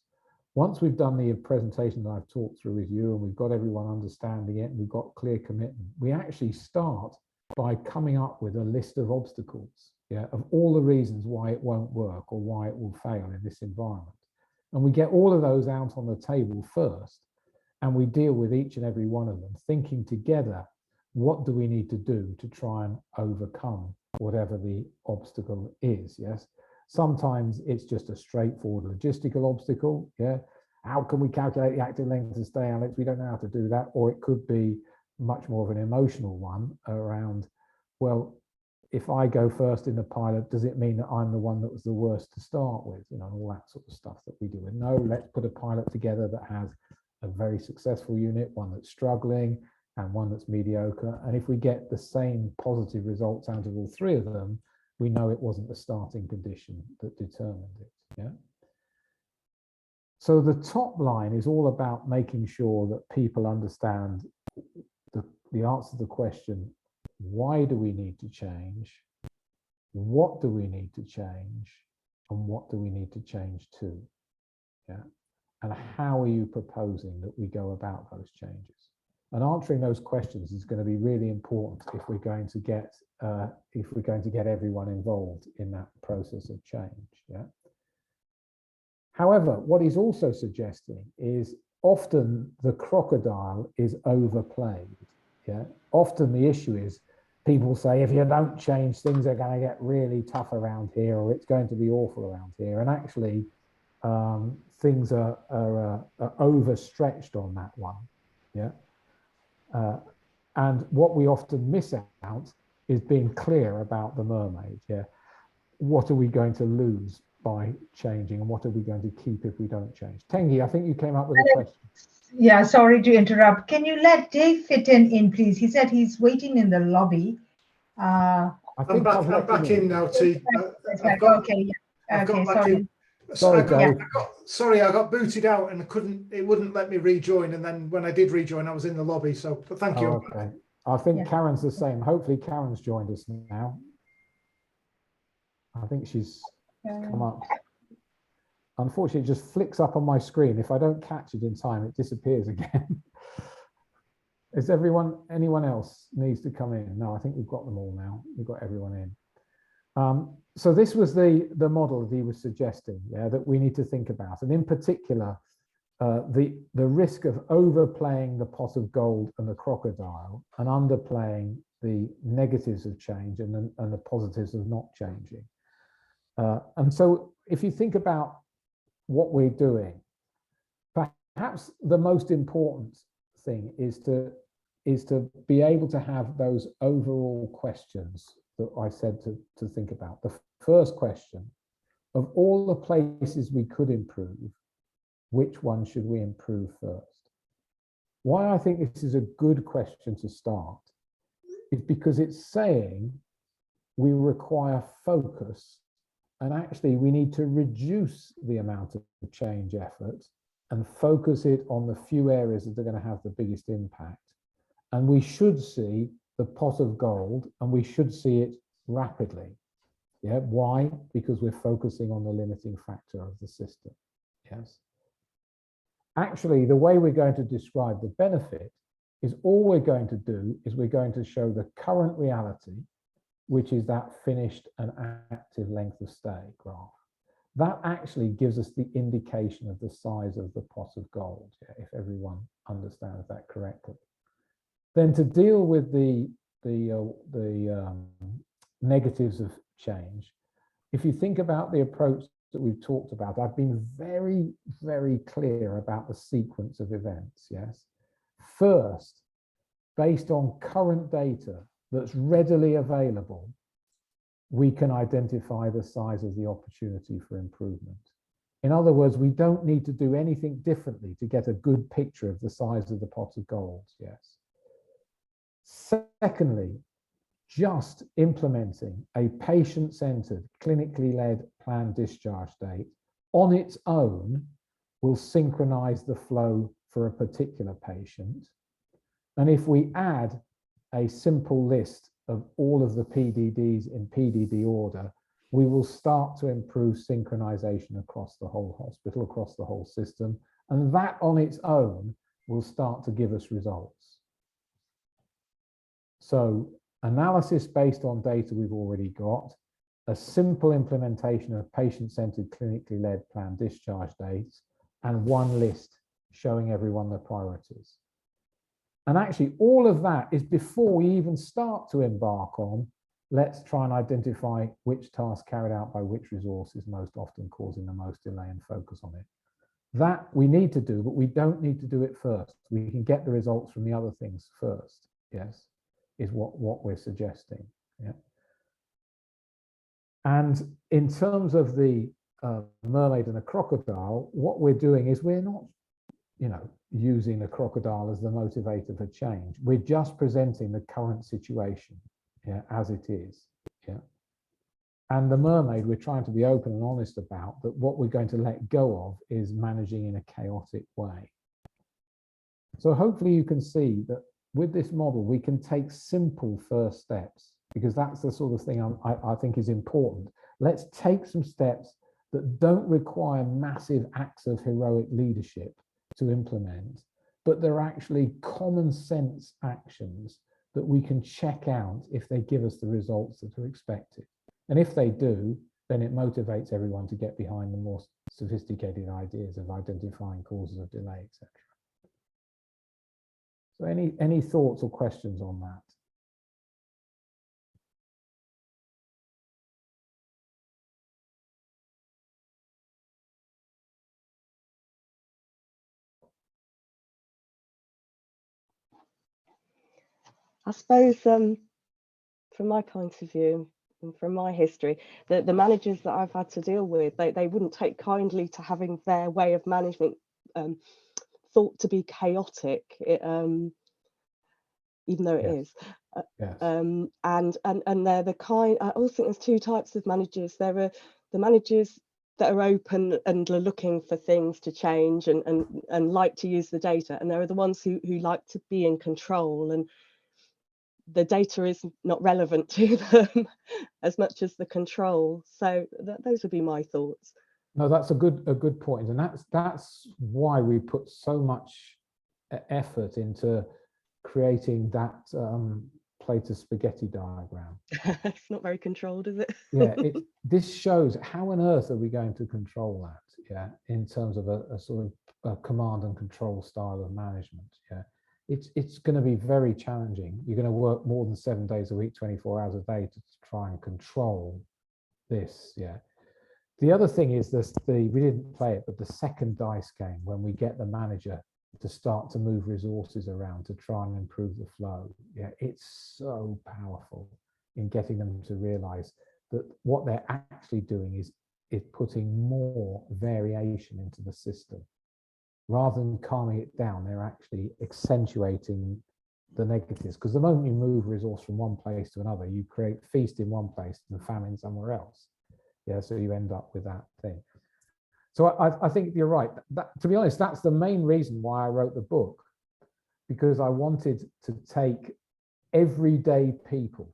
S1: once we've done the presentation that I've talked through with you and we've got everyone understanding it and we've got clear commitment, we actually start by coming up with a list of obstacles, yeah, of all the reasons why it won't work or why it will fail in this environment. And we get all of those out on the table first, and we deal with each and every one of them, thinking together, what do we need to do to try and overcome whatever the obstacle is, yes? Sometimes it's just a straightforward logistical obstacle, yeah? How can we calculate the active length of stay, Alex? We don't know how to do that. Or it could be much more of an emotional one around, well, if I go first in the pilot, does it mean that I'm the one that was the worst to start with? You know, all that sort of stuff that we do. And no, let's put a pilot together that has a very successful unit, one that's struggling, and one that's mediocre. And if we get the same positive results out of all three of them, we know it wasn't the starting condition that determined it. Yeah. So the top line is all about making sure that people understand the answer to the question, why do we need to change? What do we need to change? And what do we need to change to? Yeah. And how are you proposing that we go about those changes? And answering those questions is going to be really important if we're going to get everyone involved in that process of change. Yeah. However, what he's also suggesting is often the crocodile is overplayed. Yeah. Often the issue is people say, if you don't change, things are going to get really tough around here, or it's going to be awful around here. And actually, things are overstretched on that one. Yeah. And what we often miss out is being clear about the mermaid. Yeah. What are we going to lose by changing, and what are we going to keep if we don't change? Tengi, I think you came up with a question.
S2: Yeah, sorry to interrupt. Can you let Dave Fitton in, please? He said he's waiting in the lobby.
S1: I think
S4: I'm back in now, T.
S2: Okay, yeah. Okay, sorry.
S1: Sorry, Dave.
S4: Sorry, I got booted out and it wouldn't let me rejoin. And then when I did rejoin, I was in the lobby. So, but thank you.
S1: Okay. I think Karen's the same. Hopefully Karen's joined us now. I think she's come up. Unfortunately, it just flicks up on my screen. If I don't catch it in time, it disappears again. Is anyone else needs to come in? No, I think we've got them all now. We've got everyone in. So this was the model that he was suggesting, yeah, that we need to think about. And in particular, the risk of overplaying the pot of gold and the crocodile and underplaying the negatives of change and the positives of not changing. And so if you think about what we're doing, perhaps the most important thing is to be able to have those overall questions that I said to think about. The first question, of all the places we could improve, which one should we improve first? Why I think this is a good question to start is because it's saying we require focus, and actually we need to reduce the amount of change effort and focus it on the few areas that are going to have the biggest impact. And we should see the pot of gold, and we should see it rapidly. Yeah, why? Because we're focusing on the limiting factor of the system. Yes. Actually, the way we're going to describe the benefit is all we're going to do is we're going to show the current reality, which is that finished and active length of stay graph. That actually gives us the indication of the size of the pot of gold, yeah, if everyone understands that correctly. Then to deal with the negatives of change, if you think about the approach that we've talked about, I've been very, very clear about the sequence of events, yes? First, based on current data that's readily available, we can identify the size of the opportunity for improvement. In other words, we don't need to do anything differently to get a good picture of the size of the pot of gold, yes? Secondly, just implementing a patient-centered, clinically led planned discharge date on its own will synchronize the flow for a particular patient. And if we add a simple list of all of the PDDs in PDD order, we will start to improve synchronization across the whole hospital, across the whole system. And that on its own will start to give us results. So analysis based on data we've already got, a simple implementation of patient-centered clinically led planned discharge dates, and one list showing everyone the priorities. And actually all of that is before we even start to embark on, let's try and identify which task carried out by which resource is most often causing the most delay and focus on it. That we need to do, but we don't need to do it first. We can get the results from the other things first, yes, is what we're suggesting, yeah. And in terms of the mermaid and the crocodile, what we're doing is we're not you know, using the crocodile as the motivator for change. We're just presenting the current situation, yeah, as it is. Yeah. And the mermaid, we're trying to be open and honest about that what we're going to let go of is managing in a chaotic way. So hopefully you can see that with this model, we can take simple first steps, because that's the sort of thing I think is important. Let's take some steps that don't require massive acts of heroic leadership to implement, but they're actually common sense actions that we can check out if they give us the results that are expected. And if they do, then it motivates everyone to get behind the more sophisticated ideas of identifying causes of delay, etc. So any thoughts or questions on that?
S5: I suppose from my point of view and from my history, the managers that I've had to deal with, they wouldn't take kindly to having their way of management thought to be chaotic, even though it is.
S1: Yes.
S5: And they're the kind, I also think there's two types of managers. There are the managers that are open and are looking for things to change and like to use the data, and there are the ones who like to be in control, and the data is not relevant to them as much as the control. So those would be my thoughts.
S1: No, that's a good point, and that's why we put so much effort into creating that plate of spaghetti diagram.
S5: It's not very controlled, is it?
S1: Yeah, this shows how on earth are we going to control that, yeah, in terms of a sort of a command and control style of management. Yeah, it's going to be very challenging. You're going to work more than 7 days a week, 24 hours a day to try and control this. Yeah. The other thing is this: we didn't play it, but the second dice game, when we get the manager to start to move resources around to try and improve the flow. Yeah, it's so powerful in getting them to realize that what they're actually doing is putting more variation into the system. Rather than calming it down, they're actually accentuating the negatives, because the moment you move resource from one place to another, you create feast in one place and famine somewhere else. Yeah, so you end up with that thing. So I think you're right. To be honest, that's the main reason why I wrote the book, because I wanted to take everyday people.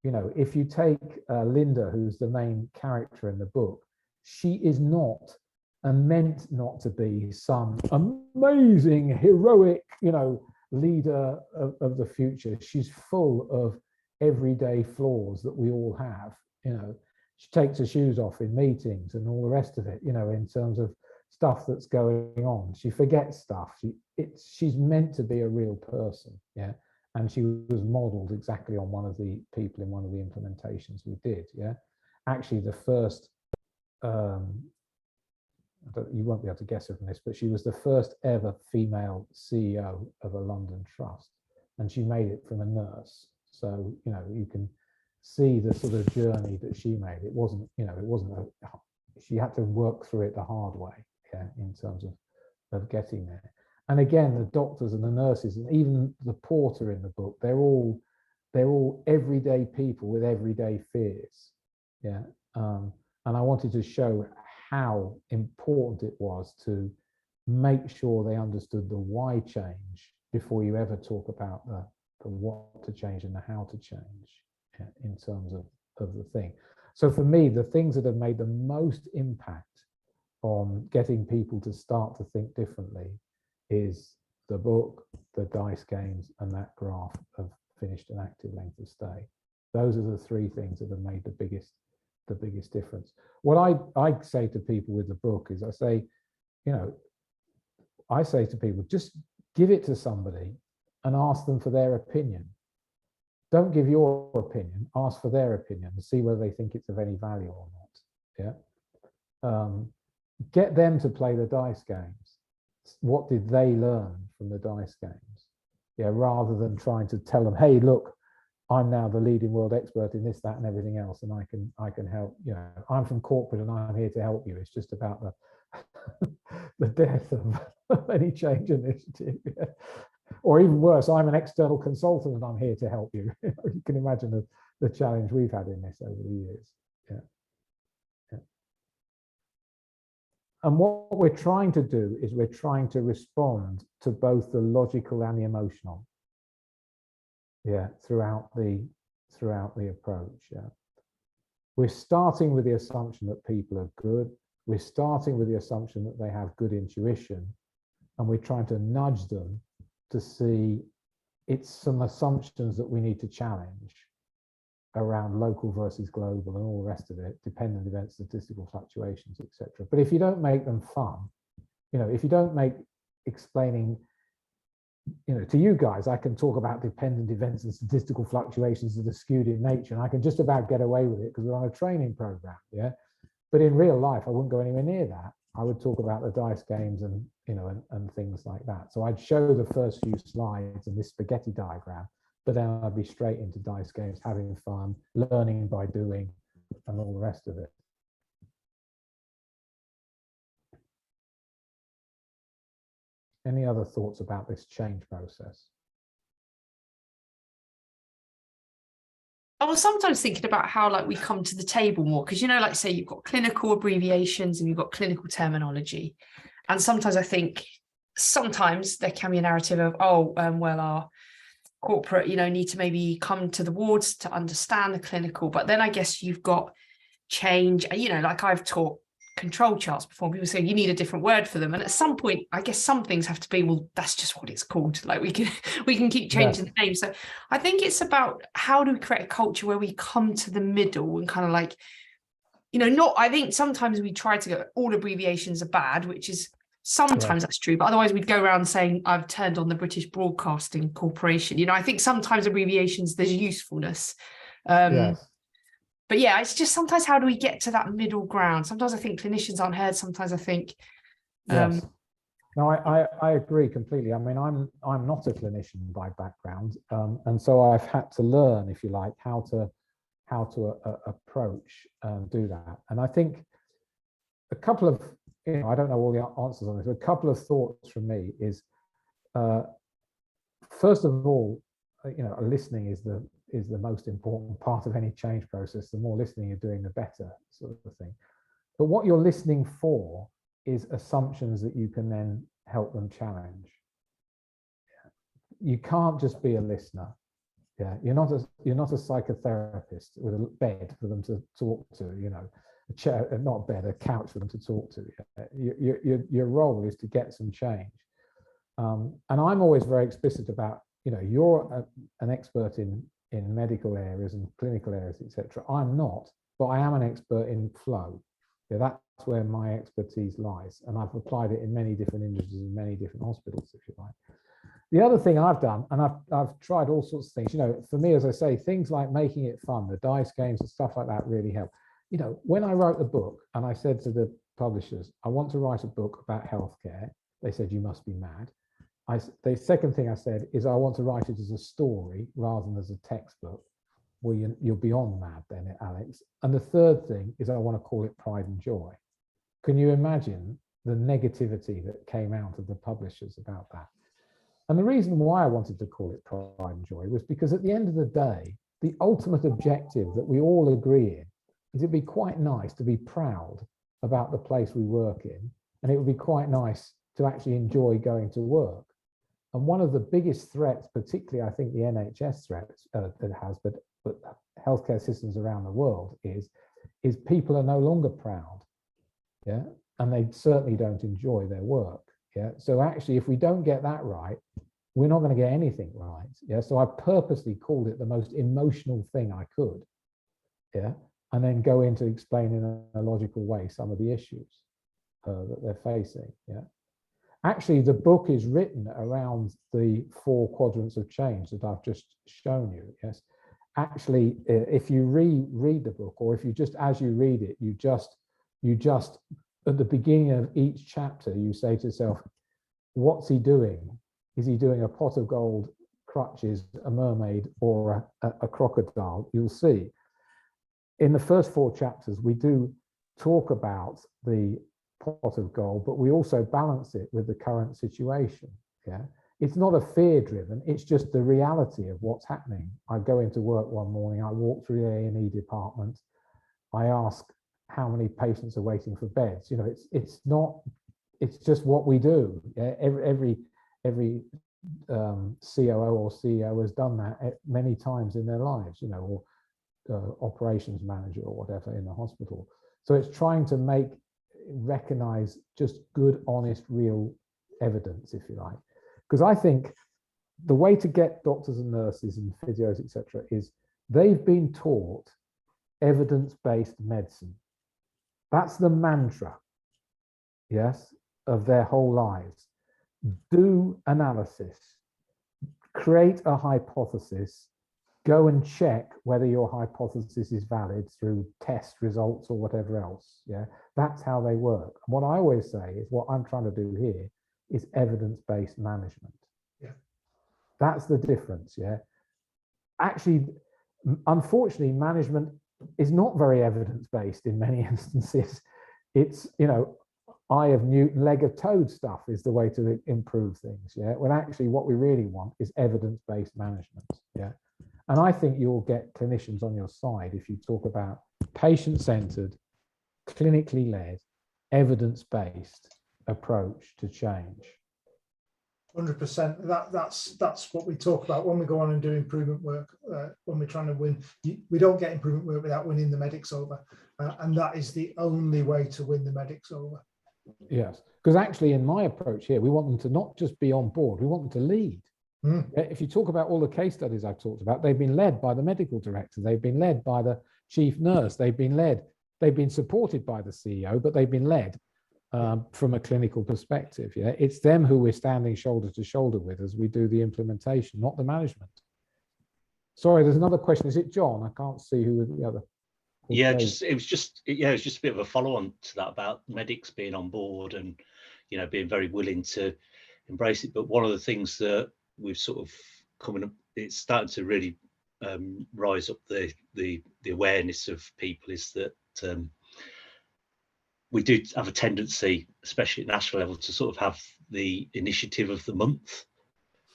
S1: You know, if you take Linda, who's the main character in the book, she is not and meant not to be some amazing, heroic, you know, leader of the future. She's full of everyday flaws that we all have, you know. She takes her shoes off in meetings and all the rest of it, you know, in terms of stuff that's going on. She forgets stuff. She's meant to be a real person, yeah. And she was modeled exactly on one of the people in one of the implementations we did, yeah. Actually, the first, you won't be able to guess it from this, but she was the first ever female CEO of a London trust, and she made it from a nurse. So, you know, you can see the sort of journey that she made. It wasn't, you know, she had to work through it the hard way, yeah, in terms of getting there. And again, the doctors and the nurses and even the porter in the book, they're all everyday people with everyday fears, yeah. And I wanted to show how important it was to make sure they understood the why change before you ever talk about the what to change and the how to change, yeah, in terms of the thing. So for me, the things that have made the most impact on getting people to start to think differently is the book, the dice games, and that graph of finished and active length of stay. Those are the three things that have made the biggest difference. What I say to people with the book is, I say, you know, I say to people, just give it to somebody and ask them for their opinion. Don't give your opinion, ask for their opinion and see whether they think it's of any value or not. Yeah. Get them to play the dice games. What did they learn from the dice games? Yeah, rather than trying to tell them, hey, look, I'm now the leading world expert in this, that, and everything else, and I can help. You know, I'm from corporate and I'm here to help you. It's just about the death of any change initiative. Yeah. Or even worse, I'm an external consultant and I'm here to help you. You can imagine the challenge we've had in this over the years. Yeah. Yeah. And what we're trying to do is we're trying to respond to both the logical and the emotional. Yeah, throughout the approach. Yeah. We're starting with the assumption that people are good. We're starting with the assumption that they have good intuition, and we're trying to nudge them to see it's some assumptions that we need to challenge around local versus global and all the rest of it, dependent events, statistical fluctuations, etc. But if you don't make them fun, you know, if you don't make explaining, you know, to you guys, I can talk about dependent events and statistical fluctuations that are skewed in nature, and I can just about get away with it because we're on a training program, yeah. But in real life, I wouldn't go anywhere near that. I would talk about the dice games and, you know, and things like that. So I'd show the first few slides and this spaghetti diagram, but then I'd be straight into dice games, having fun, learning by doing, and all the rest of it. Any other thoughts about this change process?
S6: I was sometimes thinking about how like we come to the table more, because, you know, like say you've got clinical abbreviations and you've got clinical terminology. And sometimes I think sometimes there can be a narrative of, oh, well, our corporate, you know, need to maybe come to the wards to understand the clinical. But then I guess you've got change, you know, like I've taught control charts before, people say you need a different word for them, and at some point I guess some things have to be, well, that's just what it's called, like we can keep changing the name. So I think it's about how do we create a culture where we come to the middle and kind of like, you know, not, I think sometimes we try to go all abbreviations are bad, which is sometimes that's true, but otherwise we'd go around saying I've turned on the British Broadcasting Corporation. You know, I think sometimes abbreviations, there's usefulness. But yeah, it's just sometimes how do we get to that middle ground? Sometimes I think clinicians aren't heard. Sometimes I think.
S1: Yes. No, I agree completely. I mean, I'm not a clinician by background, and so I've had to learn, if you like, how to approach do that. And I think a couple of, you know, I don't know all the answers on this, but a couple of thoughts from me is, first of all, you know, listening is the most important part of any change process. The more listening you're doing, the better, sort of thing. But what you're listening for is assumptions that you can then help them challenge. You can't just be a listener. Yeah, you're not a psychotherapist with a bed for them to talk to. You know, a chair, not a bed, a couch for them to talk to. Your role is to get some change. And I'm always very explicit about, you know, you're an expert in medical areas and clinical areas, etc. I'm not, but I am an expert in flow. Yeah, that's where my expertise lies, and I've applied it in many different industries, in many different hospitals, if you like. The other thing I've done, and I've tried all sorts of things, you know, for me, as I say, things like making it fun, the dice games and stuff like that really help. You know, when I wrote the book and I said to the publishers, I want to write a book about healthcare, they said, you must be mad. The second thing I said is I want to write it as a story rather than as a textbook. Well, you're beyond mad then, Alex. And the third thing is I want to call it Pride and Joy. Can you imagine the negativity that came out of the publishers about that? And the reason why I wanted to call it Pride and Joy was because at the end of the day, the ultimate objective that we all agree in is it'd be quite nice to be proud about the place we work in, and it would be quite nice to actually enjoy going to work. And one of the biggest threats, particularly I think the NHS threats that it has, but healthcare systems around the world is people are no longer proud, yeah, and they certainly don't enjoy their work, yeah. So actually, if we don't get that right, we're not going to get anything right, yeah. So I purposely called it the most emotional thing I could, yeah, and then go into explaining in a logical way some of the issues that they're facing, yeah. Actually, the book is written around the 4 quadrants of change that I've just shown you. Yes, actually, if you read the book, or if you just, as you read it, you just at the beginning of each chapter, you say to yourself, "What's he doing? Is he doing a pot of gold crutches, a mermaid, or a crocodile, you'll see. In the first 4 chapters, we do talk about the pot of gold, but we also balance it with the current situation. Yeah, it's not a fear-driven, it's just the reality of what's happening. I go into work one morning, I walk through the A&E department, I ask how many patients are waiting for beds. You know, it's just what we do. Yeah? Every COO or CEO has done that many times in their lives, you know, or operations manager or whatever in the hospital. So it's trying to recognize just good, honest, real evidence, if you like. Because I think the way to get doctors and nurses and physios, etc., is they've been taught evidence-based medicine. That's the mantra, yes, of their whole lives. Do analysis, create a hypothesis, go and check whether your hypothesis is valid through test results or whatever else. Yeah, that's how they work. And what I always say is what I'm trying to do here is evidence-based management.
S4: Yeah, that's
S1: the difference. Yeah, actually, unfortunately, management is not very evidence-based in many instances. It's, you know, eye of Newton, leg of toad stuff is the way to improve things. Yeah, when actually what we really want is evidence-based management. Yeah. And I think you'll get clinicians on your side if you talk about patient-centered, clinically led, evidence-based approach to change.
S4: 100%. That's what we talk about when we go on and do improvement work. When we're trying to win, we don't get improvement work without winning the medics over, and that is the only way to win the medics over.
S1: Yes, because actually, in my approach here, we want them to not just be on board; we want them to lead. If you talk about all the case studies I've talked about, they've been led by the medical director, they've been led by the chief nurse, they've been supported by the CEO, but they've been led from a clinical perspective. Yeah, it's them who we're standing shoulder to shoulder with as we do the implementation, not the management. Sorry, there's another question. Is it John? I can't see who the other.
S3: Yeah, it was just a bit of a follow-on to that about medics being on board and, you know, being very willing to embrace it. But one of the things that we've sort of coming up, it's starting to really rise up the awareness of people, is that we do have a tendency, especially at national level, to sort of have the initiative of the month.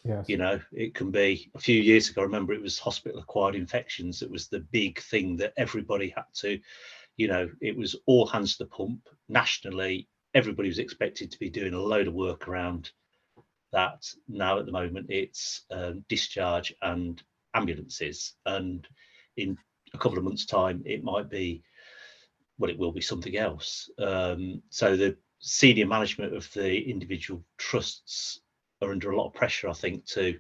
S1: Yes.
S3: You know, it can be a few years ago, I remember it was hospital acquired infections. It was the big thing that everybody had to, you know, it was all hands to the pump nationally. Everybody was expected to be doing a load of work around that. Now at the moment it's discharge and ambulances, and in a couple of months' time it might be, well, it will be something else. So the senior management of the individual trusts are under a lot of pressure, I think, to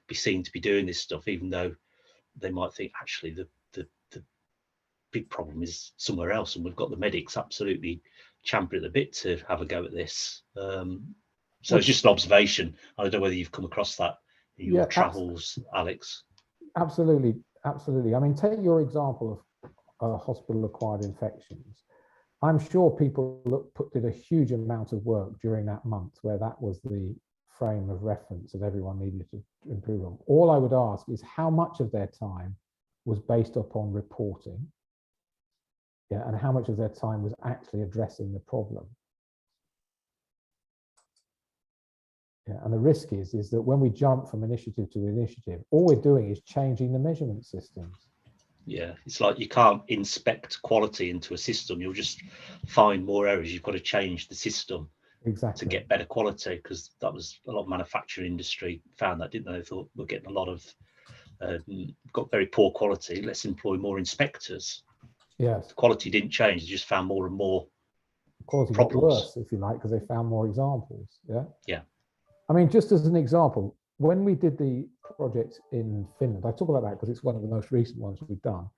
S3: be seen to be doing this stuff, even though they might think actually the big problem is somewhere else, and we've got the medics absolutely champing at the bit to have a go at this. So it's just an observation. I don't know whether you've come across that in your travels, Alex.
S1: Absolutely. I mean, take your example of hospital-acquired infections. I'm sure people did a huge amount of work during that month where that was the frame of reference that everyone needed to improve on. All I would ask is how much of their time was based upon reporting, and how much of their time was actually addressing the problem. Yeah, and the risk is that when we jump from initiative to initiative, all we're doing is changing the measurement systems.
S3: Yeah, it's like you can't inspect quality into a system. You'll just find more errors. You've got to change the system to get better quality, because that was a lot of manufacturing industry found that, didn't they? They thought we're getting a lot of got very poor quality. Let's employ more inspectors.
S1: Yes,
S3: the quality didn't change. They just found more and more
S1: quality
S3: problems.
S1: got worse, if you like, because they found more examples.
S3: Yeah.
S1: I mean, just as an example, when we did the project in Finland, I talk about that because it's one of the most recent ones we've done.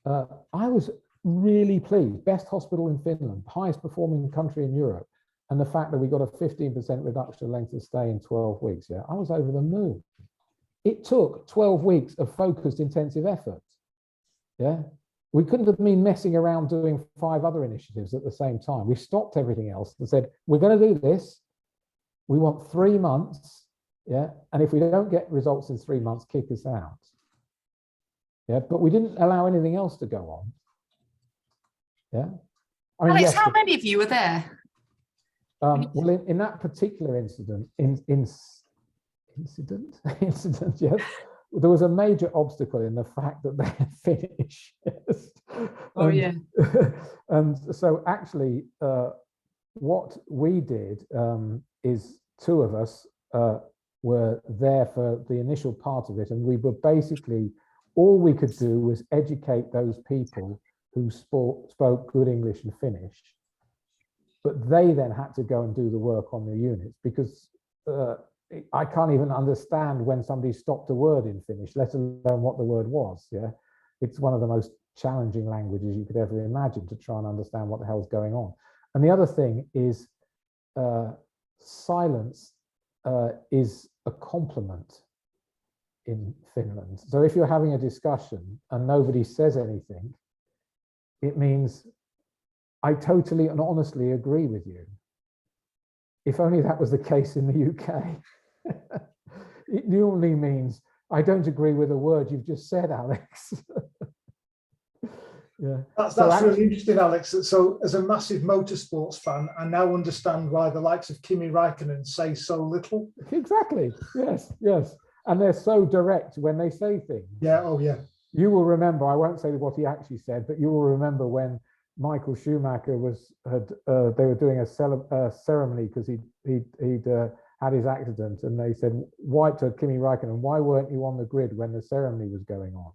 S1: I was really pleased. Best hospital in Finland, highest performing country in Europe, and the fact that we got a 15% reduction in length of stay in 12 weeks. Yeah, I was over the moon. It took 12 weeks of focused intensive effort. Yeah, we couldn't have been messing around doing 5 other initiatives at the same time. We stopped everything else and said, we're going to do this. We want 3 months. Yeah, and if we don't get results in 3 months, kick us out. Yeah, but we didn't allow anything else to go on. Yeah, I mean,
S6: Alex,
S1: yes,
S6: how many of you were there?
S1: well, in that particular incident, incident, yes, there was a major obstacle in the fact that they had finished. Yes.
S6: Oh, yeah.
S1: And so actually, what we did is two of us were there for the initial part of it, and we were basically, all we could do was educate those people who spoke good English and Finnish, but they then had to go and do the work on the units, because I can't even understand when somebody stopped a word in Finnish, let alone what the word was. Yeah, it's one of the most challenging languages you could ever imagine to try and understand what the hell's going on. And the other thing is silence is a compliment in Finland. So if you're having a discussion and nobody says anything, it means I totally and honestly agree with you. If only that was the case in the UK. It normally means I don't agree with a word you've just said, Alex. Yeah,
S4: that's really interesting, Alex. So as a massive motorsports fan, I now understand why the likes of Kimi Räikkönen say so little.
S1: Exactly. Yes, yes. And they're so direct when they say things.
S4: Yeah, oh yeah.
S1: You will remember, I won't say what he actually said, but you will remember when Michael Schumacher they were doing a ceremony because he'd had his accident, and they said, "Why to Kimi Räikkönen? Why weren't you on the grid when the ceremony was going on?"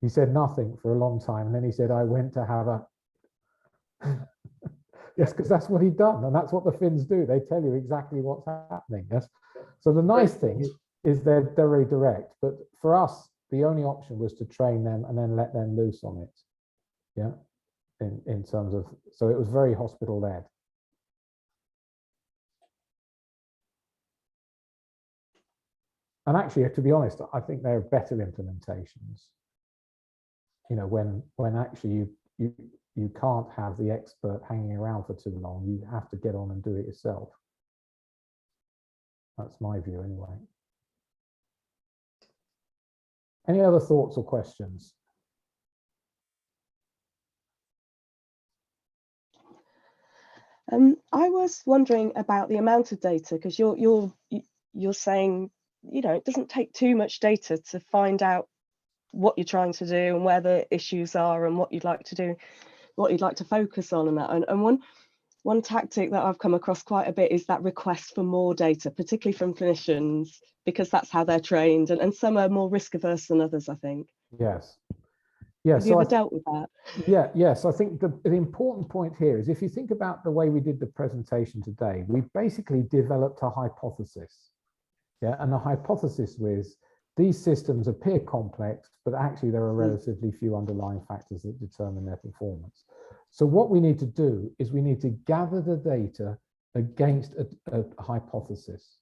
S1: He said nothing for a long time, and then he said, "I went to have a." Yes, because that's what he'd done, and that's what the Finns do. They tell you exactly what's happening. Yes. So the nice thing is they're very direct, but for us, the only option was to train them and then let them loose on it. Yeah, in terms of, so it was very hospital led. And actually, to be honest, I think they're better implementations. You know, when actually you can't have the expert hanging around for too long, you have to get on and do it yourself. That's my view anyway. Any other thoughts or questions?
S5: I was wondering about the amount of data, because you're saying, you know, it doesn't take too much data to find out what you're trying to do and where the issues are and what you'd like to do, what you'd like to focus on, and that. And one tactic that I've come across quite a bit is that request for more data, particularly from clinicians, because that's how they're trained, and some are more risk averse than others, I think.
S1: Yes. Yes.
S5: Have you ever dealt with that?
S1: Yeah, yes. I think the important point here is, if you think about the way we did the presentation today, we basically developed a hypothesis. Yeah, and the hypothesis was these systems appear complex, but actually there are relatively few underlying factors that determine their performance. So what we need to do is we need to gather the data against a hypothesis.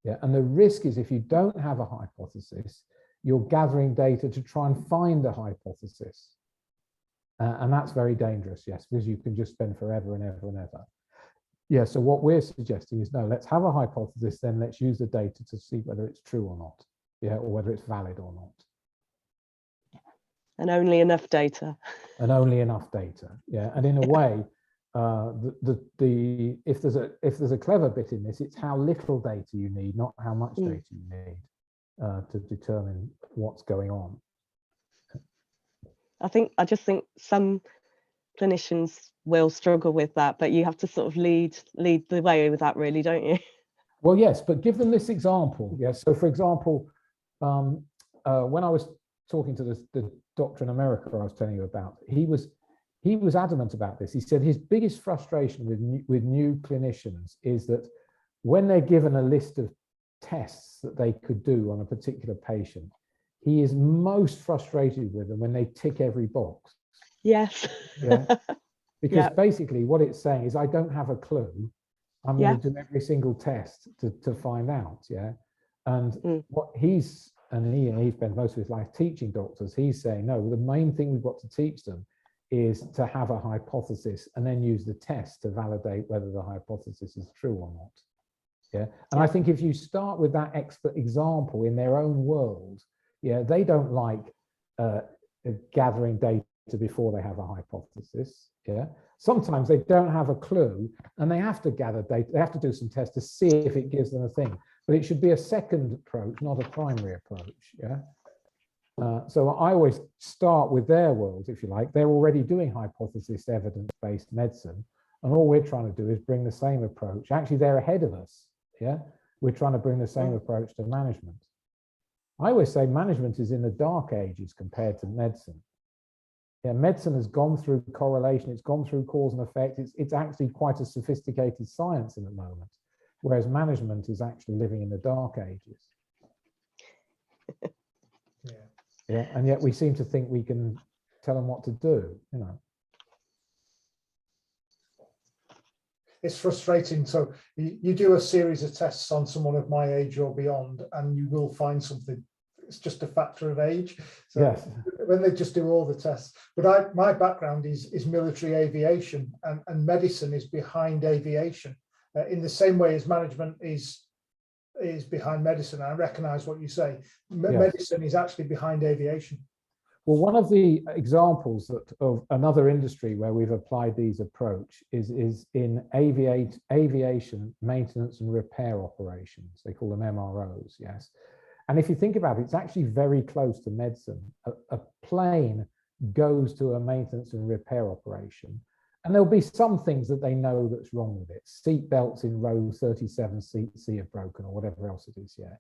S1: Yeah, and the risk is, if you don't have a hypothesis, you're gathering data to try and find a hypothesis. And that's very dangerous, yes, because you can just spend forever and ever and ever. Yeah, so what we're suggesting is, no, let's have a hypothesis, then let's use the data to see whether it's true or not, yeah, or whether it's valid or not.
S5: And only enough data.
S1: And only enough data, yeah. And in a way, if there's a clever bit in this, it's how little data you need, not how much data you need to determine what's going on. I just think some clinicians will struggle with that, but you have to sort of lead the way with that, really, don't you? Well, yes, but give them this example. Yes. So, for example, when I was talking to the doctor in America I was telling you about, he was adamant about this. He said his biggest frustration with new clinicians is that when they're given a list of tests that they could do on a particular patient, he is most frustrated with them when they tick every box.
S5: Yes.
S1: Yeah. Because basically what it's saying is, I don't have a clue. I'm going to do every single test to find out. Yeah. And what he spent most of his life teaching doctors. He's saying, no, the main thing we've got to teach them is to have a hypothesis and then use the test to validate whether the hypothesis is true or not. Yeah, and I think if you start with that expert example in their own world, yeah, they don't like gathering data before they have a hypothesis. Yeah, sometimes they don't have a clue and they have to gather data. They have to do some tests to see if it gives them a thing. But it should be a second approach, not a primary approach. Yeah. So I always start with their world, if you like. They're already doing hypothesis evidence-based medicine, and all we're trying to do is bring the same approach. Actually, they're ahead of us. Yeah, we're trying to bring the same approach to management. I always say management is in the dark ages compared to medicine. Yeah, medicine has gone through correlation, it's gone through cause and effect. It's actually quite a sophisticated science in the moment, whereas management is actually living in the dark ages. Yeah, and yet we seem to think we can tell them what to do, you know.
S4: It's frustrating. So you do a series of tests on someone of my age or beyond, and you will find something. It's just a factor of age. So
S1: yes.
S4: When they just do all the tests. But my background is military aviation, and medicine is behind aviation in the same way as management is behind medicine. I recognize what you say.
S1: Yes.
S4: Medicine is actually behind aviation.
S1: Well, one of the examples of another industry where we've applied these approach is in aviation maintenance and repair operations. They call them MROs, yes. And if you think about it, it's actually very close to medicine. A plane goes to a maintenance and repair operation, and there'll be some things that they know that's wrong with it. Seat belts in row 37 C have broken, or whatever else it is, yeah.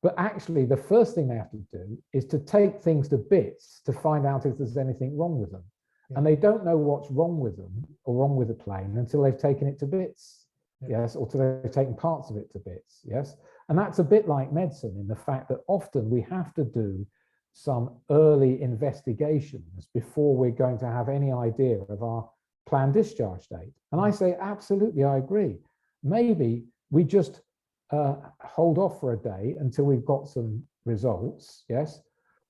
S1: But actually, the first thing they have to do is to take things to bits to find out if there's anything wrong with them. Yeah. And they don't know what's wrong with them or wrong with the plane until they've taken it to bits, yes, or until they've taken parts of it to bits, yes. And that's a bit like medicine in the fact that often we have to do some early investigations before we're going to have any idea of our planned discharge date. And I say, absolutely, I agree. Maybe we just hold off for a day until we've got some results, yes?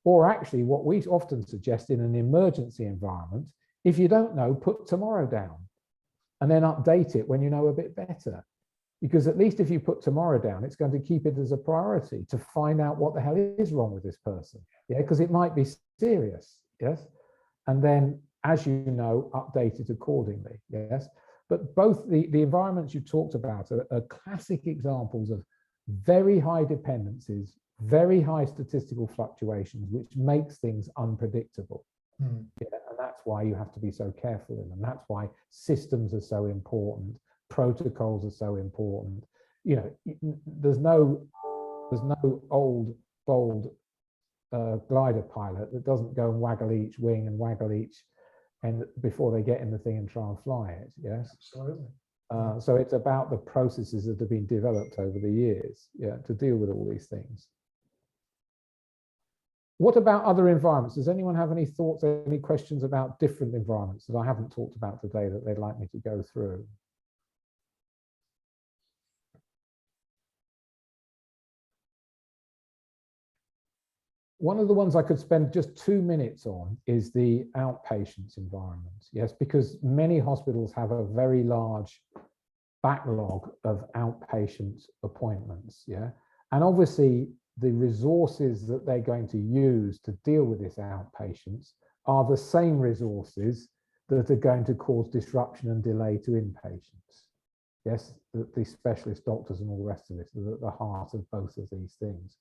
S1: Or actually what we often suggest in an emergency environment, if you don't know, put tomorrow down and then update it when you know a bit better. Because at least if you put tomorrow down, it's going to keep it as a priority to find out what the hell is wrong with this person. Yeah, because it might be serious, yes? And then, as you know, update it accordingly, yes? But both the environments you talked about are classic examples of very high dependencies, very high statistical fluctuations, which makes things unpredictable. Yeah, and that's why you have to be so careful in them. That's why systems are so important, protocols are so important. You know, there's no old, bold glider pilot that doesn't go and waggle each wing and waggle each and before they get in the thing and try and fly it, yes?
S4: Absolutely.
S1: So it's about the processes that have been developed over the years, yeah, to deal with all these things. What about other environments? Does anyone have any thoughts, any questions about different environments that I haven't talked about today that they'd like me to go through? One of the ones I could spend just 2 minutes on is the outpatients environment. Yes, because many hospitals have a very large backlog of outpatient appointments. Yeah, and obviously the resources that they're going to use to deal with this outpatients are the same resources that are going to cause disruption and delay to inpatients. Yes, the specialist doctors and all the rest of it are at the heart of both of these things.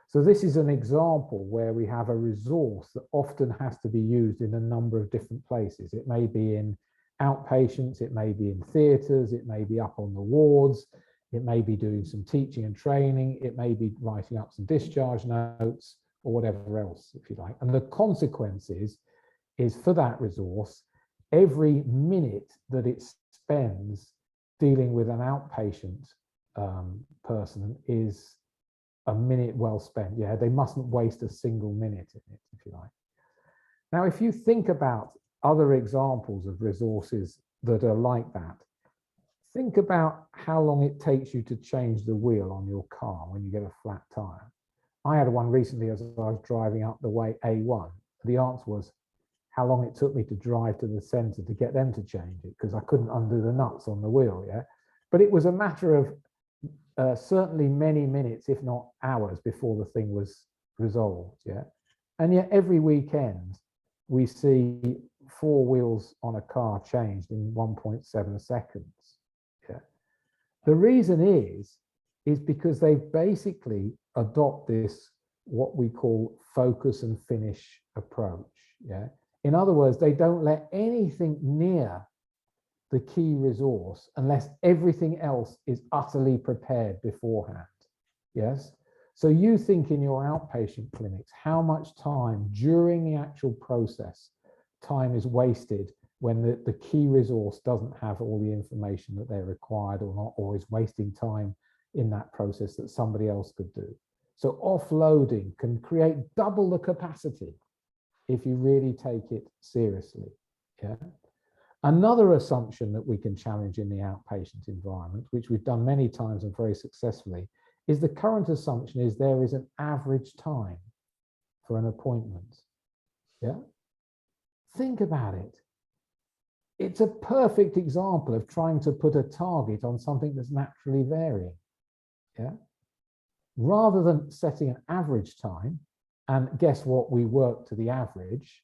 S1: So this is an example where we have a resource that often has to be used in a number of different places. It may be in outpatients, it may be in theatres, it may be up on the wards, it may be doing some teaching and training, it may be writing up some discharge notes or whatever else, if you like. And the consequence is for that resource, every minute that it spends dealing with an outpatient person is a minute well spent. Yeah, they mustn't waste a single minute in it, if you like. Now, if you think about other examples of resources that are like that, think about how long it takes you to change the wheel on your car when you get a flat tire. I had one recently as I was driving up the way A1. The answer was how long it took me to drive to the centre to get them to change it, because I couldn't undo the nuts on the wheel, yeah? But it was a matter of certainly many minutes, if not hours, before the thing was resolved. Yeah, and yet every weekend we see 4 wheels on a car changed in 1.7 seconds. Yeah, the reason is because they basically adopt this what we call focus and finish approach. Yeah, in other words, they don't let anything near the key resource unless everything else is utterly prepared beforehand. Yes. So you think in your outpatient clinics, how much time during the actual process, time is wasted when the key resource doesn't have all the information that they're required or not, or is wasting time in that process that somebody else could do. So offloading can create double the capacity if you really take it seriously. Yeah. Another assumption that we can challenge in the outpatient environment, which we've done many times and very successfully, is the current assumption is there is an average time for an appointment. Yeah. Think about it. It's a perfect example of trying to put a target on something that's naturally varying. Yeah. Rather than setting an average time, and guess what, we work to the average.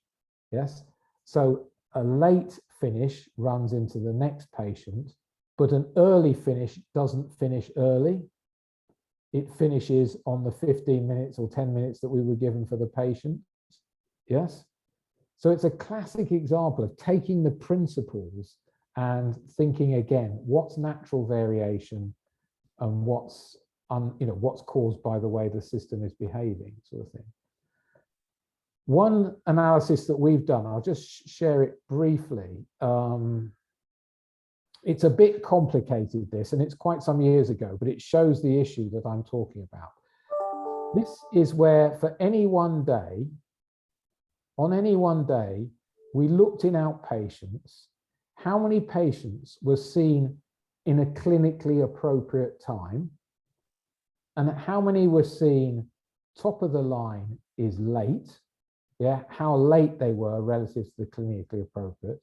S1: Yes. So a late finish runs into the next patient, but an early finish doesn't finish early. It finishes on the 15 minutes or 10 minutes that we were given for the patient. Yes. So it's a classic example of taking the principles and thinking again, what's natural variation and what's what's caused by the way the system is behaving, sort of thing. One analysis that we've done, I'll just share it briefly. It's a bit complicated, this, and it's quite some years ago, but it shows the issue that I'm talking about. This is where for any one day, on any one day, we looked in outpatients, how many patients were seen in a clinically appropriate time, and how many were seen top of the line is late, yeah, how late they were relative to the clinically appropriate.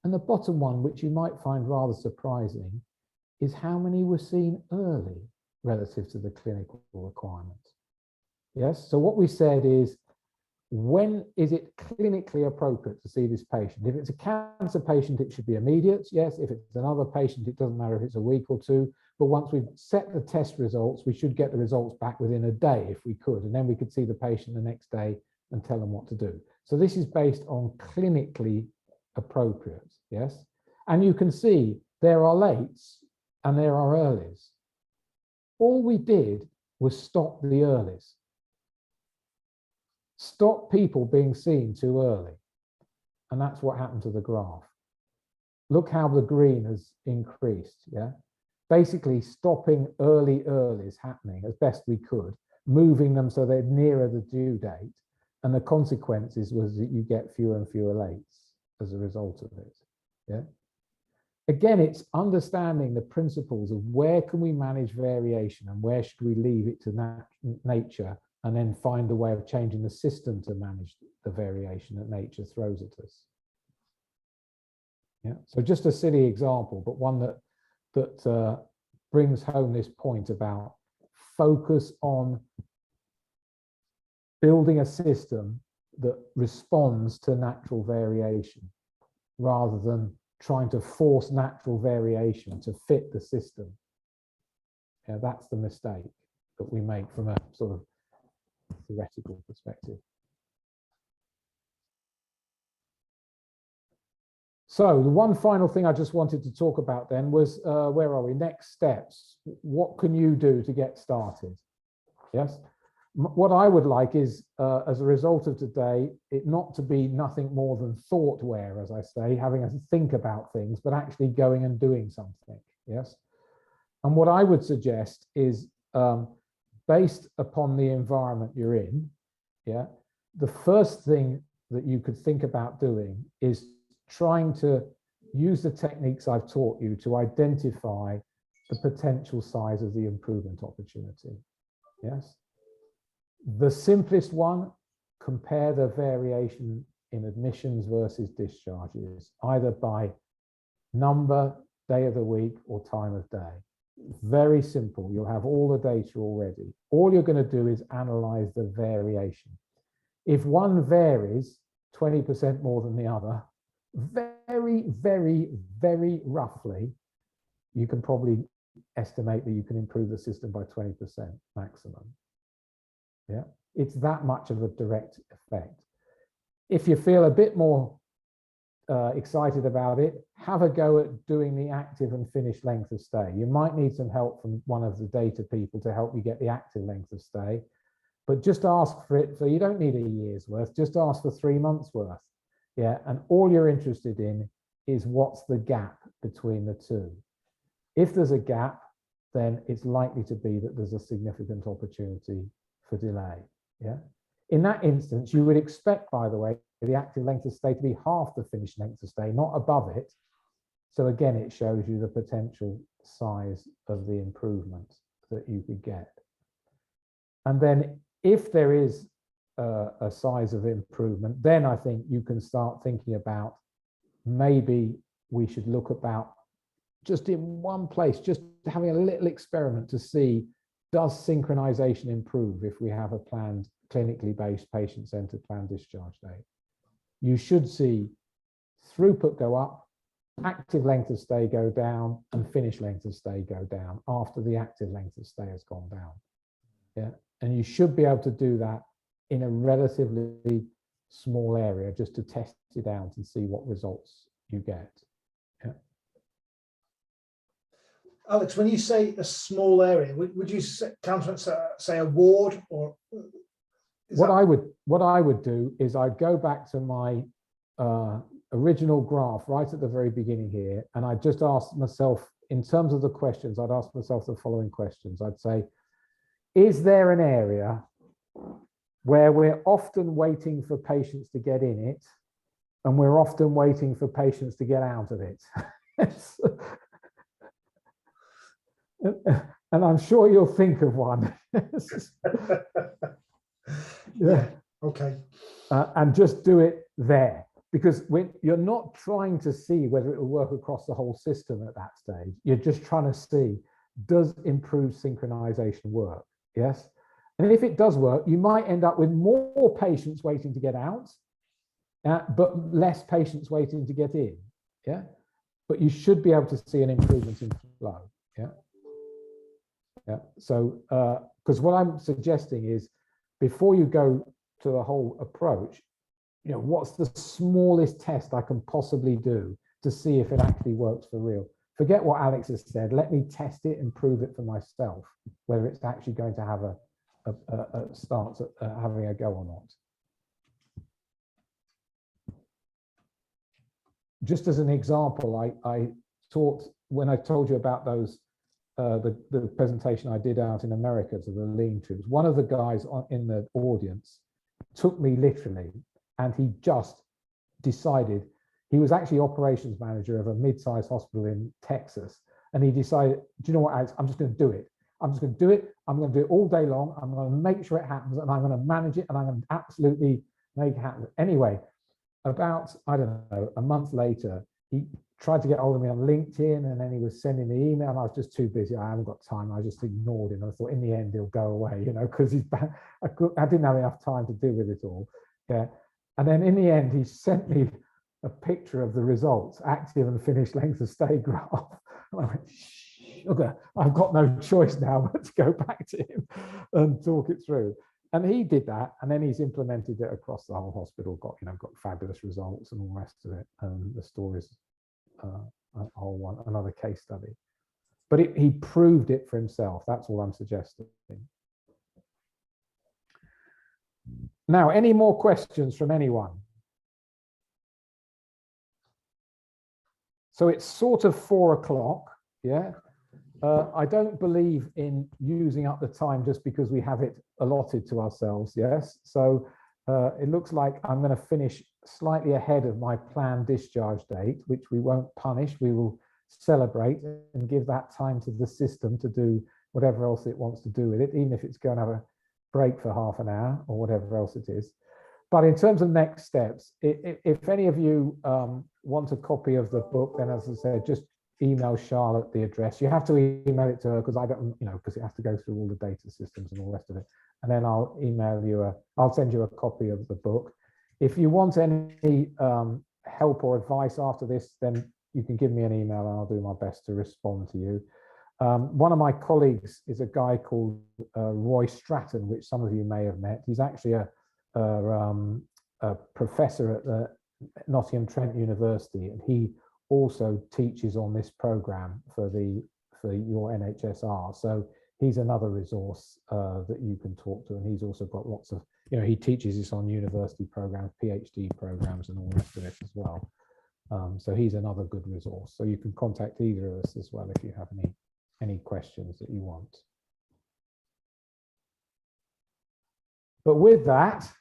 S1: And the bottom one, which you might find rather surprising, is how many were seen early relative to the clinical requirements. Yes, so what we said is, when is it clinically appropriate to see this patient? If it's a cancer patient, it should be immediate. Yes, if it's another patient, it doesn't matter if it's a week or two. But once we've set the test results, we should get the results back within a day if we could. And then we could see the patient the next day and tell them what to do. So this is based on clinically appropriate. Yes. And you can see there are lates and there are earlies. All we did was stop the earlies. Stop people being seen too early. And that's what happened to the graph. Look how the green has increased. Yeah. Basically stopping early earlies happening as best we could, moving them so they're nearer the due date. And the consequences was that you get fewer and fewer lates as a result of it. Yeah. Again, it's understanding the principles of where can we manage variation and where should we leave it to nature, and then find a way of changing the system to manage the variation that nature throws at us. Yeah. So just a silly example, but one that brings home this point about focus on building a system that responds to natural variation rather than trying to force natural variation to fit the system. Yeah, that's the mistake that we make from a sort of theoretical perspective. So the one final thing I just wanted to talk about then was, where are we? Next steps. What can you do to get started? Yes. What I would like is, as a result of today, it not to be nothing more than thoughtware, as I say, having us think about things, but actually going and doing something. Yes. And what I would suggest is, based upon the environment you're in, yeah, the first thing that you could think about doing is trying to use the techniques I've taught you to identify the potential size of the improvement opportunity. Yes. The simplest one, compare the variation in admissions versus discharges, either by number, day of the week, or time of day. Very simple. You'll have all the data already. All you're going to do is analyze the variation. If one varies 20% more than the other, very, very, very roughly, you can probably estimate that you can improve the system by 20% maximum. Yeah, it's that much of a direct effect. If you feel a bit more excited about it, have a go at doing the active and finished length of stay. You might need some help from one of the data people to help you get the active length of stay, but just ask for it. So you don't need a year's worth, just ask for 3 months worth. Yeah, and all you're interested in is what's the gap between the two. If there's a gap, then it's likely to be that there's a significant opportunity for delay. Yeah. In that instance, you would expect, by the way, the active length of stay to be half the finished length of stay, not above it. So again, it shows you the potential size of the improvement that you could get. And then if there is a size of improvement, then I think you can start thinking about maybe we should look about just in one place, just having a little experiment to see, does synchronization improve if we have a planned, clinically based, patient-centered planned discharge date? You should see throughput go up, active length of stay go down, and finished length of stay go down after the active length of stay has gone down. Yeah, and you should be able to do that in a relatively small area just to test it out and see what results you get. Yeah.
S4: Alex, when you say a small area, would you countenance say a ward, or what
S1: I would do is I'd go back to my original graph right at the very beginning here, and I just ask myself, in terms of the questions, I'd ask myself the following questions. I'd say, is there an area where we're often waiting for patients to get in it, and we're often waiting for patients to get out of it? And I'm sure you'll think of one.
S4: Yeah, okay.
S1: And just do it there, because you're not trying to see whether it will work across the whole system at that stage. You're just trying to see, does improved synchronization work? Yes. And if it does work, you might end up with more patients waiting to get out, but less patients waiting to get in. Yeah. But you should be able to see an improvement in flow. Yeah. Yeah. So, because what I'm suggesting is, before you go to the whole approach, you know, what's the smallest test I can possibly do to see if it actually works for real? Forget what Alex has said. Let me test it and prove it for myself, whether it's actually going to have a start at having a go or not. Just as an example, I taught, when I told you about those, the presentation I did out in America to the lean tubes, one of the guys in the audience took me literally, and he just decided, he was actually operations manager of a mid-sized hospital in Texas, and he decided, do you know what, Alex, I'm just going to do it. I'm just going to do it. I'm going to do it all day long. I'm going to make sure it happens, and I'm going to manage it, and I'm going to absolutely make it happen. Anyway, about, I don't know, a month later, he tried to get hold of me on LinkedIn, and then he was sending me email, and I was just too busy. I haven't got time. I just ignored him. I thought, in the end, he'll go away, you know, because I didn't have enough time to deal with it all. Yeah. And then in the end, he sent me a picture of the results, active and finished length of stay graph. And I went, sugar, I've got no choice now but to go back to him and talk it through. And he did that, and then he's implemented it across the whole hospital, got fabulous results and all the rest of it. The story's a whole one, another case study. But he proved it for himself. That's all I'm suggesting. Now, any more questions from anyone? So it's sort of 4 o'clock, yeah? I don't believe in using up the time just because we have it allotted to ourselves, yes? So it looks like I'm going to finish slightly ahead of my planned discharge date, which we won't punish. We will celebrate and give that time to the system to do whatever else it wants to do with it, even if it's going to have a break for half an hour or whatever else it is. But in terms of next steps, if any of you want a copy of the book, then as I said, just email Charlotte the address. You have to email it to her because I don't, because it has to go through all the data systems and all the rest of it. And then I'll email you I'll send you a copy of the book. If you want any help or advice after this, then you can give me an email and I'll do my best to respond to you. One of my colleagues is a guy called Roy Stratton, which some of you may have met. He's actually a professor at the Nottingham Trent University, and he also teaches on this program for your NHSR. So he's another resource that you can talk to, and he's also got lots of, he teaches this on university programs, PhD programs, and all the rest of it as well. So he's another good resource. So you can contact either of us as well if you have any questions that you want. But with that,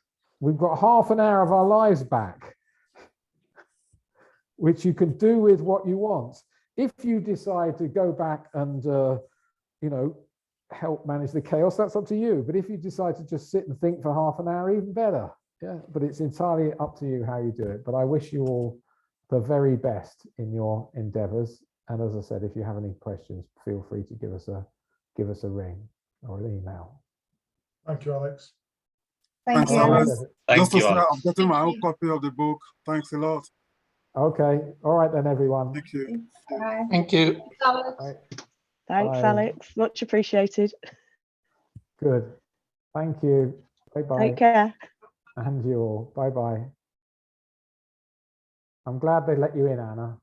S1: we've got half an hour of our lives back, which you can do with what you want. If you decide to go back and, help manage the chaos, that's up to you. But if you decide to just sit and think for half an hour, even better. Yeah, but it's entirely up to you how you do it. But I wish you all the very best in your endeavors. And as I said, if you have any questions, feel free to give us a ring or an email.
S4: Thank you, Alex.
S2: Thank you,
S9: Alex.
S2: Alex.
S9: Just to say, I've gotten my own copy of the book. Thanks a lot.
S1: Okay. All right then, everyone.
S9: Thank you.
S2: Bye.
S7: Thank you.
S1: Bye.
S5: Thanks,
S1: Bye.
S5: Alex. Much appreciated.
S1: Good. Thank you. Bye-bye.
S5: Take care.
S1: And you all. Bye-bye. I'm glad they let you in, Anna.